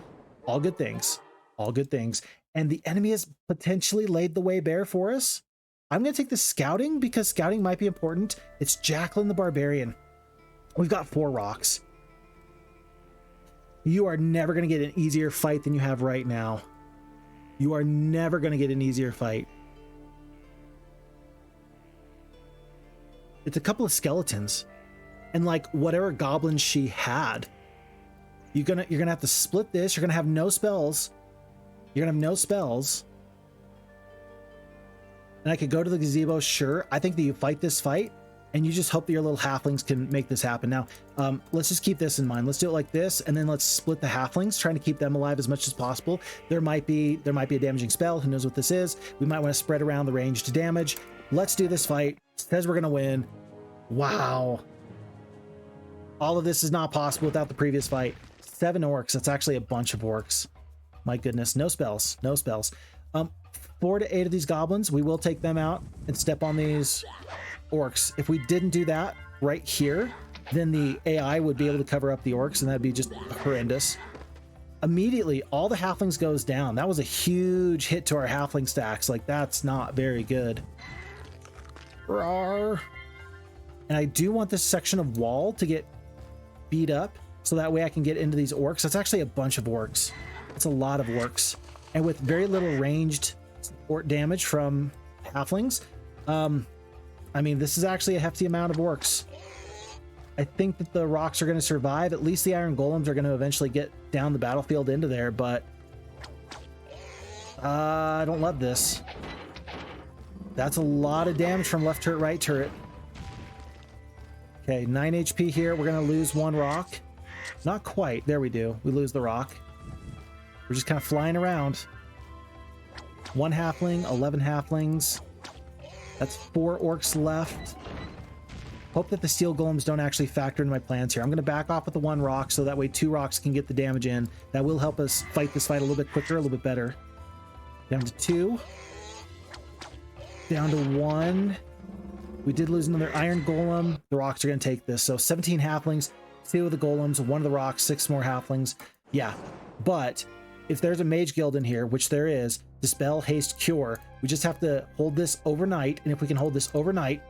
all good things. All good things. And the enemy has potentially laid the way bare for us. I'm going to take the scouting because scouting might be important. It's Jacqueline the Barbarian. We've got 4 rocks. You are never going to get an easier fight than you have right now. You are never going to get an easier fight. It's a couple of skeletons. And like whatever goblins she had. You're gonna have to split this. You're going to have no spells. You're gonna have no spells. And I could go to the gazebo, sure. I think that you fight this fight and you just hope that your little halflings can make this happen. Now, let's just keep this in mind. Let's do it like this, and then let's split the halflings, trying to keep them alive as much as possible. There might be a damaging spell. Who knows what this is? We might want to spread around the ranged damage. Let's do this fight. It says we're gonna win. Wow. All of this is not possible without the previous fight. 7 orcs. That's actually a bunch of orcs. My goodness, no spells, no spells. 4 to 8 of these goblins, we will take them out and step on these orcs. If we didn't do that right here, then the AI would be able to cover up the orcs, and that'd be just horrendous. Immediately, all the halflings goes down. That was a huge hit to our halfling stacks. Like, that's not very good. Rawr. And I do want this section of wall to get beat up, so that way I can get into these orcs. That's actually a bunch of orcs. It's a lot of orcs, and with very little ranged support damage from halflings. I mean, this is actually a hefty amount of orcs. I think that the rocks are going to survive. At least the iron golems are going to eventually get down the battlefield into there, but I don't love this. That's a lot of damage from left turret, right turret. Okay, 9 HP here. We're going to lose 1 rock. Not quite. There we do. We lose the rock. We're just kind of flying around. 1 halfling, 11 halflings. That's 4 orcs left. Hope that the steel golems don't actually factor into my plans here. I'm going to back off with the 1 rock, so that way 2 rocks can get the damage in. That will help us fight this fight a little bit quicker, a little bit better. Down to 2. Down to 1. We did lose another iron golem. The rocks are going to take this. So 17 halflings, 2 of the golems, 1 of the rocks, 6 more halflings. Yeah, but if there's a mage guild in here, which there is, Dispel, Haste, Cure, we just have to hold this overnight. And if we can hold this overnight,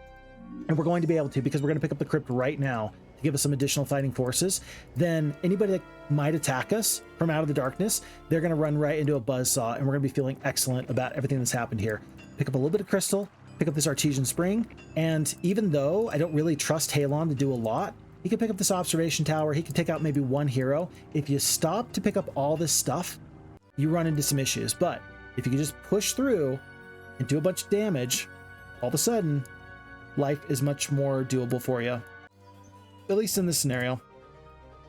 and we're going to be able to, because we're going to pick up the crypt right now to give us some additional fighting forces, then anybody that might attack us from out of the darkness, they're going to run right into a buzzsaw, and we're going to be feeling excellent about everything that's happened here. Pick up a little bit of crystal, pick up this artesian spring, and even though I don't really trust Halon to do a lot, he can pick up this observation tower. He can take out maybe 1 hero. If you stop to pick up all this stuff, you run into some issues. But if you can just push through and do a bunch of damage, all of a sudden, life is much more doable for you. At least in this scenario.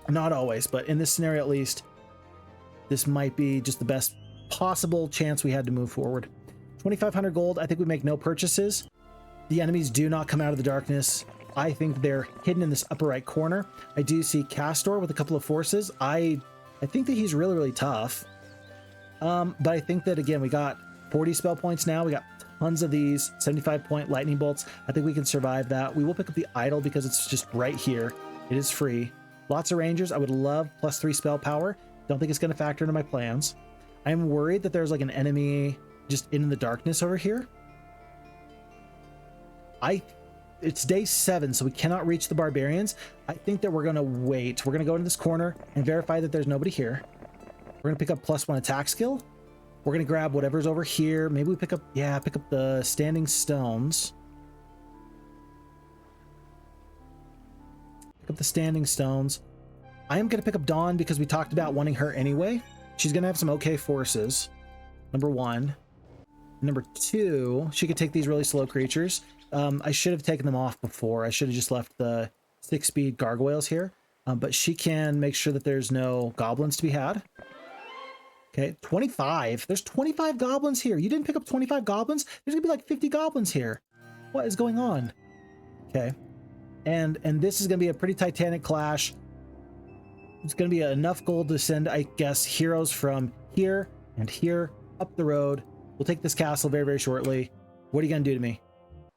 Not always, but in this scenario at least, this might be just the best possible chance we had to move forward. 2,500 gold. I think we make no purchases. The enemies do not come out of the darkness. I think they're hidden in this upper right corner. I do see Castor with a couple of forces. I think that he's really, really tough. But I think that, again, we got 40 spell points now. We got Tons of these 75-point lightning bolts. I think we can survive that. We will pick up the idol because it's just right here. It is free. Lots of rangers. I would love +3 spell power. Don't think it's going to factor into my plans. I'm worried that there's like an enemy just in the darkness over here. It's day 7, so we cannot reach the barbarians. I think that we're going to wait. We're going to go into this corner and verify that there's nobody here. We're going to pick up +1 attack skill. We're going to grab whatever's over here. Maybe we pick up the standing stones. Pick up the standing stones. I am going to pick up Dawn because we talked about wanting her anyway. She's going to have some okay forces. Number 1. Number 2, she could take these really slow creatures. I should have taken them off before. I should have just left the 6-speed gargoyles here. But she can make sure that there's no goblins to be had. Okay, 25. There's 25 goblins here. You didn't pick up 25 goblins? There's gonna be like 50 goblins here. What is going on? Okay. And this is gonna be a pretty titanic clash. It's gonna be enough gold to send, I guess, heroes from here and here up the road. We'll take this castle very, very shortly. What are you gonna do to me?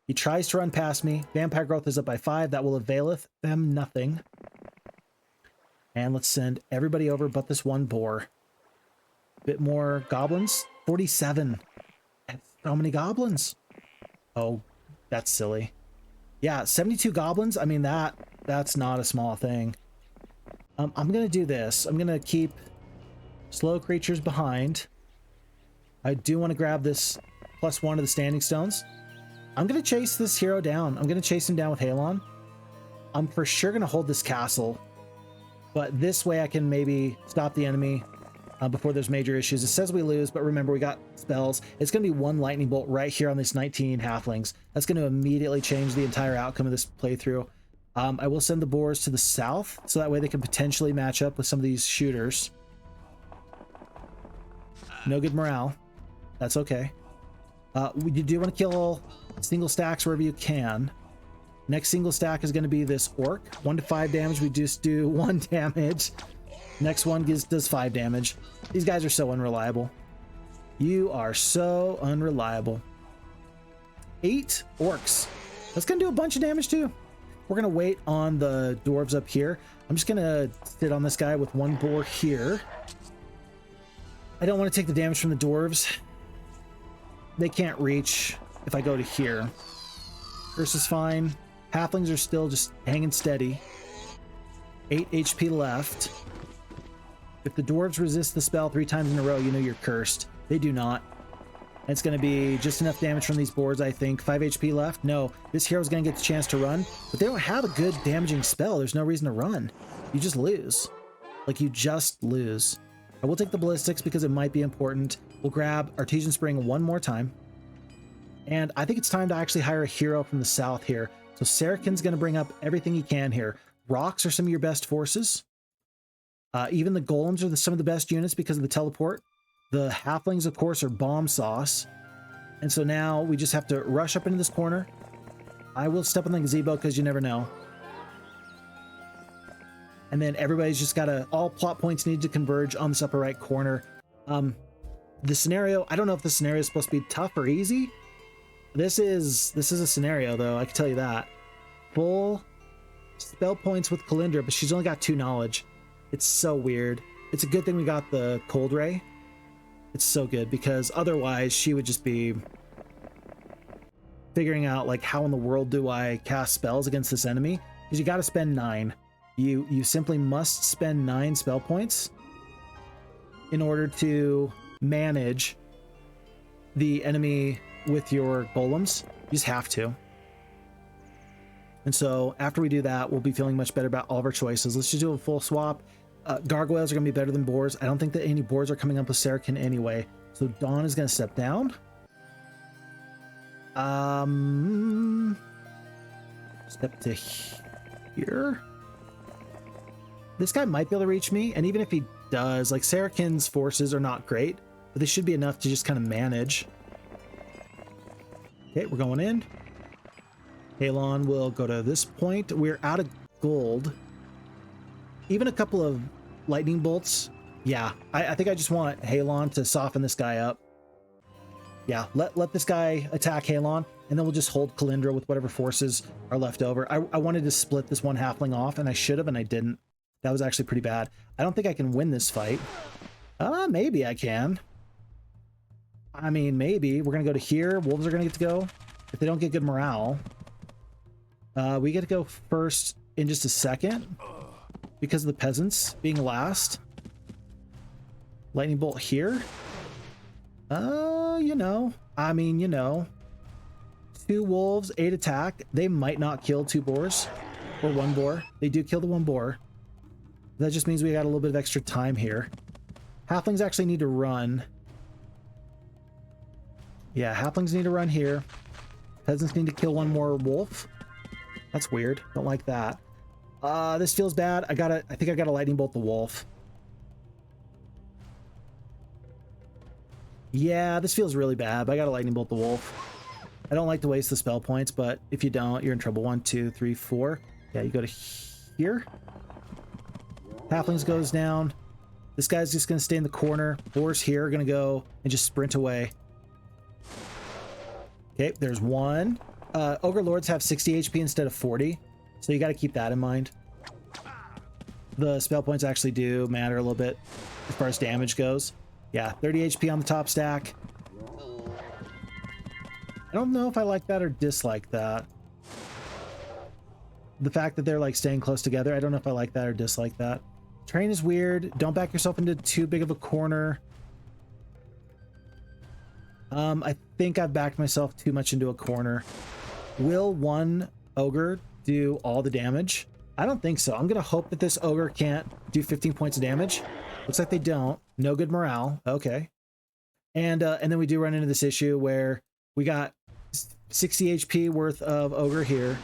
He tries to run past me. Vampire growth is up by 5. That will availeth them nothing. And let's send everybody over but this one boar. Bit more goblins. 47. How many goblins? Oh, that's silly. Yeah, 72 goblins. I mean, that's not a small thing. I'm gonna do this. I'm gonna keep slow creatures behind. I do want to grab this +1 to the standing stones. I'm gonna chase this hero down. I'm gonna chase him down with Halon. I'm for sure gonna hold this castle, but this way I can maybe stop the enemy before there's major issues. It says we lose, but remember we got spells. It's going to be 1 lightning bolt right here on these 19 halflings. That's going to immediately change the entire outcome of this playthrough. I will send the boars to the south, so that way they can potentially match up with some of these shooters. No good morale. That's okay. You do want to kill single stacks wherever you can. Next single stack is going to be this orc. 1 to 5 damage. We just do 1 damage. Next one does 5 damage. These guys are so unreliable. You are so unreliable. 8 orcs. That's going to do a bunch of damage too. We're going to wait on the dwarves up here. I'm just going to sit on this guy with 1 boar here. I don't want to take the damage from the dwarves. They can't reach if I go to here. Curse is fine. Halflings are still just hanging steady. 8 HP left. If the dwarves resist the spell 3 times in a row, you know you're cursed. They do not. It's going to be just enough damage from these boards, I think. 5 HP left. No, this hero's going to get the chance to run, but they don't have a good damaging spell. There's no reason to run. You just lose. Like, you just lose. I will take the ballistics because it might be important. We'll grab Artesian Spring 1 more time. And I think it's time to actually hire a hero from the south here. So Sarakin's going to bring up everything he can here. Rocks are some of your best forces. Even the golems are some of the best units because of the teleport. The halflings, of course, are bomb sauce. And so now we just have to rush up into this corner. I will step on the gazebo because you never know. And then everybody's just got to... All plot points need to converge on this upper right corner. The scenario... I don't know if the scenario is supposed to be tough or easy. This is a scenario, though. I can tell you that. Full spell points with Kalindra, but she's only got 2 knowledge. It's so weird. It's a good thing we got the Cold Ray. It's so good because otherwise she would just be figuring out like how in the world do I cast spells against this enemy? Because you got to spend 9. You simply must spend 9 spell points in order to manage the enemy with your golems. You just have to. And so after we do that, we'll be feeling much better about all of our choices. Let's just do a full swap. Gargoyles are going to be better than boars. I don't think that any boars are coming up with Sarakin anyway. So Dawn is going to step down. Step to here. This guy might be able to reach me. And even if he does, like Sarakin's forces are not great, but they should be enough to just kind of manage. Okay, we're going in. Halon will go to this point. We're out of gold. Even a couple of lightning bolts. Yeah, I think I just want Halon to soften this guy up. Yeah, let this guy attack Halon, and then we'll just hold Kalindra with whatever forces are left over. I wanted to split this one halfling off, and I should have, and I didn't. That was actually pretty bad. I don't think I can win this fight. Maybe I can. I mean, maybe. We're going to go to here. Wolves are going to get to go. If they don't get good morale. We get to go first in just a second. Because of the peasants being last. Lightning bolt here. You know. I mean, you know. 2 wolves, 8 attack. They might not kill 2 boars. Or 1 boar. They do kill the 1 boar. That just means we got a little bit of extra time here. Halflings actually need to run. Yeah, halflings need to run here. Peasants need to kill 1 more wolf. That's weird. Don't like that. This feels bad. I think I gotta lightning bolt the wolf. Yeah, this feels really bad, but I gotta lightning bolt the wolf. I don't like to waste the spell points, but if you don't, you're in trouble. 1, 2, 3, 4. Yeah, you go to here. Halflings goes down. This guy's just going to stay in the corner. Boars here are going to go and just sprint away. Okay, there's 1. Ogre Lords have 60 HP instead of 40, so you got to keep that in mind. The spell points actually do matter a little bit as far as damage goes. Yeah, 30 HP on the top stack. I don't know if I like that or dislike that. The fact that they're like staying close together, I don't know if I like that or dislike that. Terrain is weird. Don't back yourself into too big of a corner. I think I've backed myself too much into a corner. Will 1 ogre do all the damage? I don't think so. I'm going to hope that this ogre can't do 15 points of damage. Looks like they don't. No good morale. Okay. And then we do run into this issue where we got 60 HP worth of ogre here.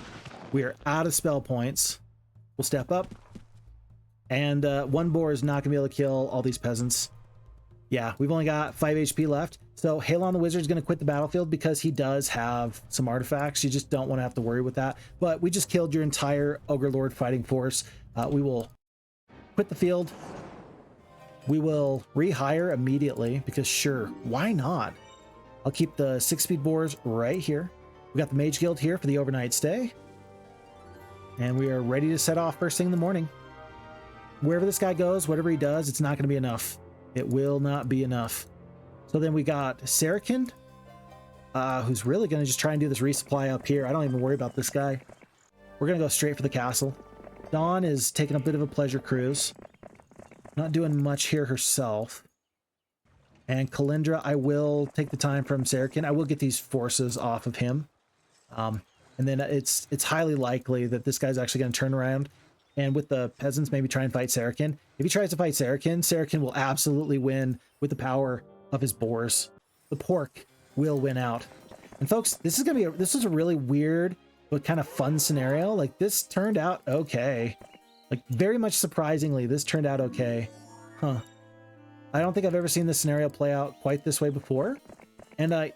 We are out of spell points. We'll step up. And 1 boar is not going to be able to kill all these peasants. Yeah, we've only got 5 HP left. So Halon the Wizard is going to quit the battlefield because he does have some artifacts. You just don't want to have to worry with that. But we just killed your entire Ogre Lord fighting force. We will quit the field. We will rehire immediately because sure, why not? I'll keep the 6-speed boars right here. We got the Mage Guild here for the overnight stay. And we are ready to set off first thing in the morning. Wherever this guy goes, whatever he does, it's not going to be enough. It will not be enough. So then we got Sarakin, who's really going to just try and do this resupply up here. I don't even worry about this guy. We're going to go straight for the castle. Dawn is taking a bit of a pleasure cruise. Not doing much here herself. And Kalindra, I will take the time from Sarakin. I will get these forces off of him. And then it's highly likely that this guy's actually going to turn around and with the peasants maybe try and fight Sarakin. If he tries to fight Sarakin, Sarakin will absolutely win with the power of his boars. The pork will win out. And folks, this is a really weird but kind of fun scenario. Like this turned out okay. Like very much surprisingly, this turned out okay. Huh. I don't think I've ever seen this scenario play out quite this way before. And I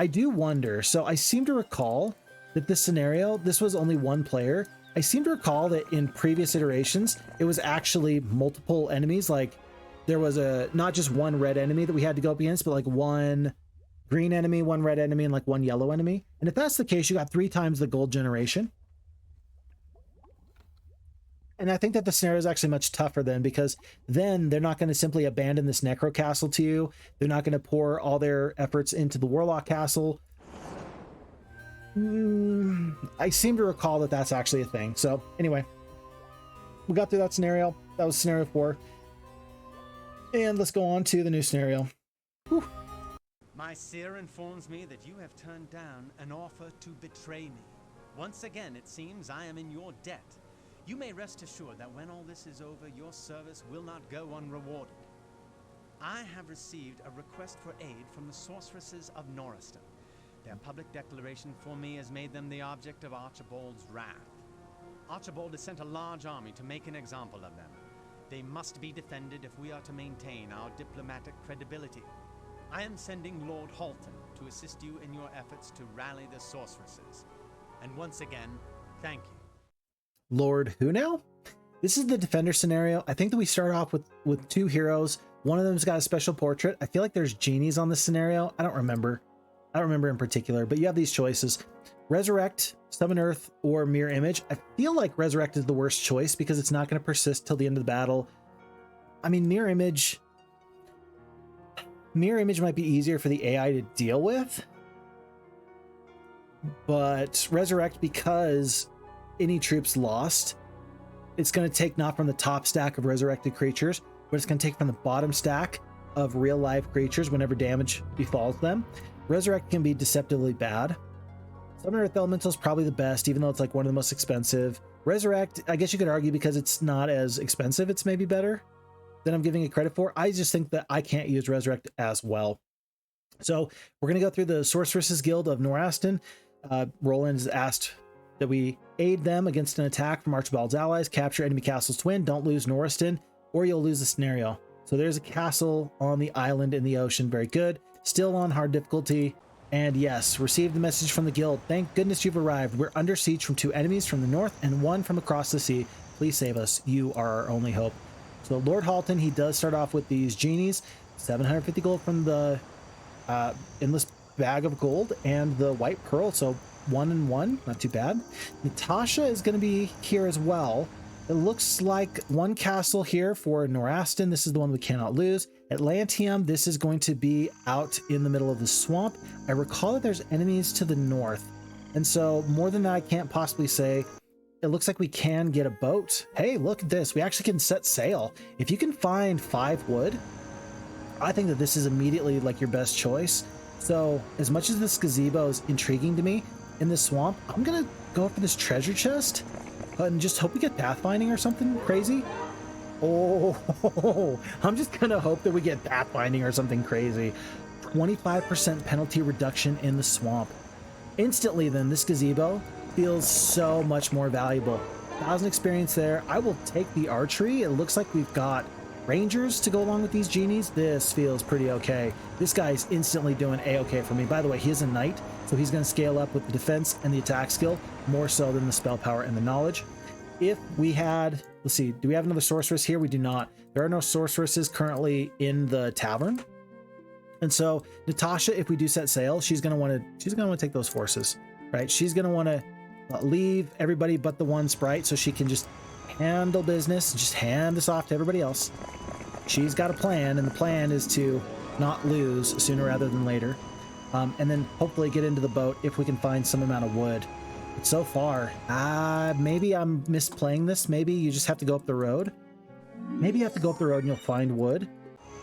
do wonder. So I seem to recall that this scenario, this was only 1 player. I seem to recall that in previous iterations, it was actually multiple enemies. Like there was not just 1 red enemy that we had to go up against, but like 1 green enemy, 1 red enemy, and like 1 yellow enemy. And if that's the case, you got 3 times the gold generation. And I think that the scenario is actually much tougher then, because then they're not going to simply abandon this Necro Castle to you. They're not going to pour all their efforts into the Warlock Castle. I seem to recall that that's actually a thing. So anyway, we got through that scenario. That was scenario 4. And let's go on to the new scenario. Whew. My seer informs me that you have turned down an offer to betray me. Once again, it seems I am in your debt. You may rest assured that when all this is over, your service will not go unrewarded. I have received a request for aid from the sorceresses of Norriston. Their public declaration for me has made them the object of Archibald's wrath. Archibald has sent a large army to make an example of them. They must be defended if we are to maintain our diplomatic credibility. I am sending Lord Halton to assist you in your efforts to rally the sorceresses. And once again, thank you. Lord who now? This is the defender scenario. I think that we start off with 2 heroes. One of them's got a special portrait. I feel like there's genies on this scenario. I don't remember in particular, but you have these choices: Resurrect, Summon Earth, or Mirror Image. I feel like Resurrect is the worst choice because it's not going to persist till the end of the battle. I mean, Mirror Image might be easier for the AI to deal with, but Resurrect, because any troops lost, it's going to take not from the top stack of resurrected creatures, but it's going to take from the bottom stack of real live creatures whenever damage befalls them. Resurrect can be deceptively bad. Summon Earth Elemental is probably the best, even though it's like one of the most expensive. Resurrect, I guess you could argue because it's not as expensive, it's maybe better than I'm giving it credit for. I just think that I can't use Resurrect as well. So we're going to go through the Sorceress's Guild of Noraston. Roland has asked that we aid them against an attack from Archibald's allies, capture enemy castle's twin, don't lose Noraston, or you'll lose the scenario. So there's a castle on the island in the ocean. Very good. Still on hard difficulty. And yes, received the message from the guild. Thank goodness you've arrived. We're under siege from 2 enemies from the north and 1 from across the sea. Please save us. You are our only hope. So Lord Halton, he does start off with these genies. 750 gold from the endless bag of gold and the white pearl. So 1 and 1, not too bad. Natasha is going to be here as well. It looks like 1 castle here for Noraston. This is the one we cannot lose. Atlantium, this is going to be out in the middle of the swamp. I recall that there's enemies to the north. And so more than that, I can't possibly say. It looks like we can get a boat. Hey, look at this. We actually can set sail. If you can find 5 wood, I think that this is immediately like your best choice. So as much as this gazebo is intriguing to me in this swamp, I'm going to go for this treasure chest and just hope we get pathfinding or something crazy. Oh, I'm just going to hope that we get pathfinding or something crazy. 25% penalty reduction in the swamp. Instantly then, this gazebo feels so much more valuable. 1,000 experience there. I will take the archery. It looks like we've got rangers to go along with these genies. This feels pretty okay. This guy's instantly doing a-okay for me. By the way, he is a knight, so he's going to scale up with the defense and the attack skill more so than the spell power and the knowledge. If we had, let's see, do we have another sorceress here? We do not. There are no sorceresses currently in the tavern. And so Natasha, if we do set sail, she's going to want to take those forces, right? She's going to want to leave everybody but the 1 sprite so she can just handle business, just hand this off to everybody else. She's got a plan, and the plan is to not lose sooner rather than later. And then hopefully get into the boat if we can find some amount of wood. But so far, maybe I'm misplaying this. Maybe you just have to go up the road. Maybe you have to go up the road and you'll find wood.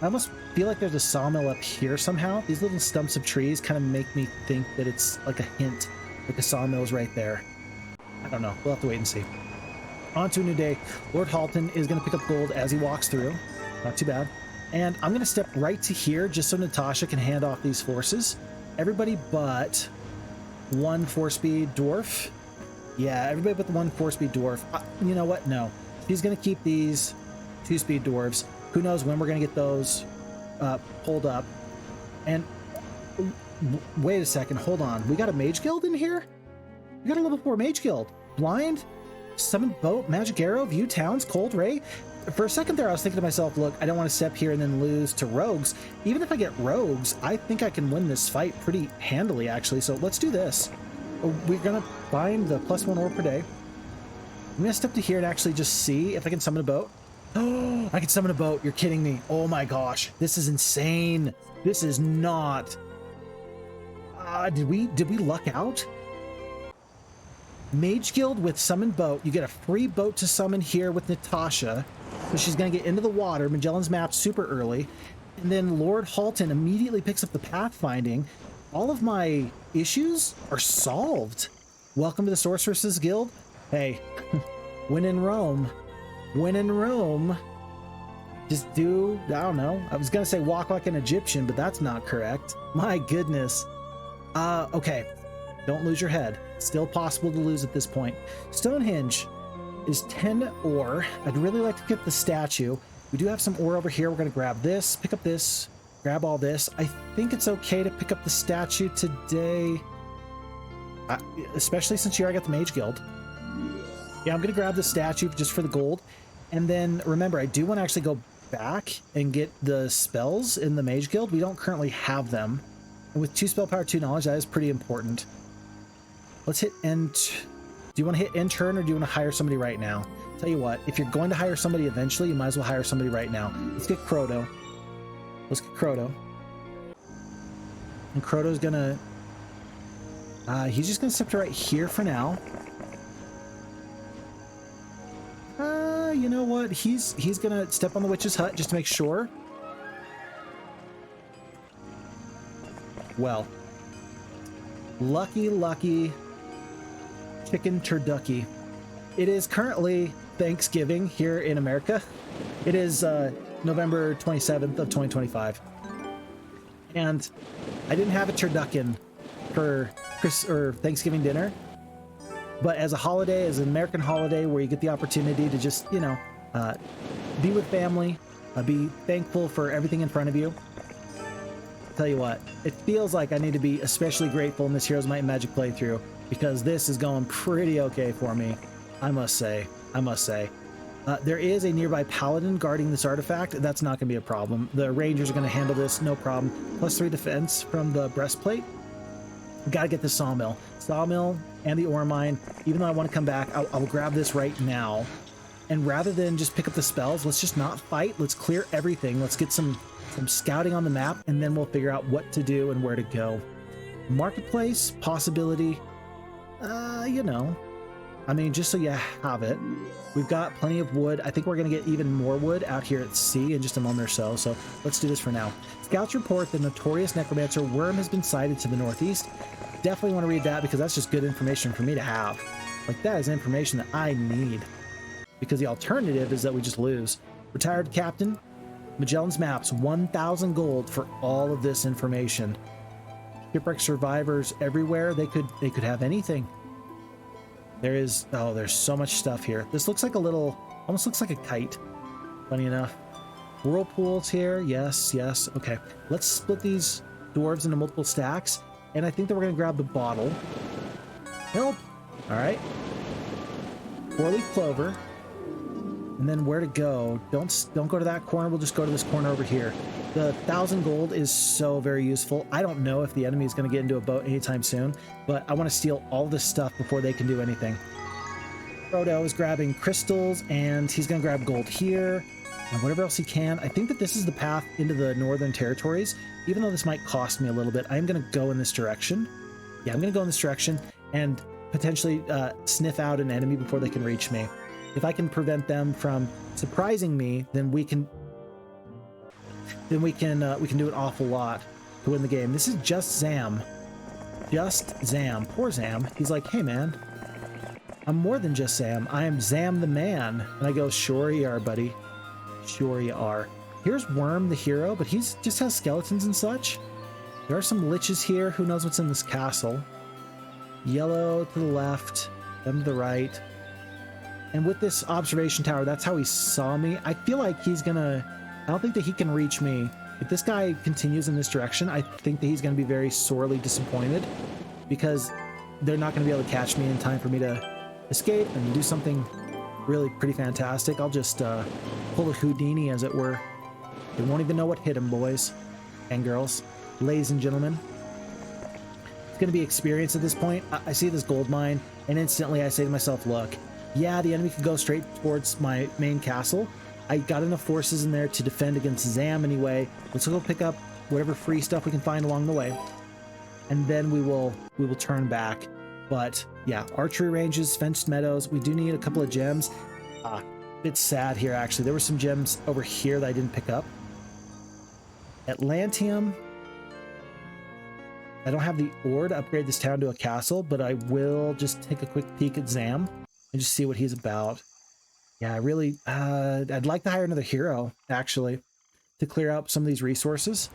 I almost feel like there's a sawmill up here somehow. These little stumps of trees kind of make me think that it's like a hint, like a sawmill's right there. I don't know. We'll have to wait and see. On to a new day. Lord Halton is going to pick up gold as he walks through. Not too bad. And I'm going to step right to here just so Natasha can hand off these forces. Everybody but 1 4-speed dwarf. Yeah, everybody but the 1 4-speed dwarf. You know what? No. She's going to keep these 2-speed dwarves. Who knows when we're going to get those pulled up. And wait a second. Hold on. We got a mage guild in here? We got a level 4 mage guild. Blind, summon boat, magic arrow, view towns, cold ray. For a second there, I was thinking to myself, look, I don't want to step here and then lose to rogues. Even if I get rogues, I think I can win this fight pretty handily, actually. So let's do this. We're going to find the +1 ore per day. I'm going to step to here and actually just see if I can summon a boat. Oh, I can summon a boat. You're kidding me. Oh my gosh. This is insane. This is not... Did we luck out? Mage Guild with Summon Boat. You get a free boat to summon here with Natasha. So she's going to get into the water. Magellan's Map super early. And then Lord Halton immediately picks up the pathfinding. All of my issues are solved. Welcome to the Sorceress's Guild. Hey, when in Rome. When in Rome. Just do, I don't know. I was going to say walk like an Egyptian, but that's not correct. My goodness. Okay. Don't lose your head. Still possible to lose at this point. Stonehenge is 10 ore. I'd really like to get the statue. We do have some ore over here. We're going to grab this, pick up this, grab all this. I think it's okay to pick up the statue today, especially since you already got the Mage Guild. Yeah, I'm going to grab the statue just for the gold. And then remember, I do want to actually go back and get the spells in the Mage Guild. We don't currently have them. And with 2 spell power, 2 knowledge, that is pretty important. Let's hit end. Do you want to hit end turn or do you want to hire somebody right now? Tell you what, if you're going to hire somebody eventually, you might as well hire somebody right now. Let's get Croto. Let's get Croto. And Croto's gonna... he's just gonna step to right here for now. You know what? He's gonna step on the witch's hut just to make sure. Well, lucky chicken turducky. It is currently Thanksgiving here in America. It is November 27th of 2025, and I didn't have a turducken for Thanksgiving dinner. But as a holiday, as an American holiday where you get the opportunity to just, you know, be with family, be thankful for everything in front of you. Tell you what, it feels like I need to be especially grateful in this Heroes Might and Magic playthrough because this is going pretty okay for me, I must say. There is a nearby paladin guarding this artifact. That's not going to be a problem. The rangers are going to handle this, no problem. +3 defense from the breastplate. We got to get this sawmill and the ore mine. Even though I want to come back, I will grab this right now. And rather than just pick up the spells, let's just not fight. Let's clear everything. Let's get some scouting on the map, and then we'll figure out what to do and where to go. Marketplace possibility, you know, I mean, just so you have it. We've got plenty of wood. I think we're going to get even more wood out here at sea in just a moment or so. So let's do this for now. Scouts report the notorious necromancer Worm has been sighted to the northeast. Definitely want to read that because that's just good information for me to have. Like, that is information that I need. Because the alternative is that we just lose. Retired Captain, Magellan's Maps, 1,000 gold for all of this information. Shipwreck survivors everywhere. They could have anything. There's so much stuff here. This looks like almost looks like a kite. Funny enough. Whirlpools here. Yes. Okay. Let's split these dwarves into multiple stacks. And I think that we're going to grab the bottle. Help. All right. 4-leaf clover. And then where to go? Don't go to that corner. We'll just go to this corner over here. The 1,000 gold is so very useful. I don't know if the enemy is going to get into a boat anytime soon, but I want to steal all this stuff before they can do anything. Frodo is grabbing crystals, and he's going to grab gold here, and whatever else he can. I think that this is the path into the northern territories. Even though this might cost me a little bit, I'm going to go in this direction. Yeah, I'm going to go in this direction and potentially sniff out an enemy before they can reach me. If I can prevent them from surprising me, then we can do an awful lot to win the game. This is just Zam. Just Zam. Poor Zam. He's like, hey man, I'm more than just Zam. I am Zam the man. And I go, sure you are, buddy. Sure you are. Here's Worm the hero, but he's just has skeletons and such. There are some liches here. Who knows what's in this castle? Yellow to the left, them to the right. And with this observation tower, that's how he saw me. I feel like he's gonna... I don't think that he can reach me. If this guy continues in this direction, I think that he's gonna be very sorely disappointed because they're not gonna be able to catch me in time for me to escape and do something really pretty fantastic. I'll just pull a Houdini, as it were. They won't even know what hit him, boys and girls, ladies and gentlemen. It's gonna be experience at this point. I see this gold mine, and instantly I say to myself, look, yeah, the enemy could go straight towards my main castle. I got enough forces in there to defend against Zam anyway. Let's go pick up whatever free stuff we can find along the way, and then we will turn back. But yeah, archery ranges, fenced meadows. We do need a couple of gems. It's sad here, actually. There were some gems over here that I didn't pick up. Atlantium. I don't have the ore to upgrade this town to a castle, but I will just take a quick peek at Zam and just see what he's about. Yeah, I really, I'd like to hire another hero, actually, to clear out some of these resources.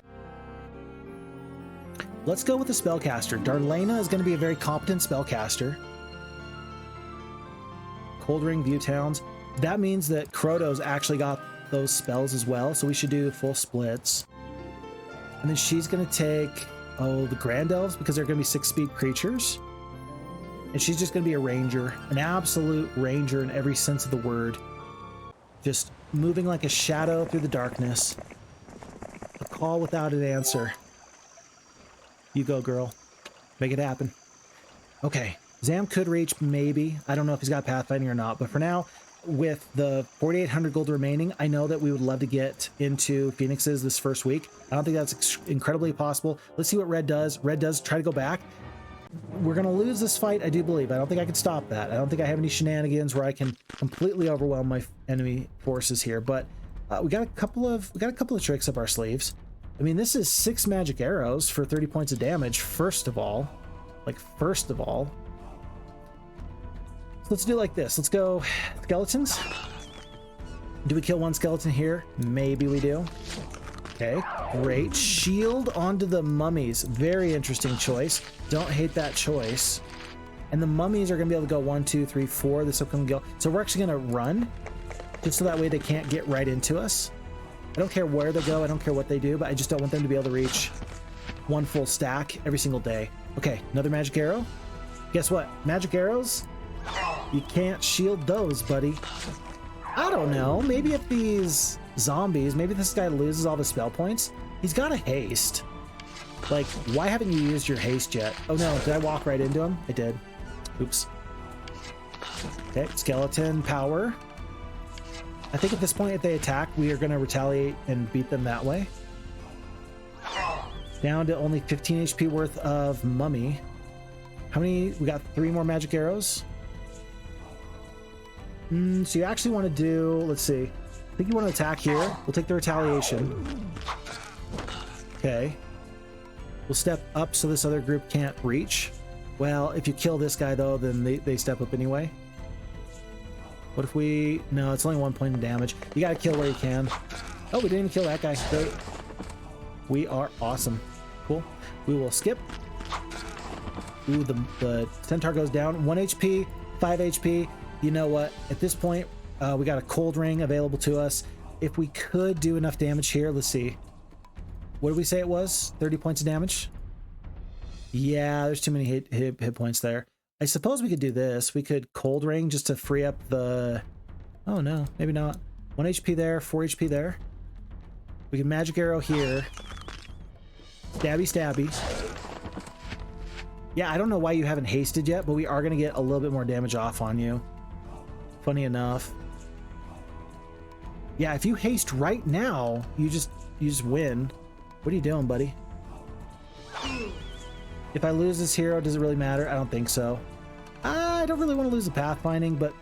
Let's go with the spellcaster. Darlena is going to be a very competent spellcaster. Cold Ring, View Towns. That means that Croto's actually got those spells as well, so we should do full splits. And then she's going to take, the Grand Elves, because they're going to be 6-speed creatures. And she's just going to be a ranger, an absolute ranger in every sense of the word. just moving like a shadow through the darkness. A call without an answer. You go, girl. Make it happen. Okay. Zam could reach, maybe. I don't know if he's got pathfinding or not, but for now, with the 4,800 gold remaining, I know that we would love to get into Phoenixes this first week. I don't think that's incredibly possible. Let's see what Red does. Red does try to go back. We're going to lose this fight, I do believe. I don't think I can stop that. I don't think I have any shenanigans where I can completely overwhelm my enemy forces here, but we got a couple of tricks up our sleeves. I mean, this is 6 magic arrows for 30 points of damage, first of all. So let's do it like this. Let's go skeletons. Do we kill one skeleton here? Maybe we do. Okay, great. Shield onto the mummies. Very interesting choice. Don't hate that choice. And the mummies are going to be able to go 1, 2, 3, 4 this upcoming go. So we're actually going to run, just so that way they can't get right into us. I don't care where they go. I don't care what they do, but I just don't want them to be able to reach one full stack every single day. Okay, another magic arrow. Guess what? Magic arrows, you can't shield those, buddy. I don't know. Maybe if these zombies, maybe this guy loses all the spell points. He's got a haste. Like, why haven't you used your haste yet? Oh no, did I walk right into him? I did. Oops. Okay, skeleton power. I think at this point, if they attack, we are going to retaliate and beat them that way. Down to only 15 HP worth of mummy. How many? We got 3 more magic arrows. So you actually want to do, let's see. I think you want to attack here. We'll take the retaliation. Okay. We'll step up so this other group can't reach. Well, if you kill this guy though, then they step up anyway. What if we... No, it's only 1 point of damage. You gotta kill where you can. Oh, we didn't even kill that guy. Great. We are awesome. Cool. We will skip. Ooh, the centaur goes down. 1 HP, 5 HP. You know what? At this point, we got a cold ring available to us. If we could do enough damage here, let's see. What did we say it was? 30 points of damage? Yeah, there's too many hit points there. I suppose we could do this. We could cold ring just to free up the... Oh no, maybe not. 1 HP there, 4 HP there. We can magic arrow here. Stabby, stabby. Yeah, I don't know why you haven't hasted yet, but we are going to get a little bit more damage off on you. Funny enough. Yeah, if you haste right now, you just win. What are you doing, buddy? If I lose this hero, does it really matter? I don't think so. I don't really want to lose the pathfinding, but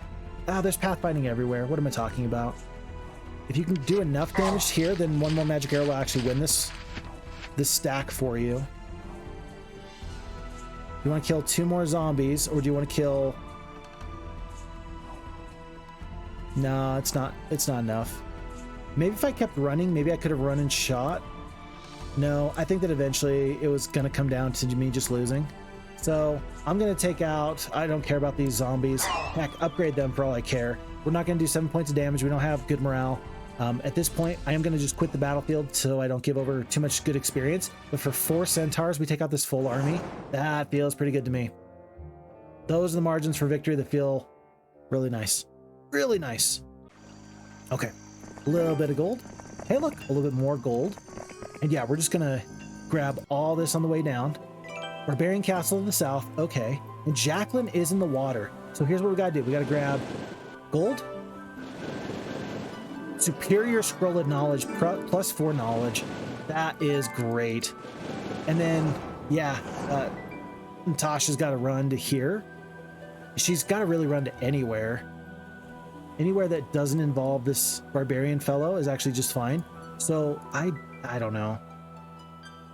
there's pathfinding everywhere. What am I talking about? If you can do enough damage here, then 1 more magic arrow will actually win this stack for you. You want to kill 2 more zombies, or do you want to kill... No, it's not enough. Maybe if I kept running, maybe I could have run and shot. No, I think that eventually it was going to come down to me just losing. So I'm going to take out... I don't care about these zombies. Heck, upgrade them for all I care. We're not going to do 7 points of damage. We don't have good morale. At this point, I am going to just quit the battlefield so I don't give over too much good experience. But for 4 centaurs, we take out this full army. That feels pretty good to me. Those are the margins for victory that feel really nice. Really nice. Okay. A little bit of gold. Hey, look, a little bit more gold. And yeah, we're just going to grab all this on the way down. Barbarian Castle to the south. Okay. And Jacqueline is in the water. So here's what we got to do. We got to grab gold. Superior scrolled knowledge, plus 4 knowledge. That is great. And then, yeah, Natasha's got to run to here. She's got to really run to anywhere. Anywhere that doesn't involve this barbarian fellow is actually just fine. So I don't know.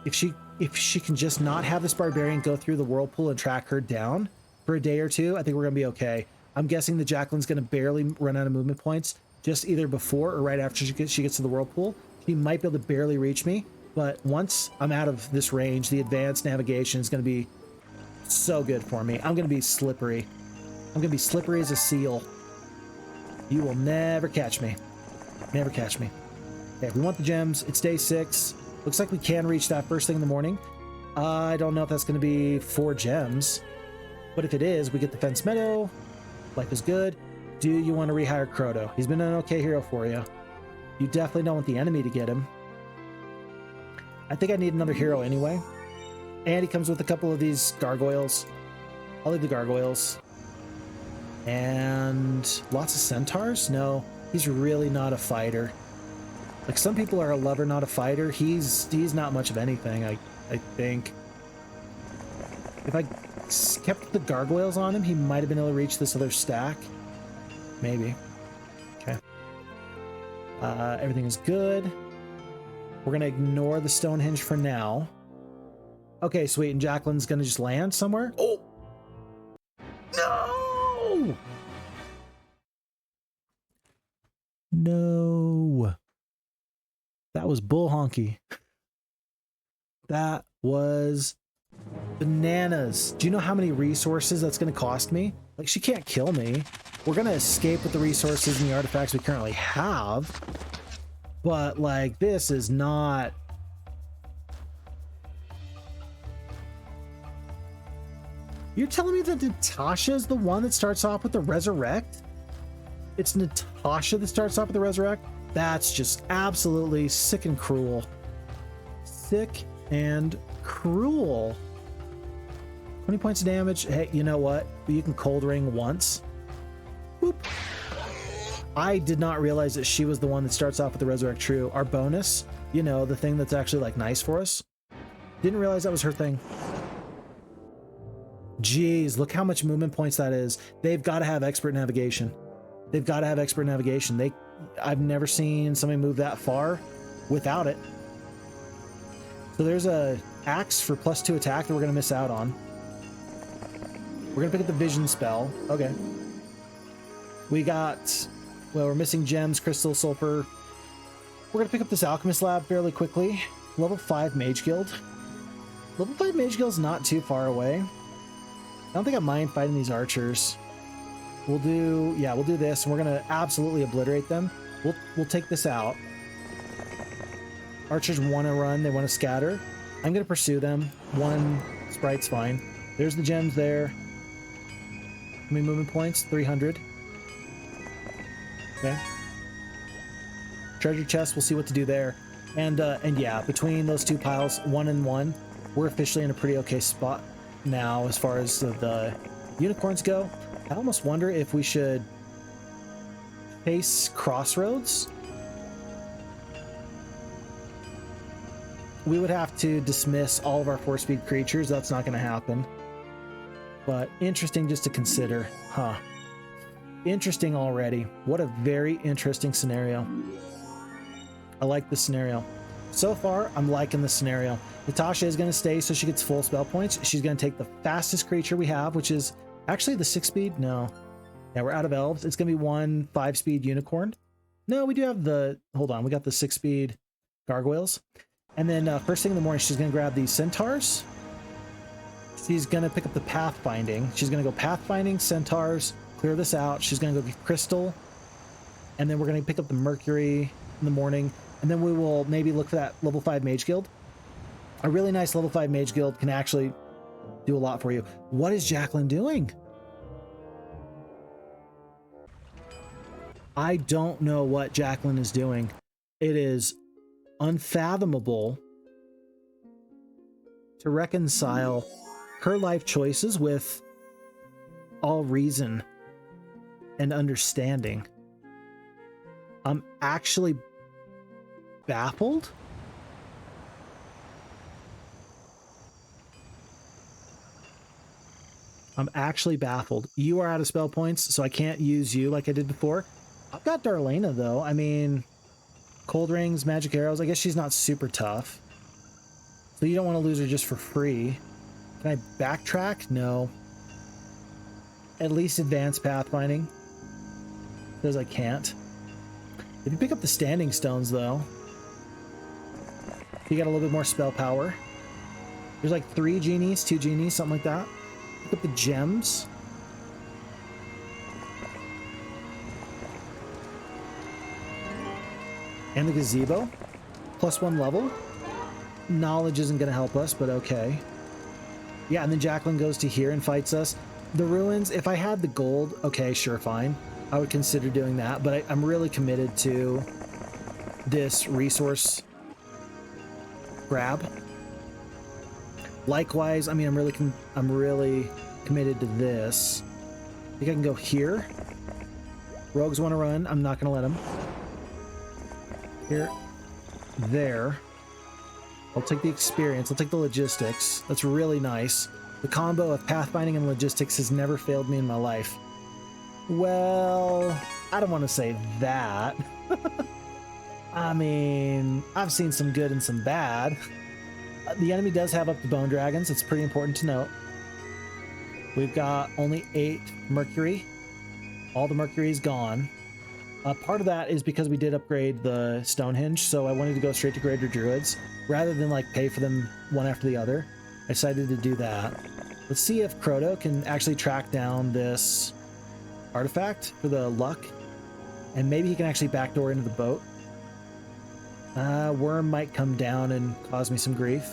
If she can just not have this barbarian go through the whirlpool and track her down for a day or two, I think we're gonna be okay. I'm guessing that Jacqueline's gonna barely run out of movement points just either before or right after she gets to the whirlpool. She might be able to barely reach me, but once I'm out of this range, the advanced navigation is gonna be so good for me. I'm gonna be slippery. I'm gonna be slippery as a seal. You will never catch me. Never catch me. Okay, we want the gems. It's day 6. Looks like we can reach that first thing in the morning. I don't know if that's going to be 4 gems. But if it is, we get the fence meadow. Life is good. Do you want to rehire Croto? He's been an okay hero for you. You definitely don't want the enemy to get him. I think I need another hero anyway. And he comes with a couple of these gargoyles. I'll leave the gargoyles. And lots of centaurs? No, he's really not a fighter. Like, some people are a lover, not a fighter. He's not much of anything, I think. If I kept the gargoyles on him, he might have been able to reach this other stack. Maybe. Okay. Everything is good. We're going to ignore the Stonehenge for now. Okay, sweet. And Jacqueline's going to just land somewhere? Oh! No! No. That was bull honky. That was bananas. Do you know how many resources that's going to cost me? Like, she can't kill me. We're going to escape with the resources and the artifacts we currently have. But, like, this is not... You're telling me that Natasha is the one that starts off with the Resurrect? It's Natasha that starts off with the Resurrect? That's just absolutely sick and cruel. Sick and cruel. 20 points of damage. Hey, you know what? You can cold ring once. Boop. I did not realize that she was the one that starts off with the Resurrect True. Our bonus, you know, the thing that's actually, like, nice for us. Didn't realize that was her thing. Jeez, look how much movement points that is. They've got to have expert navigation. They've got to have expert navigation. I've never seen somebody move that far without it. So there's a axe for +2 attack that we're going to miss out on. We're going to pick up the vision spell. Okay. We got, well, we're missing gems, crystal, sulfur. We're going to pick up this alchemist lab fairly quickly. Level 5 mage guild. Level 5 mage guild's not too far away. I don't think I mind fighting these archers. We'll do this, and we're gonna absolutely obliterate them. We'll take this out. Archers want to run, they want to scatter. I'm gonna pursue them. One sprite's fine. There's the gems there. How many movement points? 300. Okay. Treasure chest, we'll see what to do there. And yeah, between those two piles, 1 and 1, we're officially in a pretty okay spot now as far as the unicorns go. I almost wonder if we should face Crossroads. We would have to dismiss all of our 4-speed creatures. That's not going to happen. But interesting just to consider. Huh. Interesting already. What a very interesting scenario. I like the scenario. So far, I'm liking the scenario. Natasha is going to stay so she gets full spell points. She's going to take the fastest creature we have, which is actually the 6-speed. No. Yeah, we're out of elves. It's going to be 1 5-speed unicorn. No, we do have the... Hold on. We got the 6-speed gargoyles. And then first thing in the morning, she's going to grab these centaurs. She's going to pick up the pathfinding. She's going to go pathfinding, centaurs, clear this out. She's going to go get crystal. And then we're going to pick up the mercury in the morning. And then we will maybe look for that level 5 mage guild. A really nice level 5 mage guild can actually do a lot for you. What is Jacqueline doing? I don't know what Jacqueline is doing. It is unfathomable to reconcile her life choices with all reason and understanding. I'm actually baffled. I'm actually baffled. You are out of spell points, so I can't use you like I did before. I've got Darlena, though. I mean, cold rings, magic arrows. I guess she's not super tough. So you don't want to lose her just for free. Can I backtrack? No. At least advanced pathfinding. Because I can't. If you pick up the standing stones, though, you got a little bit more spell power. There's like 3 genies, 2 genies, something like that. Pick up the gems. And the gazebo. +1 level. Knowledge isn't going to help us, but okay. Yeah, and then Jacqueline goes to here and fights us. The ruins, if I had the gold, okay, sure, fine. I would consider doing that, but I'm really committed to this resource grab. Likewise, I mean, I'm really committed to this. I think I can go here. Rogues want to run. I'm not going to let them. Here. There. I'll take the experience. I'll take the logistics. That's really nice. The combo of pathfinding and logistics has never failed me in my life. Well, I don't want to say that. I mean, I've seen some good and some bad. The enemy does have up to bone dragons. It's pretty important to note. We've got only 8 mercury. All the mercury is gone. Part of that is because we did upgrade the Stonehenge, so I wanted to go straight to Greater Druids rather than like pay for them one after the other. I decided to do that. Let's see if Croto can actually track down this artifact for the luck, and maybe he can actually backdoor into the boat. Worm might come down and cause me some grief.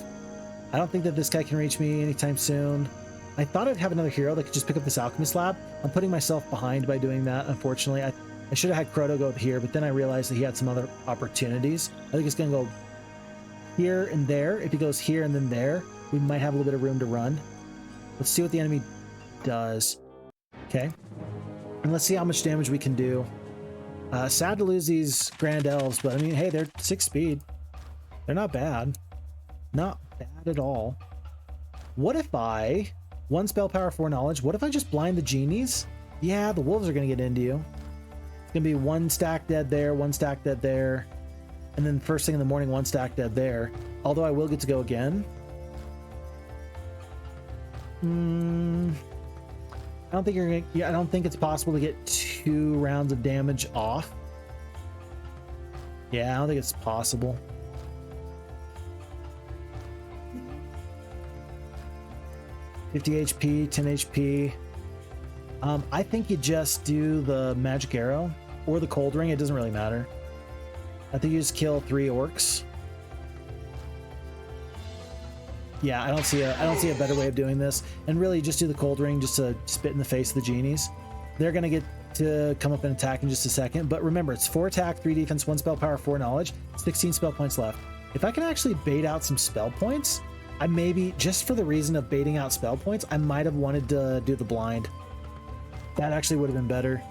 I don't think that this guy can reach me anytime soon. I thought I'd have another hero that could just pick up this alchemist lab. I'm putting myself behind by doing that, unfortunately. I should have had Croto go here, but then I realized that he had some other opportunities. I think it's going to go here and there. If he goes here and then there, we might have a little bit of room to run. Let's see what the enemy does. Okay. And let's see how much damage we can do. Sad to lose these Grand Elves, but I mean, hey, they're 6 speed. They're not bad. Not bad at all. What if I... 1 spell power, 4 knowledge. What if I just blind the genies? Yeah, the wolves are going to get into you. It's going to be 1 stack dead there, 1 stack dead there. And then first thing in the morning, 1 stack dead there. Although I will get to go again. I don't think you're gonna, I don't think it's possible to get 2 rounds of damage off. Yeah, I don't think it's possible. $50 HP, 10 HP. I think you just do the magic arrow or the cold ring. It doesn't really matter. I think you just kill 3 orcs. Yeah, I don't see a better way of doing this. And really just do the cold ring just to spit in the face of the genies. They're going to get to come up and attack in just a second. But remember, it's 4 attack, 3 defense, 1 spell power, 4 knowledge, 16 spell points left. If I can actually bait out some spell points, I maybe, just for the reason of baiting out spell points, I might have wanted to do the blind. That actually would have been better.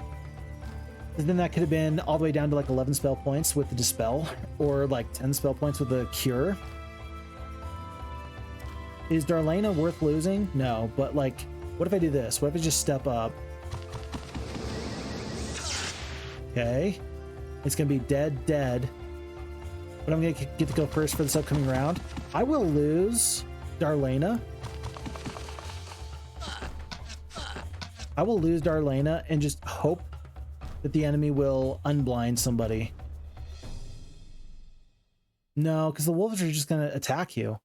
And then that could have been all the way down to like 11 spell points with the Dispel, or like 10 spell points with the Cure. Is Darlena worth losing? No, but like, what if I do this? What if I just step up? Okay. It's going to be dead, dead. But I'm going to get to go first for this upcoming round. I will lose Darlena. I will lose Darlena and just hope that the enemy will unblind somebody. No, because the wolves are just going to attack you.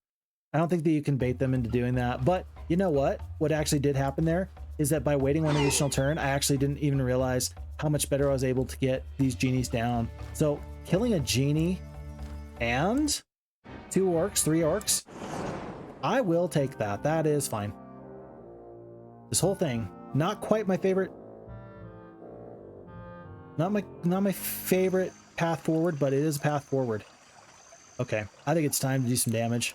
I don't think that you can bait them into doing that. But you know what? What actually did happen there is that by waiting 1 additional turn, I actually didn't even realize how much better I was able to get these genies down. So killing a genie and 2 orcs, 3 orcs, I will take that. That is fine. This whole thing, not quite my favorite. Not my favorite path forward, but it is a path forward. Okay, I think it's time to do some damage.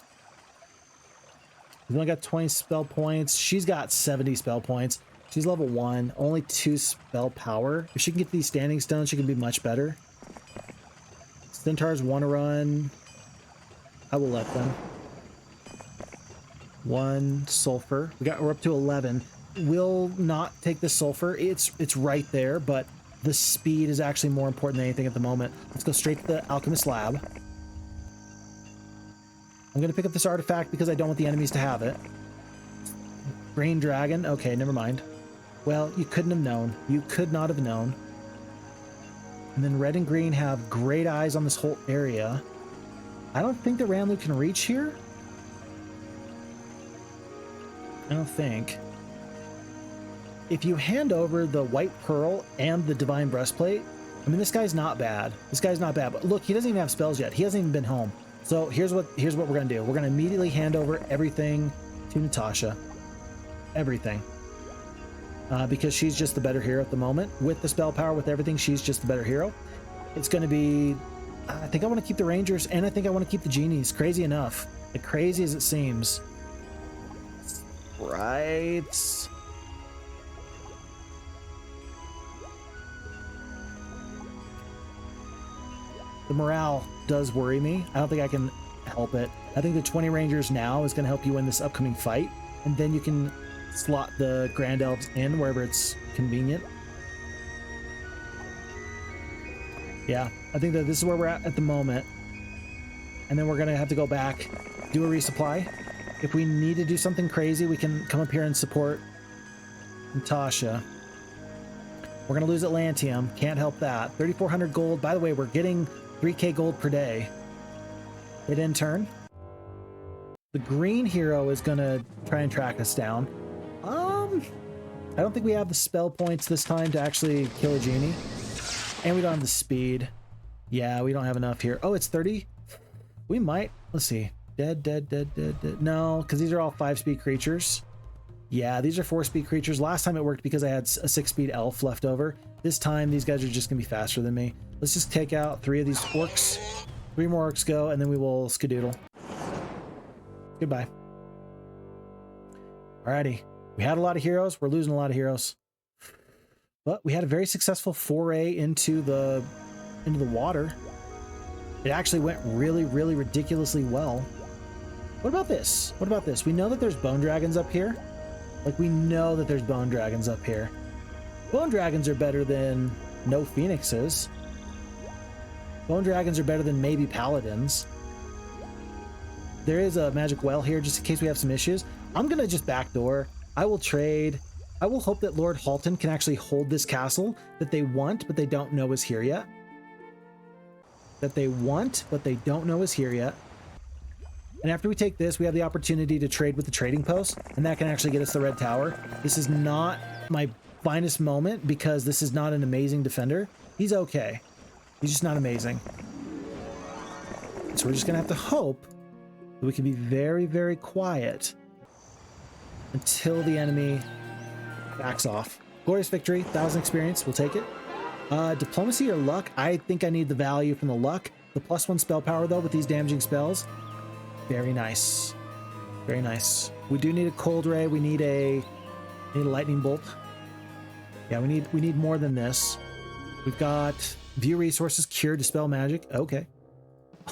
We've only got 20 spell points. She's got 70 spell points. She's level 1, only 2 spell power. If she can get these standing stones, she can be much better. Centaurs want to run. I will let them. 1 sulfur. We're up to 11. We'll not take the sulfur. It's right there, but the speed is actually more important than anything at the moment. Let's go straight to the alchemist lab. I'm going to pick up this artifact because I don't want the enemies to have it. Green dragon. Okay, never mind. Well, you couldn't have known. You could not have known. And then red and green have great eyes on this whole area. I don't think that Ranlu can reach here. I don't think. If you hand over the white pearl and the divine breastplate, I mean, this guy's not bad. This guy's not bad. But look, he doesn't even have spells yet. He hasn't even been home. So here's what we're going to do. We're going to immediately hand over everything to Natasha. Everything. because she's just the better hero at the moment. With the spell power, with everything, she's just the better hero. It's going to be... I think I want to keep the Rangers, and I think I want to keep the Genies. Crazy enough. Like, crazy as it seems. Right. The morale does worry me. I don't think I can help it. I think the 20 Rangers now is going to help you win this upcoming fight, and then you can slot the Grand Elves in wherever it's convenient. Yeah, I think that this is where we're at the moment. And then we're going to have to go back, do a resupply. If we need to do something crazy, we can come up here and support Natasha. We're going to lose Atlantium. Can't help that. 3,400 gold. By the way, we're getting 3k gold per day. Hit in turn. The green hero is going to try and track us down. I don't think we have the spell points this time to actually kill a genie. And we don't have the speed. Yeah, we don't have enough here. Oh, it's 30? We might. Let's see. Dead. No, because these are all 5-speed creatures. Yeah, these are 4-speed creatures. Last time it worked because I had a 6-speed elf left over. This time, these guys are just going to be faster than me. Let's just take out 3 of these orcs. 3 more orcs go, and then we will skedoodle. Goodbye. Alrighty. We had a lot of heroes. We're losing a lot of heroes. But we had a very successful foray into the water. It actually went really, really ridiculously well. What about this? What about this? We know that there's bone dragons up here. Like, we know that there's bone dragons up here. Bone dragons are better than no phoenixes. Bone dragons are better than maybe paladins. There is a magic well here just in case we have some issues. I'm going to just backdoor. I will trade. I will hope that Lord Halton can actually hold this castle that they want, but they don't know is here yet. That they want, but they don't know is here yet. And after we take this, we have the opportunity to trade with the trading post, and that can actually get us the red tower. This is not my finest moment because this is not an amazing defender. He's okay. He's just not amazing. So we're just going to have to hope that we can be very, very quiet until the enemy backs off. Glorious victory, 1,000 experience, we'll take it. Diplomacy or luck? I think I need the value from the luck. The +1 spell power though with these damaging spells. Very nice. Very nice. We do need a cold ray. We need a lightning bolt. Yeah, we need more than this. We've got view resources, cure, dispel magic. Okay.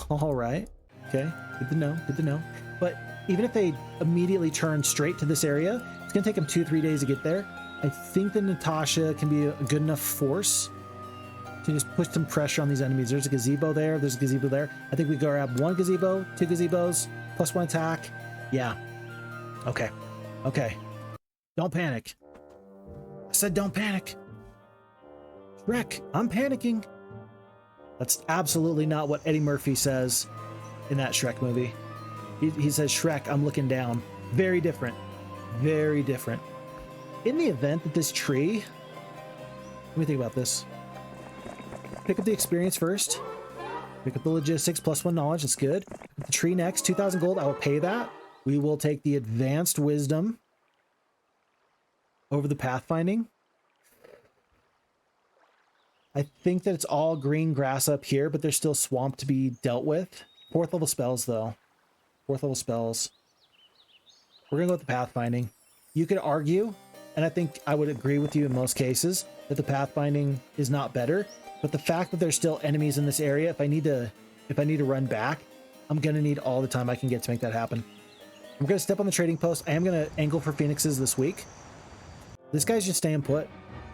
All right. Okay. Good to know. Good to know. But even if they immediately turn straight to this area, it's going to take them 2-3 days to get there. I think that Natasha can be a good enough force to just push some pressure on these enemies. There's a gazebo there. There's a gazebo there. I think we go grab 1 gazebo, 2 gazebos, +1 attack. Yeah. Okay. Okay. Don't panic. I said don't panic. Shrek, I'm panicking. That's absolutely not what Eddie Murphy says in that Shrek movie. He says, Shrek, I'm looking down. Very different. Very different. In the event that this tree... Let me think about this. Pick up the experience first. Pick up the logistics, +1 knowledge. That's good. The tree next, 2,000 gold. I will pay that. We will take the advanced wisdom over the pathfinding. I think that it's all green grass up here, but there's still swamp to be dealt with. 4th level spells, though. 4th level spells. We're going to go with the pathfinding. You could argue, and I think I would agree with you in most cases, that the pathfinding is not better. But the fact that there's still enemies in this area, if I need to run back, I'm going to need all the time I can get to make that happen. I'm going to step on the trading post. I am going to angle for phoenixes this week. This guy's just staying put.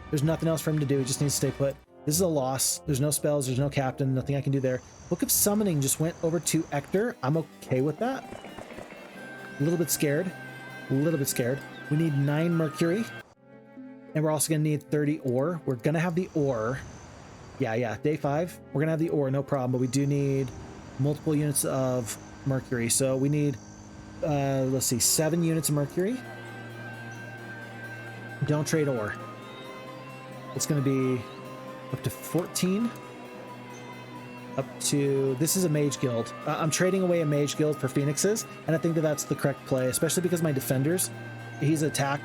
There's nothing else for him to do. He just needs to stay put. This is a loss. There's no spells. There's no captain. Nothing I can do there. Book of Summoning just went over to Ector. I'm okay with that. A little bit scared. A little bit scared. We need 9 mercury. And we're also going to need 30 ore. We're going to have the ore. Yeah. Day 5. We're going to have the ore. No problem. But we do need multiple units of mercury. So we need, let's see, 7 units of mercury. Don't trade ore. It's going to be up to 14. Up to... This is a mage guild. I'm trading away a mage guild for phoenixes, and I think that that's the correct play, especially because my defenders, he's attack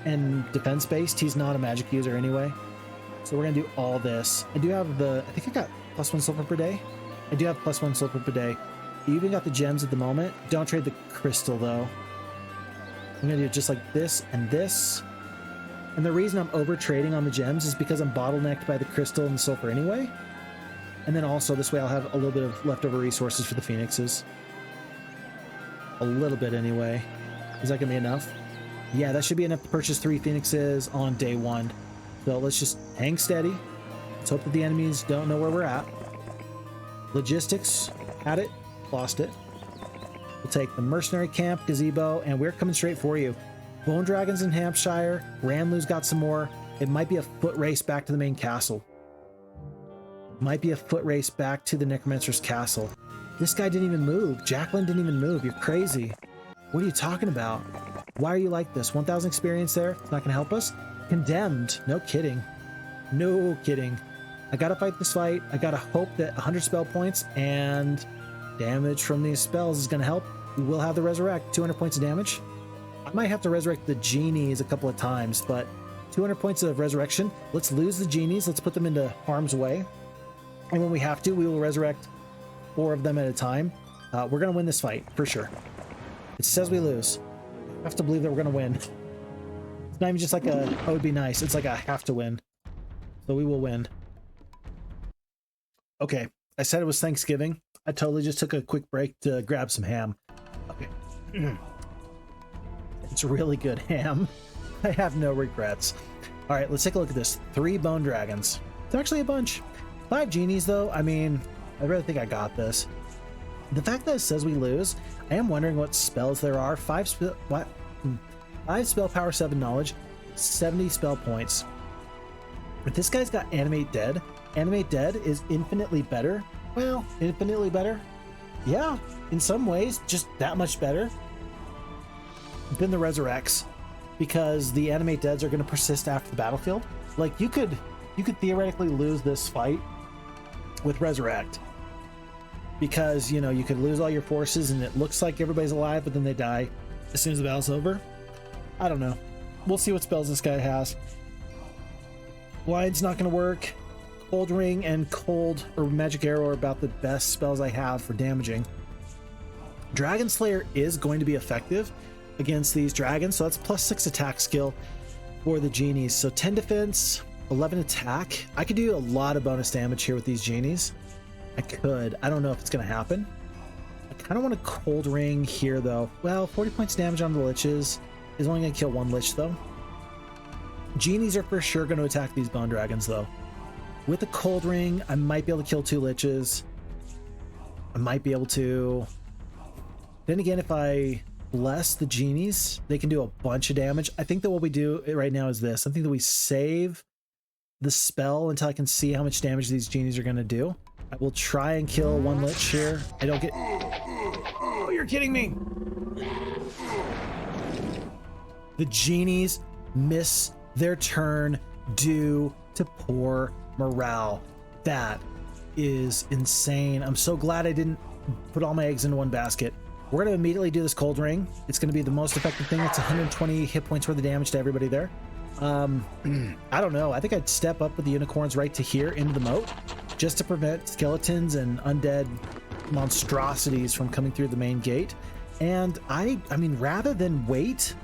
and defense based. He's not a magic user anyway. So we're gonna do all this. I do have I think I got +1 silver per day. I do have +1 silver per day. You even got the gems at the moment. Don't trade the crystal though. I'm gonna do just like this and this. And the reason I'm over trading on the gems is because I'm bottlenecked by the crystal and the sulfur anyway. And then also this way I'll have a little bit of leftover resources for the phoenixes. A little bit anyway. Is that gonna be enough? Yeah, that should be enough to purchase 3 phoenixes on day 1. So let's just hang steady. Let's hope that the enemies don't know where we're at. Logistics, had it, lost it. We'll take the mercenary camp, gazebo, and we're coming straight for you. Bone dragons in Hampshire. Ranlu's got some more. It might be a foot race back to the main castle. Might be a foot race back to the necromancer's castle. This guy didn't even move. Jacqueline didn't even move. You're crazy. What are you talking about? Why are you like this? 1,000 experience there. It's not gonna help us. Condemned. No kidding. No kidding. I gotta fight this fight. I gotta hope that 100 spell points and damage from these spells is gonna help. We will have the resurrect. 200 points of damage. I might have to resurrect the genies a couple of times, but 200 points of resurrection. Let's lose the genies. Let's put them into harm's way. And when we have to, we will resurrect 4 of them at a time. We're gonna win this fight for sure. It says we lose. I have to believe that we're gonna win. It's not even just like a, oh, it'd be nice. It's like a have to win. So we will win. Okay, I said it was Thanksgiving. I totally just took a quick break to grab some ham. Okay. It's really good ham. I have no regrets. All right, let's take a look at this. 3 bone dragons. It's actually a bunch. 5 genies though. I mean, I really think I got this. The fact that it says we lose, I am wondering what spells there are. 5 spell power, 7 knowledge, 70 spell points. If this guy's got animate dead is infinitely better. Well, infinitely better. Yeah, in some ways, just that much better than the resurrects, because the animate deads are going to persist after the battlefield. Like you could theoretically lose this fight with resurrect, because you know you could lose all your forces and it looks like everybody's alive, but then they die as soon as the battle's over. I don't know. We'll see what spells this guy has. Blind's not going to work. Cold Ring and Cold or Magic Arrow are about the best spells I have for damaging. Dragon Slayer is going to be effective against these dragons, so that's +6 attack skill for the genies. So 10 defense, 11 attack. I could do a lot of bonus damage here with these genies. I could. I don't know if it's going to happen. I kind of want a Cold Ring here though. Well, 40 points damage on the liches is only going to kill 1 lich though. Genies are for sure going to attack these bone dragons though. With a Cold Ring, I might be able to kill 2 liches. I might be able to. Then again, if I bless the genies, they can do a bunch of damage. I think that what we do right now is this. I think that we save the spell until I can see how much damage these genies are going to do. I will try and kill 1 lich here. I don't get... Oh, you're kidding me! The genies miss their turn due to poor morale. That is insane. I'm so glad I didn't put all my eggs into one basket. We're going to immediately do this Cold Ring. It's going to be the most effective thing. It's 120 hit points worth of damage to everybody there. I don't know. I think I'd step up with the unicorns right to here into the moat just to prevent skeletons and undead monstrosities from coming through the main gate. And I mean, rather than wait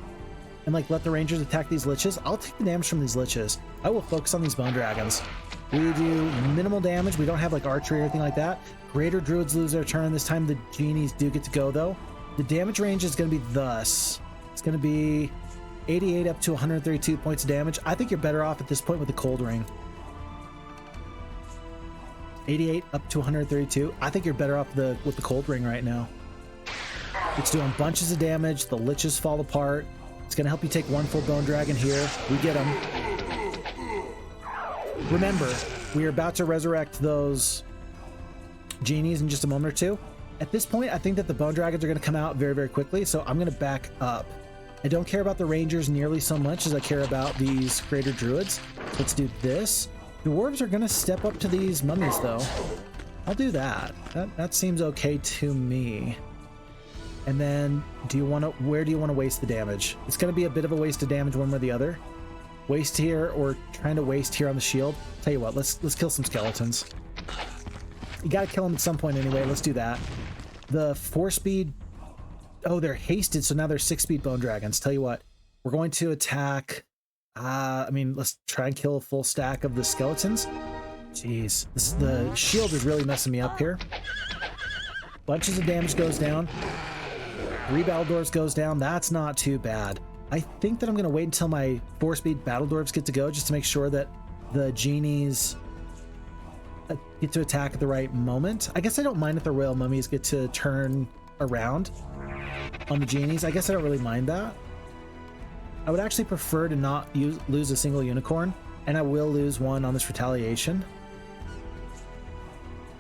and like let the rangers attack these liches, I'll take the damage from these liches. I will focus on these bone dragons. We do minimal damage. We don't have like archery or anything like that. Greater druids lose their turn. This time the genies do get to go though. The damage range is going to be thus. It's going to be 88 up to 132 points of damage. I think you're better off at this point with the Cold Ring. 88 up to 132. I think you're better off with the Cold Ring right now. It's doing bunches of damage. The liches fall apart. It's going to help you take 1 full bone dragon here. We get them. Remember, we are about to resurrect those genies in just a moment or two. At this point, I think that the bone dragons are going to come out very, very quickly, so I'm going to back up. I don't care about the rangers nearly so much as I care about these greater druids. Let's do this. Dwarves are going to step up to these mummies, though. I'll do that. That seems okay to me. And then where do you want to waste the damage? It's going to be a bit of a waste of damage one way or the other. Waste here or trying to waste here on the shield. Tell you what, let's kill some skeletons. You got to kill them at some point anyway. Let's do that. The 4-speed... Oh, they're hasted, so now they're 6-speed bone dragons. Tell you what, we're going to attack... I mean, let's try and kill a full stack of the skeletons. Jeez, the shield is really messing me up here. Bunches of damage goes down. 3 battle dwarves goes down. That's not too bad. I think that I'm going to wait until my 4-speed battle dwarves get to go, just to make sure that the genies get to attack at the right moment. I guess I don't mind if the royal mummies get to turn around on the genies. I guess I don't really mind that. I would actually prefer to not lose a single unicorn, and I will lose one on this retaliation.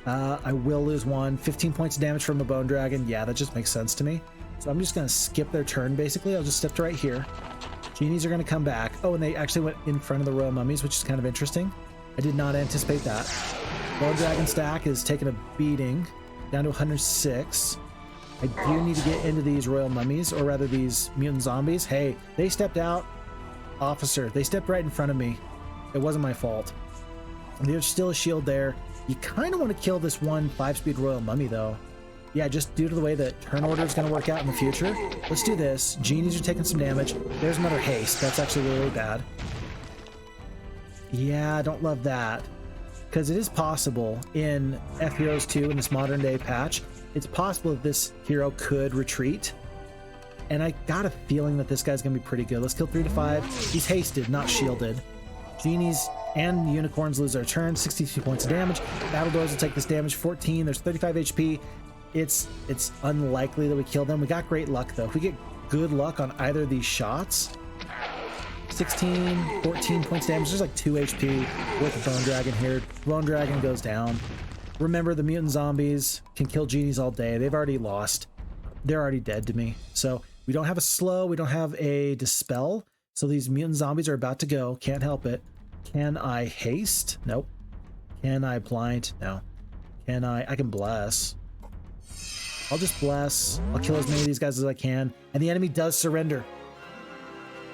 I will lose one. 15 points of damage from a bone dragon. Yeah, that just makes sense to me. So I'm just going to skip their turn, basically. I'll just step to right here. Genies are going to come back. Oh, and they actually went in front of the royal mummies, which is kind of interesting. I did not anticipate that. Bone dragon stack is taking a beating, down to 106. I do need to get into these royal mummies, or rather these mutant zombies. Hey, they stepped out. Officer, they stepped right in front of me. It wasn't my fault. There's still a shield there. You kind of want to kill this one 5-speed royal mummy, though. Yeah, just due to the way that turn order is going to work out in the future. Let's do this. Genies are taking some damage. There's another haste. That's actually really, really bad. Yeah, I don't love that. Because it is possible in F-Heroes 2, in this modern day patch, it's possible that this hero could retreat. And I got a feeling that this guy's going to be pretty good. Let's kill 3 to 5. He's hasted, not shielded. Genies and unicorns lose their turn. 62 points of damage. Battle doors will take this damage. 14. There's 35 HP. It's unlikely that we kill them. We got great luck, though. If we get good luck on either of these shots... 16, 14 points damage. There's like 2 HP with the bone dragon here. Bone dragon goes down. Remember, the mutant zombies can kill genies all day. They've already lost. They're already dead to me. So we don't have a slow. We don't have a dispel. So these mutant zombies are about to go. Can't help it. Can I haste? Nope. Can I blind? No. Can I can bless. I'll just bless. I'll kill as many of these guys as I can. And the enemy does surrender.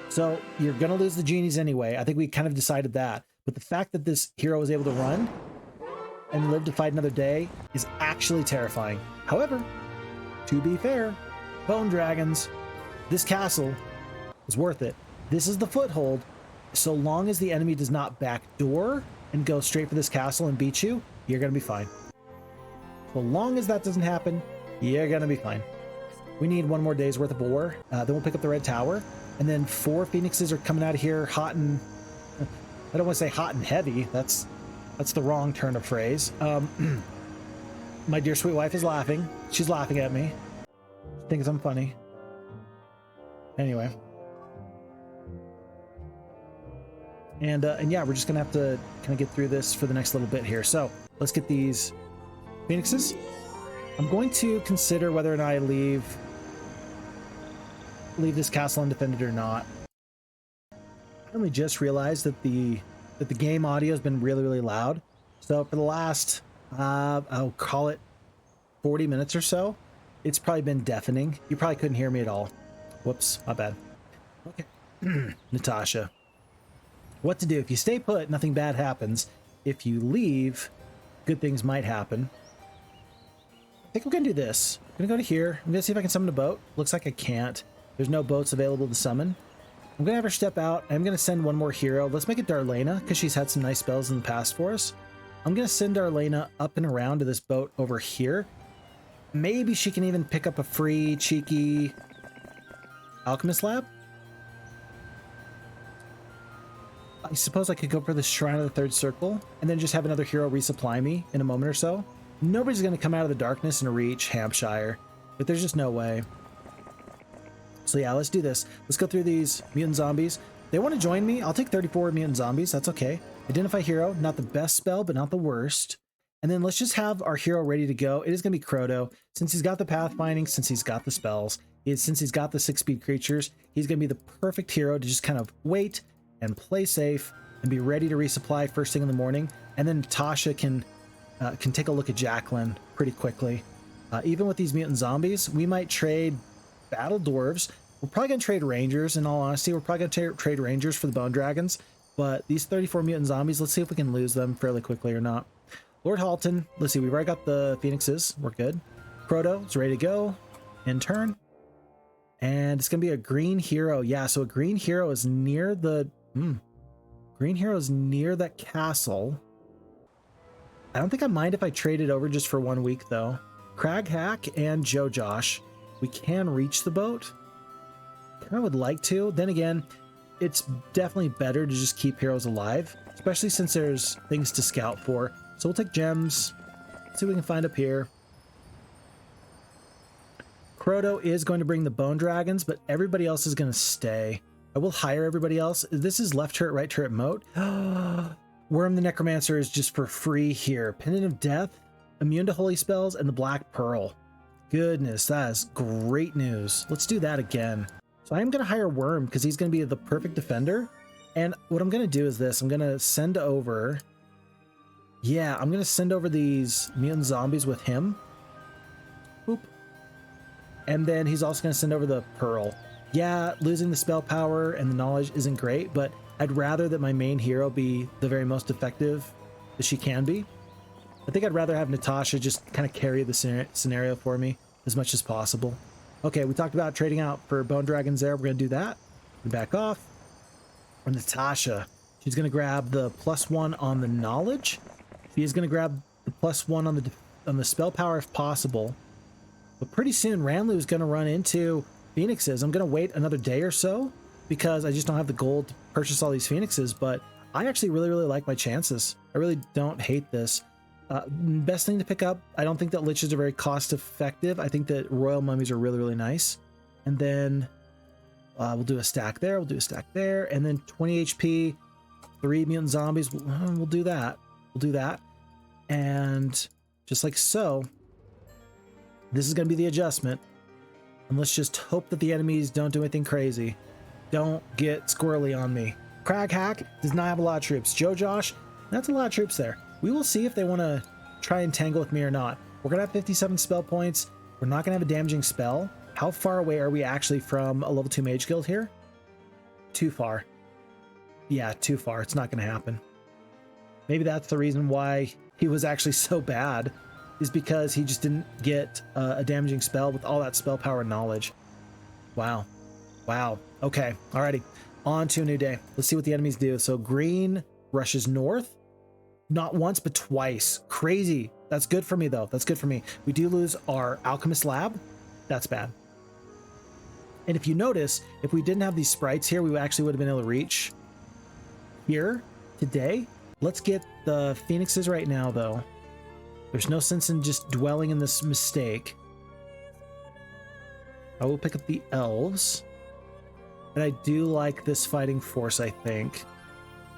So you're going to lose the genies anyway. I think we kind of decided that. But the fact that this hero was able to run and live to fight another day is actually terrifying. However, to be fair, bone dragons, this castle is worth it. This is the foothold. So long as the enemy does not backdoor and go straight for this castle and beat you, you're going to be fine. So long as that doesn't happen, you're going to be fine. We need 1 more day's worth of war. Then we'll pick up the red tower. And then 4 phoenixes are coming out of here hot and... I don't want to say hot and heavy. That's the wrong turn of phrase. My dear sweet wife is laughing. She's laughing at me. She thinks I'm funny. Anyway. And yeah, we're just going to have to kind of get through this for the next little bit here. So let's get these phoenixes. I'm going to consider whether or not I leave this castle undefended or not. I only just realized that the game audio has been really, really loud. So for the last, I'll call it 40 minutes or so, it's probably been deafening. You probably couldn't hear me at all. Whoops, my bad. Okay. Natasha. What to do? If you stay put, nothing bad happens. If you leave, good things might happen. I think we're going to do this. I'm going to go to here. I'm going to see if I can summon a boat. Looks like I can't. There's no boats available to summon. I'm going to have her step out. I'm going to send one more hero. Let's make it Darlena, because she's had some nice spells in the past for us. I'm going to send Darlena up and around to this boat over here. Maybe she can even pick up a free, cheeky alchemist lab. I suppose I could go for the Shrine of the Third Circle, and then just have another hero resupply me in a moment or so. Nobody's going to come out of the darkness and reach Hampshire, but there's just no way. So yeah, let's do this. Let's go through these mutant zombies. They want to join me. I'll take 34 mutant zombies. That's okay. Identify hero. Not the best spell, but not the worst. And then let's just have our hero ready to go. It is going to be Croto. Since he's got the pathfinding, since he's got the spells, since he's got the 6-speed creatures, he's going to be the perfect hero to just kind of wait and play safe and be ready to resupply first thing in the morning. And then Natasha can take a look at Jacqueline pretty quickly. Even with these mutant zombies, we might trade battle dwarves. We're probably going to trade rangers, in all honesty. We're probably going to trade rangers for the bone dragons. But these 34 mutant zombies, let's see if we can lose them fairly quickly or not. Lord Halton, let's see, we've already got the phoenixes. We're good. Proto is ready to go. In turn. And it's going to be a green hero. Yeah, so a green hero is near the... Green hero is near that castle. I don't think I mind if I trade it over just for 1 week, though. Crag Hack and Joe Josh. We can reach the boat. I would like to. Then again, it's definitely better to just keep heroes alive, especially since there's things to scout for. So we'll take gems, see what we can find up here. Croto is going to bring the bone dragons, but everybody else is going to stay. I will hire everybody else. This is left turret, right turret moat. Worm the Necromancer is just for free here. Pendant of Death, immune to holy spells, and the Black Pearl. Goodness, that is great news. Let's do that again. So I am going to hire Worm because he's going to be the perfect defender. And what I'm going to do is this. I'm going to send over... Yeah, I'm going to send over these mutant zombies with him. Boop. And then he's also going to send over the Pearl. Yeah, losing the spell power and the knowledge isn't great, but I'd rather that my main hero be the very most effective that she can be. I think I'd rather have Natasha just kind of carry the scenario for me as much as possible. Okay, we talked about trading out for bone dragons there. We're going to do that. Back off. And Natasha, she's going to grab the +1 on the knowledge. She is going to grab the +1 on the spell power if possible. But pretty soon, Ranlu is going to run into phoenixes. I'm going to wait another day or so because I just don't have the gold to purchase all these phoenixes. But I actually really like my chances. I really don't hate this. Best thing to pick up, I don't think that liches are very cost effective. I think that royal mummies are really nice. And then we'll do a stack there. We'll do a stack there. And then 20 HP, 3 mutant zombies. We'll do that. We'll do that. And just like so, this is going to be the adjustment. And let's just hope that the enemies don't do anything crazy. Don't get squirrely on me. Crag Hack does not have a lot of troops. Joe Josh, that's a lot of troops there. We will see if they want to try and tangle with me or not. We're going to have 57 spell points. We're not going to have a damaging spell. How far away are we actually from a level 2 mage guild here? Too far. Yeah, too far. It's not going to happen. Maybe that's the reason why he was actually so bad, is because he just didn't get a damaging spell with all that spell power and knowledge. Wow. Wow. Okay. Alrighty. On to a new day. Let's see what the enemies do. So green rushes north. Not once, but twice. Crazy. That's good for me, though. That's good for me. We do lose our alchemist lab. That's bad. And if you notice, if we didn't have these sprites here, we actually would have been able to reach here today. Let's get the phoenixes right now, though. There's no sense in just dwelling in this mistake. I will pick up the elves. And I do like this fighting force, I think.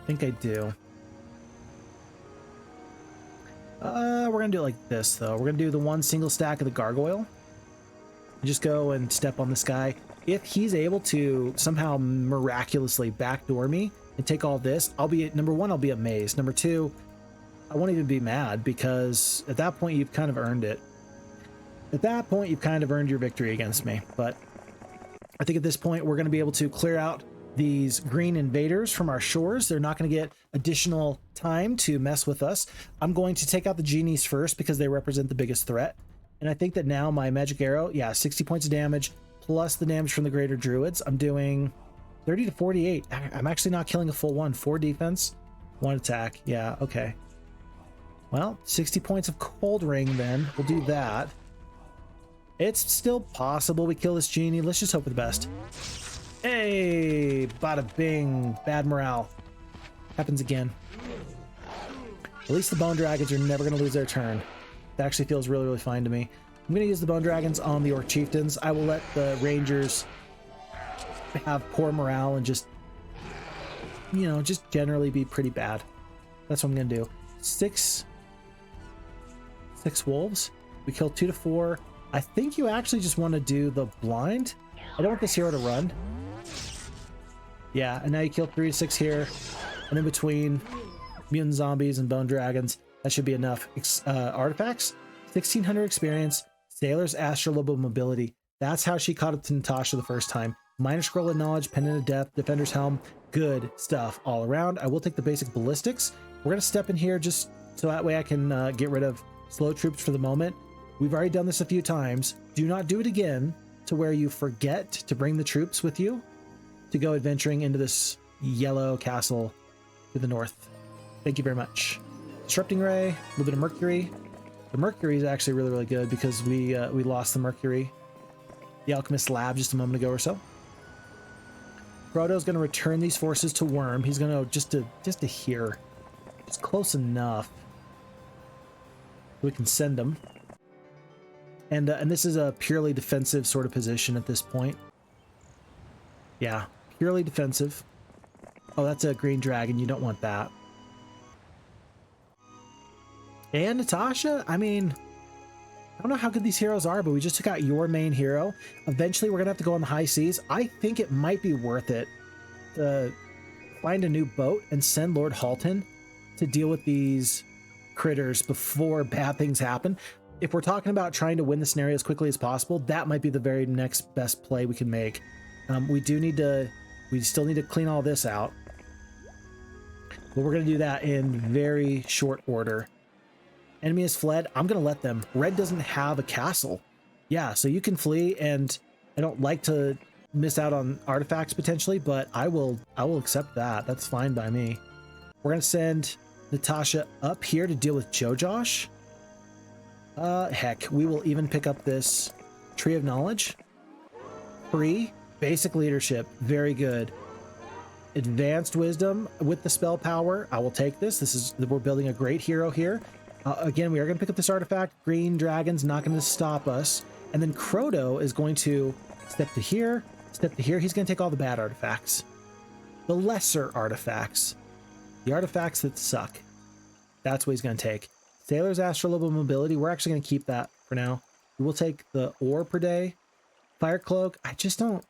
I think I do. We're going to do it like this, though. We're going to do the one single stack of the gargoyle. Just go and step on this guy. If he's able to somehow miraculously backdoor me and take all this, I'll be, number one, I'll be amazed. Number two, I won't even be mad, because at that point, you've kind of earned it. At that point, you've kind of earned your victory against me. But I think at this point, we're going to be able to clear out these green invaders from our shores. They're not going to get additional time to mess with us. I'm going to take out the genies first because they represent the biggest threat. And I think that now my magic arrow, yeah, 60 points of damage plus the damage from the greater druids. I'm doing 30 to 48. I'm actually not killing a full one. 4 defense, 1 attack. Yeah, okay. Well, 60 points of cold ring then. We'll do that. It's still possible we kill this genie. Let's just hope for the best. Hey, bada bing. Bad morale. Happens again. At least the bone dragons are never going to lose their turn. That actually feels really fine to me. I'm going to use the bone dragons on the orc chieftains. I will let the rangers have poor morale and just, you know, just generally be pretty bad. That's what I'm going to do. 6 wolves. We kill 2 to 4. I think you actually just want to do the blind. I don't want this hero to run. Yeah, and now you kill 3 to 6 here. And in between mutant zombies and bone dragons, that should be enough. Artifacts, 1600 experience, Sailor's Astrolabe Mobility. That's how she caught up to Natasha the first time. Minor Scroll of Knowledge, Pendant of Death, Defender's Helm. Good stuff all around. I will take the basic ballistics. We're going to step in here just so that way I can get rid of slow troops for the moment. We've already done this a few times. Do not do it again to where you forget to bring the troops with you to go adventuring into this yellow castle to the north. Thank you very much. Disrupting Ray, a little bit of Mercury. The Mercury is actually really, really good because we lost the Mercury, the Alchemist Lab, just a moment ago or so. Frodo's going to return these forces to Worm. He's going to just to here. It's close enough. We can send them. And this is a purely defensive sort of position at this point. Yeah, purely defensive. Oh, that's a green dragon. You don't want that. And Natasha, I mean, I don't know how good these heroes are, but we just took out your main hero. Eventually, we're going to have to go on the high seas. I think it might be worth it to find a new boat and send Lord Halton to deal with these critters before bad things happen. If we're talking about trying to win the scenario as quickly as possible, that might be the very next best play we can make. We still need to clean all this out. But we're going to do that in very short order. Enemy has fled. I'm going to let them. Red doesn't have a castle. Yeah, so you can flee, and I don't like to miss out on artifacts potentially, but I will accept that. That's fine by me. We're going to send Natasha up here to deal with Jojosh. Heck, we will even pick up this Tree of Knowledge. 3, basic leadership, very good. Advanced wisdom with the spell power. I will take this. We're building a great hero here. Again, we are going to pick up this artifact. Green dragon's not going to stop us. And then Croto is going to step to here, step to here. He's going to take all the bad artifacts. The lesser artifacts. The artifacts that suck. That's what he's going to take. Sailor's Astrolabe Mobility. We're actually going to keep that for now. We will take the ore per day. Fire Cloak. I just don't...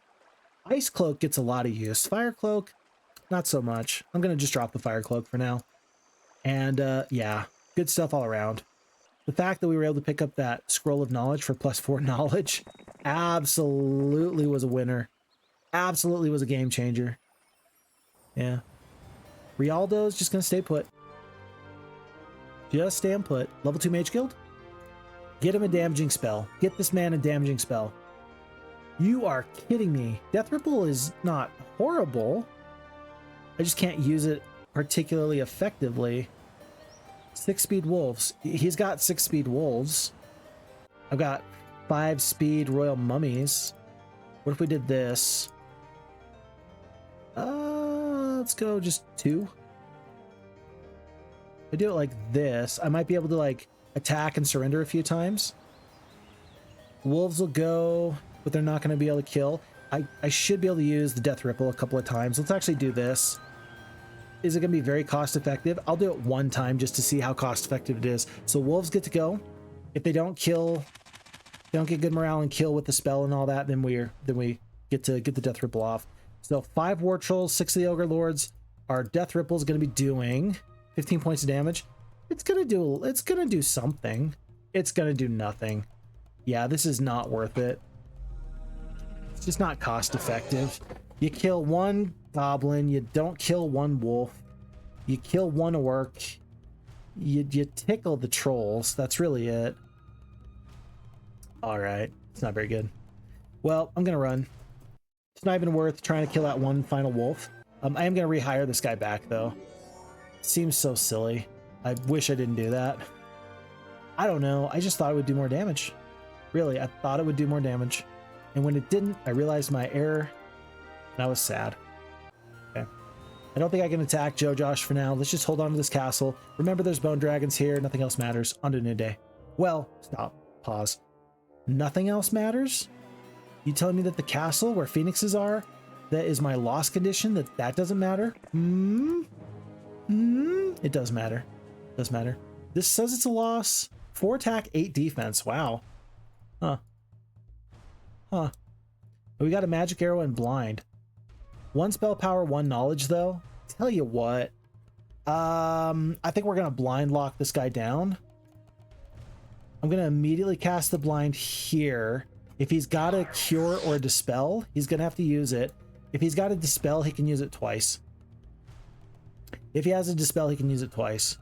Ice Cloak gets a lot of use. Fire Cloak, not so much. I'm going to just drop the Fire Cloak for now. And yeah, good stuff all around. The fact that we were able to pick up that Scroll of Knowledge for +4 knowledge absolutely was a winner. Absolutely was a game changer. Yeah. Rialdo's just going to stay put. Just stand put. Level 2 Mage Guild. Get him a damaging spell. Get this man a damaging spell. You are kidding me. Death Ripple is not horrible. I just can't use it particularly effectively. 6-speed wolves. He's got 6-speed wolves. I've got 5-speed royal mummies. What if we did this? Let's go just 2. If I do it like this, I might be able to like attack and surrender a few times. Wolves will go, but they're not going to be able to kill. I should be able to use the Death Ripple a couple of times. Let's actually do this. Is it going to be very cost effective? I'll do it one time just to see how cost effective it is. So wolves get to go. If they don't kill, they don't get good morale and kill with the spell and all that, then we get to get the Death Ripple off. So 5 War Trolls, 6 of the Ogre Lords. Our Death Ripple is going to be doing 15 points of damage. It's going to do something. It's going to do nothing. Yeah, this is not worth it. It's just not cost effective. You kill 1 goblin, you don't kill 1 wolf, you kill 1 orc, you tickle the trolls. That's really it. All right, it's not very good. Well, I'm going to run. It's not even worth trying to kill that 1 final wolf. I am going to rehire this guy back, though. Seems so silly. I wish I didn't do that. I don't know. I just thought it would do more damage. Really, I thought it would do more damage. And when it didn't, I realized my error. And I was sad. Okay. I don't think I can attack Jojosh for now. Let's just hold on to this castle. Remember, there's bone dragons here. Nothing else matters. On to a new day. Well, stop. Pause. Nothing else matters? You telling me that the castle where phoenixes are, that is my loss condition, that doesn't matter? It does matter. It does matter. This says it's a loss. 4 attack, 8 defense. Wow. Huh. We got a magic arrow and blind. 1 spell power, 1 knowledge, though. Tell you what. I think we're gonna blind lock this guy down. I'm going to immediately cast the blind here. If he's got a cure or a dispel, he's going to have to use it. If he's got a dispel, he can use it twice. If he has a dispel, he can use it twice.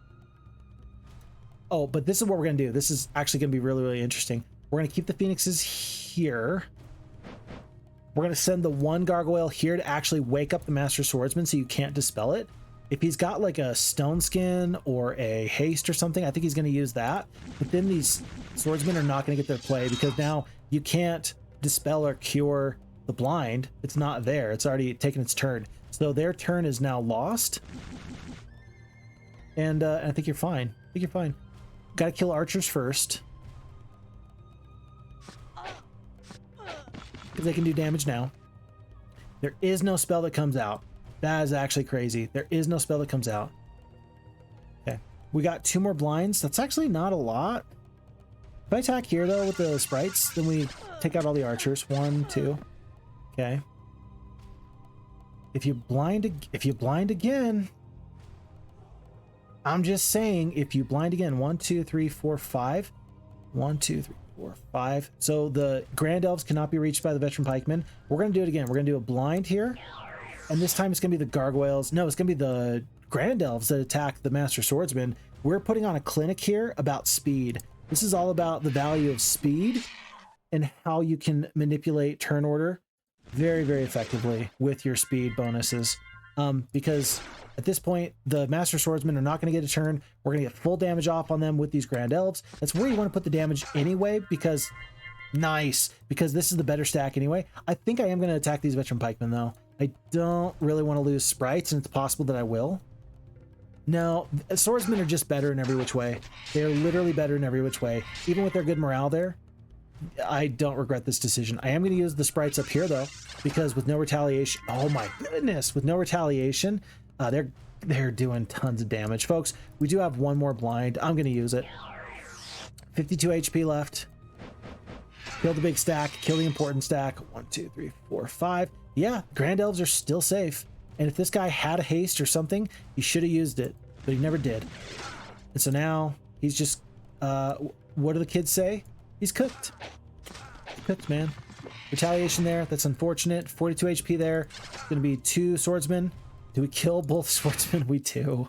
Oh, but this is what we're going to do. This is actually going to be really, really interesting. We're going to keep the phoenixes here. We're going to send the one gargoyle here to actually wake up the Master Swordsman so you can't dispel it. If he's got like a stone skin or a haste or something, I think he's going to use that. But then these swordsmen are not going to get their play because now you can't dispel or cure the blind. It's not there. It's already taken its turn. So their turn is now lost. And I think you're fine. I think you're fine. Got to kill archers first. Because they can do damage now. There is no spell that comes out. That is actually crazy. There is no spell that comes out. Okay. We got 2 more blinds. That's actually not a lot. If I attack here, though, with the sprites, then we take out all the archers. 1, 2. Okay. If you blind again... I'm just saying, if you blind again, 1, 2, 3, 4, 5. 1, 2, 3, 4, 5. So the Grand Elves cannot be reached by the Veteran Pikemen. We're going to do it again. We're going to do a blind here. And this time it's going to be the Gargoyles. No, it's going to be the Grand Elves that attack the Master Swordsman. We're putting on a clinic here about speed. This is all about the value of speed and how you can manipulate turn order very, very effectively with your speed bonuses. Because at this point, the Master Swordsmen are not going to get a turn. We're going to get full damage off on them with these Grand Elves. That's where you want to put the damage anyway, because... Nice! Because this is the better stack anyway. I think I am going to attack these Veteran Pikemen, though. I don't really want to lose sprites, and it's possible that I will. No, swordsmen are just better in every which way. They're literally better in every which way. Even with their good morale there, I don't regret this decision. I am going to use the sprites up here, though, because with no retaliation... Oh my goodness! With no retaliation, they're doing tons of damage. Folks, we do have 1 more blind. I'm going to use it. 52 HP left. Kill the big stack. Kill the important stack. 1, 2, 3, 4, 5. Yeah, Grand Elves are still safe. And if this guy had a haste or something, he should have used it, but he never did. And so now he's just, what do the kids say? He's cooked. He's cooked, man. Retaliation there. That's unfortunate. 42 HP there. It's going to be 2 swordsmen. Do we kill both swordsmen? We do.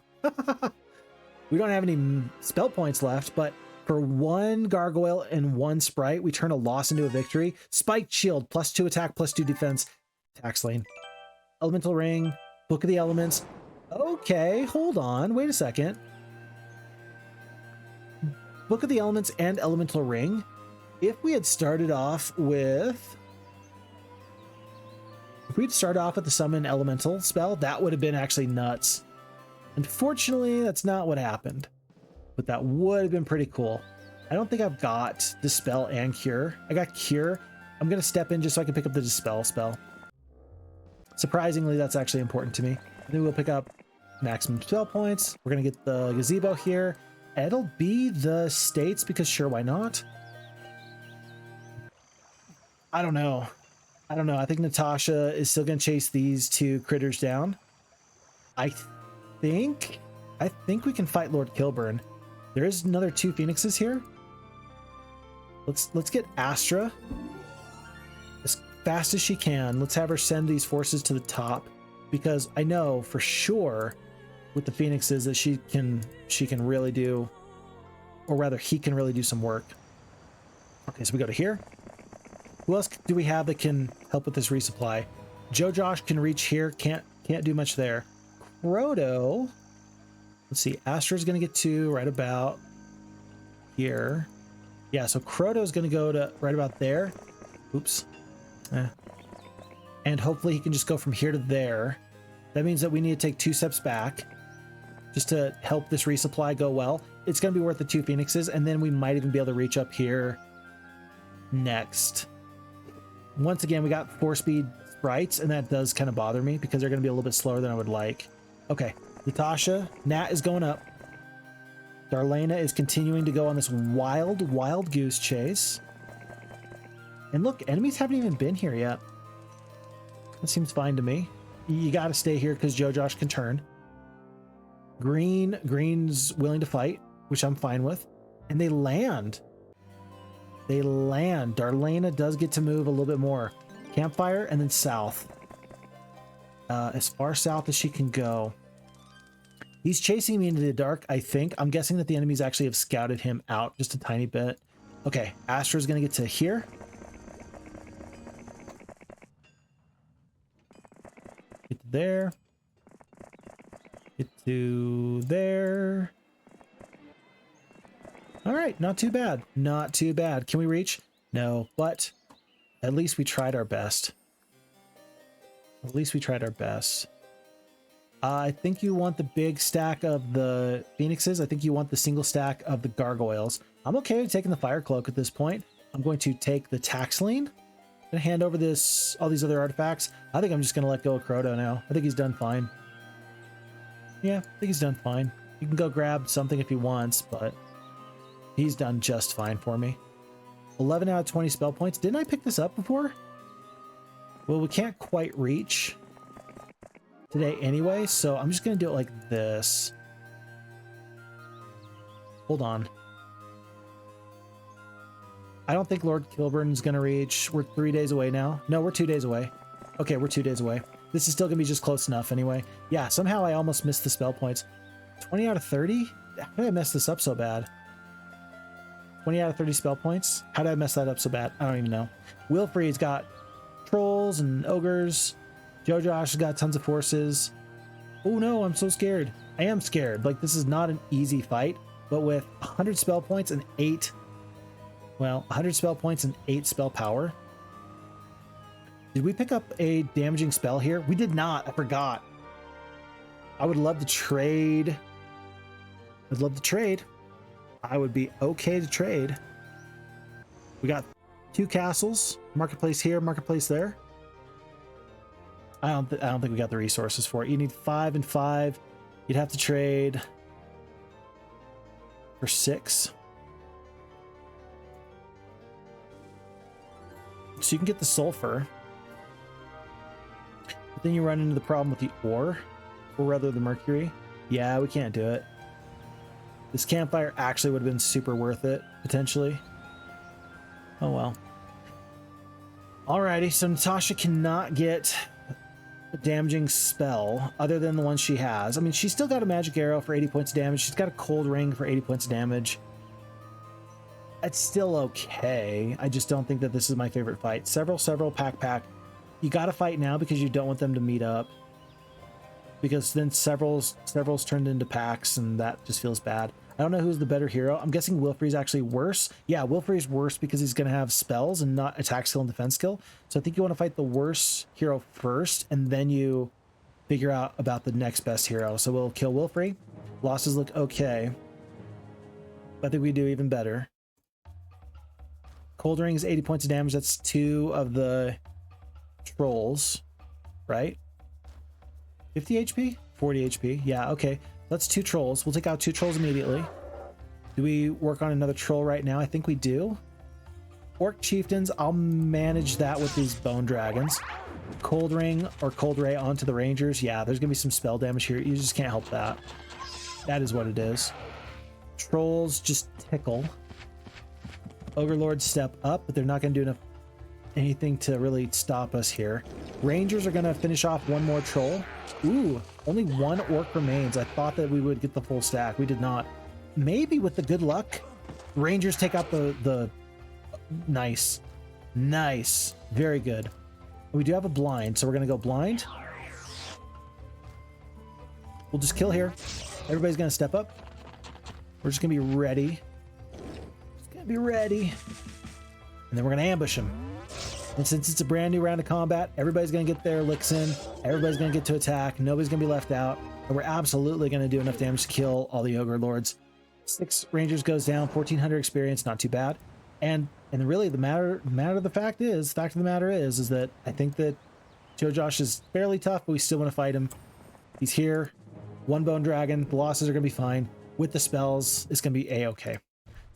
We don't have any spell points left, but for 1 gargoyle and 1 sprite, we turn a loss into a victory. Spiked shield, +2 attack, +2 defense. Tax lane. Elemental ring, Book of the Elements. Okay, hold on. Wait a second. Book of the Elements and Elemental ring. If we had started off with... If we'd started off with the Summon Elemental spell, that would have been actually nuts. Unfortunately, that's not what happened. But that would have been pretty cool. I don't think I've got Dispel and Cure. I got Cure. I'm going to step in just so I can pick up the Dispel spell. Surprisingly, that's actually important to me. Then we'll pick up maximum spell points. We're going to get the Gazebo here. It'll be the States because sure, why not? I don't know. I don't know. I think Natasha is still going to chase these 2 critters down. I think we can fight Lord Kilburn. There is another 2 phoenixes here. Let's get Astra as fast as she can. Let's have her send these forces to the top, because I know for sure with the phoenixes that she can really do, or rather he can really do some work. Okay, so we go to here. Who else do we have that can help with this resupply? Joe Josh can reach here. Can't do much there. Croto. Let's see. Astra's going to get 2 right about here. Yeah, so Croto's going to go to right about there. Oops. And hopefully he can just go from here to there. That means that we need to take 2 steps back just to help this resupply go well. It's going to be worth the 2 phoenixes, and then we might even be able to reach up here next. Once again, we got 4-speed sprites, and that does kind of bother me because they're going to be a little bit slower than I would like. Okay, Natasha, Nat is going up. Darlena is continuing to go on this wild goose chase. And look, enemies haven't even been here yet. That seems fine to me. You got to stay here because Joe Josh can turn. Green's willing to fight, which I'm fine with. And they land. They land. Darlena does get to move a little bit more. Campfire and then south. As far south as she can go. He's chasing me into the dark, I think. I'm guessing that the enemies actually have scouted him out just a tiny bit. Okay, Astra's gonna get to here. Get to there. Get to there. All right, not too bad. Not too bad. Can we reach? No, but at least we tried our best. At least we tried our best. I think you want the big stack of the phoenixes. I think you want the single stack of the gargoyles. I'm okay with taking the fire cloak at this point. I'm going to take the taxline and hand over all these other artifacts. I think I'm just going to let go of Carator now. I think he's done fine. Yeah, I think he's done fine. You can go grab something if he wants, but he's done just fine for me. 11 out of 20 spell points. Didn't I pick this up before? Well, we can't quite reach today anyway, so I'm just going to do it like this. Hold on. I don't think Lord Kilburn's going to reach. We're 3 days away now. No, we're 2 days away. Okay, we're 2 days away. This is still going to be just close enough anyway. Yeah, somehow I almost missed the spell points. 20 out of 30? How did I mess this up so bad? 20 out of 30 spell points? How did I mess that up so bad? I don't even know. Wilfried's got trolls and ogres. Joe Josh has got tons of forces. Oh no, I'm so scared. I am scared. Like, this is not an easy fight, but with 100 spell points and 100 spell points and 8 spell power. Did we pick up a damaging spell here? We did not. I forgot. I would love to trade. I'd love to trade. I would be okay to trade. We got 2 castles. Marketplace here, marketplace there. I don't think we got the resources for it. You need 5 and 5. You'd have to trade for 6. So you can get the sulfur. But then you run into the problem with the ore, or rather the mercury. Yeah, we can't do it. This campfire actually would have been super worth it, potentially. Oh well. Alrighty, so Natasha cannot get a damaging spell other than the one she has. I mean, she's still got a magic arrow for 80 points of damage. She's got a cold ring for 80 points of damage. It's still okay. I just don't think that this is my favorite fight. Several, pack. You gotta fight now because you don't want them to meet up. Because then several's turned into packs and that just feels bad. I don't know who's the better hero. I'm guessing Wilfried's actually worse. Yeah, Wilfried's worse because he's gonna have spells and not attack skill and defense skill. So I think you want to fight the worse hero first and then you figure out about the next best hero. So we'll kill Wilfried. Losses look okay. I think we do even better. Cold Ring is 80 points of damage. That's 2 of the trolls, right? 50 HP? 40 HP. Yeah, okay. That's 2 trolls. We'll take out 2 trolls immediately. Do we work on another troll right now? I think we do. Orc chieftains, I'll manage that with these bone dragons. Cold Ring or Cold Ray onto the rangers. Yeah, there's gonna be some spell damage here. You just can't help that. That is what it is. Trolls just tickle. Ogre Lords step up, but they're not going to do anything to really stop us here. Rangers are going to finish off one more troll. Ooh, only 1 orc remains. I thought that we would get the full stack. We did not. Maybe with the good luck, Rangers take out the nice. Nice. Very good. We do have a blind, so we're going to go blind. We'll just kill here. Everybody's going to step up. We're just going to be ready. Be ready, and then we're gonna ambush him. And since it's a brand new round of combat, everybody's gonna get their licks in, everybody's gonna get to attack, nobody's gonna be left out, and we're absolutely gonna do enough damage to kill all the ogre lords. 6 rangers goes down, 1400 experience, not too bad. And really the fact of the matter is that I think that Joe Josh is fairly tough, but we still want to fight him. He's here, 1 bone dragon, the losses are gonna be fine. With the spells, it's gonna be a-okay.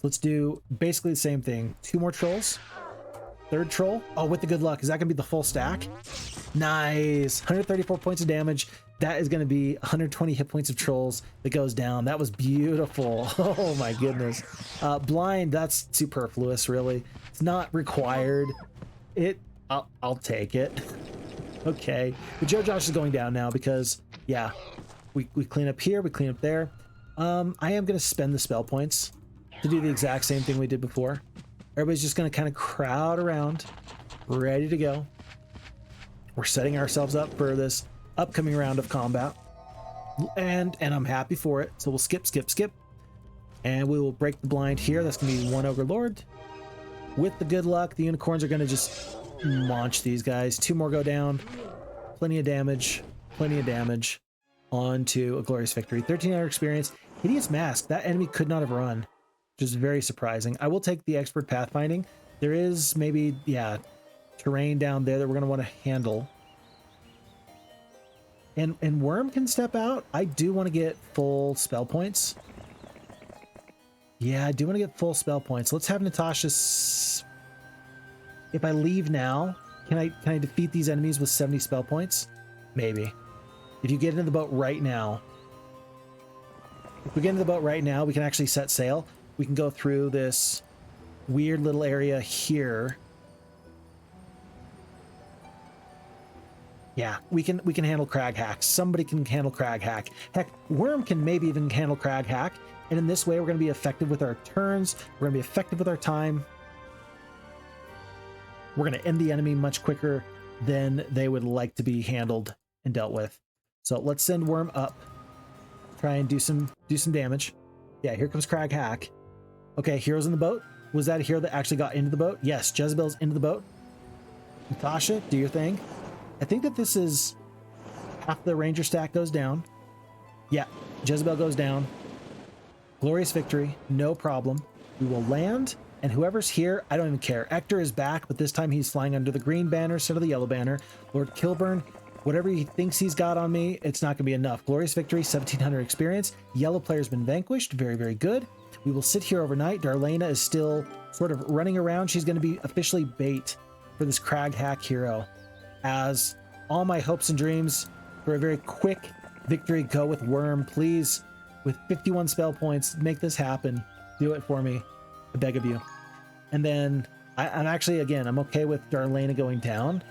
Let's do basically the same thing. 2 more trolls. third troll. Oh, with the good luck, is that gonna be the full stack? Nice. 134 points of damage. That is gonna be 120 hit points of trolls that goes down. That was beautiful. Oh my goodness. Blind, that's superfluous, really. It's not required. I'll take it. Okay. The Joe Josh is going down now because, yeah, we clean up here, we clean up there. I am gonna spend the spell points to do the exact same thing we did before. Everybody's just gonna kind of crowd around, ready to go. We're setting ourselves up for this upcoming round of combat, and I'm happy for it. So we'll skip, and we will break the blind here. That's gonna be one Ogre Lord. With the good luck, the unicorns are gonna just launch these guys. Two more go down. Plenty of damage. On to a glorious victory. 1300 experience. Hideous Mask. That enemy could not have run, which is very surprising. I will take the expert pathfinding. There is maybe, yeah, terrain down there that we're going to want to handle. And Worm can step out. I do want to get full spell points. Yeah, I do want to get full spell points. Let's have Natasha. If I leave now, can I defeat these enemies with 70 spell points? Maybe. If you get into the boat right now, we can actually set sail. We can go through this weird little area here. Yeah, we can handle Crag Hack. Somebody can handle Crag Hack. Heck, Worm can maybe even handle Crag Hack. And in this way, we're going to be effective with our turns. We're going to be effective with our time. We're going to end the enemy much quicker than they would like to be handled and dealt with. So let's send Worm up. Try and do some damage. Yeah, here comes Crag Hack. Okay, heroes in the boat. Was that a hero that actually got into the boat? Yes, Jezebel's into the boat. Natasha, do your thing. I think that this is half the ranger stack goes down. Yeah, Jezebel goes down. Glorious victory, no problem. We will land, and whoever's here, I don't even care. Ector is back, but this time he's flying under the green banner instead of the yellow banner. Lord Kilburn, whatever he thinks he's got on me, it's not going to be enough. Glorious victory, 1700 experience. Yellow player's been vanquished. Very, very good. We will sit here overnight. Darlena is still sort of running around. She's going to be officially bait for this Crag Hack hero. As all my hopes and dreams for a very quick victory go with Worm, please, with 51 spell points, make this happen. Do it for me. I beg of you. And then I'm actually, again, I'm okay with Darlena going down.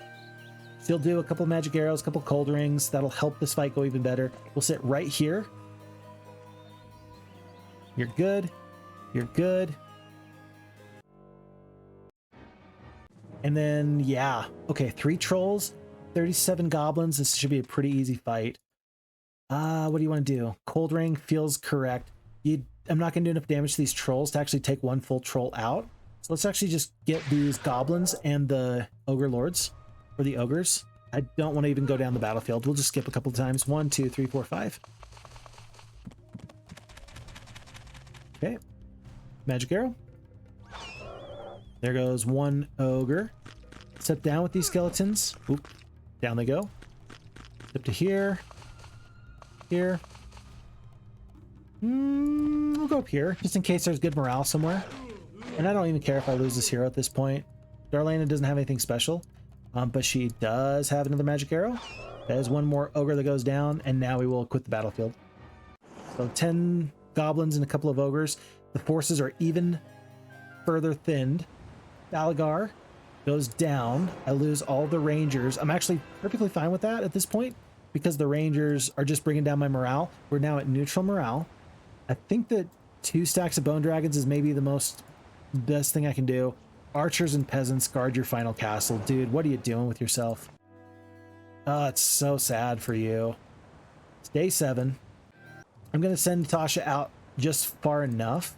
Still do a couple of magic arrows, a couple cold rings. That'll help this fight go even better. We'll sit right here. You're good. You're good. And then, yeah. Okay, 3 trolls, 37 goblins. This should be a pretty easy fight. What do you want to do? Cold ring feels correct. I'm not going to do enough damage to these trolls to actually take one full troll out. So let's actually just get these goblins and the ogre lords. Or the ogres. I don't want to even go down the battlefield. We'll just skip a couple of times. 1, 2, 3, 4, 5. Okay. Magic arrow. There goes one ogre. Step down with these skeletons. Oop. Down they go. Step to here. Here. We'll go up here, just in case there's good morale somewhere. And I don't even care if I lose this hero at this point. Darlena doesn't have anything special. But she does have another magic arrow. That is one more ogre that goes down, and now we will quit the battlefield. So 10 goblins and a couple of ogres. The forces are even further thinned. Balagar goes down. I lose all the rangers. I'm actually perfectly fine with that at this point, because the rangers are just bringing down my morale. We're now at neutral morale. I think that 2 stacks of bone dragons is maybe the best thing I can do. Archers and peasants, guard your final castle. Dude, what are you doing with yourself? Oh, it's so sad for you. It's day 7. I'm going to send Natasha out just far enough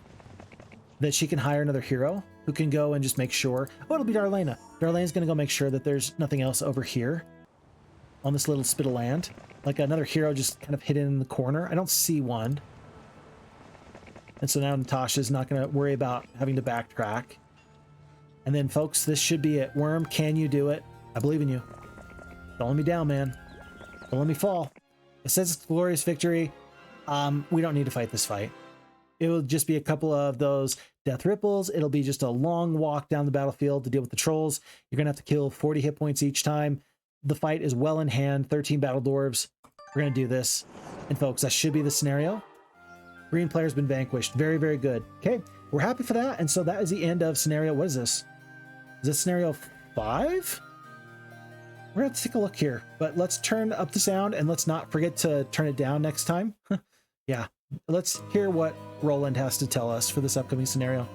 that she can hire another hero who can go and just make sure. Oh, it'll be Darlena. Darlena's going to go make sure that there's nothing else over here on this little spit of land. Like another hero just kind of hidden in the corner. I don't see one. And so now Natasha's not going to worry about having to backtrack. And then, folks, this should be it. Worm, can you do it? I believe in you. Don't let me down, man. Don't let me fall. It says it's glorious victory. We don't need to fight this fight. it will just be a couple of those death ripples. It'll be just a long walk down the battlefield to deal with the trolls. You're going to have to kill 40 hit points each time. The fight is well in hand. 13 battle dwarves. We're going to do this. And folks, that should be the scenario. Green player's been vanquished. Very, very good. Okay, we're happy for that. And so that is the end of scenario. What is this? Is this scenario 5? We're going to take a look here, but let's turn up the sound and let's not forget to turn it down next time. Yeah, let's hear what Roland has to tell us for this upcoming scenario.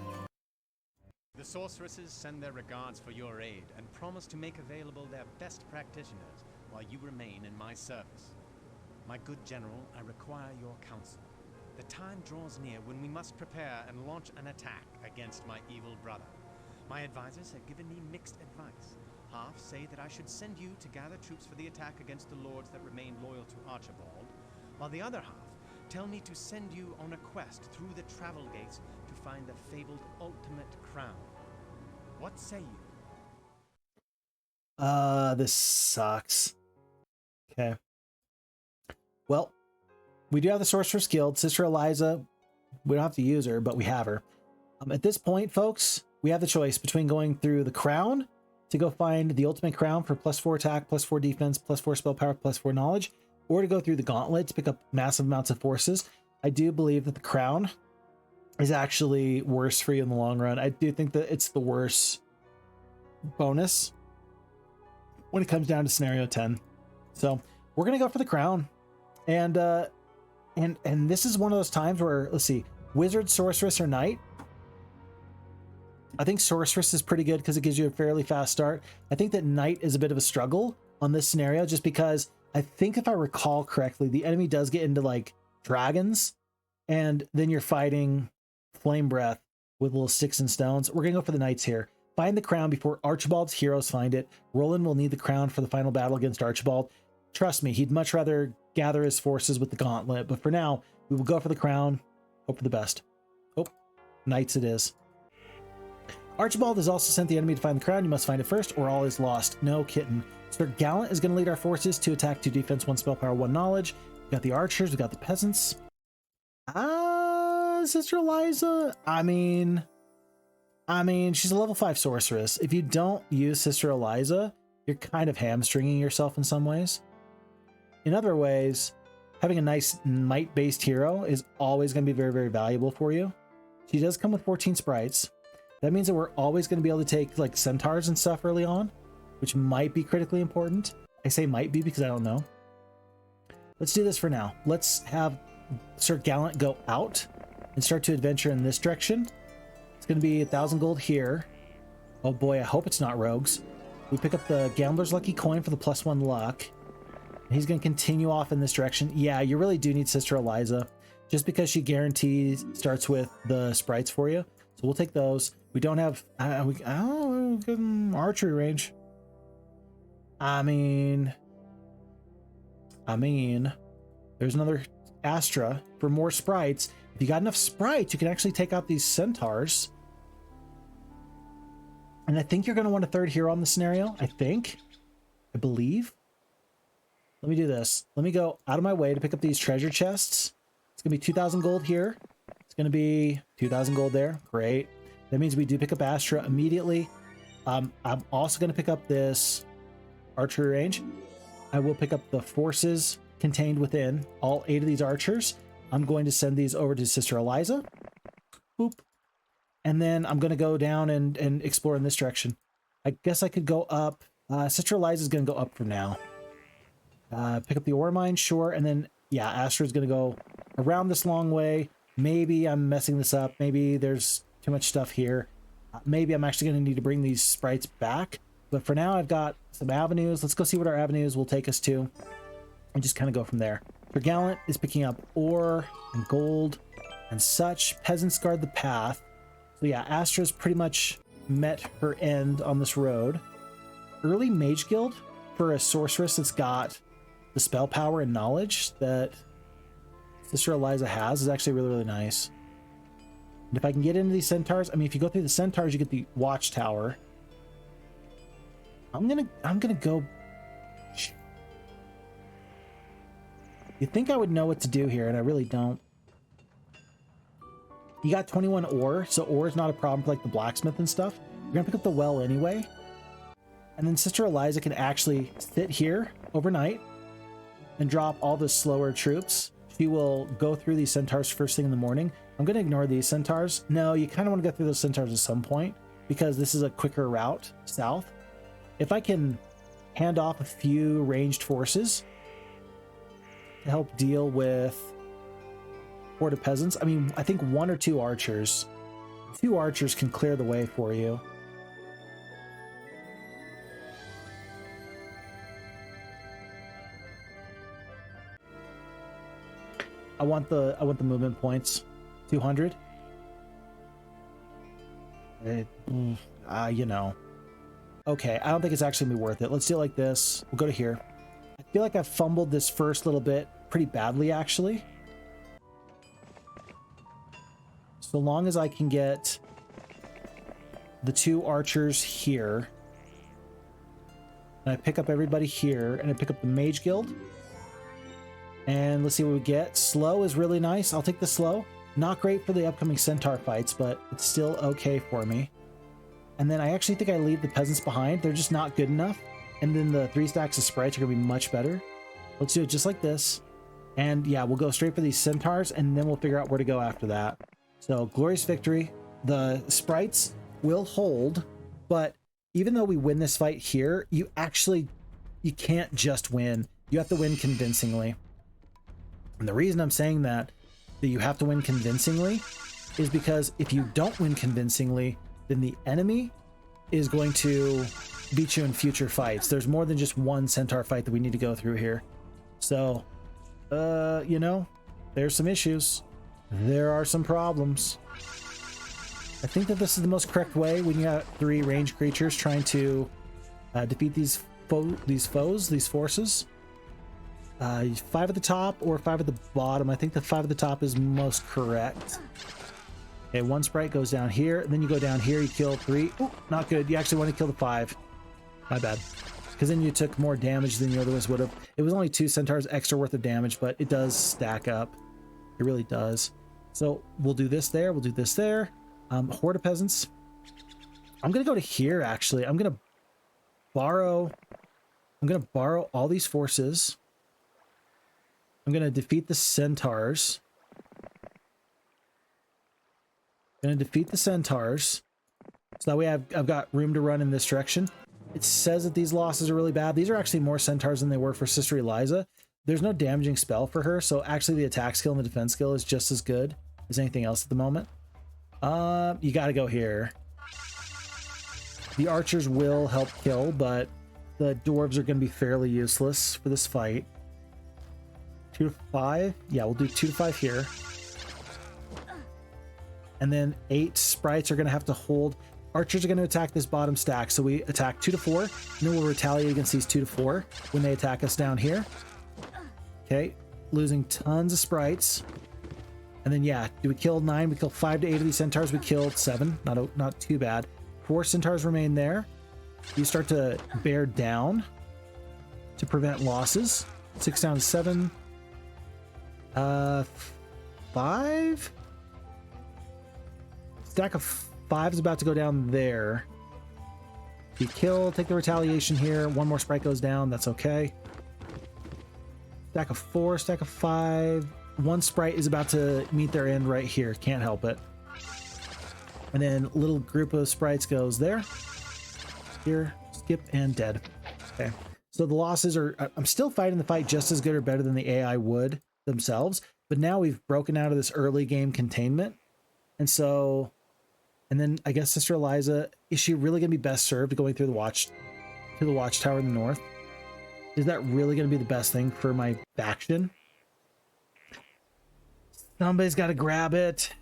The sorceresses send their regards for your aid and promise to make available their best practitioners while you remain in my service. My good general, I require your counsel. The time draws near when we must prepare and launch an attack against my evil brother. My advisors have given me mixed advice. Half say that I should send you to gather troops for the attack against the lords that remain loyal to Archibald, while the other half tell me to send you on a quest through the travel gates to find the fabled ultimate crown. What say you? This sucks. Okay. Well, we do have the Sorcerer's Guild. Sister Eliza, we don't have to use her, but we have her. At this point, folks, we have the choice between going through the crown to go find the ultimate crown for +4 attack, +4 defense, +4 spell power, +4 knowledge, or to go through the gauntlet to pick up massive amounts of forces. I do believe that the crown is actually worse for you in the long run. I do think that it's the worst bonus when it comes down to scenario 10. So we're going to go for the crown. And this is one of those times where, let's see, wizard, sorceress, or knight. I think sorceress is pretty good because it gives you a fairly fast start. I think that knight is a bit of a struggle on this scenario just because I think if I recall correctly, the enemy does get into like dragons and then you're fighting flame breath with little sticks and stones. We're going to go for the knights here. Find the crown before Archibald's heroes find it. Roland will need the crown for the final battle against Archibald. Trust me, he'd much rather gather his forces with the gauntlet, but for now, we will go for the crown. Hope for the best. Oh, knights it is. Archibald has also sent the enemy to find the crown. You must find it first or all is lost. No kitten. Sir Gallant is going to lead our forces to attack, 2 defense, 1 spell power, 1 knowledge. We got the archers, we got the peasants. Sister Eliza, I mean, she's a level 5 sorceress. If you don't use Sister Eliza, you're kind of hamstringing yourself in some ways. In other ways, having a nice might-based hero is always going to be very, very valuable for you. She does come with 14 sprites. That means that we're always going to be able to take like centaurs and stuff early on, which might be critically important. I say might be because I don't know. Let's do this for now. Let's have Sir Gallant go out and start to adventure in this direction. It's going to be 1,000 gold here. Oh boy, I hope it's not rogues. We pick up the Gambler's Lucky Coin for the +1 luck. He's going to continue off in this direction. Yeah, you really do need Sister Eliza, just because she guarantees starts with the sprites for you. So we'll take those. We don't have good archery range. I mean, there's another Astra for more sprites. If you got enough sprites, you can actually take out these centaurs. And I think you're going to want a 3rd hero on the scenario. I believe. Let me do this. Let me go out of my way to pick up these treasure chests. It's going to be 2,000 gold here. It's going to be 2,000 gold there. Great. That means we do pick up Astra immediately. I'm also going to pick up this archery range. I will pick up the forces contained within all 8 of these archers. I'm going to send these over to Sister Eliza. Boop. And then I'm going to go down and explore in this direction. I guess I could go up. Sister Eliza is going to go up for now. Pick up the ore mine, sure. And then, yeah, Astra is going to go around this long way. Maybe I'm messing this up. Maybe there's too much stuff here. Maybe I'm actually going to need to bring these sprites back. But for now, I've got some avenues. Let's go see what our avenues will take us to and just kind of go from there. Sir Gallant is picking up ore and gold and such. Peasants guard the path. So yeah, Astra's pretty much met her end on this road. Early Mage Guild for a sorceress that's got the spell power and knowledge that Sister Eliza has is actually really, really nice. And if I can get into these centaurs, I mean, if you go through the centaurs, you get the watchtower. I'm gonna go. You think I would know what to do here, and I really don't. You got 21 ore, so ore is not a problem for like the blacksmith and stuff. You're gonna pick up the well anyway. And then Sister Eliza can actually sit here overnight and drop all the slower troops. She will go through these centaurs first thing in the morning. I'm gonna ignore these centaurs. No, you kind of want to go through those centaurs at some point because this is a quicker route south. If I can hand off a few ranged forces to help deal with horde of peasants. I mean, I think 1 or 2 archers. 2 archers can clear the way for you. I want the movement points. 200. You know. Okay, I don't think it's actually gonna be worth it. Let's do it like this. We'll go to here. I feel like I fumbled this first little bit pretty badly, actually. So long as I can get the 2 archers here, and I pick up everybody here, and I pick up the mage guild, and let's see what we get. Slow is really nice. I'll take the slow. Not great for the upcoming centaur fights, but it's still okay for me. And then I actually think I leave the peasants behind. They're just not good enough. And then the 3 stacks of sprites are gonna be much better. Let's do it just like this. And yeah, we'll go straight for these centaurs, and then we'll figure out where to go after that. So glorious victory. The sprites will hold, but even though we win this fight here, you can't just win. You have to win convincingly. And the reason I'm saying that you have to win convincingly is because if you don't win convincingly, then the enemy is going to beat you in future fights. There's more than just one centaur fight that we need to go through here. So, you know, there's some issues. There are some problems. I think that this is the most correct way when you got 3 ranged creatures trying to defeat these forces. 5 at the top or 5 at the bottom. I think the 5 at the top is most correct. Okay, 1 sprite goes down here, and then you go down here, you kill 3. Ooh, not good. You actually want to kill the 5. My bad. Because then you took more damage than you otherwise would have. It was only 2 centaurs extra worth of damage, but it does stack up. It really does. So we'll do this there. We'll do this there. Horde of peasants. I'm going to go to here, actually. I'm going to borrow all these forces. I'm going to defeat the centaurs. So that way I've got room to run in this direction. It says that these losses are really bad. These are actually more centaurs than they were for Sister Eliza. There's no damaging spell for her, so actually the attack skill and the defense skill is just as good as anything else at the moment. You gotta go here. The archers will help kill, but the dwarves are gonna be fairly useless for this fight. 2 to 5? Yeah, we'll do 2 to 5 here. And then 8 sprites are gonna have to hold. Archers are gonna attack this bottom stack, so we attack 2 to 4, and then we'll retaliate against these 2 to 4 when they attack us down here. Okay, losing tons of sprites. And then yeah, do we kill 9? We killed 5 to 8 of these centaurs. We killed 7. Not too bad. 4 centaurs remain there. You start to bear down to prevent losses. 6 down to 7. 5? Stack of 5 is about to go down there. You kill, take the retaliation here. 1 more sprite goes down. That's okay. Stack of 4, stack of 5. 1 sprite is about to meet their end right here. Can't help it. And then little group of sprites goes there. Here, skip, and dead. Okay. So the losses are... I'm still fighting the fight just as good or better than the AI would themselves. But now we've broken out of this early game containment. And so... And then I guess Sister Eliza, is she really going to be best served going through the watchtower in the north? Is that really going to be the best thing for my faction? Somebody's got to grab it.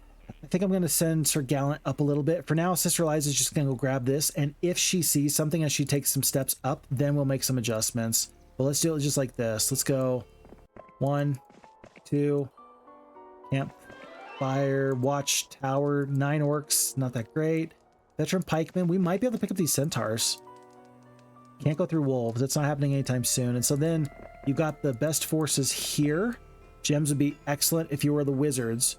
I think I'm going to send Sir Gallant up a little bit. For now, Sister Eliza is just going to go grab this. And if she sees something as she takes some steps up, then we'll make some adjustments. But let's do it just like this. Let's go 1, 2, campfire, watchtower, 9 orcs. Not that great. Veteran pikemen. We might be able to pick up these centaurs. Can't go through wolves. That's not happening anytime soon. And so then you got the best forces here. Gems would be excellent if you were the wizards.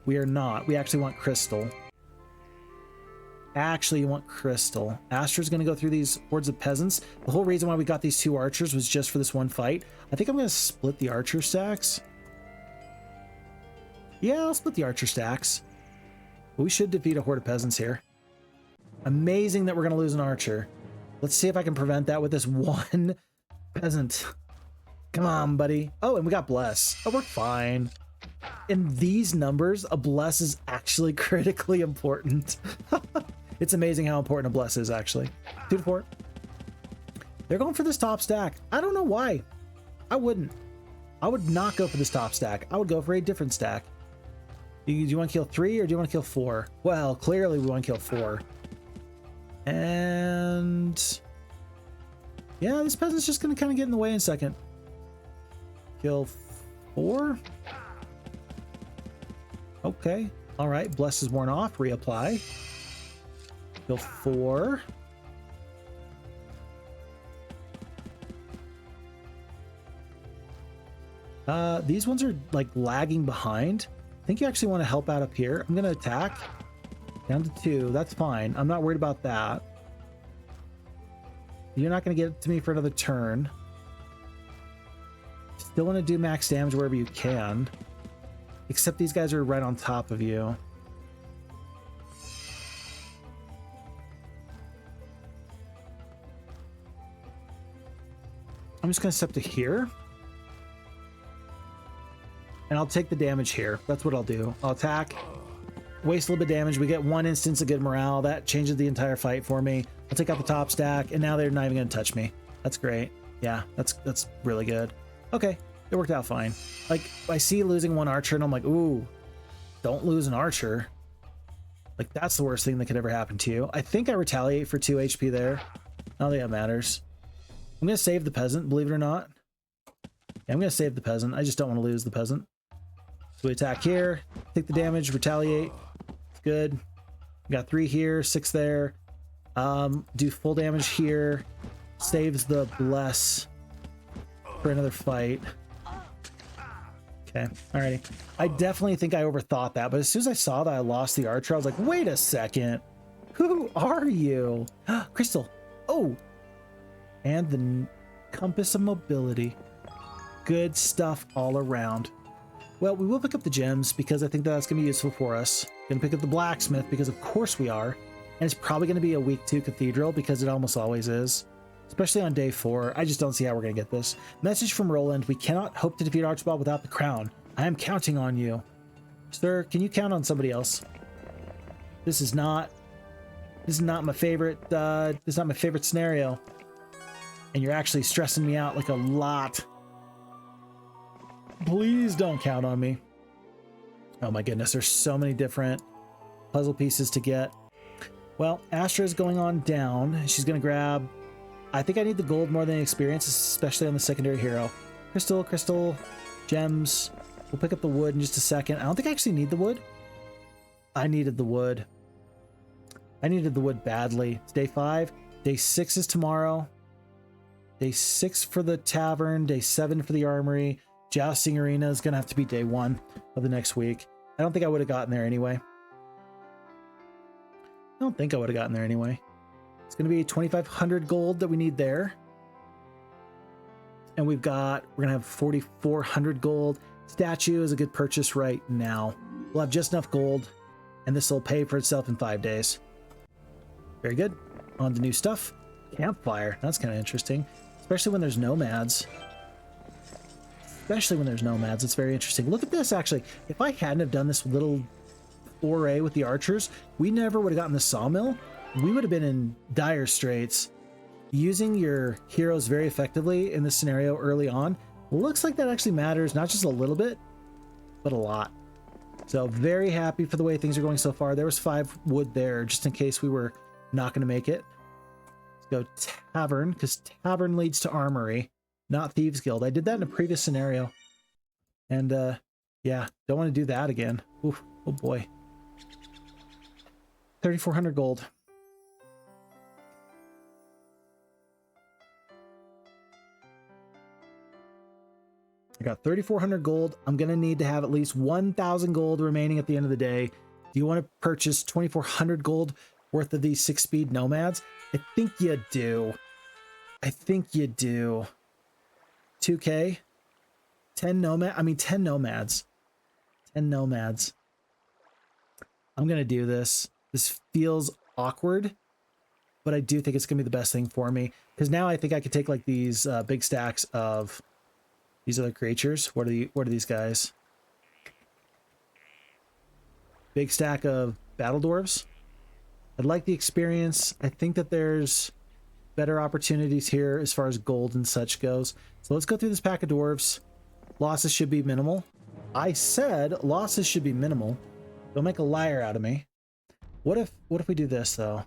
We are not. We actually want crystal. Actually, you want crystal. Astra's going to go through these hordes of peasants. The whole reason why we got these 2 archers was just for this one fight. I think I'm going to split the archer stacks. Yeah, I'll split the archer stacks. But we should defeat a horde of peasants here. Amazing that we're going to lose an archer. Let's see if I can prevent that with this one peasant. Come on, buddy. Oh, and we got bless. Oh, we're fine. In these numbers, a bless is actually critically important. It's amazing how important a bless is, actually. 2 to 4. They're going for this top stack. I don't know why. I wouldn't. I would not go for this top stack. I would go for a different stack. Do you want to kill 3 or do you want to kill 4? Well, clearly we want to kill 4. And yeah, this peasant's just going to kind of get in the way in a second. Kill 4. Okay. All right. Bless is worn off. Reapply. Kill 4. These ones are like lagging behind. I think you actually want to help out up here. I'm going to attack. Down to 2. That's fine. I'm not worried about that. You're not going to get to me for another turn. Still want to do max damage wherever you can. Except these guys are right on top of you. I'm just going to step to here. And I'll take the damage here. That's what I'll do. I'll attack. Waste a little bit of damage. We get 1 instance of good morale. That changes the entire fight for me. I'll take out the top stack. And now they're not even going to touch me. That's great. Yeah, that's really good. Okay. It worked out fine. Like, I see losing 1 archer and I'm like, ooh, don't lose an archer. Like, that's the worst thing that could ever happen to you. I think I retaliate for 2 HP there. I don't think that matters. I'm going to save the peasant, believe it or not. Yeah, I'm going to save the peasant. I just don't want to lose the peasant. So we attack here, take the damage, retaliate. It's good. We got 3 here, 6 there. Do full damage here. Saves the bless for another fight. Okay, alrighty. I definitely think I overthought that, but as soon as I saw that I lost the archer, I was like, wait a second. Who are you? Crystal. Oh! And the compass of mobility. Good stuff all around. Well, we will pick up the gems because I think that's going to be useful for us. Going to pick up the blacksmith because of course we are. And it's probably going to be a week 2 cathedral because it almost always is. Especially on day 4. I just don't see how we're going to get this. Message from Roland. We cannot hope to defeat Archibald without the crown. I am counting on you. Sir, can you count on somebody else? This is not my favorite scenario. And you're actually stressing me out like a lot. Please don't count on me. Oh my goodness, there's so many different puzzle pieces to get. Well, Astra is going on down. She's going to grab... I think I need the gold more than the experience, especially on the secondary hero. Crystal, gems. We'll pick up the wood in just a second. I don't think I actually need the wood. I needed the wood. I needed the wood badly. It's day 5. Day 6 is tomorrow. Day 6 for the tavern. Day 7 for the armory. Jousting arena is going to have to be day 1 of the next week. I don't think I would have gotten there anyway. It's going to be 2,500 gold that we need there. And we're going to have 4,400 gold. Statue is a good purchase right now. We'll have just enough gold, and this will pay for itself in 5 days. Very good. On to new stuff. Campfire. That's kind of interesting. Especially when there's nomads. It's very interesting. Look at this, actually. If I hadn't have done this little foray with the archers, we never would have gotten the sawmill. We would have been in dire straits. Using your heroes very effectively in this scenario early on looks like that actually matters, not just a little bit, but a lot. So very happy for the way things are going so far. There was 5 wood there just in case we were not going to make it. Let's go tavern, because tavern leads to armory, not Thieves Guild. I did that in a previous scenario. And yeah, don't want to do that again. Oof, oh boy. 3,400 gold. I got 3,400 gold. I'm going to need to have at least 1,000 gold remaining at the end of the day. Do you want to purchase 2,400 gold worth of these 6-speed nomads? I think you do. I think you do. 2K? 10 nomads. 10 nomads. 10 nomads. I'm going to do this. This feels awkward, but I do think it's going to be the best thing for me. Because now I think I could take like these big stacks of these other creatures. What are these guys? Big stack of battle dwarves. I'd like the experience. I think that there's better opportunities here as far as gold and such goes. So let's go through this pack of dwarves. Losses should be minimal. I said losses should be minimal. Don't make a liar out of me. What if we do this though?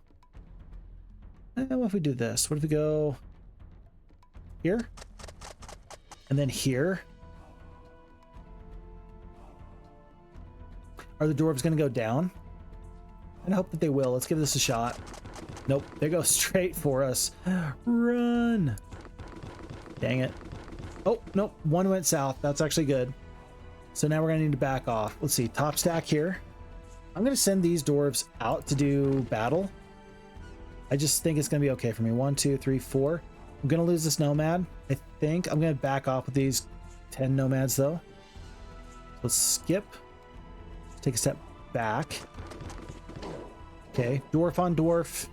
What if we do this? What if we go here? And then here? Are the dwarves going to go down? And I hope that they will. Let's give this a shot. Nope, they go straight for us. Run! Dang it. Oh, nope, one went south. That's actually good. So now we're going to need to back off. Let's see, top stack here. I'm going to send these dwarves out to do battle. I just think it's going to be okay for me. 1, 2, 3, 4. I'm going to lose this nomad. I think I'm going to back off with these 10 nomads though. Let's skip. Take a step back. Okay, dwarf on dwarf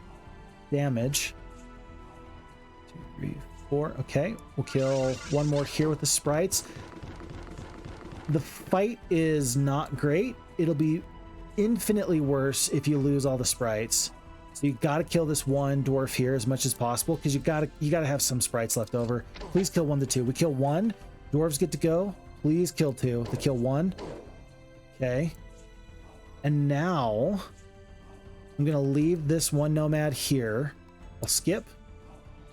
damage. 2, 3, 4. Okay, we'll kill one more here with the sprites. The fight is not great. It'll be infinitely worse if you lose all the sprites. So you got to kill this one dwarf here as much as possible because you got to have some sprites left over. Please kill 1 to 2. We kill 1. Dwarves get to go. Please kill 2. They kill 1. Okay. And now I'm going to leave this one nomad here. I'll skip.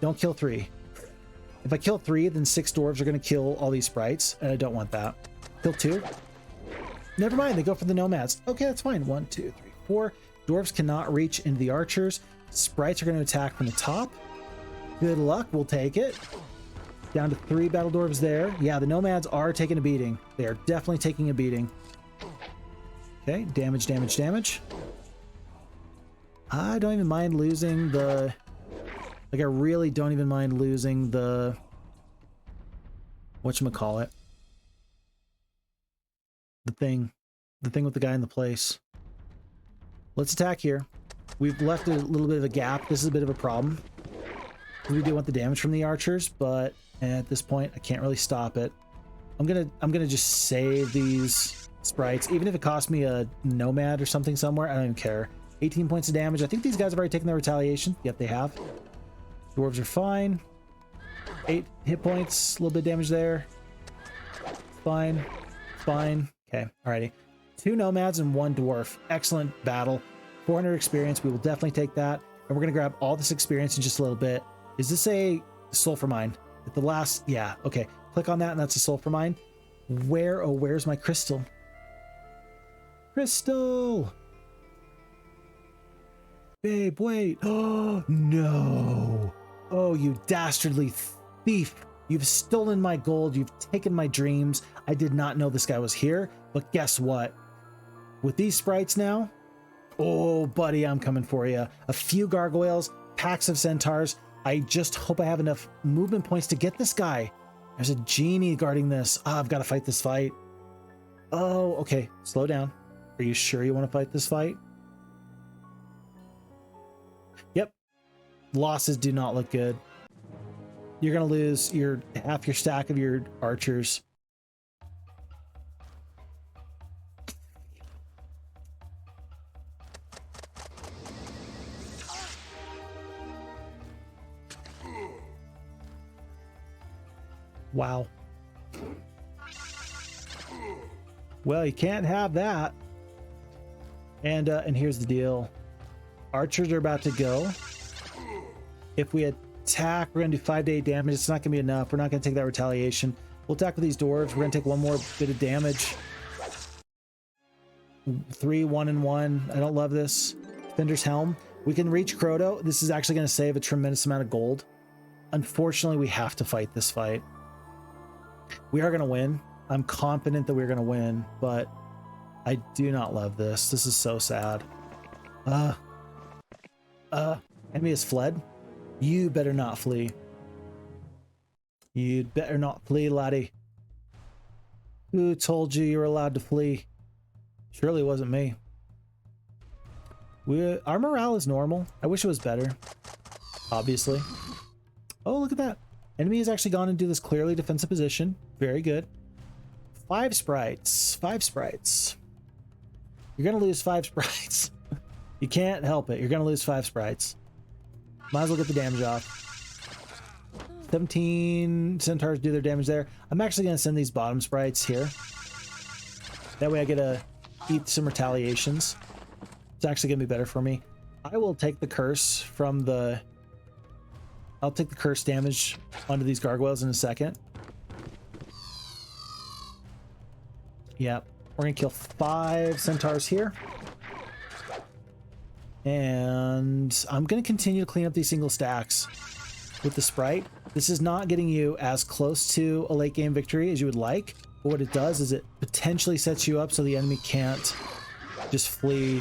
Don't kill 3. If I kill 3, then 6 dwarves are going to kill all these sprites, and I don't want that. Kill 2. Never mind, they go for the nomads. Okay, that's fine. 1, 2, 3, 4. Dwarves cannot reach into the archers. Sprites are going to attack from the top. Good luck, we'll take it. Down to 3 battle dwarves there. Yeah, the nomads are taking a beating. They are definitely taking a beating. Okay, damage, damage, damage. I don't even mind losing the... Like, I really don't even mind losing the... Whatchamacallit? The thing with the guy in the place. Let's attack here. We've left a little bit of a gap. This is a bit of a problem. We do want the damage from the archers, but at this point, I can't really stop it. I'm gonna just save these sprites, even if it costs me a nomad or something somewhere. I don't even care. 18 points of damage. I think these guys have already taken their retaliation. Yep, they have. Dwarves are fine. 8 hit points. A little bit of damage there. Fine. Fine. Okay. Alrighty. 2 nomads and 1 dwarf. Excellent battle. 400 experience. We will definitely take that. And we're going to grab all this experience in just a little bit. Is this a sulfur mine? At the last... Yeah. Okay. Click on that and that's a sulfur mine. Where... Oh, where's my crystal? Crystal! Babe, wait. Oh, no. Oh, you dastardly thief. You've stolen my gold. You've taken my dreams. I did not know this guy was here. But guess what? With these sprites now, oh, buddy, I'm coming for you. A few gargoyles, packs of centaurs. I just hope I have enough movement points to get this guy. There's a genie guarding this. Oh, I've got to fight this fight. Oh, okay. Slow down. Are you sure you want to fight this fight? Yep. Losses do not look good. You're going to lose half your stack of your archers. Wow. Well, you can't have that. And here's the deal. Archers are about to go. If we attack, we're going to do 5 to 8 damage. It's not going to be enough. We're not going to take that retaliation. We'll attack with these dwarves. We're going to take 1 more bit of damage. 3, 1, and 1. I don't love this. Defender's Helm. We can reach Croto. This is actually going to save a tremendous amount of gold. Unfortunately, we have to fight this fight. We are going to win. I'm confident that we're going to win, but I do not love this. This is so sad. Enemy has fled. You better not flee. You'd better not flee, laddie. Who told you were allowed to flee? Surely it wasn't me. Our morale is normal. I wish it was better. Obviously. Oh, look at that. Enemy has actually gone into this clearly defensive position. Very good. 5 sprites. 5 sprites. You're going to lose 5 sprites. You can't help it. You're going to lose 5 sprites. Might as well get the damage off. 17 centaurs do their damage there. I'm actually going to send these bottom sprites here. That way I get to eat some retaliations. It's actually going to be better for me. I will take the curse from the... I'll take the curse damage onto these gargoyles in a second. Yep. We're going to kill 5 centaurs here. And I'm going to continue to clean up these single stacks with the sprite. This is not getting you as close to a late game victory as you would like. But what it does is it potentially sets you up so the enemy can't just flee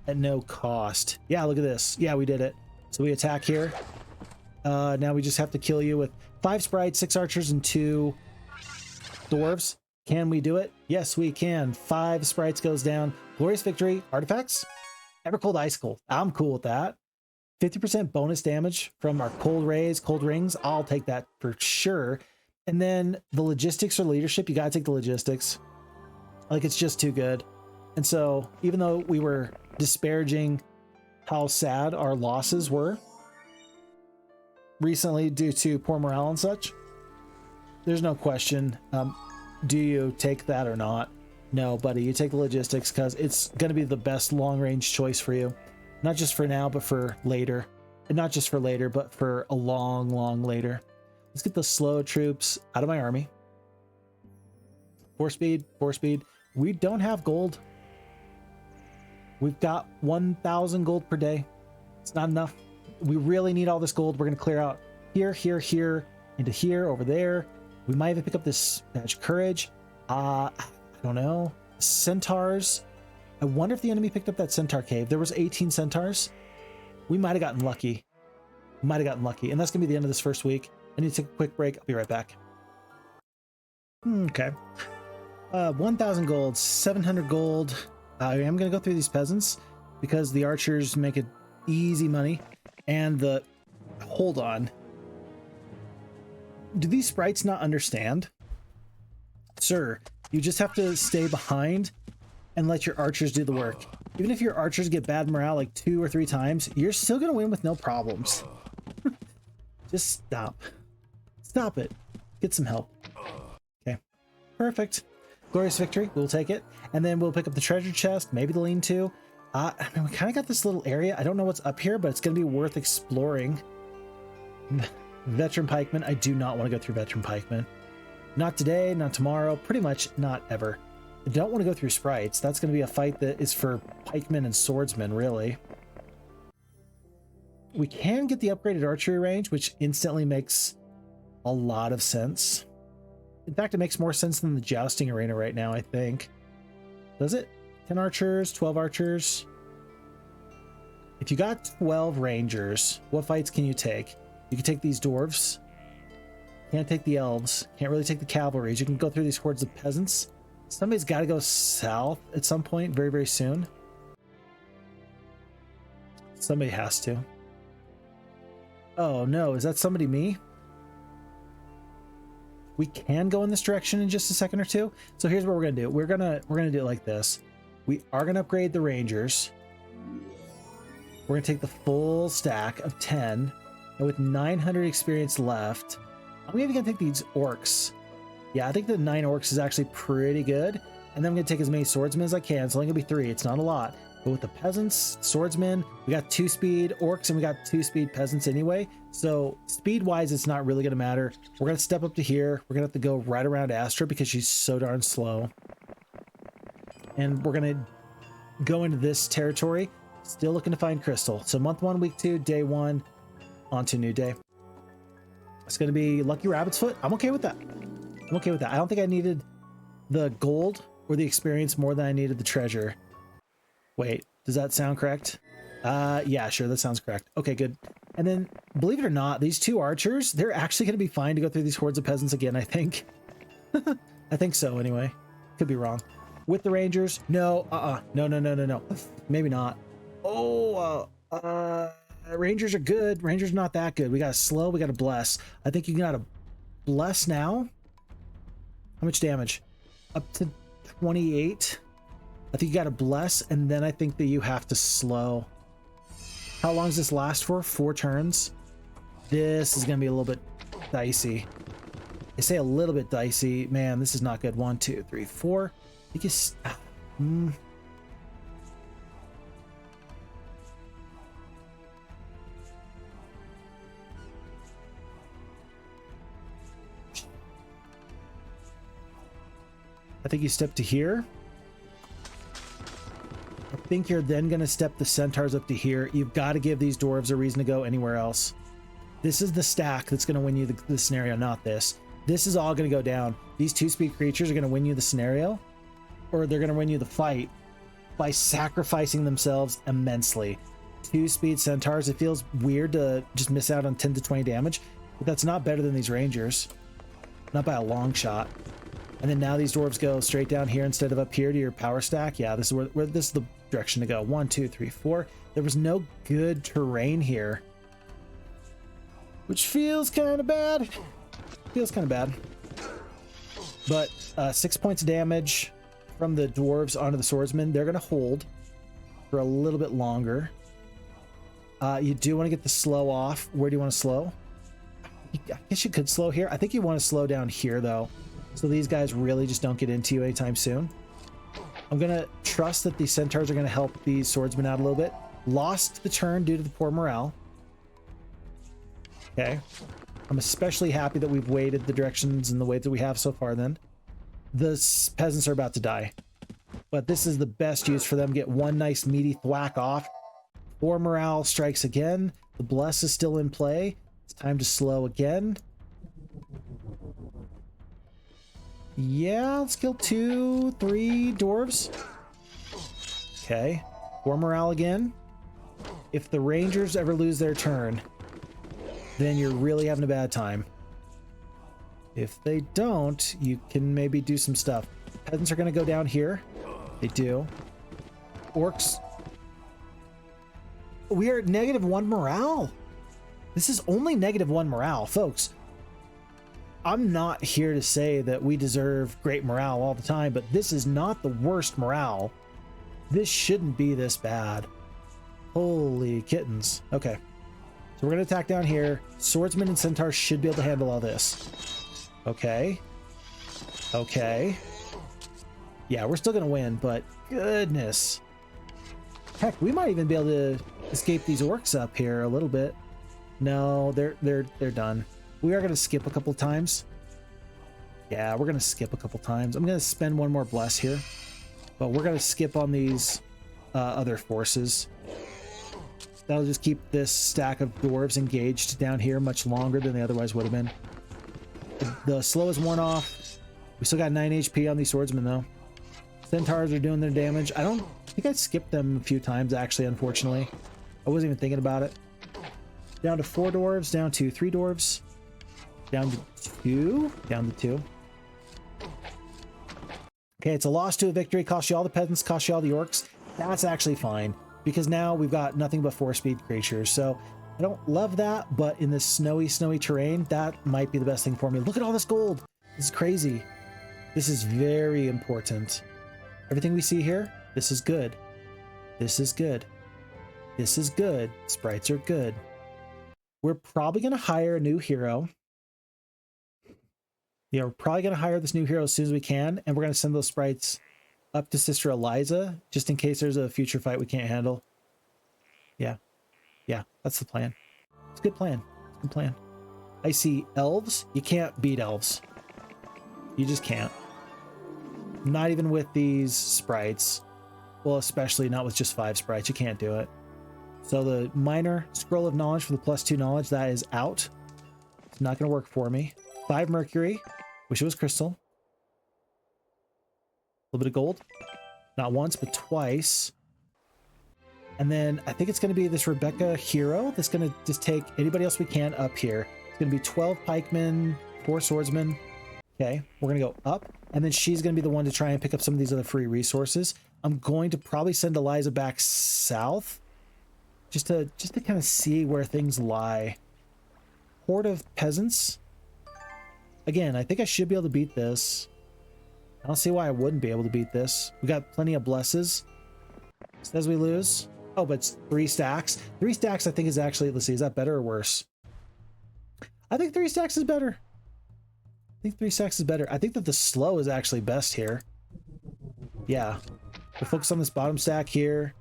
at no cost. Yeah, look at this. Yeah, we did it. So we attack here. Now we just have to kill you with 5 sprites, 6 archers, and 2 dwarves. Can we do it? Yes, we can. 5 sprites goes down. Glorious victory. Artifacts? Evercold Icicle. I'm cool with that. 50% bonus damage from our cold rays, cold rings. I'll take that for sure. And then the logistics or leadership, you gotta take the logistics. Like, it's just too good. And so even though we were disparaging how sad our losses were recently due to poor morale and such, there's no question. Do you take that or not? No, buddy, you take the logistics because it's going to be the best long-range choice for you. Not just for now, but for later. And not just for later, but for a long, long later. Let's get the slow troops out of my army. 4 speed, 4 speed. We don't have gold. We've got 1,000 gold per day. It's not enough. We really need all this gold. We're going to clear out here, here, here, into here, over there. We might even pick up this badge of courage. I don't know. Centaurs. I wonder if the enemy picked up that centaur cave. There was 18 centaurs. We might have gotten lucky. Might have gotten lucky. And that's going to be the end of this first week. I need to take a quick break. I'll be right back. Okay. 1,000 gold, 700 gold. I am going to go through these peasants because the archers make it easy money. And the... Hold on. Do these sprites not understand? Sir, you just have to stay behind and let your archers do the work. Even if your archers get bad morale like 2 or 3 times, you're still going to win with no problems. Just stop. Stop it. Get some help. Okay. Perfect. Glorious victory. We'll take it. And then we'll pick up the treasure chest, maybe the lean-to. I mean, we kind of got this little area. I don't know what's up here, but it's going to be worth exploring. Veteran pikemen. I do not want to go through veteran pikemen. Not today, not tomorrow, pretty much not ever. I don't want to go through sprites. That's going to be a fight that is for pikemen and swordsmen, really. We can get the upgraded archery range, which instantly makes a lot of sense. In fact, it makes more sense than the jousting arena right now, I think. Does it? 10 archers, 12 archers. If you got 12 rangers, what fights can you take? You can take these dwarves. Can't take the elves. Can't really take the cavalries. You can go through these hordes of peasants. Somebody's got to go south at some point very, very soon. Somebody has to. Oh no, is that somebody me? We can go in this direction in just a second or two. So here's what we're gonna do. We're gonna do it like this. We are gonna upgrade the rangers. We're gonna take the full stack of 10, and with 900 experience left, I'm even gonna take these orcs. Yeah, I think the 9 orcs is actually pretty good. And then I'm gonna take as many swordsmen as I can. It's only gonna be 3. It's not a lot. But with the peasants, swordsmen, we got 2 speed orcs and we got 2 speed peasants anyway. So speed wise, it's not really gonna matter. We're gonna step up to here. We're gonna have to go right around Astra because she's so darn slow. And we're gonna go into this territory, still looking to find crystal. So month 1, week 2, day 1, on to new day. It's going to be Lucky Rabbit's Foot. I'm okay with that. I'm okay with that. I don't think I needed the gold or the experience more than I needed the treasure. Wait, does that sound correct? Yeah, sure. That sounds correct. Okay, good. And then, believe it or not, these two archers, they're actually going to be fine to go through these hordes of peasants again, I think. I think so, anyway. Could be wrong. With the rangers, no, no. Maybe not. Oh, rangers are good. Rangers not that good. We got to slow, we got to bless. I think you got to bless now. How much damage? Up to 28. I think you got to bless, and then I think that you have to slow. How long does this last for? 4 turns. This is going to be a little bit dicey. I say a little bit dicey. Man, this is not good. 1, 2, 3, 4. I think it's... I think you step to here. I think you're then going to step the centaurs up to here. You've got to give these dwarves a reason to go anywhere else. This is the stack that's going to win you the scenario, not this. This is all going to go down. These 2-speed creatures are going to win you the scenario, or they're going to win you the fight by sacrificing themselves immensely. 2-speed centaurs, it feels weird to just miss out on 10 to 20 damage, but that's not better than these rangers. Not by a long shot. And then now these dwarves go straight down here instead of up here to your power stack. Yeah, this is where this is the direction to go. 1, 2, 3, 4. There was no good terrain here, which feels kind of bad. Feels kind of bad. But 6 points of damage from the dwarves onto the swordsmen. They're going to hold for a little bit longer. You do want to get the slow off. Where do you want to slow? I guess you could slow here. I think you want to slow down here, though, so these guys really just don't get into you anytime soon. I'm going to trust that these centaurs are going to help these swordsmen out a little bit. Lost the turn due to the poor morale. Okay. I'm especially happy that we've waited the directions in the way that we have so far then. The peasants are about to die, but this is the best use for them. Get one nice meaty thwack off. Poor morale strikes again. The bless is still in play. It's time to slow again. Yeah, let's kill 2, 3 dwarves. Okay. Poor morale again. If the rangers ever lose their turn, then you're really having a bad time. If they don't, you can maybe do some stuff. Peasants are going to go down here. They do. Orcs. We are at -1 morale. This is only -1 morale, folks. I'm not here to say that we deserve great morale all the time, but this is not the worst morale. This shouldn't be this bad. Holy kittens. Okay. So we're going to attack down here. Swordsmen and centaurs should be able to handle all this. Okay. Okay. Yeah, we're still going to win, but goodness. Heck, we might even be able to escape these orcs up here a little bit. No, they're done. We are going to skip a couple times. Yeah, we're going to skip a couple times. I'm going to spend one more bless here, but we're going to skip on these other forces. That'll just keep this stack of dwarves engaged down here much longer than they otherwise would have been. The slow is worn off. We still got 9 HP on these swordsmen, though. Centaurs are doing their damage. I think I skipped them a few times, actually, unfortunately. I wasn't even thinking about it. Down to 4 dwarves, down to 3 dwarves. Down to 2. Down to 2. Okay, it's a loss to a victory. Cost you all the peasants, cost you all the orcs. That's actually fine, because now we've got nothing but 4-speed creatures. So I don't love that, but in this snowy terrain, that might be the best thing for me. Look at all this gold. This is crazy. This is very important. Everything we see here, this is good. This is good. This is good. Sprites are good. We're probably going to hire a new hero. Yeah, we're probably going to hire this new hero as soon as we can, and we're going to send those sprites up to Sister Eliza, just in case there's a future fight we can't handle. Yeah. Yeah, that's the plan. It's a good plan. It's a good plan. I see elves. You can't beat elves. You just can't. Not even with these sprites. Well, especially not with just 5 sprites. You can't do it. So the minor scroll of knowledge for the +2 knowledge, that is out. Not going to work for me. 5 mercury. Wish it was crystal. A little bit of gold. Not once, but twice. And then I think it's going to be this Rebecca hero that's going to just take anybody else we can up here. It's going to be 12 pikemen, 4 swordsmen. Okay, we're going to go up. And then she's going to be the one to try and pick up some of these other free resources. I'm going to probably send Eliza back south. Just to kind of see where things lie. Horde of peasants. Again, I think I should be able to beat this. I don't see why I wouldn't be able to beat this. We got plenty of blesses. Says we lose. Oh, but it's 3 stacks. 3 stacks I think is actually, let's see, is that better or worse? I think 3 stacks is better. I think 3 stacks is better. I think that the slow is actually best here. Yeah. We'll focus on this bottom stack here.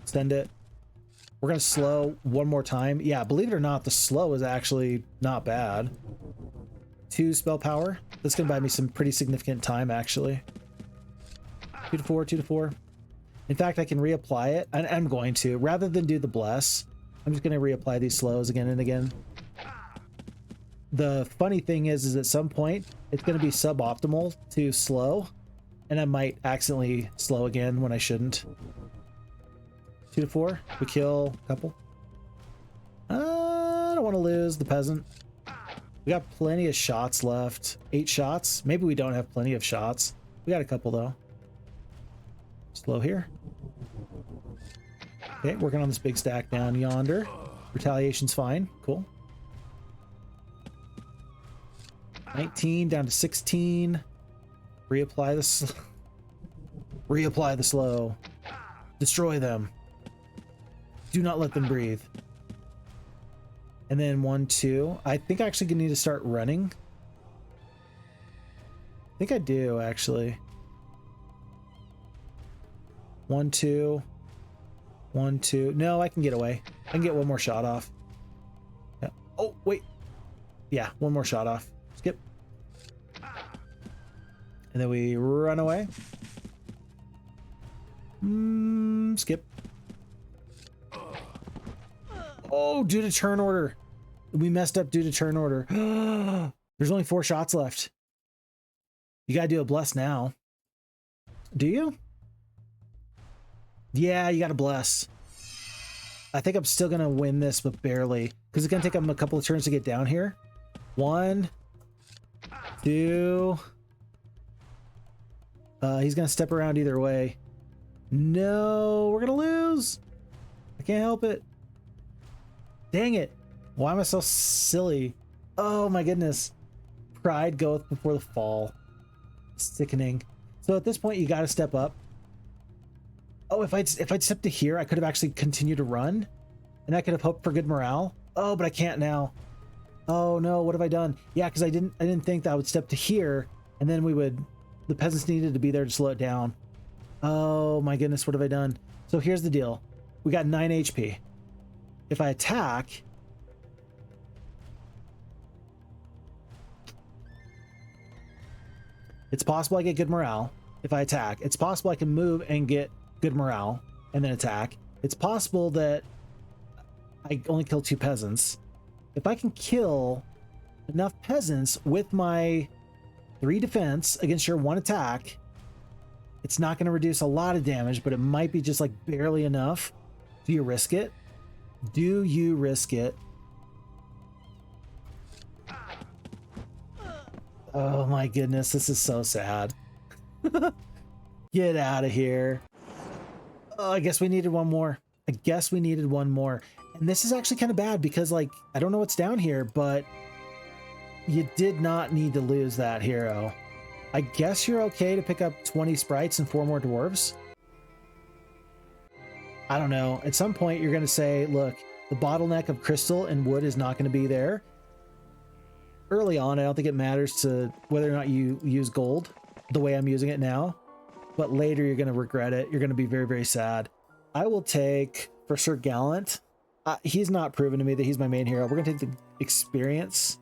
Send it. We're going to slow one more time. Yeah, believe it or not, the slow is actually not bad. 2 spell power. That's going to buy me some pretty significant time, actually. 2 to 4, 2 to 4. In fact, I can reapply it. I'm going to. Rather than do the bless, I'm just going to reapply these slows again and again. The funny thing is at some point, it's going to be suboptimal to slow. And I might accidentally slow again when I shouldn't. 2 to 4. We kill a couple. I don't want to lose the peasant. We got plenty of shots left. 8 shots. Maybe we don't have plenty of shots. We got a couple though. Slow here. Okay, working on this big stack down yonder. Retaliation's fine. Cool. 19 down to 16. Reapply the reapply the slow. Destroy them. Do not let them breathe. And then 1, 2. I think I actually need to start running. I think I do, actually. 1, 2. 1, 2. No, I can get away. I can get one more shot off. Yeah. Oh, wait. Yeah, one more shot off. Skip. And then we run away. Skip. Oh, due to turn order. We messed up due to turn order. There's only 4 shots left. You gotta do a bless now. Do you? Yeah, you gotta bless. I think I'm still gonna win this, but barely. Because it's gonna take him a couple of turns to get down here. 1, 2. He's gonna step around either way. No, we're gonna lose. I can't help it. Dang it. Why am I so silly? Oh my goodness. Pride goeth before the fall. Sickening. So at this point, you gotta step up. Oh, if I'd stepped to here, I could have actually continued to run. And I could have hoped for good morale. Oh, but I can't now. Oh no, what have I done? Yeah, because I didn't think that I would step to here, and then the peasants needed to be there to slow it down. Oh my goodness, what have I done? So here's the deal. We got 9 HP. If I attack, it's possible I get good morale. If I attack, it's possible I can move and get good morale and then attack. It's possible that I only kill 2 peasants. If I can kill enough peasants with my 3 defense against your 1 attack, it's not going to reduce a lot of damage, but it might be just like barely enough. Do you risk it? Do you risk it? Oh my goodness, this is so sad. Get out of here. Oh, I guess we needed one more. I guess we needed one more. And this is actually kind of bad because, like, I don't know what's down here, but you did not need to lose that hero. I guess you're okay to pick up 20 sprites and 4 more dwarves. I don't know. At some point, you're going to say, look, the bottleneck of crystal and wood is not going to be there. Early on, I don't think it matters to whether or not you use gold the way I'm using it now. But later, you're going to regret it. You're going to be very, very sad. I will take, for Sir Gallant, he's not proven to me that he's my main hero. We're going to take the experience.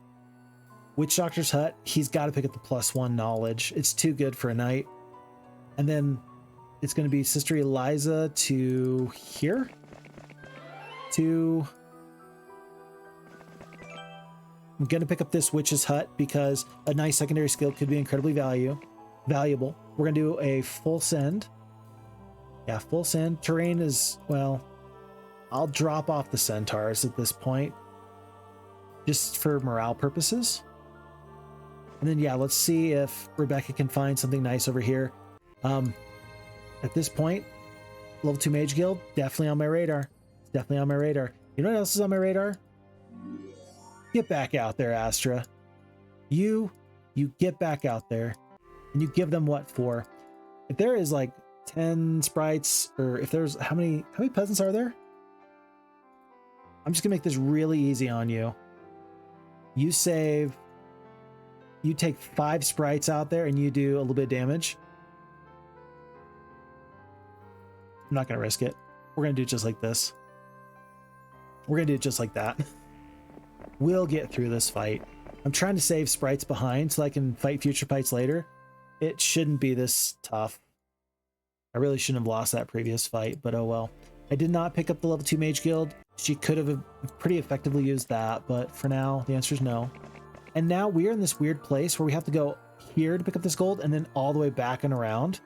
Witch Doctor's Hut, he's got to pick up the +1 knowledge. It's too good for a knight. And then it's going to be Sister Eliza to here. To I'm going to pick up this witch's hut because a nice secondary skill could be incredibly valuable. We're going to do a full send. Yeah, full send. Terrain is, well, I'll drop off the centaurs at this point just for morale purposes. And then, yeah, let's see if Rebecca can find something nice over here. At this point, level 2 Mage Guild, definitely on my radar. It's definitely on my radar. You know what else is on my radar? Get back out there, Astra. You get back out there and you give them what for? If there is like 10 sprites, or if there's how many peasants are there? I'm just gonna make this really easy on you. You take 5 sprites out there and you do a little bit of damage. I'm not gonna risk it. We're gonna do it just like this. We're gonna do it just like that. We'll get through this fight. I'm trying to save sprites behind so I can fight future fights later. It shouldn't be this tough. I really shouldn't have lost that previous fight, but oh well. I did not pick up the level 2 Mage Guild. She could have pretty effectively used that, but for now, the answer is no. And now we're in this weird place where we have to go here to pick up this gold and then all the way back and around.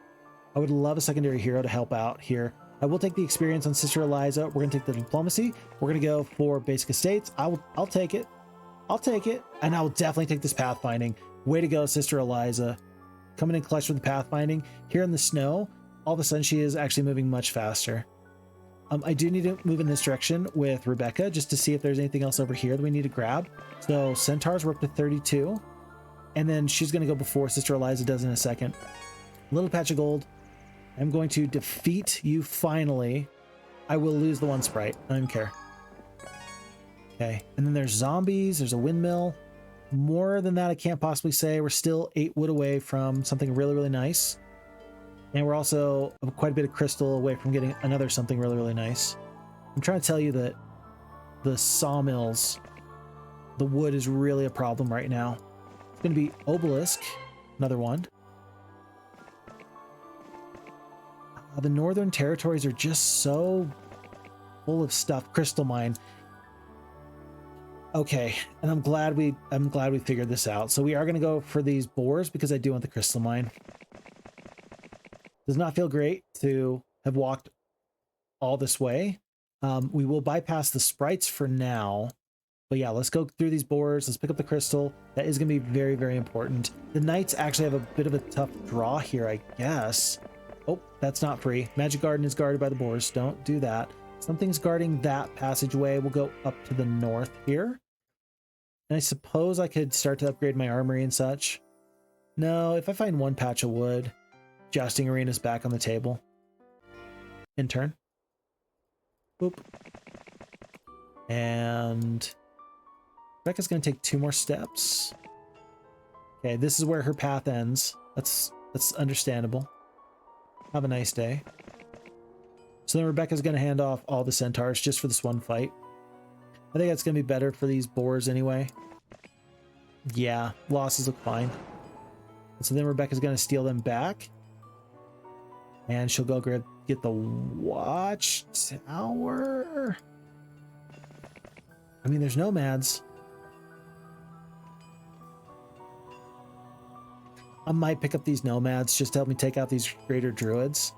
I would love a secondary hero to help out here. I will take the experience on Sister Eliza. We're going to take the diplomacy. We're going to go for basic estates. I'll take it. I'll take it. And I will definitely take this pathfinding. Way to go, Sister Eliza. Coming in clutch with the pathfinding. Here in the snow, all of a sudden she is actually moving much faster. I do need to move in this direction with Rebecca just to see if there's anything else over here that we need to grab. So centaurs, we're up to 32. And then she's going to go before Sister Eliza does in a second. Little patch of gold. I'm going to defeat you finally. I will lose the 1 sprite. I don't care. Okay. And then there's zombies. There's a windmill. More than that, I can't possibly say. We're still 8 wood away from something really, really nice. And we're also quite a bit of crystal away from getting another something really, really nice. I'm trying to tell you that the sawmills, the wood is really a problem right now. It's going to be obelisk. Another one. The northern territories are just so full of stuff. Crystal mine. Okay, and I'm glad we figured this out. So we are going to go for these boars because I do want the crystal mine. Does not feel great to have walked all this way. We will bypass the sprites for now. But yeah, let's go through these boars. Let's pick up the crystal. That is going to be very, very important. The knights actually have a bit of a tough draw here, I guess. Oh, that's not free. Magic Garden is guarded by the boars. Don't do that. Something's guarding that passageway. We'll go up to the north here. And I suppose I could start to upgrade my armory and such. No, if I find 1 patch of wood, jousting arena's back on the table. In turn. Boop. And Rebecca's going to take 2 more steps. Okay, this is where her path ends. That's understandable. Have a nice day. So then Rebecca's going to hand off all the centaurs just for this one fight. I think that's going to be better for these boars anyway. Yeah, losses look fine. And so then Rebecca's going to steal them back. And she'll go get the watchtower. I mean, there's nomads. I might pick up these nomads just to help me take out these greater druids.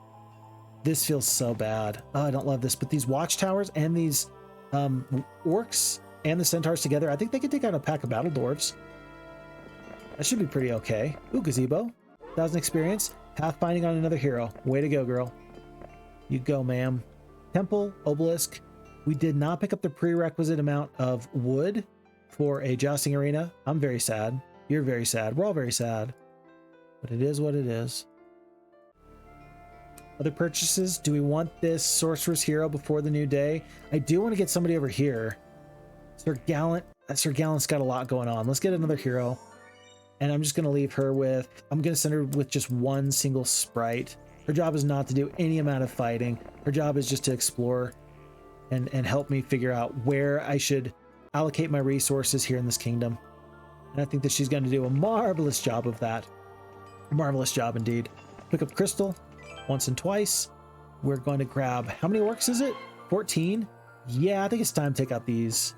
This feels so bad. Oh, I don't love this. But these watchtowers and these orcs and the centaurs together, I think they could take out a pack of battle dwarves. That should be pretty okay. Ooh, gazebo. 1,000 experience. Pathfinding on another hero. Way to go, girl. You go, ma'am. Temple, obelisk. We did not pick up the prerequisite amount of wood for a jousting arena. I'm very sad. You're very sad. We're all very sad. But it is what it is. Other purchases. Do we want this sorcerer's hero before the new day? I do want to get somebody over here. Sir Gallant's got a lot going on. Let's get another hero. And I'm just going to leave her with... I'm going to send her with just 1 single sprite. Her job is not to do any amount of fighting. Her job is just to explore and help me figure out where I should allocate my resources here in this kingdom. And I think that she's going to do a marvelous job of that. A marvelous job indeed. Pick up crystal once and twice. We're going to grab... How many orcs is it? 14? Yeah, I think it's time to take out these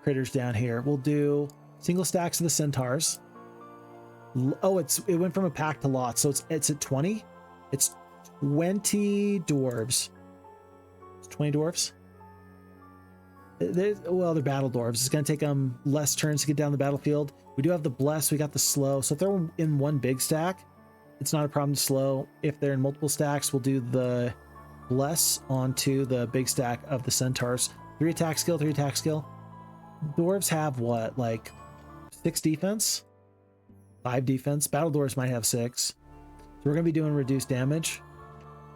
critters down here. We'll do Single stacks of the centaurs. Oh, it went from a pack to lots, so it's at 20. It's 20 dwarves. It's 20 dwarves. Well, they're battle dwarves. It's going to take them less turns to get down the battlefield. We do have the bless. We got the slow. So if they're in one big stack, it's not a problem to slow. If they're in multiple stacks, we'll do the bless onto the big stack of the centaurs. 3 attack skill, 3 attack skill. Dwarves have what, like 6 defense? 5 defense. Battle dwarves might have 6. So we're going to be doing reduced damage.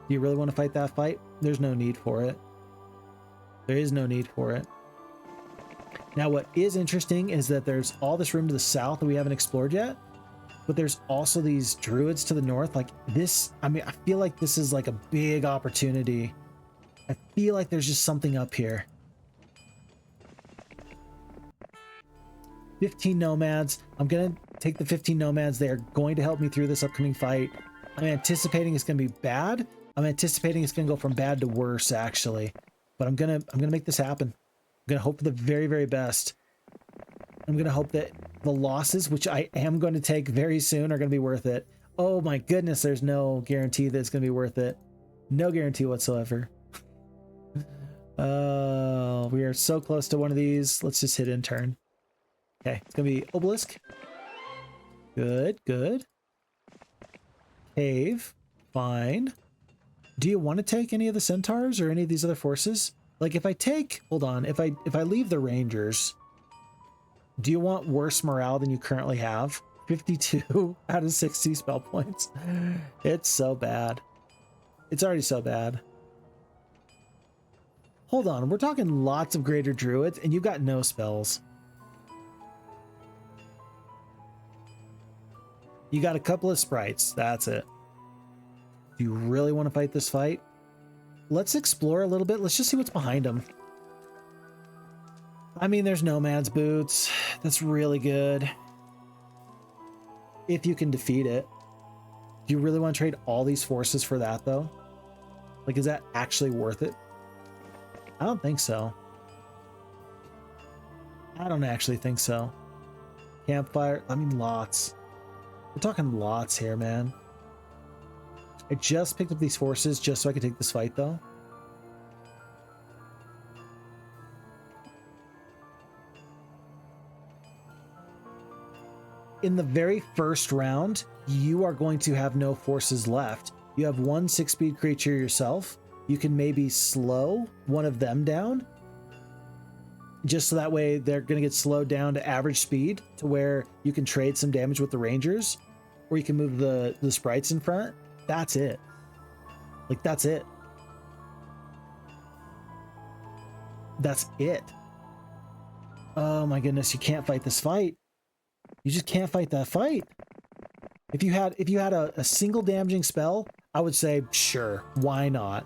Do you really want to fight that fight? There's no need for it. There is no need for it. Now, what is interesting is that there's all this room to the south that we haven't explored yet, but there's also these druids to the north. Like this, I mean, I feel like this is like a big opportunity. I feel like there's just something up here. 15 nomads. I'm going to take the 15 nomads. They are going to help me through this upcoming fight. I'm anticipating it's going to be bad. I'm anticipating it's going to go from bad to worse, actually. But I'm gonna make this happen. I'm gonna hope for the very, very best. I'm gonna hope that the losses, which I am going to take very soon, are gonna be worth it. Oh my goodness, there's no guarantee that it's gonna be worth it. No guarantee whatsoever. We are so close to one of these. Let's just hit intern. Okay, it's gonna be obelisk. Good, good. Cave, fine. Do you want to take any of the centaurs or any of these other forces? Like if I take, hold on, if I leave the rangers, do you want worse morale than you currently have? 52 out of 60 spell points. It's so bad. It's already so bad. Hold on, we're talking lots of greater druids and you've got no spells. You got a couple of sprites, that's it. Do you really want to fight this fight? Let's explore a little bit. Let's just see what's behind them. I mean, there's Nomad's Boots. That's really good. If you can defeat it. Do you really want to trade all these forces for that, though? Like, is that actually worth it? I don't think so. I don't actually think so. Campfire. I mean, lots. We're talking lots here, man. I just picked up these forces just so I could take this fight, though. In the very first round, you are going to have no forces left. You have one 6-speed creature yourself. You can maybe slow one of them down. Just so that way they're going to get slowed down to average speed to where you can trade some damage with the rangers. Or you can move the sprites in front. That's it. Like, that's it. That's it. Oh my goodness, you can't fight this fight. You just can't fight that fight. If you had a single damaging spell, I would say, sure, why not?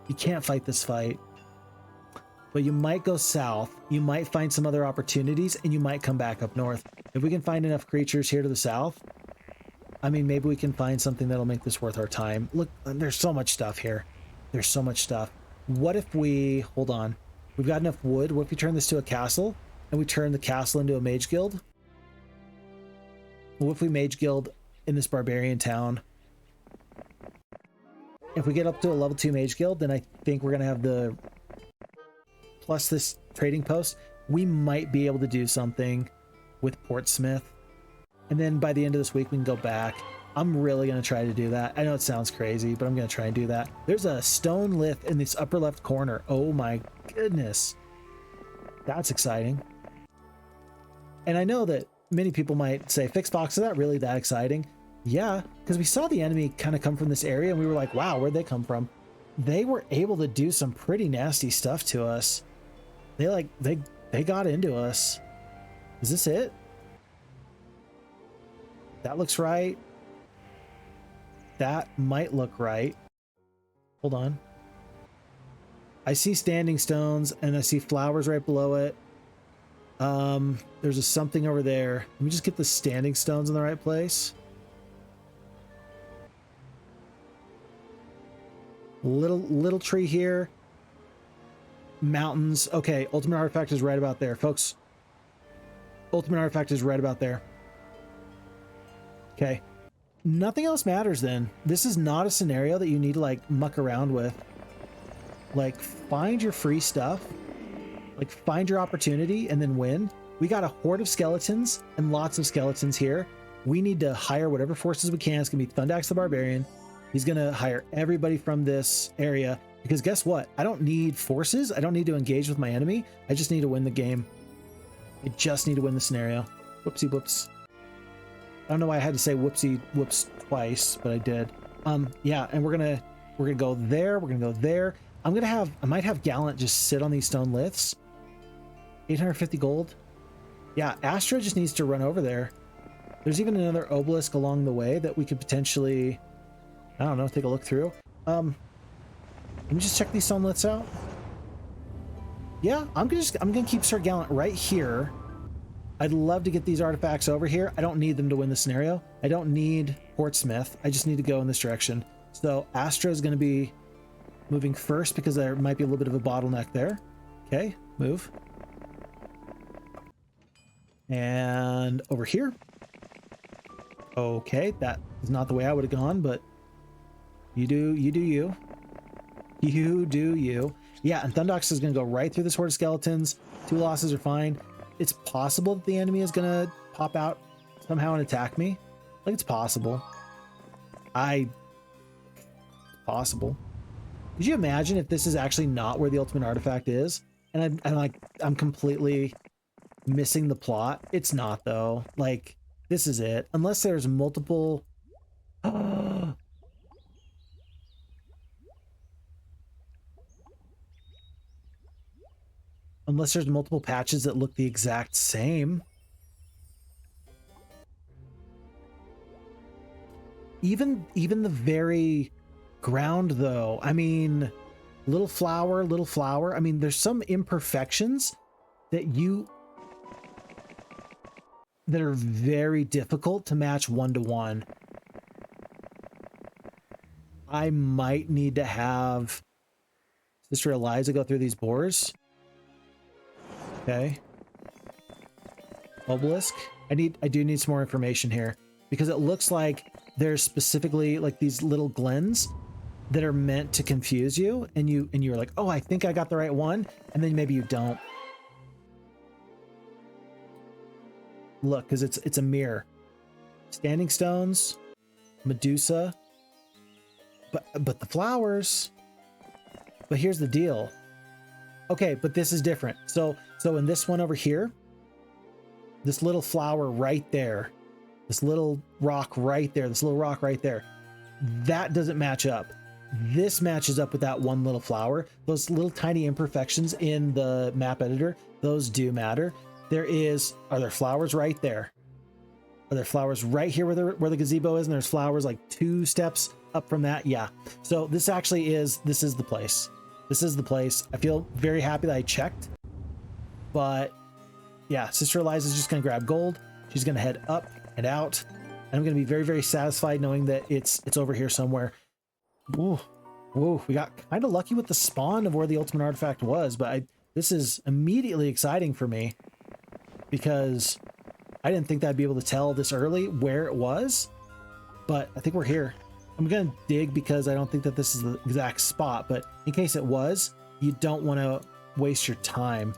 You can't fight this fight. But you might go south, you might find some other opportunities, and you might come back up north. If we can find enough creatures here to the south, I mean, maybe we can find something that'll make this worth our time. Look, there's so much stuff here. There's so much stuff. What if we... Hold on. We've got enough wood. What if we turn this to a castle, and we turn the castle into a mage guild? What if we mage guild in this barbarian town? If we get up to a level 2 mage guild, then I think we're going to have the... Plus this trading post, we might be able to do something with Portsmouth. And then by the end of this week, we can go back. I'm really going to try to do that. I know it sounds crazy, but I'm going to try and do that. There's a stone lith in this upper left corner. Oh my goodness. That's exciting. And I know that many people might say, Phixfox, is that really that exciting? Yeah, because we saw the enemy kind of come from this area and we were like, wow, where'd they come from? They were able to do some pretty nasty stuff to us. They got into us. Is this it? That looks right. That might look right. Hold on. I see standing stones and I see flowers right below it. There's a something over there. Let me just get the standing stones in the right place. Little tree here. Mountains. Okay, ultimate artifact is right about there, folks. Ultimate artifact is right about there. Okay. Nothing else matters then. This is not a scenario that you need to like muck around with. Like find your free stuff, like find your opportunity and then win. We got a horde of skeletons and lots of skeletons here. We need to hire whatever forces we can. It's gonna be Thundax the Barbarian. He's gonna hire everybody from this area because guess what? I don't need forces. I don't need to engage with my enemy. I just need to win the game. I just need to win the scenario. Whoopsie whoops. I don't know why I had to say whoopsie whoops twice, but I did. Yeah, and we're gonna go there. We're gonna go there. I might have Gallant just sit on these stone liths. 850 gold. Yeah, Astra just needs to run over there. There's even another obelisk along the way that we could potentially, I don't know, take a look through. Let me just check these stone liths out. Yeah, I'm gonna keep Sir Gallant right here. I'd love to get these artifacts over here. I don't need them to win the scenario. I don't need Portsmouth. I just need to go in this direction. So Astra is going to be moving first because there might be a little bit of a bottleneck there. Okay, move. And over here. Okay, that is not the way I would have gone, but you do you. You do you. Yeah, and Thundox is going to go right through this horde of skeletons. 2 losses are fine. It's possible that the enemy is going to pop out somehow and attack me. Like, it's possible. Possible. Could you imagine if this is actually not where the ultimate artifact is? And I'm completely missing the plot. It's not, though. Like, this is it. Unless there's multiple... Unless there's multiple patches that look the exact same. Even the very ground, though. I mean, little flower. I mean, there's some imperfections that are very difficult to match 1-to-1. I might need to have Sister Eliza go through these bores. Okay. Obelisk. I do need some more information here because it looks like there's specifically like these little glens that are meant to confuse you and you're like, oh, I think I got the right one, and then maybe you don't. Look, because it's a mirror. Standing stones, Medusa, but the flowers. But here's the deal. Okay, but this is different. So in this one over here, this little flower right there, this little rock right there, that doesn't match up. This matches up with that one little flower. Those little tiny imperfections in the map editor, those do matter. Are there flowers right there? Are there flowers right here where the gazebo is? And there's flowers like 2 steps up from that? Yeah. So this is the place. This is the place. I feel very happy that I checked. But yeah, Sister Eliza's just going to grab gold. She's going to head up and out. And I'm going to be very, very satisfied knowing that it's over here somewhere. Whoa. We got kind of lucky with the spawn of where the ultimate artifact was. But this is immediately exciting for me because I didn't think that I'd be able to tell this early where it was. But I think we're here. I'm going to dig because I don't think that this is the exact spot, but in case it was, you don't want to waste your time.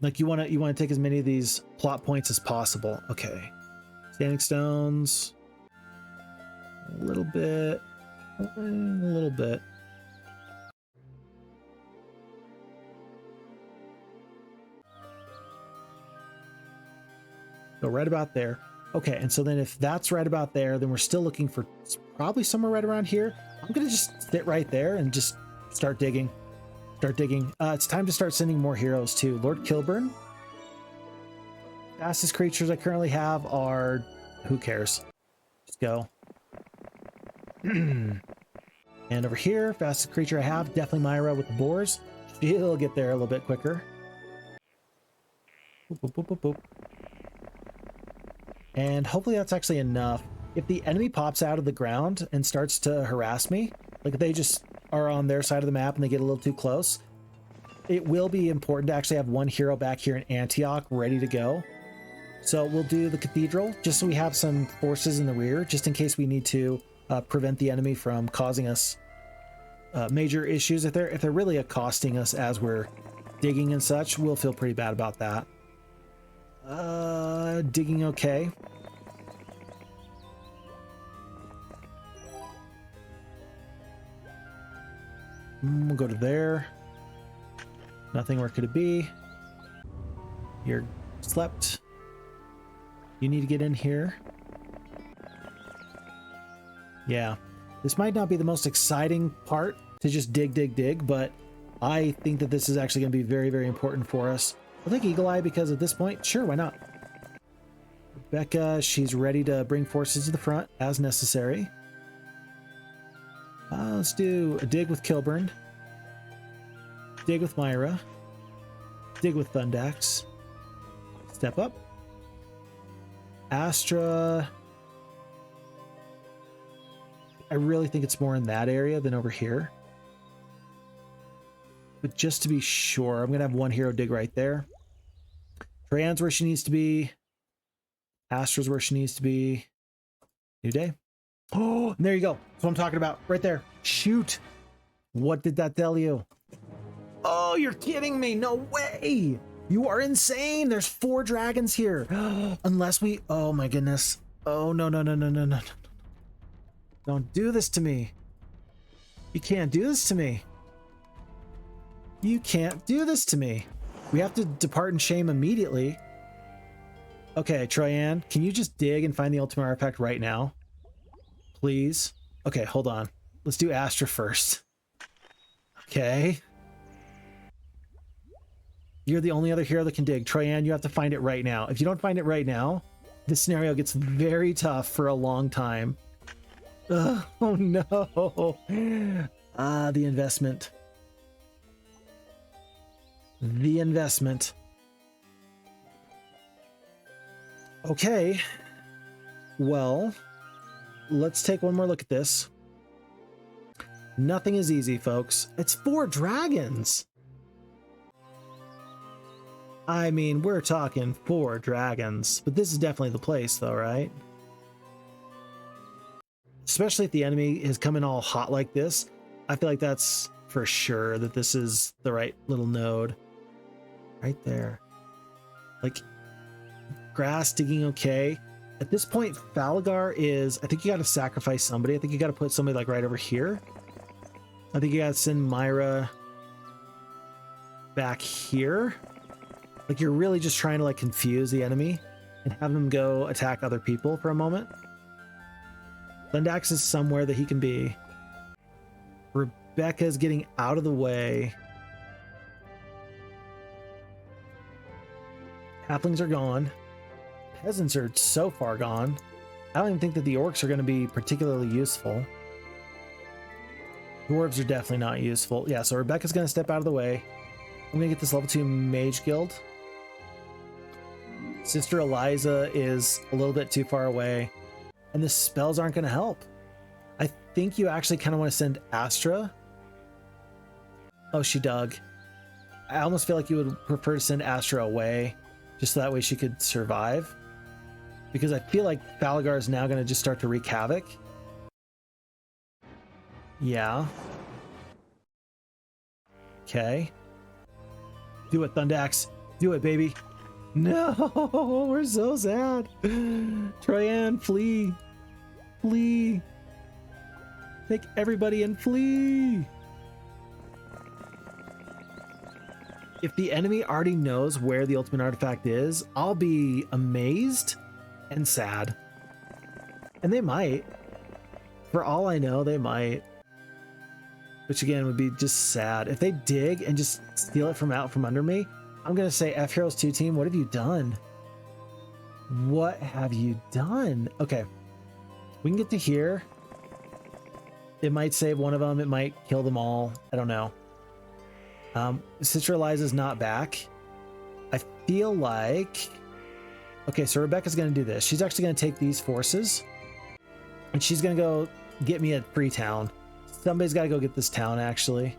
Like you want to take as many of these plot points as possible. Okay. Standing stones. A little bit. Go right about there. Okay, and so then if that's right about there, then we're still looking for probably somewhere right around here. I'm going to just sit right there and just start digging. It's time to start sending more heroes too. Lord Kilburn. Fastest creatures I currently have are... Who cares? Just go. And over here, fastest creature I have, definitely Myra with the boars. She'll get there a little bit quicker. Boop. And hopefully that's actually enough. If the enemy pops out of the ground and starts to harass me, like if they just are on their side of the map and they get a little too close, it will be important to actually have one hero back here in Antioch ready to go. So we'll do the cathedral just so we have some forces in the rear, just in case we need to prevent the enemy from causing us major issues. If they're really accosting us as we're digging and such, we'll feel pretty bad about that. Digging okay. We'll go to there. Nothing. Where could it be? You're slept. You need to get in here. Yeah. This might not be the most exciting part to just dig, but I think that this is actually going to be very, very important for us. I'll take Eagle Eye because at this point, sure, why not? Rebecca, she's ready to bring forces to the front as necessary. Let's do a dig with Kilburn. Dig with Myra. Dig with Thundax. Step up. Astra. I really think it's more in that area than over here. But just to be sure, I'm going to have one hero dig right there. Trayan's where she needs to be. Astra's where she needs to be. New day. Oh, and there you go. That's what I'm talking about. Right there. Shoot. What did that tell you? Oh, you're kidding me. No way. You are insane. There's 4 dragons here. Unless we... Oh, my goodness. Oh, no. Don't do this to me. You can't do this to me. You can't do this to me. We have to depart in shame immediately. Okay, Troyan, can you just dig and find the ultimate artifact right now? Please? Okay, hold on. Let's do Astra first. Okay. You're the only other hero that can dig. Troyan, you have to find it right now. If you don't find it right now, this scenario gets very tough for a long time. Ugh, oh no. The investment. The investment. Okay. Well, let's take one more look at this. Nothing is easy, folks. It's 4 dragons. I mean, we're talking 4 dragons, but this is definitely the place though, right? Especially if the enemy is coming all hot like this. I feel like that's for sure that this is the right little node. Right there. Like, grass digging okay. At this point, Falagar is... I think you got to sacrifice somebody. I think you got to put somebody like right over here. I think you got to send Myra back here. Like, you're really just trying to like confuse the enemy and have them go attack other people for a moment. Thundax is somewhere that he can be. Rebecca's getting out of the way. Halflings are gone. Peasants are so far gone. I don't even think that the orcs are going to be particularly useful. Dwarves are definitely not useful. Yeah, so Rebecca's going to step out of the way. I'm going to get this level 2 mage guild. Sister Eliza is a little bit too far away. And the spells aren't going to help. I think you actually kind of want to send Astra. Oh, she dug. I almost feel like you would prefer to send Astra away, just so that way she could survive. Because I feel like Falagar is now going to just start to wreak havoc. Yeah. Okay. Do it, Thundax. Do it, baby. No, we're so sad. Troyan, flee. Flee. Take everybody and flee. If the enemy already knows where the ultimate artifact is, I'll be amazed and sad. And they might. For all I know, they might. Which again would be just sad. If they dig and just steal it from out from under me, I'm going to say F Heroes 2 team, what have you done? What have you done? Okay. We can get to here. It might save one of them. It might kill them all. I don't know. Sister Eliza's not back. I feel like... Okay, so Rebecca's going to do this. She's actually going to take these forces. And she's going to go get me a free town. Somebody's got to go get this town, actually.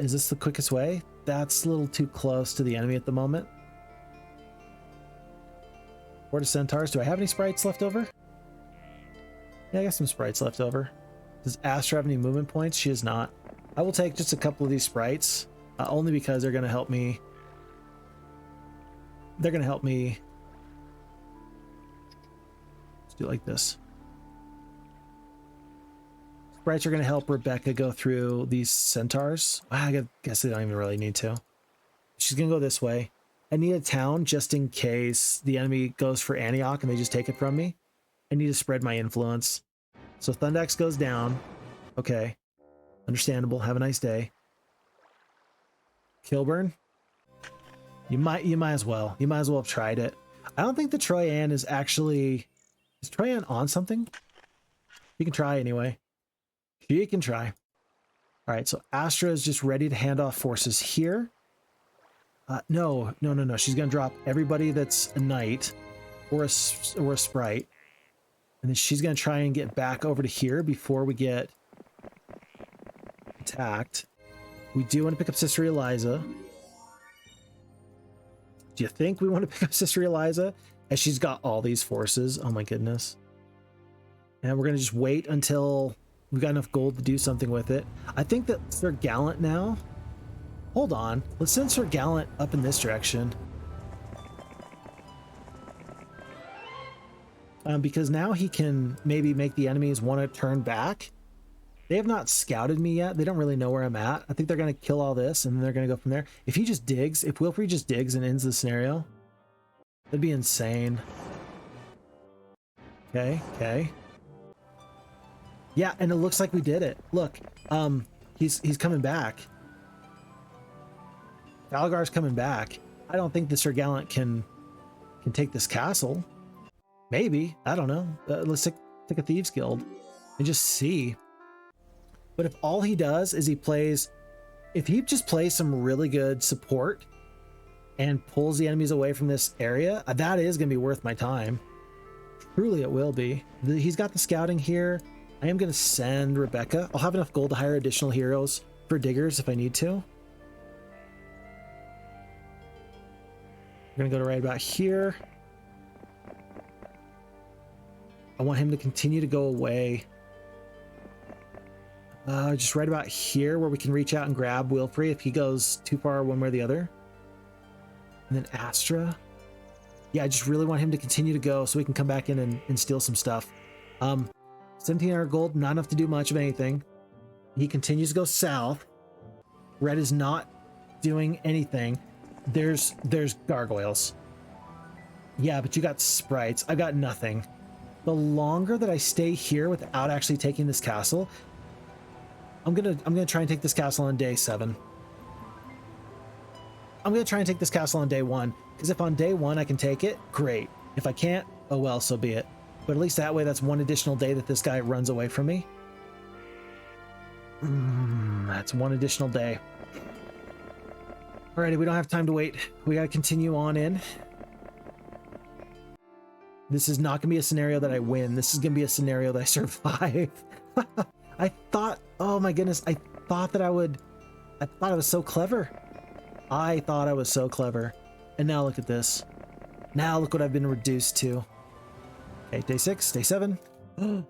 Is this the quickest way? That's a little too close to the enemy at the moment. Horde of Centaurs. Do I have any sprites left over? Yeah, I got some sprites left over. Does Astra have any movement points? She does not. I will take just a couple of these sprites, only because they're going to help me. They're going to help me. Let's do it like this. Sprites are going to help Rebecca go through these centaurs. I guess they don't even really need to. She's going to go this way. I need a town just in case the enemy goes for Antioch and they just take it from me. I need to spread my influence. So Thundax goes down. Okay. Understandable. Have a nice day. Kilburn. You might as well. You might as well have tried it. I don't think the Troyan is actually... Is Troyan on something? You can try anyway. You can try. All right, so Astra is just ready to hand off forces here. No. She's going to drop everybody that's a knight or a sprite. And then she's going to try and get back over to here before we get attacked. We do want to pick up Sister Eliza. Do you think we want to pick up Sister Eliza? As she's got all these forces. Oh my goodness. And we're going to just wait until we've got enough gold to do something with it. I think that Sir Gallant now... Hold on. Let's send Sir Gallant up in this direction. Because now he can maybe make the enemies want to turn back. They have not scouted me yet. They don't really know where I'm at. I think they're going to kill all this and then they're going to go from there. If he just digs, if Wilfrey just digs and ends the scenario, that'd be insane. Okay. Yeah, and it looks like we did it. Look, he's coming back. Algar's coming back. I don't think the Sir Gallant can take this castle. Maybe. I don't know. Let's take a Thieves Guild and just see. But if all he does is if he just plays some really good support and pulls the enemies away from this area, that is going to be worth my time. Truly it will be. He's got the scouting here. I am going to send Rebecca. I'll have enough gold to hire additional heroes for diggers if I need to. We're going to go to right about here. I want him to continue to go away. Just right about here where we can reach out and grab Wilfrey if he goes too far one way or the other. And then Astra. Yeah, I just really want him to continue to go so we can come back in and steal some stuff. 1700 gold, not enough to do much of anything. He continues to go south. Red is not doing anything. There's gargoyles. Yeah, but you got sprites. I got nothing. The longer that I stay here without actually taking this castle, I'm gonna try and take this castle on day 7. I'm gonna try and take this castle on day 1, because if on day 1 I can take it, great. If I can't, oh well, so be it. But at least that way, that's one additional day that this guy runs away from me. That's one additional day. Alrighty, we don't have time to wait. We gotta continue on in. This is not gonna be a scenario that I win. This is gonna be a scenario that I survive. I thought, oh my goodness, I thought I was so clever. I thought I was so clever. And now look at this. Now look what I've been reduced to. Okay, day 6, day 7. Did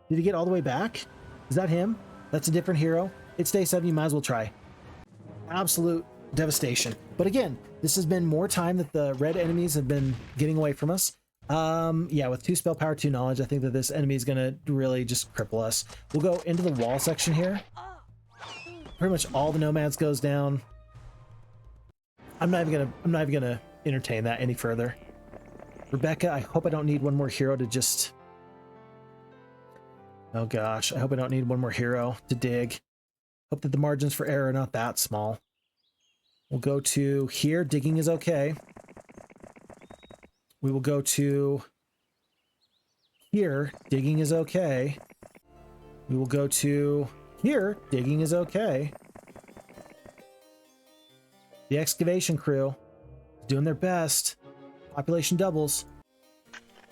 he get all the way back? Is that him? That's a different hero. It's day 7, you might as well try. Absolute devastation. But again, this has been more time that the red enemies have been getting away from us. Yeah, with 2 spell power, 2 knowledge, I think that this enemy is gonna really just cripple us. We'll go into the wall section here. Pretty much all the nomads goes down. I'm not even gonna entertain that any further. Rebecca, I hope I don't need one more hero to just... Oh gosh, I hope I don't need one more hero to dig. Hope that the margins for error are not that small. We'll go to here. Digging is okay. We will go to here. Digging is okay. We will go to here. Digging is okay. The excavation crew is doing their best. Population doubles.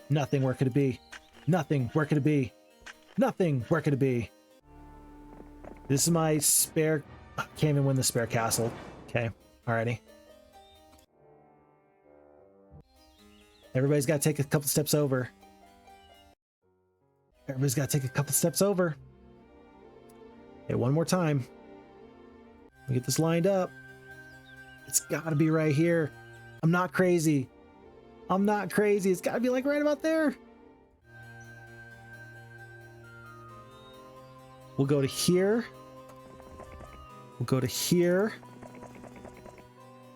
Nothing. Where could it be? Nothing. Where could it be? Nothing. Where could it be? This is my spare... Can't even win the spare castle. Okay, alrighty. Everybody's got to take a couple steps over. Everybody's got to take a couple steps over. Okay, one more time. We get this lined up. It's got to be right here. I'm not crazy. I'm not crazy. It's got to be like right about there. We'll go to here. We'll go to here.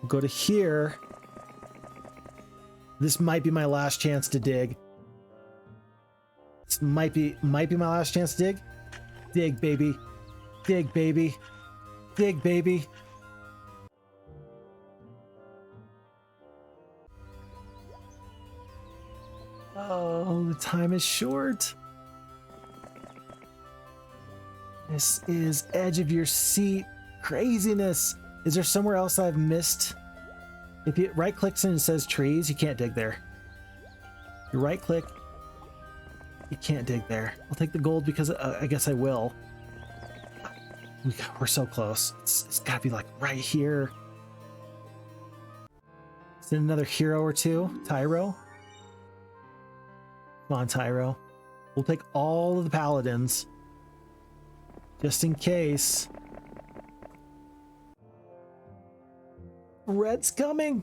We'll go to here. This might be my last chance to dig. This might be my last chance to dig. Dig, baby. Dig, baby. Dig, baby. Oh, the time is short. This is edge of your seat craziness. Is there somewhere else I've missed? If you right clicks and it says trees, you can't dig there. You right click, you can't dig there. I'll take the gold because I guess I will. We're so close. It's gotta be like right here. Is it another hero or two? Tyro? Come on, Tyro. We'll take all of the paladins. Just in case. Red's coming.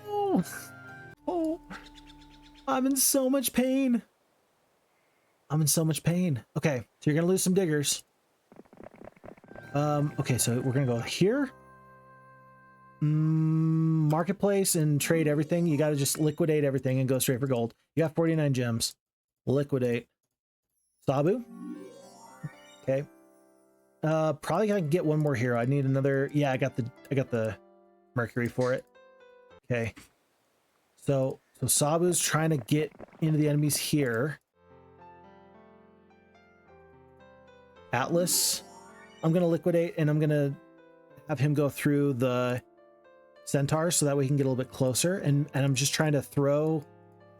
Oh. I'm in so much pain. I'm in so much pain. Okay, so you're gonna lose some diggers. Okay, so we're gonna go here. Marketplace and trade everything. You got to just liquidate everything and go straight for gold. You got 49 gems. Liquidate. Sabu. Okay. Probably gonna get one more hero. I need another. Yeah, I got the Mercury for it. Okay. So Sabu's trying to get into the enemies here. Atlas. I'm gonna liquidate and I'm gonna have him go through the centaur so that we can get a little bit closer, and I'm just trying to throw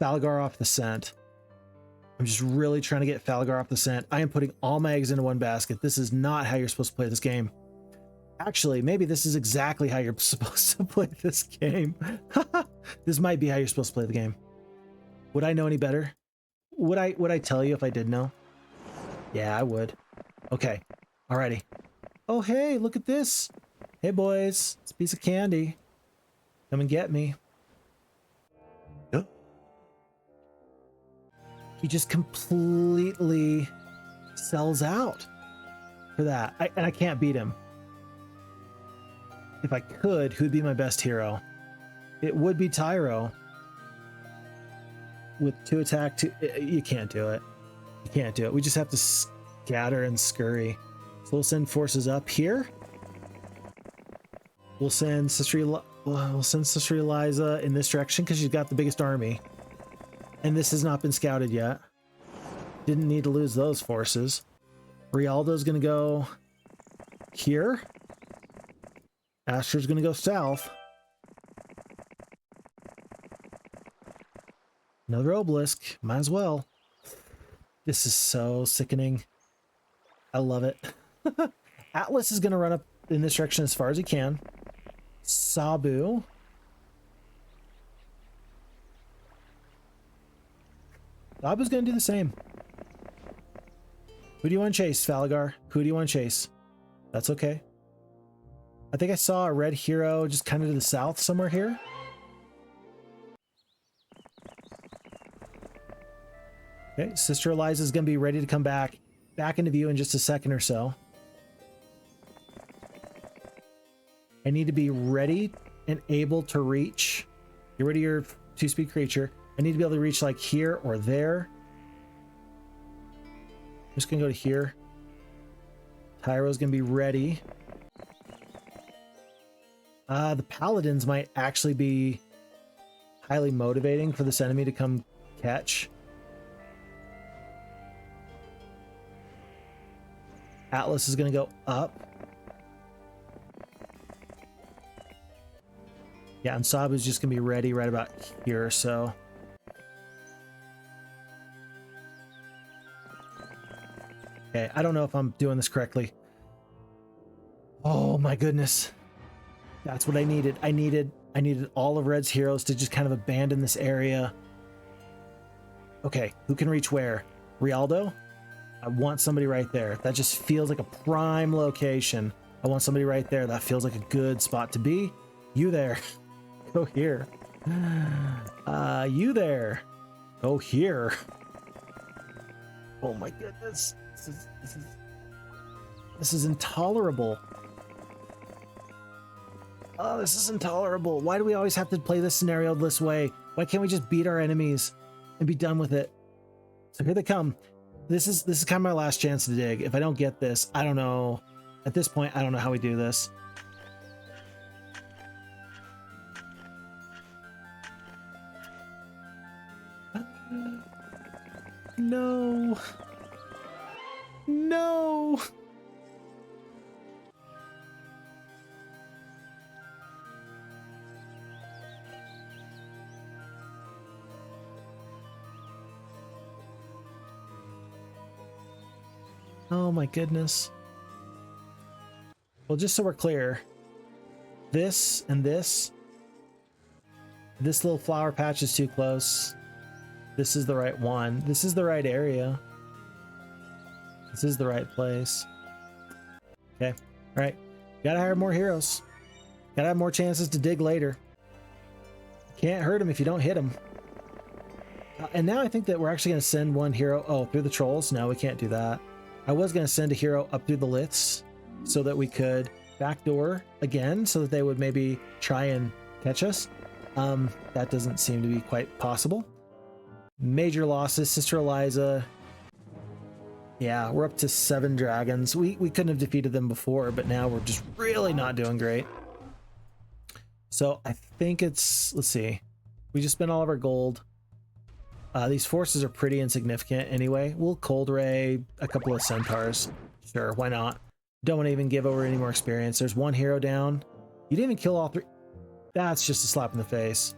Falgar off the scent. I'm just really trying to get Falgar off the scent. I am putting all my eggs into one basket. This is not how you're supposed to play this game. Actually, maybe this is exactly how you're supposed to play this game. This might be how you're supposed to play the game. Would I know any better? Would I tell you if I did know? Yeah, I would. Okay. Alrighty. Oh, hey, look at this. Hey, boys. It's a piece of candy. Come and get me. Huh? He just completely sells out for that. And I can't beat him. If I could, who'd be my best hero? It would be Tyro. With 2 attack, you can't do it. You can't do it. We just have to scatter and scurry. So we'll send forces up here. We'll send Sister Eliza in this direction because she's got the biggest army. And this has not been scouted yet. Didn't need to lose those forces. Rialdo's going to go here. Asher's going to go south. Another obelisk. Might as well. This is so sickening. I love it. Atlas is going to run up in this direction as far as he can. Sabu. Sabu's going to do the same. Who do you want to chase, Falgar? Who do you want to chase? That's okay. I think I saw a red hero just kind of to the south somewhere here. Okay, Sister Eliza is going to be ready to come back into view in just a second or so. I need to be ready and able to reach. Get rid of your 2-speed creature. I need to be able to reach like here or there. I'm just going to go to here. Tyro's going to be ready. The paladins might actually be highly motivating for this enemy to come catch. Atlas is going to go up. Yeah, and Sabu's just going to be ready right about here or so. Okay, I don't know if I'm doing this correctly. Oh my goodness. That's what I needed. I needed all of Red's heroes to just kind of abandon this area. Okay, who can reach where? Rialdo? I want somebody right there. That just feels like a prime location. I want somebody right there. That feels like a good spot to be. You there. Go here. You there. Go here. Oh my goodness. This is intolerable. Oh, this is intolerable. Why do we always have to play this scenario this way? Why can't we just beat our enemies and be done with it? So here they come. This is kind of my last chance to dig. If I don't get this, I don't know. At this point, I don't know how we do this. No. No. Oh my goodness. Well, just so we're clear, this and this little flower patch is too close. This is the right one. This is the right area. This is the right place. Okay. All right. Gotta hire more heroes. Gotta have more chances to dig later. Can't hurt them if you don't hit them. And now I think that we're actually going to send one hero. Oh, through the trolls? No, we can't do that. I was going to send a hero up through the liths so that we could backdoor again so that they would maybe try and catch us. That doesn't seem to be quite possible. Major losses. Sister Eliza. Yeah, we're up to 7 dragons. We couldn't have defeated them before, but now we're just really not doing great. So I think it's, let's see. We just spent all of our gold. These forces are pretty insignificant anyway. We'll cold ray a couple of centaurs. Sure, why not? Don't want to even give over any more experience. There's one hero down. You didn't even kill all 3. That's just a slap in the face.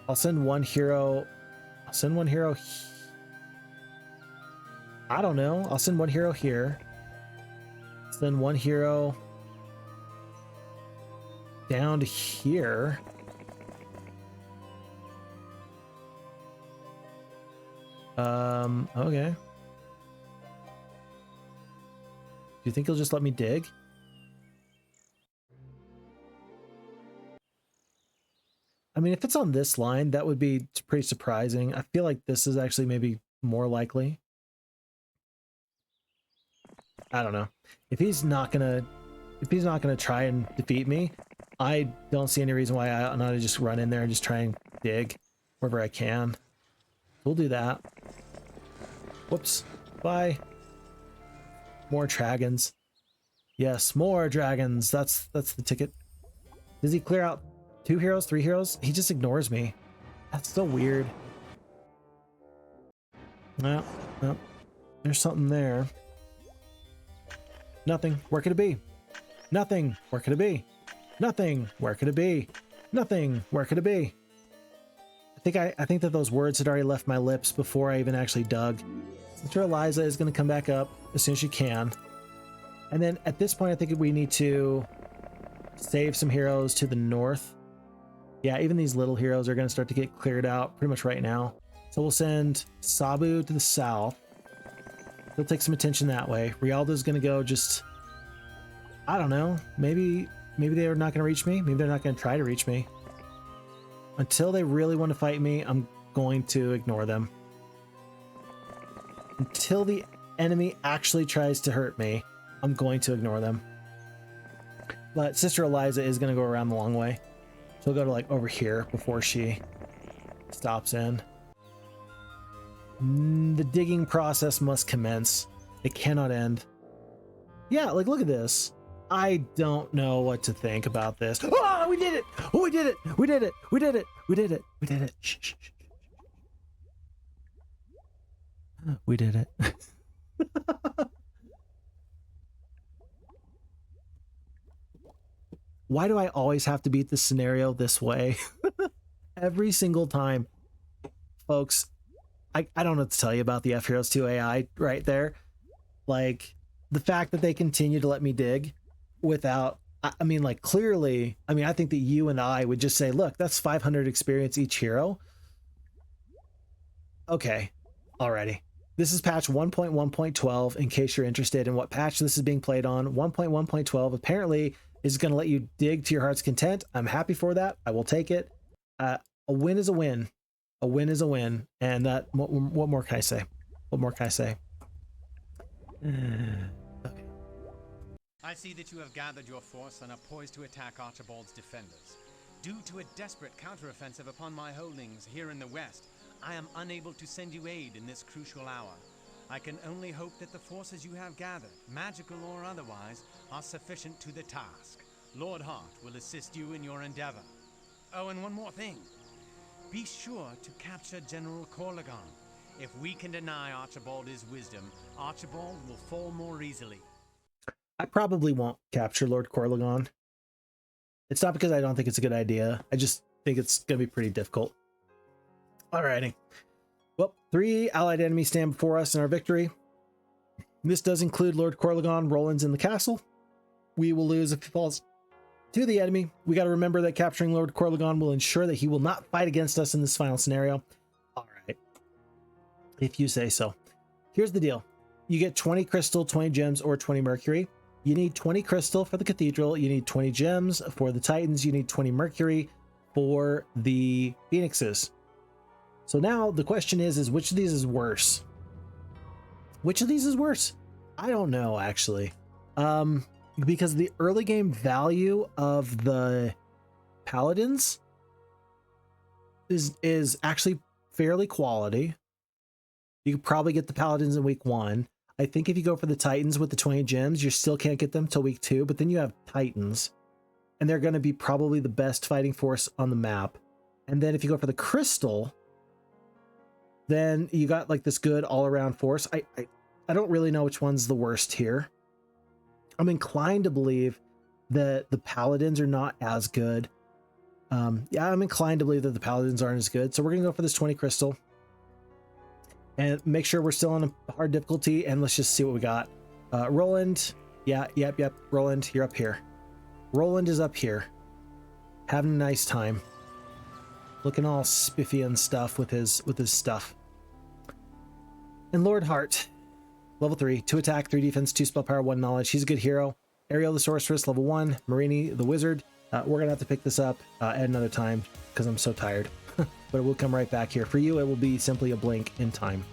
I'll send one hero. I'll send one hero. I don't know. I'll send one hero here. Send one hero down to here. Okay. Do you think he'll just let me dig? I mean, if it's on this line, that would be pretty surprising. I feel like this is actually maybe more likely. I don't know. If he's not gonna try and defeat me, I don't see any reason why I not just run in there and just try and dig wherever I can. We'll do that. Whoops. Bye. More dragons. Yes, more dragons. That's the ticket. Does he clear out 2 heroes, 3 heroes? He just ignores me. That's so weird. No. There's something there. Nothing. Where could it be? Nothing. Where could it be? Nothing. Where could it be? Nothing. Where could it be? I think that those words had already left my lips before I even actually dug. Sister Eliza is going to come back up as soon as she can. And then at this point, I think we need to save some heroes to the north. Yeah, even these little heroes are going to start to get cleared out pretty much right now. So we'll send Sabu to the south. He'll take some attention that way. Rialdo's going to go just... I don't know. Maybe they're not going to reach me. Maybe they're not going to try to reach me. Until they really want to fight me, I'm going to ignore them. Until the enemy actually tries to hurt me, I'm going to ignore them. But Sister Eliza is going to go around the long way. She'll go to like over here before she stops in. The digging process must commence. It cannot end. Yeah, like look at this. I don't know what to think about this. Oh, we did it! Oh, we did it! We did it! We did it! We did it! We did it! Shh, shh, shh. We did it. Why do I always have to beat this scenario this way? Every single time. Folks, I don't know what to tell you about the F-Heroes 2 AI right there. Like, the fact that they continue to let me dig without, I mean, like, clearly, I mean, I think that you and I would just say, look, that's 500 experience each hero. Okay, alrighty. This is patch 1.1.12, in case you're interested in what patch this is being played on. 1.1.12 apparently is going to let you dig to your heart's content. I'm happy for that. I will take it. A win is a win. A win is a win. And that, what more can I say? What more can I say? Okay. I see that you have gathered your force and are poised to attack Archibald's defenders. Due to a desperate counteroffensive upon my holdings here in the west, I am unable to send you aid in this crucial hour. I can only hope that the forces you have gathered, magical or otherwise, are sufficient to the task. Lord Hart will assist you in your endeavor. Oh, and one more thing. Be sure to capture General Corlegon. If we can deny Archibald his wisdom, Archibald will fall more easily. I probably won't capture Lord Corlegon. It's not because I don't think it's a good idea. I just think it's going to be pretty difficult. Alrighty. Well, 3 allied enemies stand before us in our victory. This does include Lord Corlegon. Roland's in the castle. We will lose if he falls to the enemy. We got to remember that capturing Lord Corlegon will ensure that he will not fight against us in this final scenario. Alright. If you say so. Here's the deal. You get 20 crystal, 20 gems, or 20 mercury. You need 20 crystal for the cathedral. You need 20 gems for the titans. You need 20 mercury for the phoenixes. So now the question is which of these is worse? Which of these is worse? I don't know, actually. Because the early game value of the paladins is actually fairly quality. You could probably get the paladins in week 1. I think if you go for the titans with the 20 gems, you still can't get them till week 2, but then you have titans, and they're going to be probably the best fighting force on the map. And then if you go for the crystal, then you got like this good all-around force. I don't really know which one's the worst here. I'm inclined to believe that the paladins are not as good. Yeah, I'm inclined to believe that the paladins aren't as good. So we're gonna go for this 20 crystal and make sure we're still on a hard difficulty, and let's just see what we got. Roland, yep. Roland, you're up here. Roland is up here, having a nice time, looking all spiffy and stuff with his stuff. And Lord Hart, level 3, 2 attack, 3 defense, 2 spell power, 1 knowledge. He's a good hero. Ariel the sorceress, level 1. Marini the wizard. We're gonna have to pick this up at another time because I'm so tired. But it will come right back here. For you, it will be simply a blink in time.